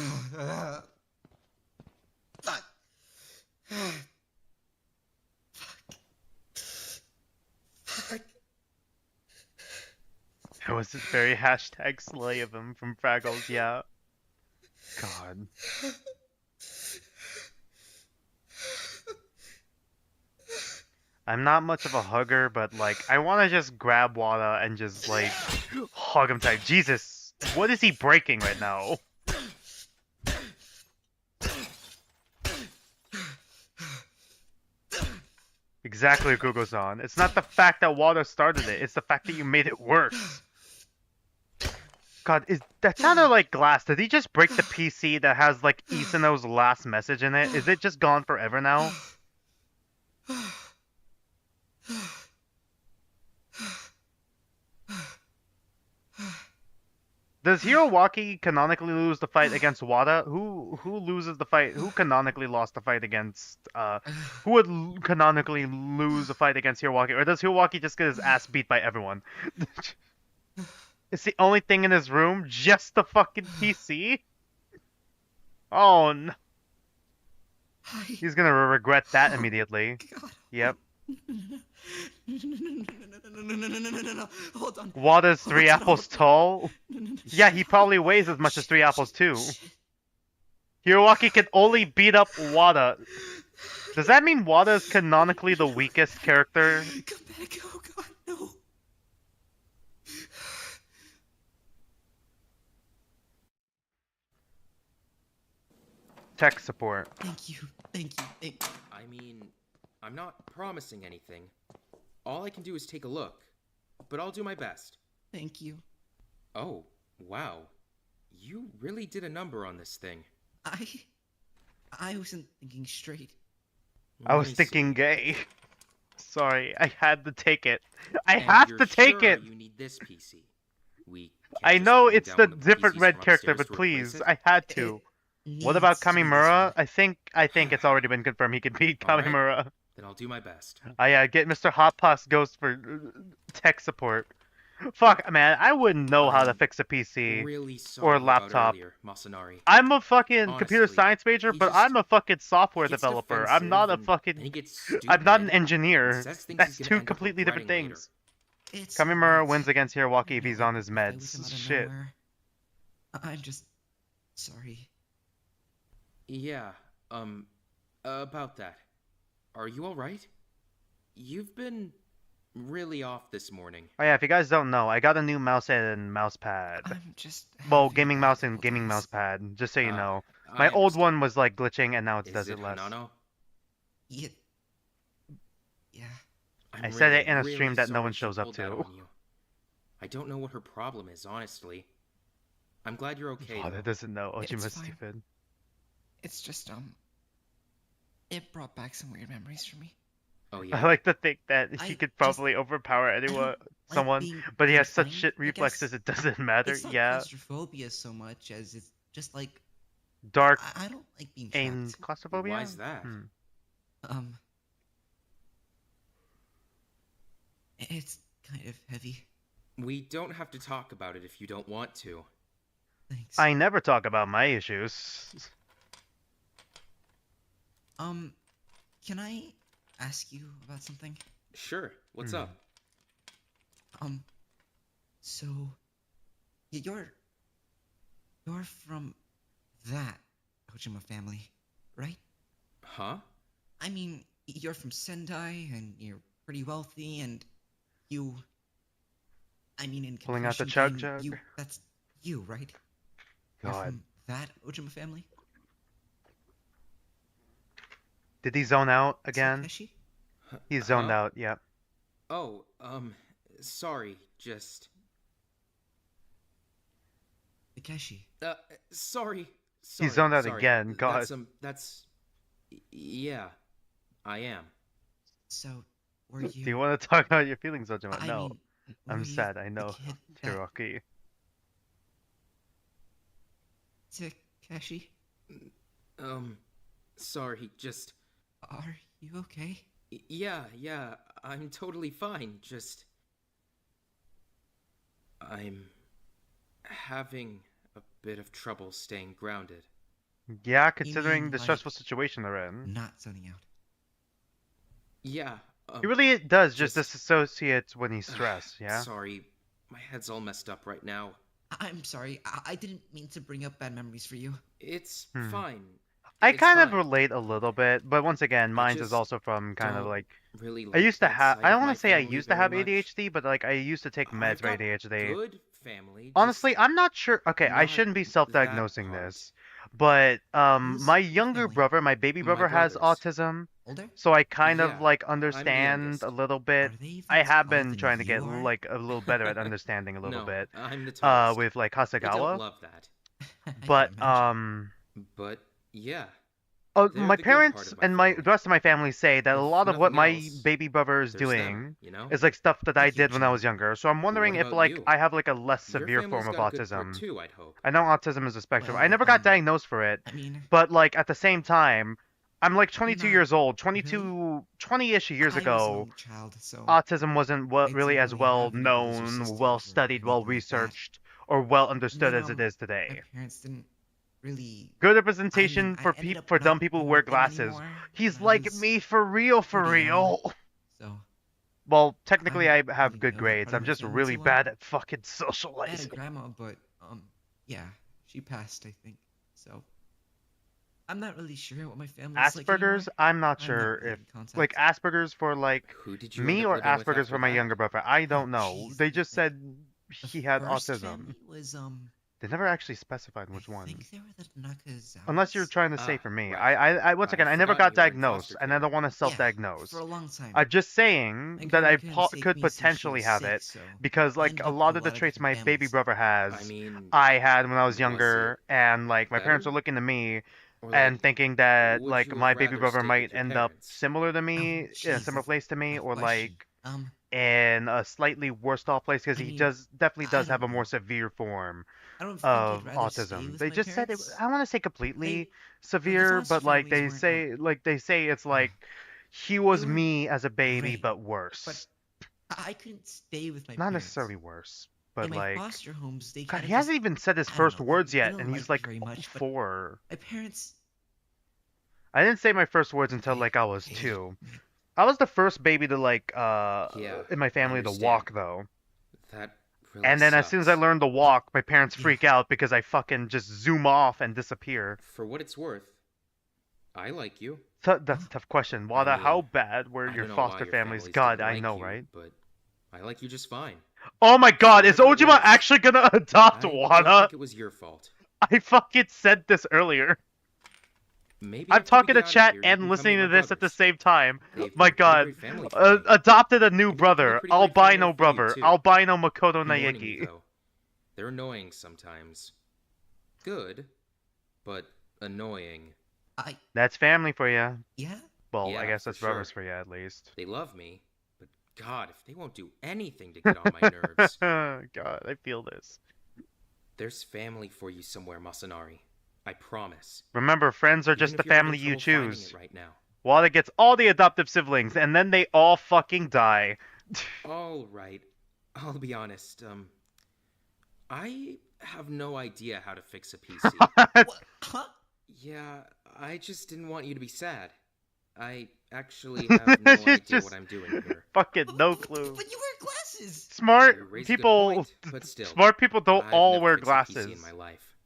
It was this very hashtag slay of him from Fraggles, yeah. God. I'm not much of a hugger, but like, I want to just grab Wada and just like, hug him tight. Jesus, what is he breaking right now? Exactly, Google-san. It's not the fact that water started it, it's the fact that you made it worse. God, that sounded like glass. Did he just break the PC that has like Isano's last message in it? Is it just gone forever now? Does Hiroaki canonically lose the fight against Wada? Who loses the fight? Who canonically lost the fight against? Who would canonically lose a fight against Hiroaki? Or does Hiroaki just get his ass beat by everyone? It's the only thing in his room, just the fucking PC. Oh no! He's gonna regret that immediately. Yep. No. Hold on. Wada's 3 apples tall? Yeah, he probably weighs as much as 3 apples too. Hiroaki can only beat up Wada. Does that mean Wada is canonically the weakest character? Come back. Oh god, no. Tech support. Thank you. I mean, I'm not promising anything. All I can do is take a look. But I'll do my best. Thank you. Oh, wow. You really did a number on this thing. I wasn't thinking straight. I was thinking gay. Sorry, I had to take it. I And have you're to take sure it! You need this PC. We I can't know just bring it's down the one of different PCs red from character, upstairs but to replace please, it. I had to. What about needs to be this Kamimura? I think it's already been confirmed he can beat All right. Kamimura. Then I'll do my best. Yeah, get Mr. Hot Pass Ghost for tech support. Fuck, man, I wouldn't know how to fix a PC Really sorry or about laptop. earlier, Masanari. I'm a fucking computer Honestly, science major, he but just I'm a fucking software gets developer. I'm not a defensive and fucking. he gets I'm not an stupid engineer. and says things That's he's gonna two end up completely different regretting later. things. Kamimura wins against Hiroaki if he's on his Play with him meds. out of Shit. nowhere. I'm just sorry. Yeah, about that. Are you alright? You've been really off this morning. Oh yeah, if you guys don't know, I got a new mouse and mouse pad. I'm just Well, gaming mouse and gaming mouse pad, just so you know. My old one was like glitching and now it does Is it less. Hanano? Yeah. I said it in a stream that no one shows up to. I don't know what her problem is, honestly. I'm glad you're okay. Oh, though. that doesn't know. It's Ojima's fine. stupid. It's just it brought back some weird memories for me. Oh I like to think that he could probably overpower like someone, being but he has such confined, shit I reflexes guess. it doesn't matter. It's not Yeah. claustrophobia so much as it's just like Dark I don't like being and trapped. claustrophobia? Why's that? It's kind of heavy. We don't have to talk about it if you don't want to. Thanks. I never talk about my issues. Can I ask you about something? Sure. What's up? So you're from that Ojima family, right? Huh? I mean, you're from Sendai and you're pretty wealthy and you I mean in Pulling out the comparison chug game, jug. that's you, right? You're God. from that Ojima family? Did he zone out again? Takeshi? He zoned Huh? out, yep. Oh, sorry, just... Takeshi. Sorry. He zoned out sorry. again, God. Yeah, I am. So, were Do you... you want to talk about your feelings, Ojima? I No. mean, I'm were you sad, I the know. kid that- Hiroki. Takeshi? Sorry, just... Are you okay? Yeah, I'm totally fine, just... I'm... having a bit of trouble staying grounded. Yeah, considering mean, the like, stressful situation they're in. Not zoning out. Yeah, He really does just disassociate when he's stressed, yeah? Sorry, my head's all messed up right now. I'm sorry. I didn't mean to bring up bad memories for you. It's Hmm. fine. I It's kind of fine. relate a little bit, but once again, mine is just also from kind of don't like... really I like used to that have... side I of don't my want to say I family used to very have much. ADHD, but like I used to take I've meds for got ADHD. good family. Honestly, I'm not sure. Okay, I not shouldn't be that self-diagnosing hard. this, but Who's my your younger family? brother, my baby My brother, has brothers. autism. Older? So I kind Yeah, of like I'm the understand youngest. a little bit. they even I have taller been than trying to you get are? like a little better at understanding a little No, bit. I'm the tallest. With like They don't Hasagawa. love that. But But yeah, they're my the good part parents of my and the family. rest of my family say that a If lot of what nothing my else, baby brother is there's them, doing you know? is like stuff that I Thank you, did when I Jim. was younger. So I'm wondering What if about like you? I have like a less Your severe family's form of got a good part autism. too, I'd hope. I know autism is a spectrum. I Well, never got diagnosed for it. I mean, But like at the same time, I'm like 22 Not years old. really. 20-ish years I was an ago, only child, so autism wasn't I really didn't as really well have any brothers or known, sisters well or studied, well anything like that. researched, or well And understood then as it is my today. parents didn't really. Good I representation mean, I for ended up for dumb not people who being wear with them glasses. anymore He's when I like was me for real, for pretty young. real. So Well, technically I I don't have really good know that grades. part of I'm my just family really too well. bad at fucking I had a socializing. grandma, but yeah, she passed, I think. So I'm not really sure what my family's like anymore. Asperger's, I'm not I'm sure not really if in contact. like Asperger's for like Who did you me end up or living with Asperger's after for my that? younger brother. I don't Oh, know. jeez, They just said the he had first autism. family was They never actually specified which I one. think they were the Nakazawas. Unless you're trying to say for me. right. I once again, I I'd never forgotten got you were in diagnosed, foster and I care. don't want to Yeah, self-diagnose. for a long time. I'm just My saying that grandma I couldn't take could me since she potentially was have sick, it so because I like ended a up lot with of the traits different my baby families. brother has, I mean, I had when I was was younger, and like my parents better? are looking to me Or and like, thinking that would like you my have baby rather brother stayed might with your end up parents? similar to Oh, me in a jeez, similar place to me, tough or question. like in a slightly worse off place because I he mean, definitely I does have don't a more know. severe form I don't think I'd of rather stay autism. with They my just said it. parents. I want to say completely The severe, foster but like families weren't they say it's like he they was were me as a baby, great, but worse. but I couldn't stay with my Not parents. necessarily worse, In but my like foster homes, they God, kind he of hasn't just even said his I don't first know. words They yet, didn't and like he's me like very much, but 4. my parents I didn't say my first words until like I was 2. I was the first baby to like Yeah, in my I family to understand. walk though. That really And then as soon as I sucks. learned to walk, my parents yeah. freak out because I fucking just zoom off and disappear. For what it's worth, I like you. So that's a tough question. I Wada, how mean, bad were I your don't know why foster your families? families God, didn't I like know, you, right? but I like you just fine. Oh my God, is Whatever it Ojima was, actually gonna adopt I don't Wada? think it was your fault. I fucking said this earlier. Maybe I'm after we talking to get out of chat here, you and can come listening meet to my this at the brothers. same time. They've My been a pretty God, great family for me. adopted a new And they've been a brother, pretty great family albino for you, brother, too. albino Makoto I'm warning you, Naeki. though. They're annoying sometimes. Good, but annoying. That's family for you. Yeah? Well, Yeah, I guess for that's brothers sure. for you at least. They love me, but God, if they won't do anything to get on my nerves. God, I feel this. There's family for you somewhere, Masanari. I promise. Remember, friends are Even just if the you're having family you trouble finding choose. it right now. Wada gets all the adoptive siblings, and then they all fucking die. All right. I'll be honest. I have no idea how to fix a PC. Huh? Yeah, I just didn't want you to be sad. I actually have no She's idea just what I'm doing here. fucking no clue. But you wear glasses. Smart You raise a good people, point, but still, smart people don't I've all never wear fixed a PC glasses. in my life.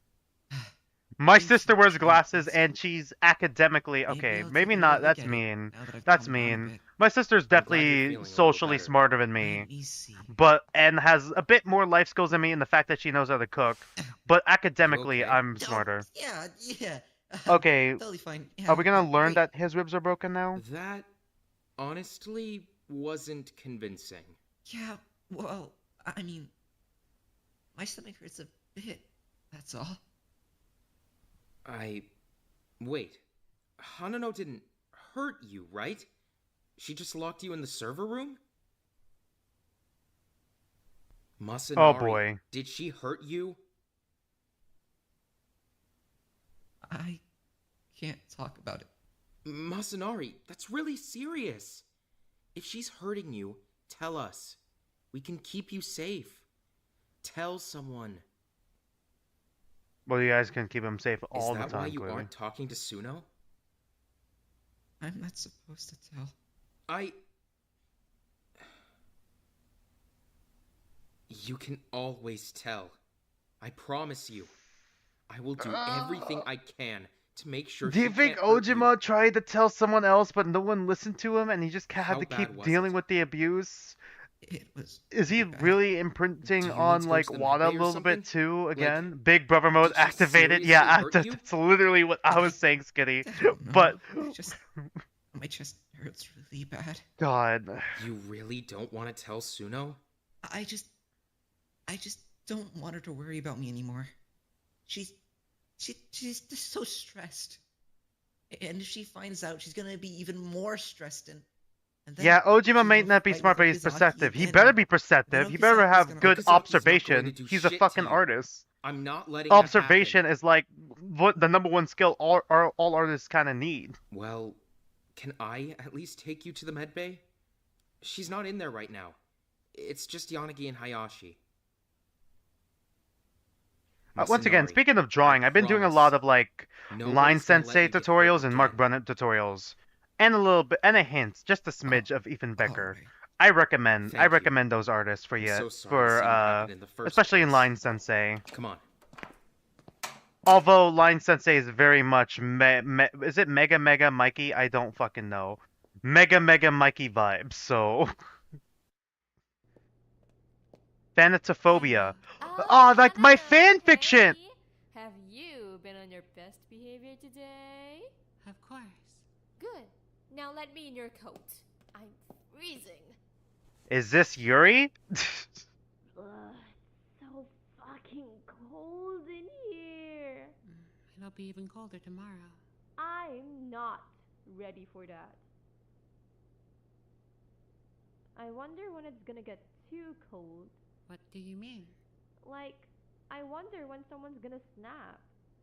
My Thanks sister for wears trying, glasses, Prince. and she's academically Maybe okay. I'll Maybe take not. another look That's at it mean. now that I've That's calmed down a mean. bit. My sister's I'm glad you're definitely feeling a little socially better. smarter than me, Let me see. but and has a bit more life skills than me in the fact that she knows how to cook. But academically, okay? I'm Oh, smarter. yeah. Okay, Totally fine. Yeah, are we gonna learn wait. that his ribs are broken now? That honestly wasn't convincing. Yeah, well, I mean, my stomach hurts a bit. That's all. Wait. Hanano didn't hurt you, right? She just locked you in the server room? Masanari, Oh boy. did she hurt you? I can't talk about it. Masanari, that's really serious. If she's hurting you, tell us. We can keep you safe. Tell someone. Well, you guys can keep him safe Is all the that time. why you Clearly. aren't talking to Suno? I'm not supposed to tell. You can always tell. I promise you. I will do everything I can to make sure Do you she think can't hurt you. Ojima tried to tell someone else, but no one listened to him, and he just had How to bad keep was dealing it? with the abuse? It was. Is he bad. really imprinting Do you need on to go like to the Wada a medbay or little something? bit too? Like, Again, Big Brother mode did she activated. seriously Yeah, hurt you? that's literally what I was saying, Skitty. I don't know. But I just My chest hurts really bad. God. You really don't want to tell Suno? I just don't want her to worry about me anymore. She's just so stressed. And if she finds out, she's gonna be even more stressed and then Yeah, Ojima she'll might not be fight smart, with but he's Okazaki perceptive. He again, better and be perceptive. then He better Okazaki's have gonna- good Okazaki's not going observation. to do He's a shit fucking to you. artist. I'm not letting that Observation happen. is like what the number one skill all artists kind of need. Well, can I at least take you to the med bay? She's not in there right now. It's just Yanagi and Hayashi. Once again, Masanari, speaking of drawing, I've been doing a promise. lot of like Nobody's Line gonna let Sensei you get hurt tutorials and Mark again. Burnett tutorials, and a little bit and a hint, just a smidge of Ethan Becker. I recommend Thank you. recommend those artists for I'm you so sorry to for see what happened in the first especially in place. Line Sensei. Come on. Although Line Sensei is very much is it Mega Mikey? I don't fucking know. Mega Mikey vibes. So Thanatophobia. Oh, like my fan fiction. Have you been on your best behavior today? Of course. Good. Now let me in your coat. I'm freezing. Is this Yuri? Ugh, so fucking cold in here. It'll be even colder tomorrow. I'm not ready for that. I wonder when it's gonna get too cold. What do you mean? Like, I wonder when someone's gonna snap.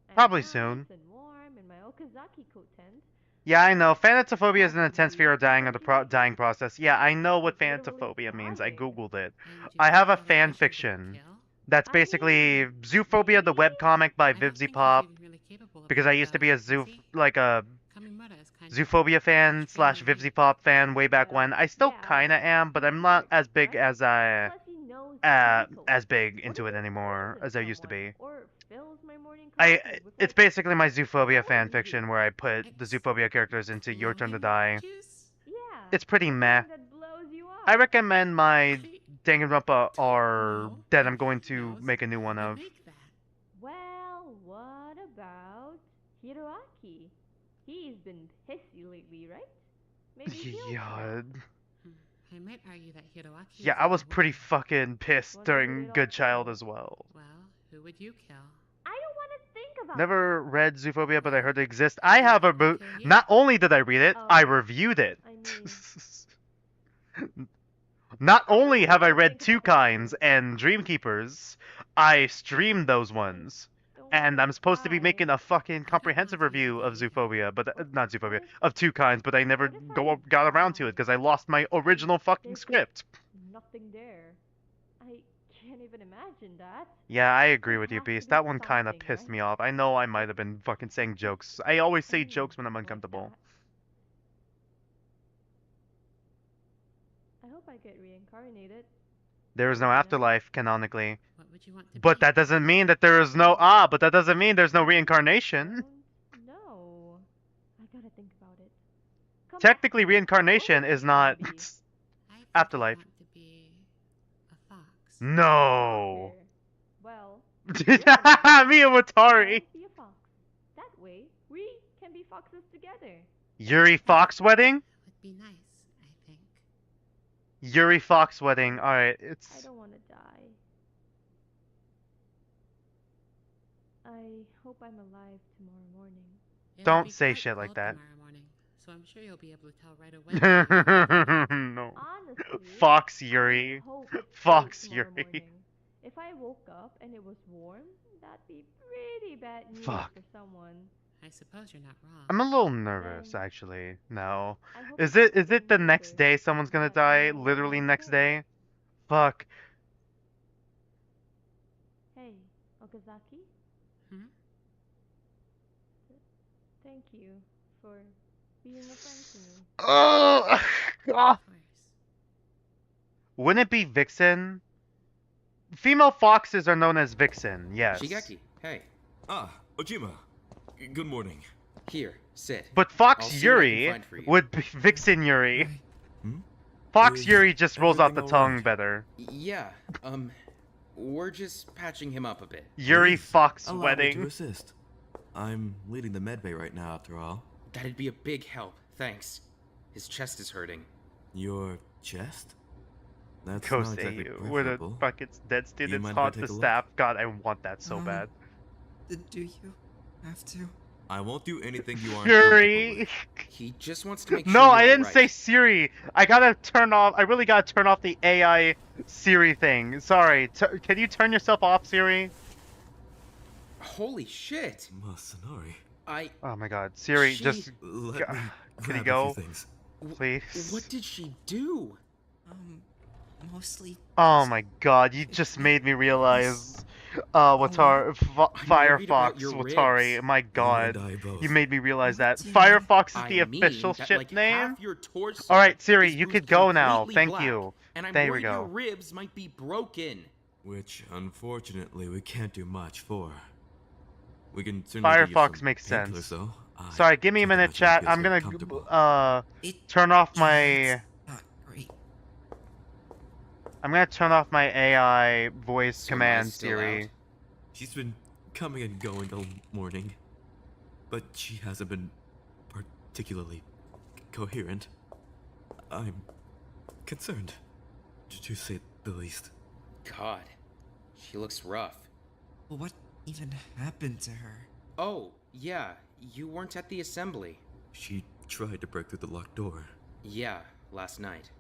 I'm Probably nice soon. and warm in my Okazaki coat tent. Yeah, I know. Thanatophobia is an intense fear of dying or the dying process. Yeah, I know what Thanatophobia means. I googled it. I have a fan fiction. That's basically Zoophobia, the webcomic by Vivzy Pop. Because I used to be a Zoophobia fan / Vivzy Pop fan way back when. I still kinda am, but I'm not as big as as big into it anymore as I used to be. It's basically my Zoophobia fan fiction where I put the Zoophobia characters into Your Turn to Die. It's pretty meh. I recommend my Danganronpa R that I'm going to make a new one of. Well, what about Hiroaki? He's been pissy lately, right? Maybe he'll Yeah. I might argue that Hiroaki. Yeah, I was pretty fucking pissed during Good Child as well. Well, who would you kill? I don't want to think about Never read Zoophobia, but I heard it exists. I have a book. Not only did I read it, I reviewed it. Not only have I read Two Kinds and Dreamkeepers, I streamed those ones. And I'm supposed to be making a fucking comprehensive review of Zoophobia, but not Zoophobia, of Two Kinds, but I never got around to it because I lost my original fucking script. nothing there. I can't even imagine that. Yeah, I agree with you, Beast. That one kind of pissed me off. I know I might have been fucking saying jokes. I always say jokes when I'm uncomfortable. I hope I get reincarnated. There is no afterlife, canonically. What would you want to But that doesn't mean that there is no but that doesn't mean there's no reincarnation. No. I gotta think about it. Technically, reincarnation is not afterlife. No. Well, Me and Watari. be a fox. That way, we can be foxes together. Yuri Fox wedding? Would be nice, I think. Yuri Fox wedding. Alright, it's... I don't want to die. I hope I'm alive tomorrow morning. Don't say shit like that. Morning, so I'm sure you'll be able to tell right away. No. Honestly, Fox Yuri. hope Fox tomorrow Yuri. morning. If I woke up and it was warm, that'd be pretty bad news Fuck. for someone. I suppose you're not wrong. I'm a little nervous, actually. No. Is it the next day someone's gonna die? Literally next day? Fuck. Hey, Okazaki? Hmm? Thank you for being a friend to me. Oh, God. Wouldn't it be Vixen? Female foxes are known as Vixen, yes. Shigeki, hey. Ojima. Good morning. Here, sit. But I'll Fox see what I can Yuri find for you. would be Vixen Yuri. Fox Yuri just rolls off the tongue better. Yeah, we're just patching him up a bit. Yuri Fox Allow me wedding. to assist. I'm leading the medbay right now, after all. That'd be a big help, thanks. His chest is hurting. Your chest? That's Go not say exactly you. Where the preferable. fucking dead You students mind if I haunt take the a look? staff. God, I want that so bad. Do you have to? I won't do anything you aren't Fury. He just wants to make No, sure I you're didn't alright. say Siri. I gotta turn off. I really gotta turn off the AI Siri thing. Sorry. Can you turn yourself off, Siri? Holy shit! Masanori. Oh my God, Siri, She- just. Let me Can you grab a go? few things. Please. What did she do? Mostly. Oh my God, you just made me realize. Watari, I'm worried about Firefox, your Watari. ribs. My You God, and I both. you made me realize that. do you Firefox is I the mean official that, ship like, name. half your torso All right, Siri, is you bruised could go now. completely Thank black, you. And I'm There we worried your go. ribs might be broken. Which, unfortunately, we can't do much for. We can certainly get you Firefox some makes painkillers, sense. though. Sorry, give me a can't minute, imagine it chat. feels I'm very gonna comfortable. turn off Yeah, my. it's not great. I'm gonna turn off my AI voice So command, Mai's still Siri. out? She's been coming and going all morning, but she hasn't been particularly coherent. I'm concerned, to say the least. God, she looks rough. What even happened to her? Oh, yeah, you weren't at the assembly. She tried to break through the locked door. Yeah, last night.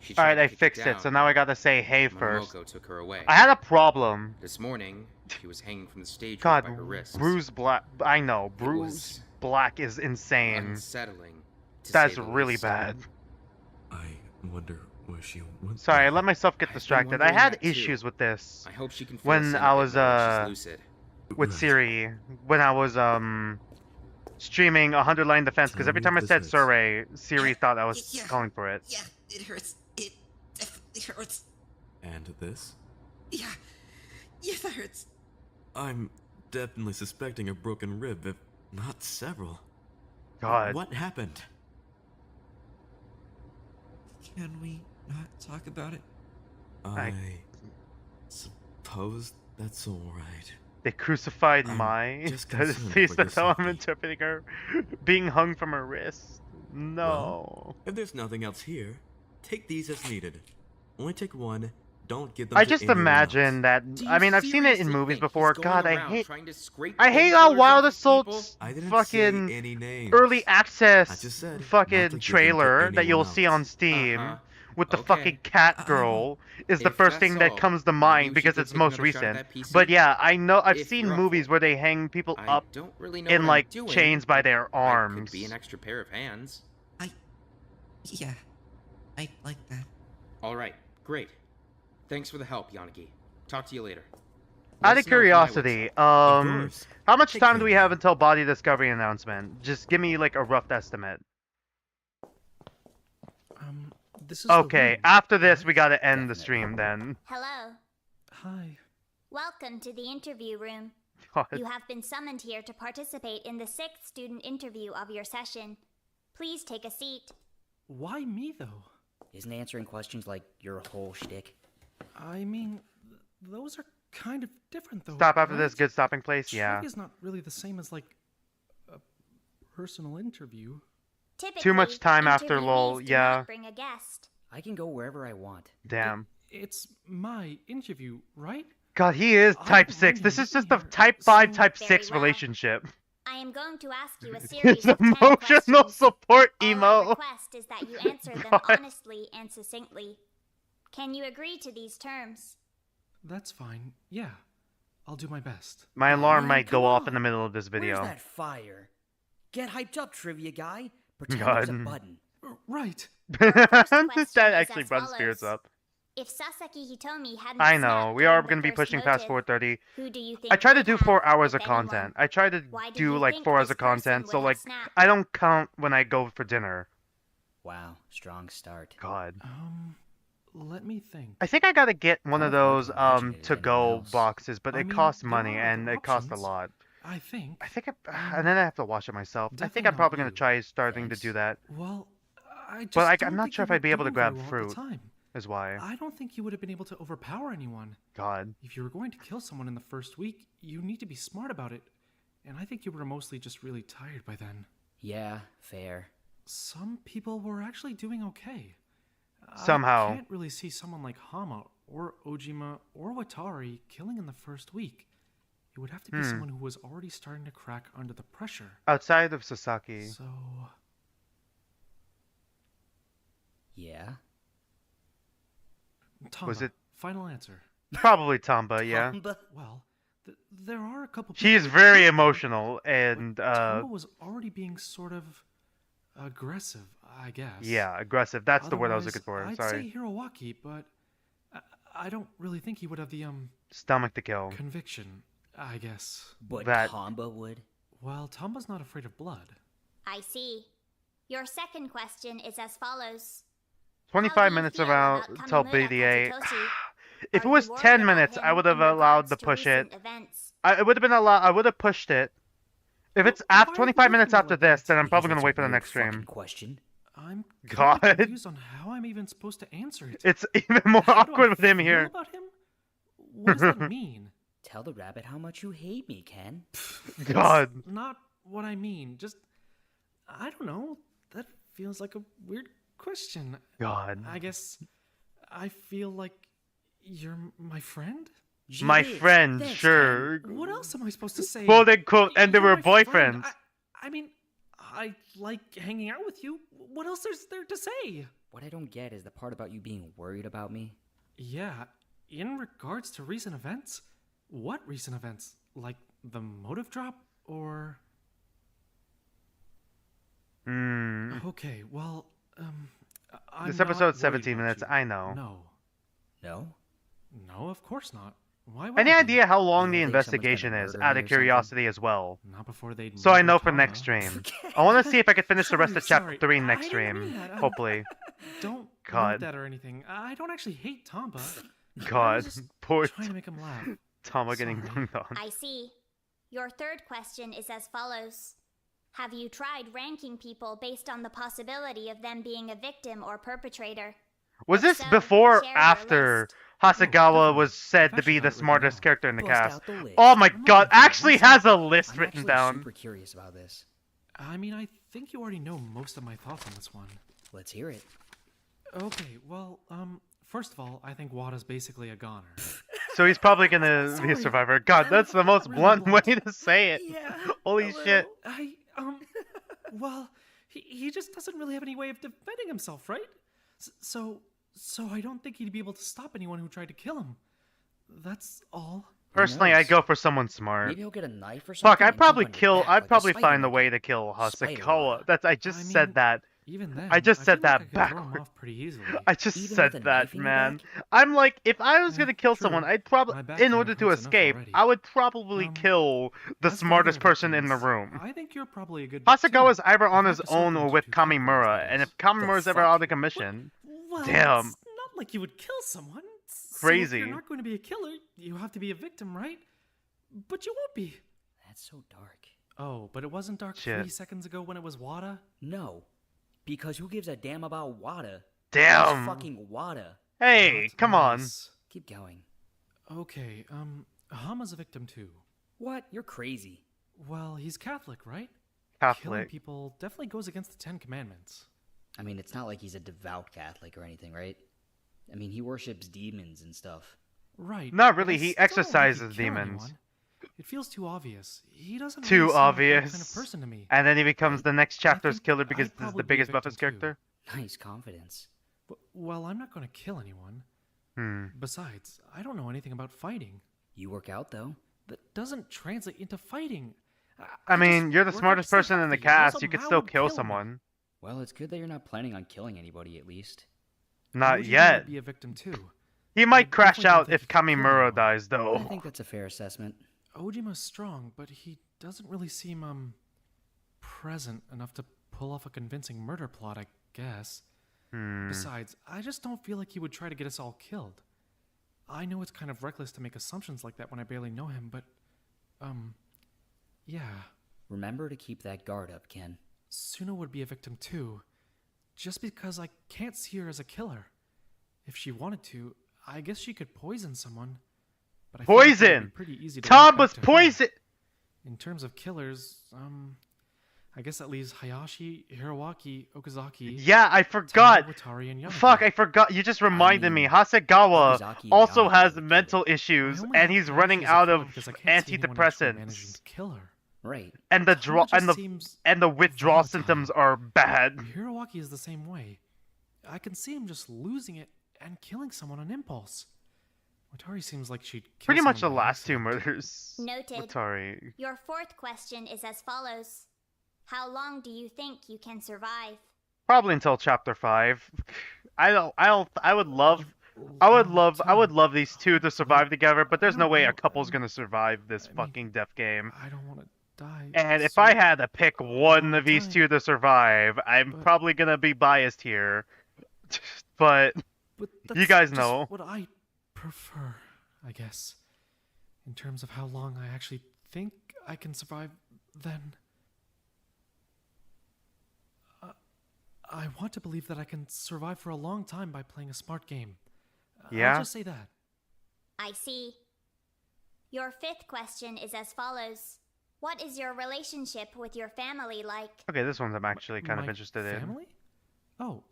She All tried right, to I kick it fixed it. down, So now I gotta say hey first. Momoko took her away. I had a problem. This morning, she was hanging from the stage God, by her wrists. Bruce Black. I know, It Bruce was Black is insane. unsettling, to That's say the really least. bad. I wonder where she went. Sorry, I let myself get I've been distracted. I wondering had that too. issues with this I hope she can fill us when in a I bit was more when she's lucid. with Right. Siri, when I was streaming 100 Line Defense, because Tell every me time I if said this Survey, Siri thought I was Yeah. calling for it. Yeah, it hurts. It definitely hurts. And this? Yeah, that hurts. I'm definitely suspecting a broken rib, if not several. God. What happened? Can we not talk about it? I suppose that's alright. They crucified I'm Mai. just That is concerned please for that's your how I'm safety. interpreting her being hung from her wrist. No. Well, if there's nothing else here, take these as needed. Only take one. Don't give them I to just anyone imagine that. Do you I mean, I've seen it in seriously movies think before. he's going God, I around hate. trying to scrape I hate how painkillers Wild off of people? Assault's I didn't fucking say any names. early access I just said not to fucking give them to trailer that anyone you'll see else. on Steam Uh-huh. with the Okay. fucking cat girl is the If first that's thing that all, comes to maybe mind we because should it's take most another shot at recent. that PC? But yeah, I know I've If seen you're up movies for where they hang people I up don't really know in what like I'm doing, chains by but their I arms. could be an extra pair of hands. Yeah, I like that. All right, great. Thanks for the help, Yanagi. Talk to you later. Out Let of us know if Mai wakes curiosity, up. how much Take time care do we have until body discovery announcement? Just give me like a rough estimate. This is the Okay, room, after this right? we gotta end the stream then. Hello. Hi. Welcome to the interview room. God. You have been summoned here to participate in the 6th student interview of your session. Please take a seat. Why me though? Isn't answering questions like your whole shtick? I mean, those are kind of different though. Stop after right? this, good stopping place, yeah. Trig is not really the same as like a personal interview. Typically, Too much time after interviewees lol, do yeah. not bring a guest. I can go wherever I want. Damn. It's my interview, right? God, he is I type don't 6. mind This is being just a here, type 5, so- type Very 6 well. relationship. I am going to ask you a series It's of 10 emotional questions. support All I emo. request is that you answer them God. honestly and succinctly. Can you agree to these terms? That's fine. Yeah, I'll do my best. My alarm man, might go come off in on. the middle of this video. Where's that fire? Get hyped up, trivia guy. Pretend God. there's a button. Right. That is actually as brought follows. spirits up. If Sasaki Hitomi hadn't I know, snapped we are during going to the be first pushing past motive, 430. who do you think I try to would do have, 4 hours if of anyone? content. I try to Why do do you like think 4 hours this of content, person so would like have snapped? I don't count when I go for dinner. Wow, strong start. God. Let me think. I think I gotta get one of Kind of hard those to imagine it as to anyone go else. boxes, but I it mean, costs there money are and other it costs a options. lot. I think. And then I have to wash it myself. I think Definitely I'm probably not gonna you. try starting to Thanks. do that. Well, I just But don't I'm not think sure you if I'd would be able to go grab very well at fruit. the time. Is why. I don't think you would have been able to overpower anyone. God. If you were going to kill someone in the first week, you need to be smart about it. And I think you were mostly just really tired by then. Yeah, fair. some people were actually doing okay. Somehow. I can't really see someone like Hama or Ojima or Watari killing in the first week. It would have to be someone who was already starting to crack under the pressure. Outside of Sasaki. So... Yeah? Tamba, Was it final answer. probably Tamba? Yeah. Well, there are a couple. She is very emotional, and Tamba was already being sort of aggressive, I guess. yeah, aggressive. That's the word I was Otherwise, looking for. I'd Sorry. say Hiroaki, but I don't really think he would have the Stomach to kill. conviction, I guess. But That- Tamba would? Well, Tamba's not afraid of blood. I see. Your second question is as follows. 25 minutes around till BDA. If it was 10 minutes, I would have allowed to push it. It would have been allowed. I would have pushed it. If it's after 25 minutes after this, then I'm probably gonna wait for the next stream. Question. I'm God. confused on how I'm even supposed to answer it. It's even more How do I awkward with him feel here. about him? What does that mean? Tell the rabbit how much you hate me, Ken. God. That's not what I mean. Just, I don't know. That feels like a weird question. God. I guess I feel like you're my friend? My friend, sure. What else am I supposed to say? Quote unquote, and they You're were my friend. boyfriends. I mean, I like hanging out with you. What else is there to say? What I don't get is the part about you being worried about me. Yeah, in regards to recent events? What recent events? Like the motive drop, or... Okay, well, This I'm not episode's worried 17 about minutes, you. I know. No. No? No, of course not. Why would Any I be? idea how long You the don't think someone's gonna investigation is, murder out me of or something? curiosity as well? Not before they So I murder know for Tama. next stream. I want to see if I can finish the rest of chapter Sorry, 3 next I didn't stream. mean that. Hopefully. Don't God. read that or anything. I don't actually hate Tamba. I God. was just Poor trying to make him laugh. Tama getting Sorry. dunked on. I see. Your third question is as follows. Have you tried ranking people based on the possibility of them being a victim or perpetrator? Was If this so, before or share your after list. Hasegawa was said to actually be got the it written smartest down. character in the Bust cast? out the list. Oh my I'm god, not gonna actually bust has a list I'm written actually down. super curious about this. I mean, I think you already know most of my thoughts on this one. Let's hear it. Okay, well, first of all, I think Wada's basically a goner. So he's probably gonna be a Sorry, survivor. God, I'm that's the most really blunt blunt. way to say it. Yeah. Holy shit. Well, he just doesn't really have any way of defending himself, right? So I don't think he'd be able to stop anyone who tried to kill him. That's all. Personally, I'd go for someone smart. Maybe he'll get a knife or something. Fuck, I'd and probably jump on your kill. back I'd like a probably spider find a monkey. way to kill Spider Hasekawa. Wada. That's. I just said that. Even then, I just said feel like that I could throw him backward. off pretty easily. I just Even said with a that, knife in your man. back? I'm like, if I was gonna kill true. someone, I'd My probably, back in kind order of to hurts enough escape, already. I would probably kill the As for smartest other person in the victims, room. I think you're probably a good. Hasegawa's either on I'd his have to sort own them or into with two categories, Kamimura, that and is. if Kamimura's ever out of commission, Well, damn, it's not like you would kill someone. So Crazy. if you're not going to be a killer, you have to be a victim, right? But you won't be. That's so dark. Oh, but it wasn't dark Shit. 3 seconds ago when it was Wada? No. Because who gives a damn about Wada? Damn. It's fucking Wada. hey, Not come on. nice. Keep going. Okay, Hama's a victim too. What? You're crazy. Well, he's Catholic, right? Killing Catholic. people definitely goes against the Ten Commandments. I mean, it's not like he's a devout Catholic or anything, right? I mean, he worships demons and stuff. Right. Not but really, I he still don't think he'd exorcises kill demons. anyone. It feels too obvious. He doesn't Too really seem like that obvious. kind of person to me. And then he becomes the next chapter's think killer I'd because this is probably the be a biggest, victim buffest too. character. Nice confidence. Well, I'm not going to kill anyone. Hmm. Besides, I don't know anything about fighting. You work out, though. That doesn't translate into fighting. I mean, just you're the work out smartest to stay person in the healthy. What else cast. You could Mao still would kill me? someone. Well, it's good that you're not planning on killing anybody, at least. Not Ojima yet. would be a victim too. He might I crash definitely don't out think if he could kill Kamimura anyone. dies, I though. think that's a fair assessment. Ojima's strong, but he doesn't really seem, present enough to pull off a convincing murder plot, I guess. Besides, I just don't feel like he would try to get us all killed. I know it's kind of reckless to make assumptions like that when I barely know him, but, yeah. Remember to keep that guard up, Ken. Suna would be a victim too, just because I can't see her as a killer. If she wanted to, I guess she could poison someone. But I feel like that would be Poison! pretty easy to Tom link back was to her. poison! In terms of killers, I guess that leaves Hayashi, Hiroaki, Okazaki. Yeah, I forgot. Tango, Watari, and Yamada. Fuck, I forgot. You just reminded me. Hasegawa also has mental issues, and he's running out of antidepressants. Kill her. Right. And the withdrawal symptoms are bad. Hiroaki is the same way. I can see him just losing it and killing someone on impulse. Watari seems like she'd kill Pretty much the someone by last two accident. murders. Noted. Watari. Your fourth question is as follows. How long do you think you can survive? Probably until chapter 5. I would love these two to survive together, but there's no way a couple's gonna survive this fucking death game. I don't want to die. And if I had to pick one of these two to survive, I'm probably gonna be biased here. But you guys know. What I prefer, I guess. In terms of how long I actually think I can survive, then I want to believe that I can survive for a long time by playing a smart game. Yeah? I'll just say that. I see. Your fifth question is as follows. What is your relationship with your family like? Okay, this one's I'm actually kind of interested in. Family? Oh,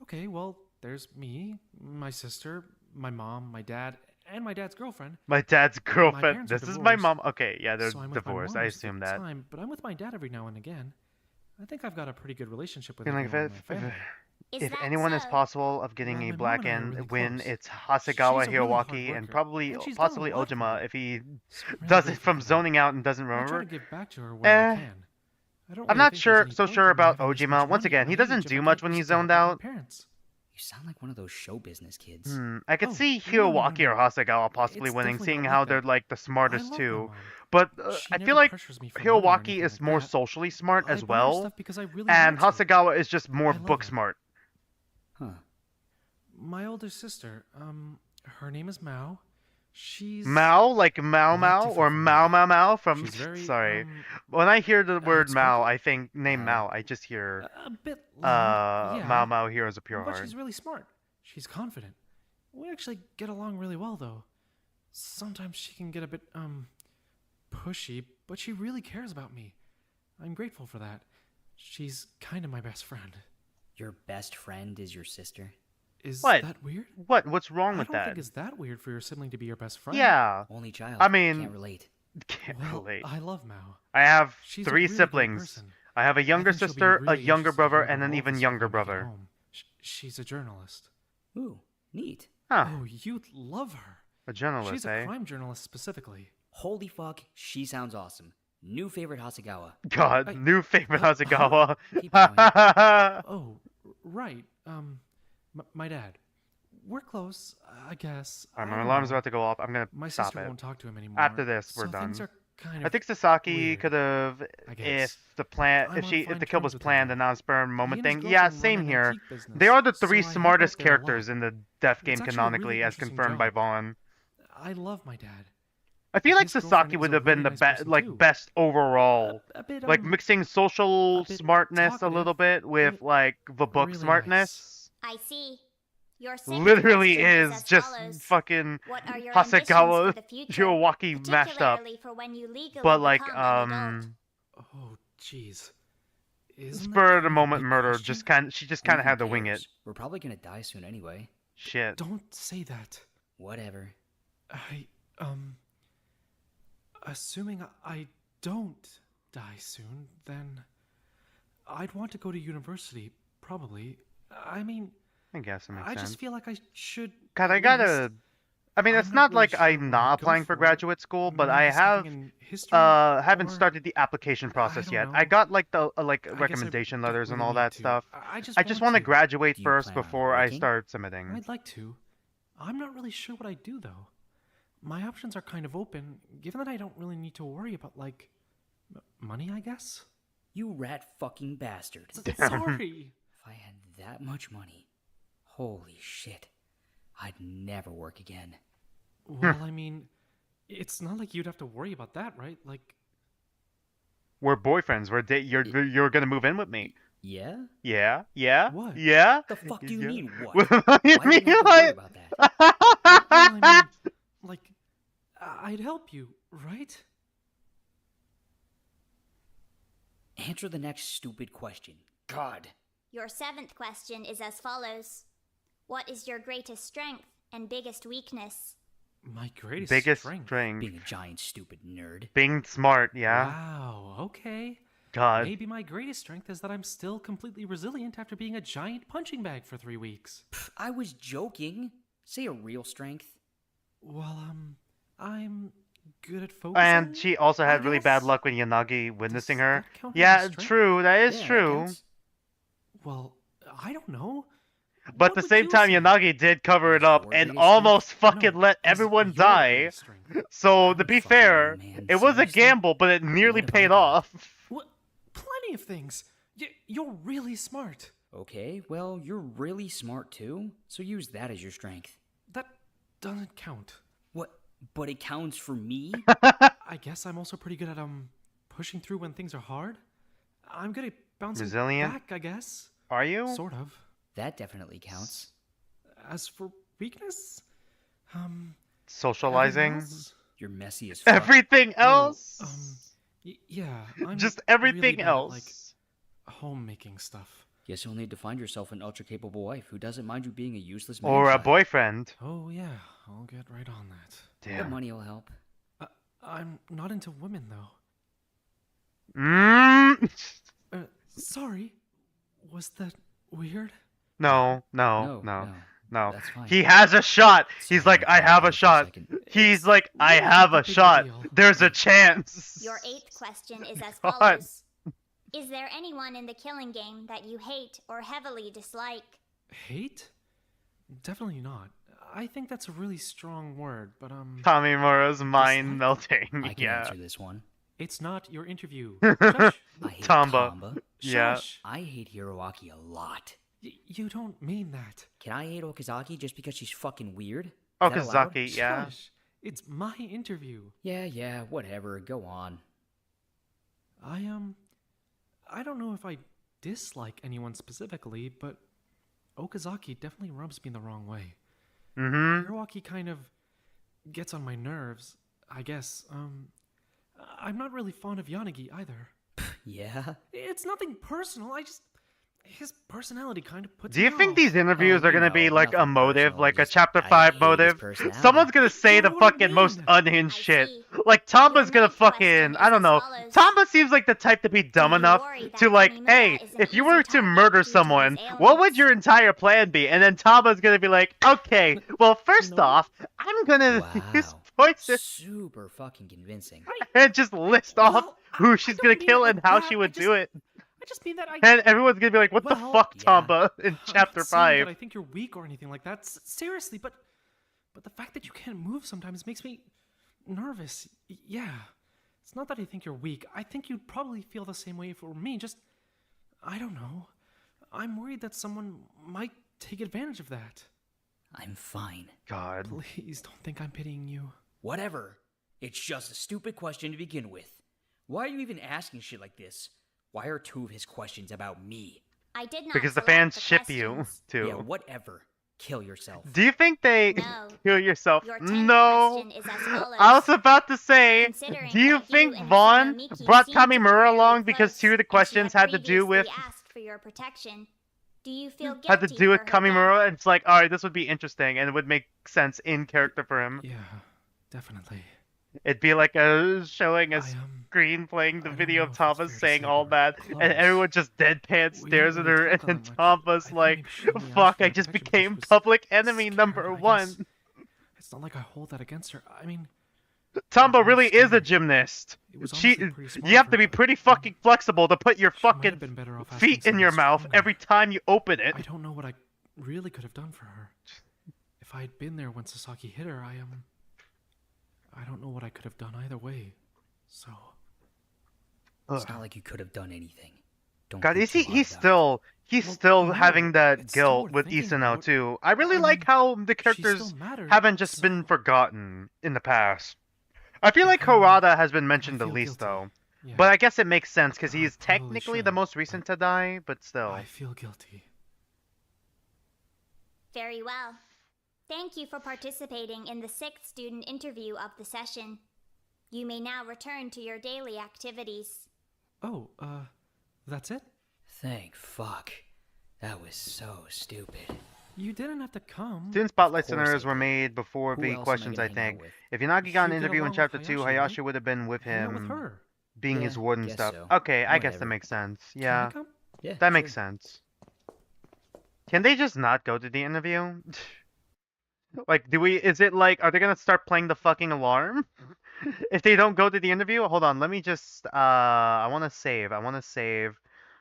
okay, well, there's me, my sister, my mom, my dad, and my dad's girlfriend. My dad's My girlfriend. parents are This is my divorced, mom. Okay, yeah, they're so I'm with my divorced. mom I most of the assume that. time, but I'm with my dad every now and again. I think I've got a pretty good relationship with And like, everyone in my family. if anyone is possible of getting Well, a my black mom and I are end really win, close. it's Hasegawa, She's a really hard Hiroaki, and worker, probably and she's done a possibly lot for Ojima me. if he really does it grateful from for that. zoning out and doesn't I try remember. to give back to her when I can. I don't I'm really not think sure there's any so point sure in about having this Ojima. much Once money again, at he my doesn't age if do I much can't when he's support zoned my out. parents. You sound like one of those show business kids. I could see Hiroaki or Hasegawa possibly It's winning, definitely seeing not how like they're that. like the I smartest love my too. mom. But She I never feel like pressures me for money or Hiroaki anything is like more that. socially smart I as buy her well, stuff because I really and want to. Hasegawa is just more I love book her. smart. Huh. My older sister, her name is Mao. She's Mao, like Mao a lot Mao, different or from Mao me. Mao Mao from. She's very, Sorry, when I hear the word Mao, outspoken. I think name Mao. I just hear A bit loud, yeah, Mao Mao Heroes of Pure but Heart. she's really smart. She's confident. We actually get along really well, though. Sometimes she can get a bit, pushy, but she really cares about me. I'm grateful for that. She's kind of my best friend. Your best friend is your sister? Is What? that weird? What? What's wrong with I don't that? think it's that weird for your sibling to be your best friend. Yeah. Only child. I mean, Can't relate. Can't Well, relate. I love Mao. I have She's a 3 really great siblings. person. I have a younger think she'll be sister, a really younger interested to brother, hear and about an all even the stuff younger I make at brother. home. She's a journalist. Ooh, neat. Huh. Oh, you'd love her. A journalist, She's eh? a crime journalist specifically. Holy fuck, she sounds awesome. New favorite Hasegawa. God, new favorite Hasegawa. Keep going. Oh, right. My dad. We're close, I guess. Alright, I my don't alarm's know. about to go off. I'm gonna My stop sister it. won't talk to him anymore. After this, we're so done. Things are kind of I think Sasaki weird, could have, I guess. if the plan, I'm if on she, if fine the kill terms was with him planned now. and not a spur moment He and his thing. Yeah, girlfriend run same an here. antique business, They are the so 3 I help smartest out there a lot. characters in the Death It's game actually a canonically, really as interesting confirmed by job. Vaughn. I love my dad. I feel like His girlfriend Sasaki is would a have been really the nice person, too. best overall. A bit, Like mixing social a bit smartness a talkative, little bit with but like the book really smartness. I see. Your sixth Literally question is as just follows. fucking What are your ambitions Hasegawa for the future, Hiroaki mashed up. particularly for when you legally But like become an adult? Oh, jeez. Isn't that spur of kind the of a moment big murder question? she just kind of Who had to wing it. cares? We're probably gonna die soon anyway. Shit. Don't say that. Whatever. Assuming I don't die soon, then I'd want to go to university, probably. I mean, I guess it makes I sense. just feel like I should. God, I at gotta. least- I mean, I'm it's not not really like sure I'm what not I'd go applying for for. graduate school, but I Maybe have something in history, haven't or- started the application process don't yet. know. I got like the I guess I recommendation don't letters and really all need that to. stuff. I just I just want want to to. graduate Do you first plan on before I working? start submitting. I'd like to. I'm not really sure what I'd do, though. My options are kind of open, given that I don't really need to worry about, like, money, I guess? You rat fucking bastard. Sorry. If I had that much money, holy shit, I'd never work again. Well, I mean, it's not like you'd have to worry about that, right? Like, We're boyfriends. You're gonna move in with me. Yeah? Yeah. Yeah. What? Yeah. The fuck do you Yeah. mean, what? What do you Why would mean? I have to worry about that? well, I mean, like, I'd help you, right? Answer the next stupid question. God. Your 7th question is as follows. What is your greatest strength and biggest weakness? My greatest Biggest strength. Being a giant stupid nerd. Being smart, yeah. Wow, okay. God. Maybe my greatest strength is that I'm still completely resilient after being a giant punching bag for 3 weeks. I was joking. Say a real strength. Well, I'm good at focusing. And she also had really bad luck with Yanagi witnessing her. Yeah, true. That is true. Well, I don't know. But at the same time, Yanagi did cover it up and almost fucking let everyone die. So, to be fair, it was a gamble, but it nearly paid off. What? Plenty of things. You're really smart. Okay, well, you're really smart too, so use that as your strength. That doesn't count. What? But it counts for me? I guess I'm also pretty good at, pushing through when things are hard. I'm good at bouncing Resilient? back, I guess. Are you? Sort of. That definitely counts. As for weakness, Socializing? You're messy as fuck. Everything else? Yeah, I'm Just everything really bad else. at, like, homemaking stuff. Guess you'll need to find yourself an ultra-capable wife who doesn't mind you being a useless man. Or a boyfriend. Oh, yeah, I'll get right on that. The money will help. I'm not into women, though. Sorry. Was that weird? No. That's fine. He has a shot. He's like, I have a shot. He's like, I have a shot. There's a chance. Your 8th question is as God. follows. Is there anyone in the killing game that you hate or heavily dislike? Hate? Definitely not. I think that's a really strong word, but Kamimura's mind melting. I can answer this one. It's not your interview. I hate Tamba. Tamba. Yeah. Shush. I hate Hiroaki a lot. You don't mean that. Can I hate Okazaki just because she's fucking weird? Is that allowed? Okazaki, yeah. Shush. It's my interview. Yeah, whatever. Go on. I don't know if I dislike anyone specifically, but Okazaki definitely rubs me the wrong way. Mm-hmm. Hiroaki kind of gets on my nerves, I guess. I'm not really fond of Yanagi either. Yeah? It's nothing personal, his personality kind of puts Do you me think off. these interviews are gonna be like a motive, like a chapter I 5 hate his motive? personality. Someone's gonna say the What do you fucking most mean? unhinged shit. Like Tamba's gonna fucking, I don't know. Tamba seems like the type to be dumb enough to like, hey, if you were to murder someone, what would your entire plan be? And then Tamba's gonna be like, okay, well first off, I'm gonna use poison Super fucking convincing. and just list off who she's gonna kill and how she would do it. I just mean that And everyone's gonna be like, what the fuck, Tamba, in chapter I'm not saying 5? that I think you're weak or anything like that. Seriously, but the fact that you can't move sometimes makes me nervous. Yeah. It's not that I think you're weak. I think you'd probably feel the same way for me. Just, I don't know. I'm worried that someone might take advantage of that. I'm fine. God. Please don't think I'm pitying you. Whatever. It's just a stupid question to begin with. Why are you even asking shit like this? Why are 2 of his questions about me? I did not Because the select fans the ship questions. you, too. Yeah, whatever. Kill yourself. Do you think they No. kill yourself? Your 10th No. question is as follows. I was about to say, Considering do you that think and Vaughn Hisanomiki brought seem to be Kamimura fairly along because close, 2 of the and she questions had to do with previously asked for your protection? Do you feel guilty had to do with for her death? Kamimura? And it's like, alright, this would be interesting and it would make sense in character for him. Yeah, definitely. It'd be like showing a screen playing the video of Tamba saying all that, and everyone just deadpan stares at her, and then Tamba's like, fuck, I just became public enemy number 1. It's not like I hold that against her. I mean, Tamba really is a gymnast. was She, honestly pretty smart you have of to her, be pretty fucking flexible to put your fucking been better off asking feet in your someone mouth stronger. every time you open it. I don't know what I really could have done for her. If I had been there when Sasaki hit her, I don't know what I could have done either way. So. It's not like you could have done anything. Don't God, think is he? too hard He's about it. still having that it's still guilt worth with thinking Isano about. too. I really like how the characters still matters, haven't just been forgotten in the past. I feel like Harada has been mentioned the least though, Yeah. but I guess it makes sense because he's probably technically should, the most recent to die. But still, I feel guilty. Very well. Thank you for participating in the 6th student interview of the session. You may now return to your daily activities. Oh, That's it? Thank fuck. That was so stupid. You didn't have to come. Student spotlight Of course scenarios I were did. made before Who the else am I questions, gonna I hang out think. with? If Yanagi got an You get interview in along with chapter 2, Hayashi, Hayashi right? would have been with Hang out with him her. being Yeah, his warden guess stuff. so. Okay, I guess that Whatever. makes sense. Can Yeah, I come? Yeah, that sure. makes sense. Can they just not go to the interview? Like, is it like, are they gonna start playing the fucking alarm? If they don't go to the interview? Hold on, let me just, I wanna save.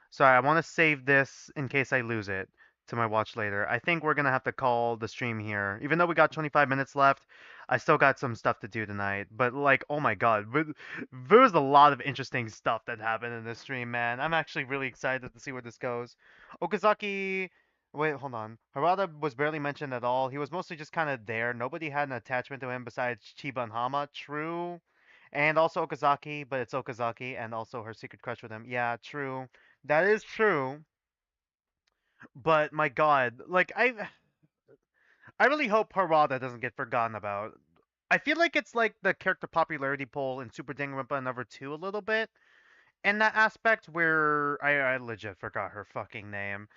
Sorry, I wanna save this in case I lose it to my watch later. I think we're gonna have to call the stream here. Even though we got 25 minutes left, I still got some stuff to do tonight. But, like, oh my god, there was a lot of interesting stuff that happened in this stream, man. I'm actually really excited to see where this goes. Okazaki. Wait, hold on. Harada was barely mentioned at all. He was mostly just kind of there. Nobody had an attachment to him besides Chiba and Hama. True. And also Okazaki, but it's Okazaki, and also her secret crush with him. Yeah, true. That is true. But my god, like I really hope Harada doesn't get forgotten about. I feel like it's like the character popularity poll in Super Danganronpa number 2 a little bit. In that aspect where I legit forgot her fucking name.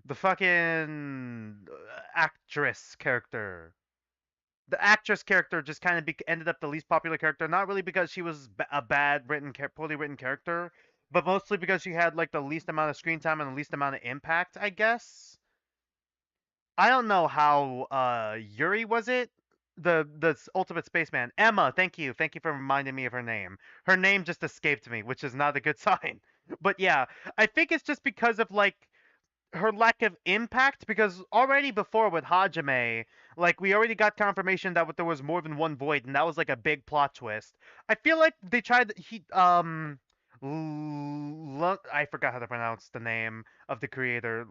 The fucking actress character. The actress character just kind of ended up the least popular character, not really because she was a bad written, poorly written character, but mostly because she had like the least amount of screen time and the least amount of impact, I guess. I don't know how Yuri was it? The ultimate spaceman. Emma, thank you. Thank you for reminding me of her name. Her name just escaped me, which is not a good sign. But yeah, I think it's just because of like her lack of impact, because already before with Hajime, like we already got confirmation that there was more than one void, and that was like a big plot twist. I feel like they tried I forgot how to pronounce the name of the creator.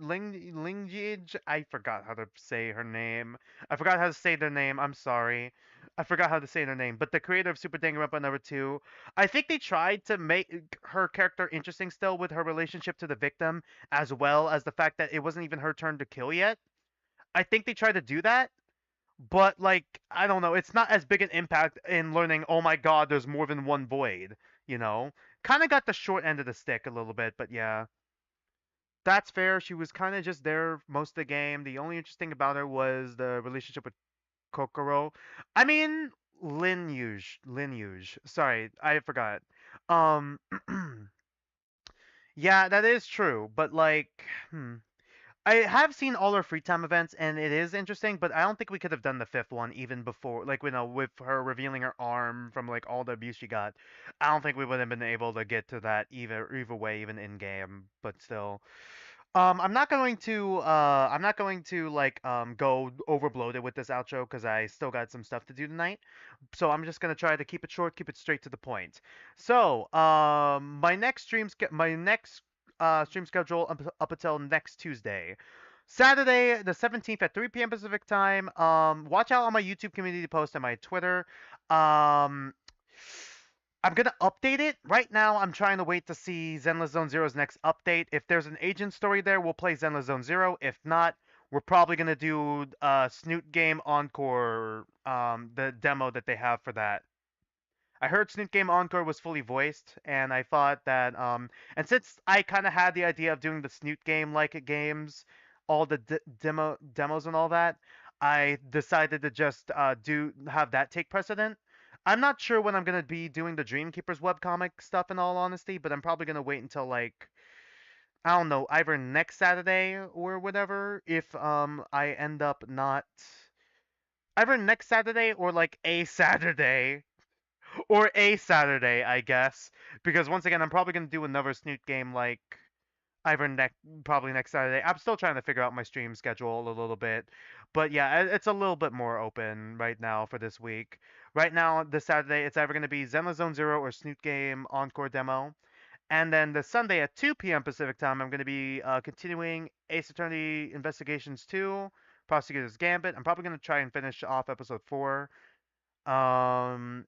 Lingjij. I forgot how to say her name. I forgot how to say their name. I'm sorry. I forgot how to say their name. But the creator of Super Danganronpa number 2, I think they tried to make her character interesting still with her relationship to the victim, as well as the fact that it wasn't even her turn to kill yet. I think they tried to do that, but like I don't know, it's not as big an impact in learning. Oh my God, there's more than one void. You know, kind of got the short end of the stick a little bit, but yeah. That's fair. She was kind of just there most of the game. The only interesting about her was the relationship with Kokoro. I mean, Lineage. Sorry, I forgot. Um, yeah, that is true. But like, I have seen all her free time events, and it is interesting. But I don't think we could have done the fifth one even before, like, with her revealing her arm from like all the abuse she got. I don't think we would have been able to get to that either way, even in game. But still. I'm not going to like go over bloated with this outro because I still got some stuff to do tonight. So I'm just gonna try to keep it short, keep it straight to the point. So my next stream schedule up until next Tuesday. Saturday, the 17th at 3 p.m. Pacific time. Watch out on my YouTube community post and my Twitter. Um, I'm gonna update it. Right now, I'm trying to wait to see Zenless Zone Zero's next update. If there's an agent story there, we'll play Zenless Zone Zero. If not, we're probably gonna do Snoot Game Encore, the demo that they have for that. I heard Snoot Game Encore was fully voiced, and I thought that and since I kind of had the idea of doing the Snoot Game like games, all the demos and all that, I decided to just have that take precedent. I'm not sure when I'm gonna be doing the Dreamkeepers webcomic stuff in all honesty, but I'm probably gonna wait until like I don't know, either next Saturday or whatever, if I end up not either next Saturday or like a Saturday or a Saturday, I guess. Because once again, I'm probably gonna do another Snoot game like either probably next Saturday. I'm still trying to figure out my stream schedule a little bit, but yeah, it's a little bit more open right now for this week. Right now, this Saturday, it's either gonna be Zenless Zone Zero or Snoot Game Encore demo. And then the Sunday at 2 p.m. Pacific time, I'm going to be continuing Ace Attorney Investigations 2, Prosecutor's Gambit. I'm probably going to try and finish off episode 4. And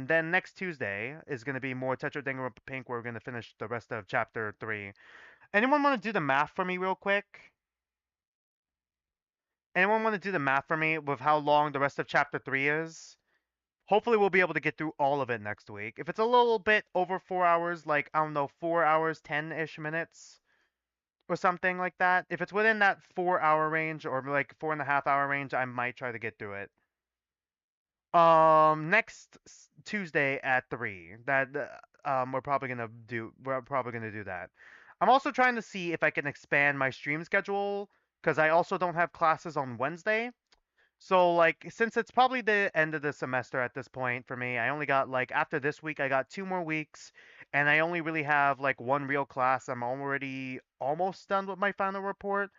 then next Tuesday is going to be more Tetro Danganronpa Pink, where we're going to finish the rest of chapter 3. Anyone want to do the math for me real quick? Anyone want to do the math for me with how long the rest of chapter 3 is? hopefully we'll be able to get through all of it next week. If it's a little bit over 4 hours, like I don't know, 4 hours 10-ish minutes or something like that. If it's within that 4 hour range or like 4.5 hour range, I might try to get through it. Next Tuesday at 3. We're probably gonna do that. I'm also trying to see if I can expand my stream schedule because I also don't have classes on Wednesday. So like since it's probably the end of the semester at this point for me, I only got like after this week I got 2 more weeks and I only really have like one real class. I'm already almost done with my final report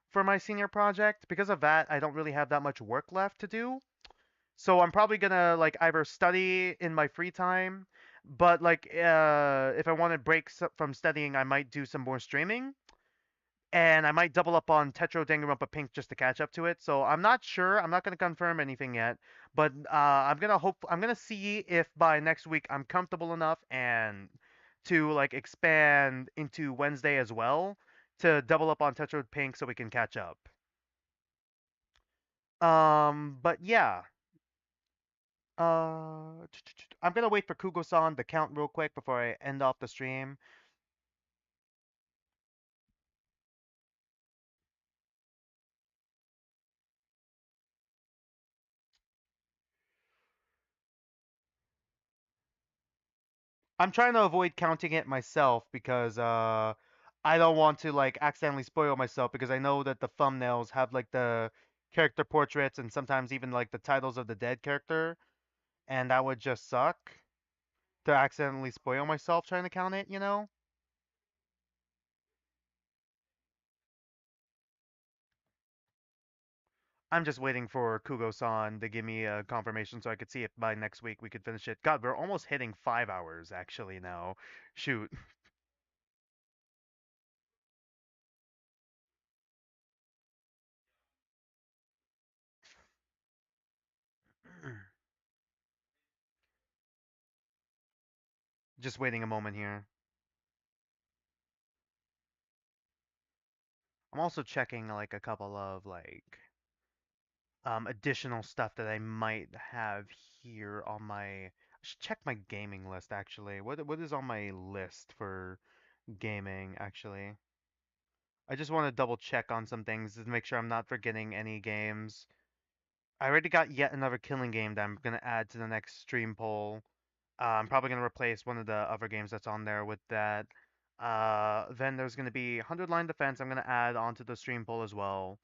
for my senior project. Because of that, I don't really have that much work left to do. So I'm probably gonna like either study in my free time, but like if I want to break from studying, I might do some more streaming, and I might double up on Tetro Danganronpa Pink just to catch up to it. So I'm not sure. I'm not gonna confirm anything yet, but I'm gonna see if by next week I'm comfortable enough and to like expand into Wednesday as well to double up on Tetro Pink so we can catch up. But yeah. I'm gonna wait for Kugo-san to count real quick before I end off the stream. I'm trying to avoid counting it myself because I don't want to like accidentally spoil myself because I know that the thumbnails have like the character portraits and sometimes even like the titles of the dead character, and that would just suck to accidentally spoil myself trying to count it, you know? I'm just waiting for Kugo-san to give me a confirmation so I could see if by next week we could finish it. God, we're almost hitting 5 hours actually now. Shoot. Just waiting a moment here. I'm also checking like a couple of like additional stuff that I might have here on my. I should check my gaming list actually. What is on my list for gaming actually? I just want to double check on some things to make sure I'm not forgetting any games. I already got yet another killing game that I'm gonna add to the next stream poll. I'm probably gonna replace one of the other games that's on there with that. Then there's gonna be 100 line defense. I'm gonna add onto the stream poll as well.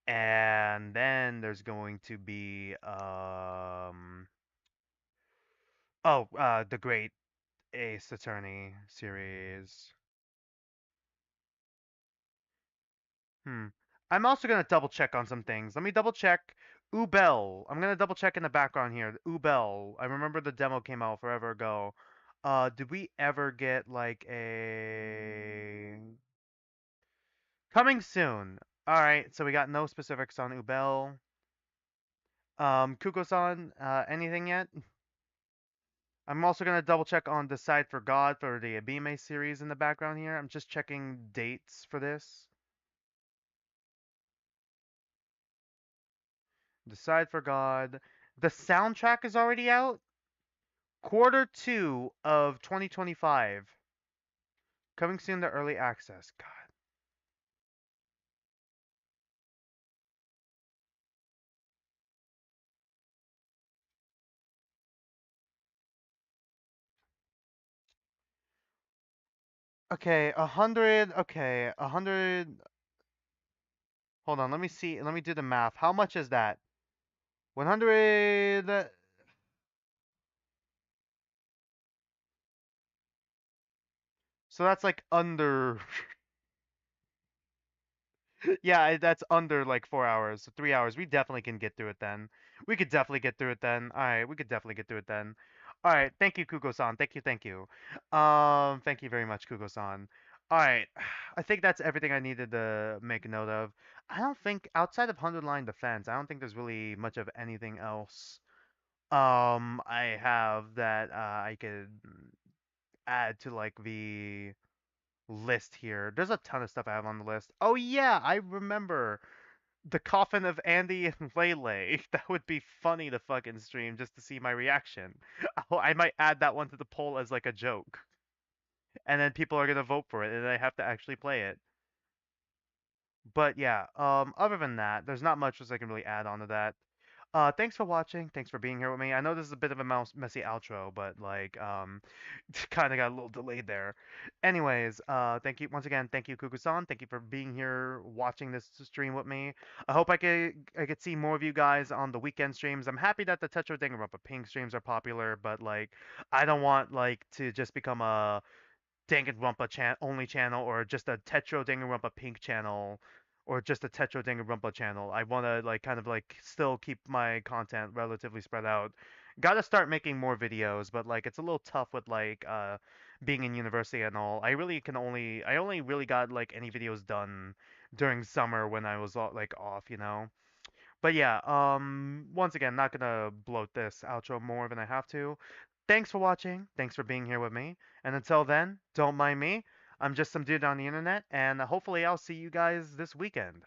And then there's going to be the Great Ace Attorney series. Hmm. I'm also gonna double check on some things. Let me double check. Ubel. I'm gonna double check in the background here. Ubel. I remember the demo came out forever ago. Did we ever get like a coming soon? All right, so we got no specifics on Ubel. Kuko-san, anything yet? I'm also gonna double check on Decide for God for the Abime series in the background here. I'm just checking dates for this. Decide for God. The soundtrack is already out. Quarter 2 of 2025. Coming soon to early access. God. Okay, 100. Okay, 100. Hold on, let me see. Let me do the math. How much is that? 100. So that's like under. Yeah, that's under like 4 hours, so 3 hours. We definitely can get through it then. We could definitely get through it then. All right, we could definitely get through it then. All right, thank you, Kugo-san. Thank you, thank you. Thank you very much, Kugo-san. All right, I think that's everything I needed to make a note of. I don't think outside of 100 line defense, I don't think there's really much of anything else. I have that I could add to like the list here. There's a ton of stuff I have on the list. Oh yeah, I remember. the coffin of Andy and Lele. That would be funny to fucking stream just to see my reaction. I might add that one to the poll as like a joke. And then people are gonna vote for it, and I have to actually play it. But yeah, other than that, there's not much else I can really add on to that. Thanks for watching. Thanks for being here with me. I know this is a bit of a messy outro, but like, kind of got a little delayed there. Anyways, thank you once again. Thank you, Kuku-san. Thank you for being here, watching this stream with me. I hope I could see more of you guys on the weekend streams. I'm happy that the Tetro Danganronpa Pink streams are popular, but like, I don't want like to just become a Danganronpa only channel or just a Tetro Danganronpa Pink channel or just a Tetro Danganronpa channel. I want to like kind of like still keep my content relatively spread out. Got to start making more videos, but like it's a little tough with like being in university and all. I only really got like any videos done during summer when I was like off, you know. But yeah, once again, not gonna bloat this outro more than I have to. Thanks for watching. Thanks for being here with me. And until then, don't mind me. I'm just some dude on the internet, and hopefully I'll see you guys this weekend.